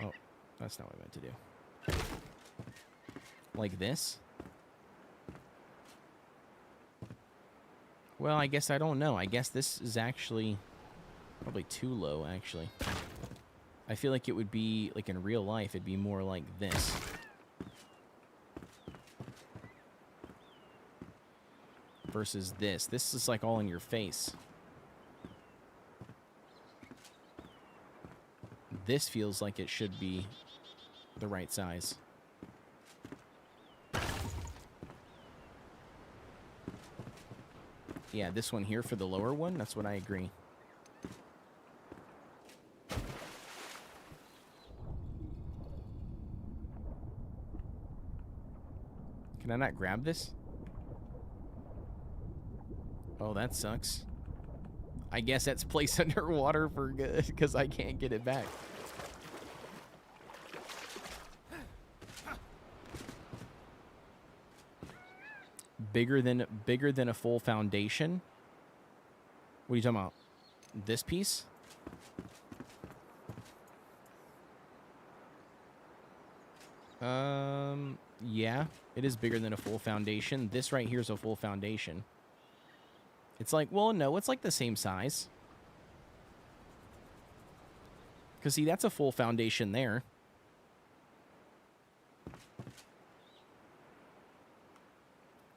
Oh, that's not what I meant to do. Like this? Well, I guess I don't know. I guess this is actually probably too low, actually. I feel like it would be, like in real life, it'd be more like this. Versus this. This is like all in your face. This feels like it should be the right size. Yeah, this one here for the lower one, that's what I agree. Can I not grab this? Oh, that sucks. I guess that's placed underwater for good, because I can't get it back. Bigger than a full foundation? What are you talking about? This piece? Yeah, it is bigger than a full foundation. This right here is a full foundation. It's like, well, no, it's like the same size. Because, see, that's a full foundation there.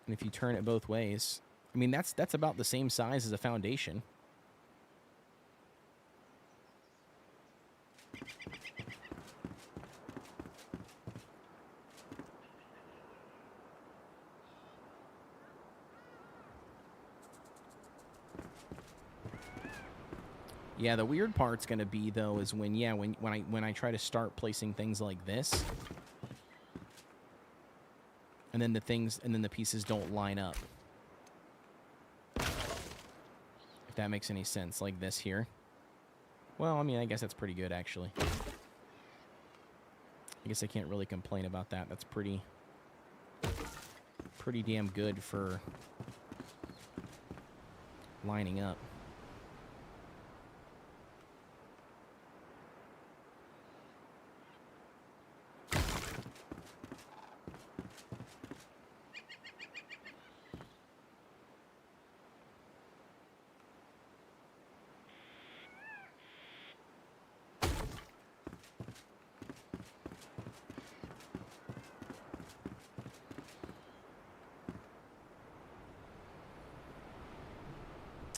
And if you turn it both ways, I mean, that's about the same size as a foundation. Yeah, the weird part's gonna be though is when when I try to start placing things like this, and then the pieces don't line up. If that makes any sense, like this here. Well, I mean, I guess that's pretty good actually. I guess I can't really complain about that. That's pretty damn good for lining up.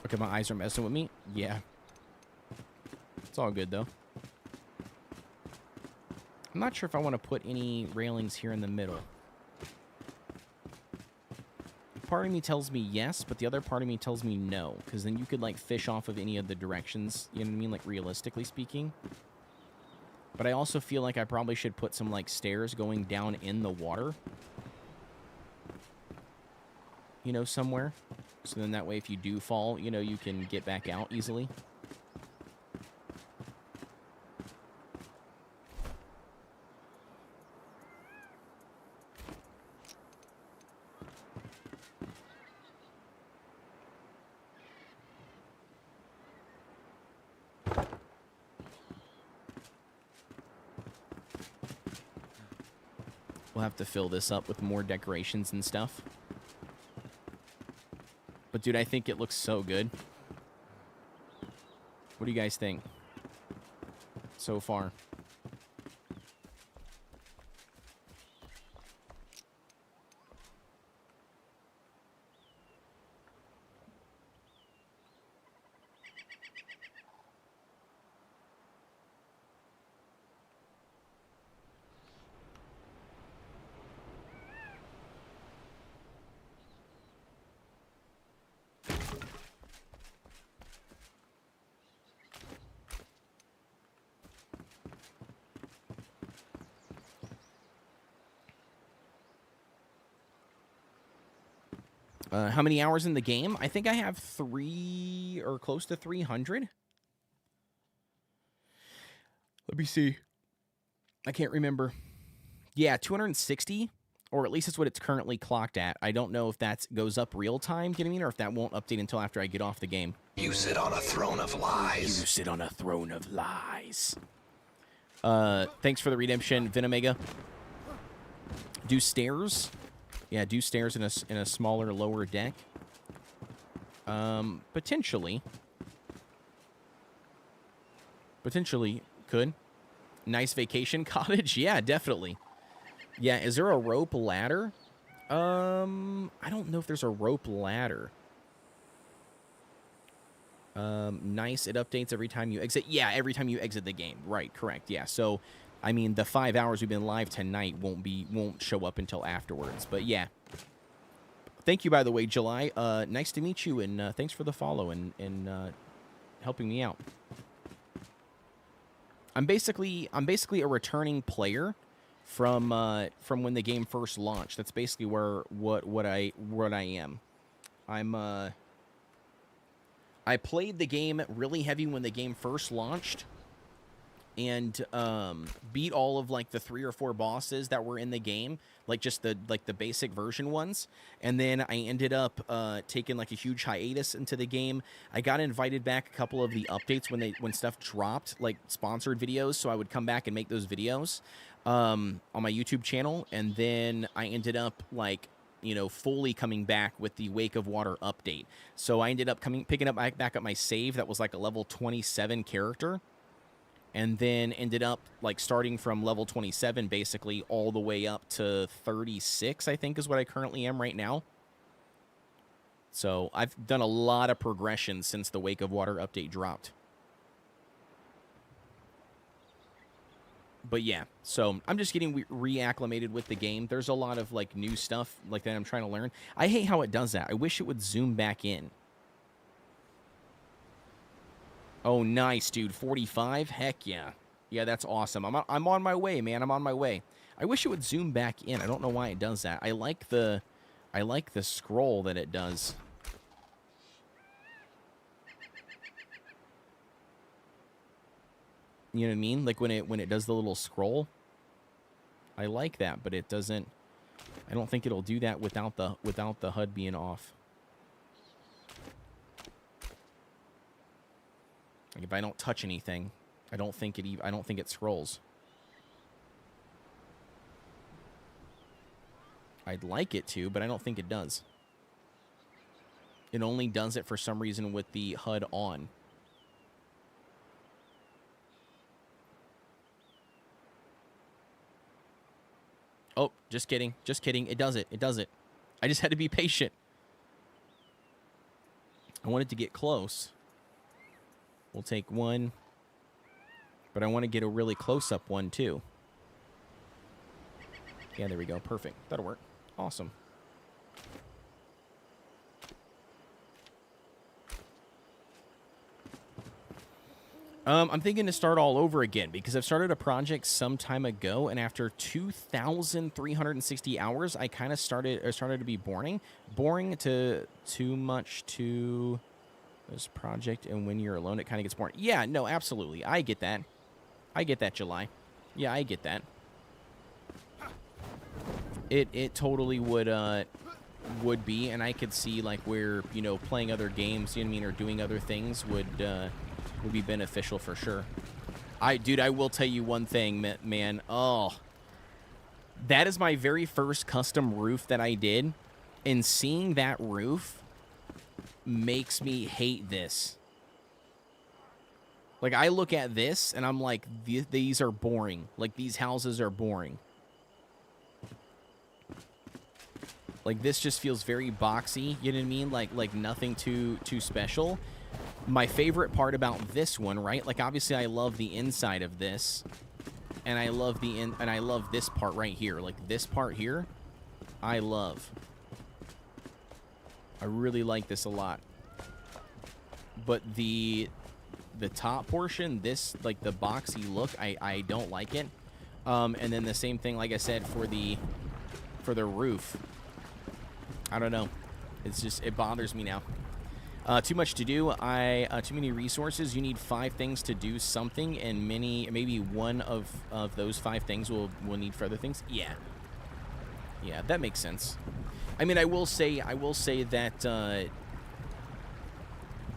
Okay, my eyes are messing with me. Yeah. It's all good, though. I'm not sure if I want to put any railings here in the middle. Part of me tells me yes, but the other part of me tells me no. Because then you could, like, fish off of any of the directions. You know what I mean? Like, realistically speaking. But I also feel like I probably should put some, like, stairs going down in the water. You know, somewhere. So then that way, if you do fall, you know, you can get back out easily. We'll have to fill this up with more decorations and stuff. But, dude, I think it looks so good. What do you guys think so far? How many hours in the game? I think I have 3 or close to 300. Let me see. I can't remember. Yeah, 260, or at least that's what it's currently clocked at. I don't know if that goes up real time, you know what I mean, or if that won't update until after I get off the game. You sit on a throne of lies. You sit on a throne of lies. Thanks for the redemption, Venomega. Do stairs? Yeah, do stairs in a smaller, lower deck. Potentially. Potentially could. Nice vacation cottage? Yeah, definitely. Yeah, is there a rope ladder? I don't know if there's a rope ladder. Nice, it updates every time you exit. Yeah, every time you exit the game. Right, correct. Yeah, so I mean, the 5 hours we've been live tonight won't show up until afterwards. But yeah. Thank you, by the way, July. Nice to meet you, and thanks for the follow and helping me out. I'm basically a returning player from when the game first launched. That's basically what I am. I played the game really heavy when the game first launched, and beat all of like the 3 or 4 bosses that were in the game, like just the basic version ones. And then I ended up taking like a huge hiatus into the game. I got invited back a couple of the updates when stuff dropped, like sponsored videos, so I would come back and make those videos on my YouTube channel. And then I ended up like, you know, fully coming back with the Wake of Water update. So I ended up picking up back up my save that was like a level 27 character. And then ended up like starting from level 27 basically all the way up to 36, I think is what I currently am right now. So I've done a lot of progression since the Wake of Water update dropped. But yeah, so I'm just getting reacclimated with the game. There's a lot of like new stuff like that I'm trying to learn. I hate how it does that. I wish it would zoom back in. Oh, nice, dude. 45? Heck yeah. Yeah, that's awesome. I'm on my way, man. I'm on my way. I wish it would zoom back in. I don't know why it does that. I like the scroll that it does. You know what I mean? Like when it does the little scroll. I like that, but it doesn't. I don't think it'll do that without the HUD being off. Like if I don't touch anything, I don't think it scrolls. I'd like it to, but I don't think it does. It only does it for some reason with the HUD on. Oh, just kidding. Just kidding. It does it. It does it. I just had to be patient. I wanted to get close. We'll take one. But I want to get a really close-up one, too. Yeah, there we go. Perfect. That'll work. Awesome. I'm thinking to start all over again because I've started a project some time ago, and after 2,360 hours, I kind of started to be boring to too much to this project, and when you're alone, it kind of gets boring. Yeah, no, absolutely, I get that. I get that, July. Yeah, I get that. It totally would be, and I could see like where playing other games, you know what I mean, or doing other things would be beneficial for sure. Dude, I will tell you one thing, man. Oh, that is my very first custom roof that I did, and seeing that roof makes me hate this. Like, I look at this, and I'm like, these are boring. Like, these houses are boring. Like, this just feels very boxy, you know what I mean? Like nothing too special. My favorite part about this one, right? Like, obviously, I love the inside of this, and I love I love this part right here. Like, this part here, I love. I really like this a lot. But the top portion, this, like, the boxy look, I don't like it. And then the same thing, like I said, for the roof. I don't know. It's just, it bothers me now. Too much to do. Too many resources. You need 5 things to do something, and maybe one of those 5 things will need for other things. Yeah, that makes sense. I mean, I will say that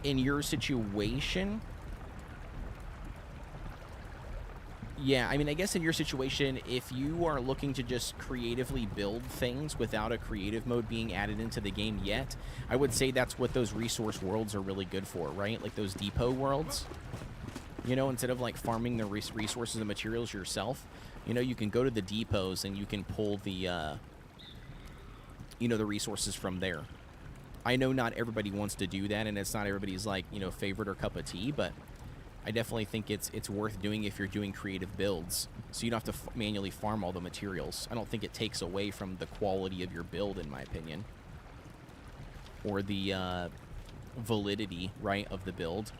in your situation, yeah, I mean, I guess in your situation, if you are looking to just creatively build things without a creative mode being added into the game yet, I would say that's what those resource worlds are really good for, right? Like those depot worlds. Instead of like farming the resources and materials yourself, you can go to the depots and you can pull the, the resources from there. I know not everybody wants to do that, and it's not everybody's like, favorite or cup of tea, but I definitely think it's worth doing if you're doing creative builds, so you don't have to manually farm all the materials. I don't think it takes away from the quality of your build, in my opinion, or the validity, right, of the build.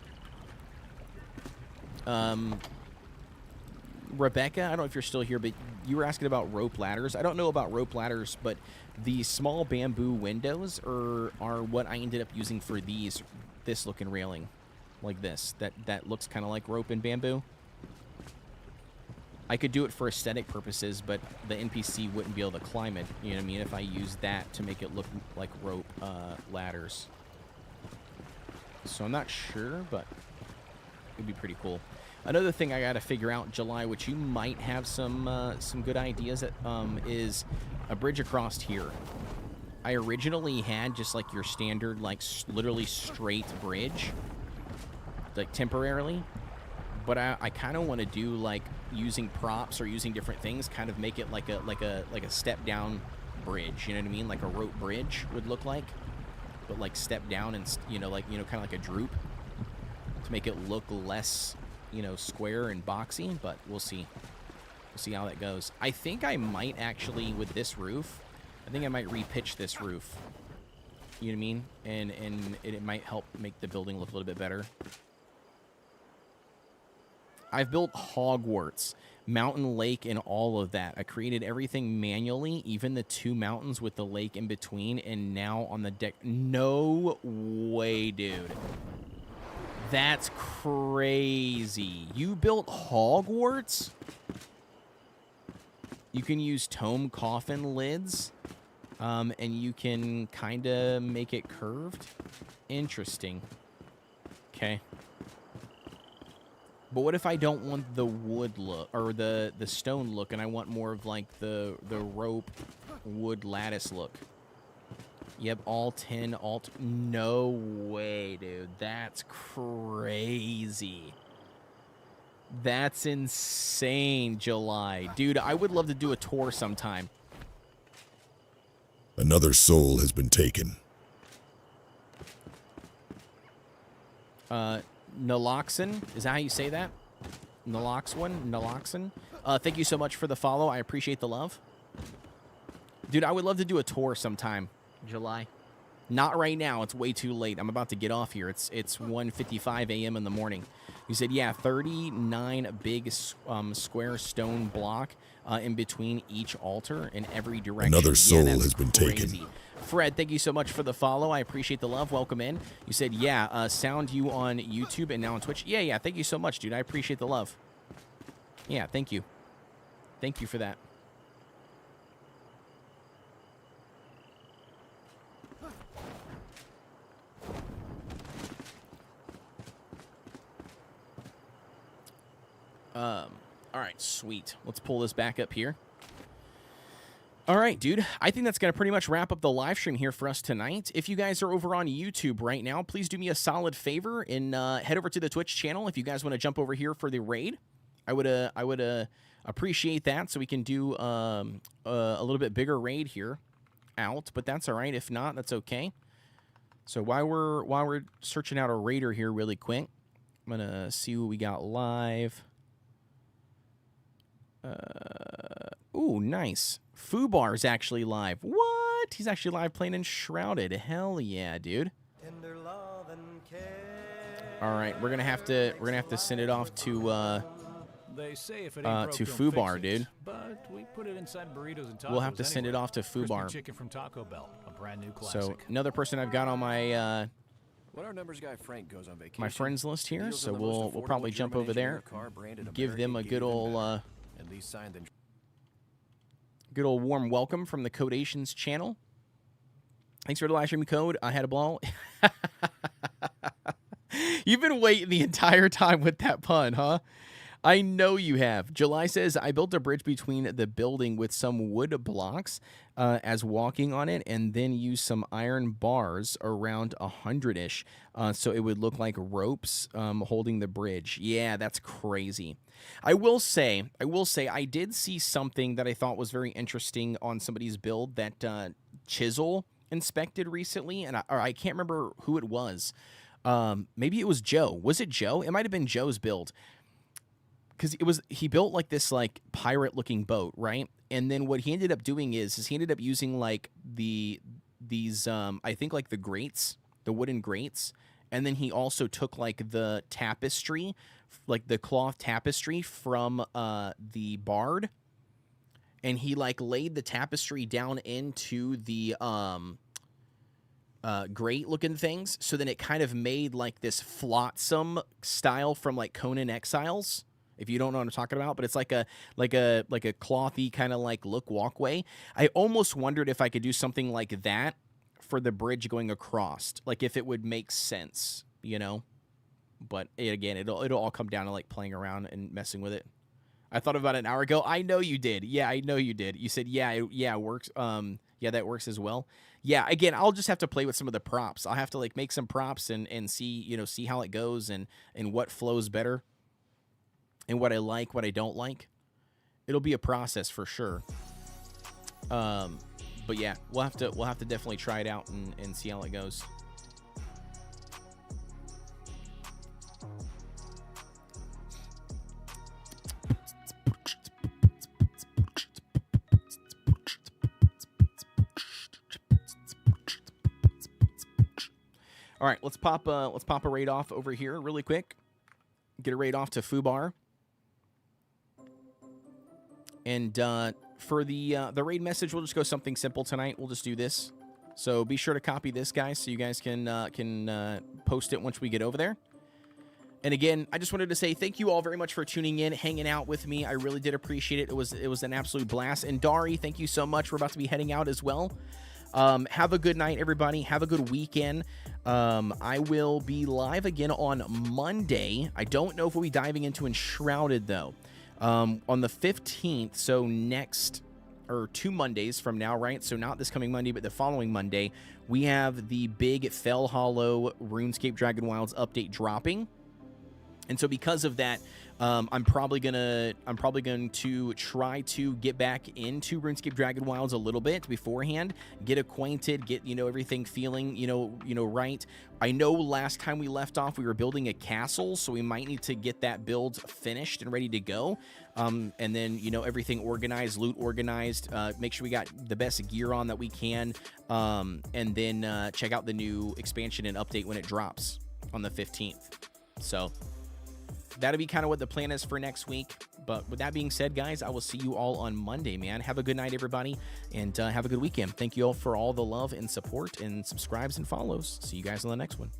Rebecca, I don't know if you're still here, but you were asking about rope ladders. I don't know about rope ladders, but the small bamboo windows are what I ended up using for this looking railing. Like this, that looks kind of like rope and bamboo. I could do it for aesthetic purposes, but the NPC wouldn't be able to climb it, you know what I mean, if I used that to make it look like rope ladders. So I'm not sure, but it'd be pretty cool. Another thing I gotta figure out, July, which you might have some good ideas at, is a bridge across here. I originally had just like your standard, like literally straight bridge, like temporarily, but I kind of want to do like using props or using different things, kind of make it like a step down bridge, you know what I mean, like a rope bridge would look like, but like step down and kind of like a droop to make it look less square and boxy. But we'll see how that goes. I think I might actually, with this roof, I think I might repitch this roof, you know what I mean, and it might help make the building look a little bit better. I've built Hogwarts, Mountain Lake, and all of that. I created everything manually, even the 2 mountains with the lake in between, and now on the deck. No way, dude. That's crazy. You built Hogwarts? You can use tome coffin lids, and you can kind of make it curved. Interesting. Okay. But what if I don't want the wood look, or the stone look, and I want more of like the rope wood lattice look? Yep, all 10, no way, dude. That's crazy. That's insane, July. Dude, I would love to do a tour sometime. Another soul has been taken. Naloxon, is that how you say that? Naloxon? Thank you so much for the follow. I appreciate the love. Dude, I would love to do a tour sometime. July. Not right now. It's way too late. I'm about to get off here. It's 1:55 a.m. in the morning. You said, yeah, 39 big square stone block in between each altar in every direction. Another soul that's has been crazy. taken. Fred, thank you so much for the follow. I appreciate the love. Welcome in. You said, yeah, sound you on YouTube and now on Twitch. Yeah, thank you so much, dude. I appreciate the love. Yeah, thank you. Thank you for that. All right, sweet. Let's pull this back up here. All right, dude. I think that's going to pretty much wrap up the live stream here for us tonight. If you guys are over on YouTube right now, please do me a solid favor and head over to the Twitch channel if you guys want to jump over here for the raid. I would appreciate that, so we can do a little bit bigger raid here out, but that's all right. If not, that's okay. So while we're searching out a raider here really quick, I'm going to see what we got live. Ooh, nice. Fubar's actually live. What? He's actually live playing Enshrouded. Hell yeah, dude. All right, we're gonna have to send it off to They say if it ain't broke, to don't Fubar, fix it. dude. But we put it inside burritos and tacos. We'll have to send it anyway. off to Fubar. Crispy chicken from Taco Bell, a brand new classic. So another person I've got on my When our numbers guy Frank goes on vacation, my friends list here, deals so on the most we'll affordable probably jump German over there, engineered car branded give them a American, good even old better. At least signed and good old warm welcome from the Kodeations channel. Thanks for the live stream code. I had a ball. You've been waiting the entire time with that pun, huh? I know you have. July says, I built a bridge between the building with some wood blocks as walking on it, and then used some iron bars around 100-ish so it would look like ropes holding the bridge. Yeah, that's crazy. I will say, I did see something that I thought was very interesting on somebody's build that Chisel inspected recently, and I can't remember who it was. Maybe it was Joe. Was it Joe? It might have been Joe's build. Because he built like this like pirate looking boat, right? And then what he ended up doing is he ended up using like these I think like the grates, the wooden grates, and then he also took like the tapestry, like the cloth tapestry from the bard, and he like laid the tapestry down into the grate looking things, so then it kind of made like this flotsam style from like Conan Exiles. If you don't know what I'm talking about, but it's like a clothy kind of like look walkway. I almost wondered if I could do something like that for the bridge going across, like if it would make sense, you know. But again, it'll all come down to like playing around and messing with it. I thought about it an hour ago. I know you did. Yeah, I know you did. You said it works. Yeah, that works as well. Yeah, again, I'll just have to play with some of the props. I'll have to like make some props and see how it goes and what flows better. And what I like, what I don't like. It'll be a process for sure. But yeah, we'll have to definitely try it out and see how it goes. All right, let's pop a raid off over here really quick. Get a raid off to Fubar. And for the raid message, we'll just go something simple tonight. We'll just do this. So be sure to copy this, guys, so you guys can post it once we get over there. And again, I just wanted to say thank you all very much for tuning in, hanging out with me. I really did appreciate it. It was an absolute blast. And Dari, thank you so much. We're about to be heading out as well. Have a good night, everybody. Have a good weekend. I will be live again on Monday. I don't know if we'll be diving into Enshrouded, though. On the 15th, so next, or 2 Mondays from now, right? So not this coming Monday, but the following Monday, we have the big Fell Hollow RuneScape Dragon Wilds update dropping. And so because of that, I'm probably going to try to get back into RuneScape Dragon Wilds a little bit beforehand, get acquainted, get, everything feeling, right. I know last time we left off, we were building a castle, so we might need to get that build finished and ready to go. And then, everything organized, loot organized, make sure we got the best gear on that we can. And then check out the new expansion and update when it drops on the 15th. So that'll be kind of what the plan is for next week. But with that being said, guys, I will see you all on Monday, man. Have a good night, everybody, and have a good weekend. Thank you all for all the love and support and subscribes and follows. See you guys on the next one.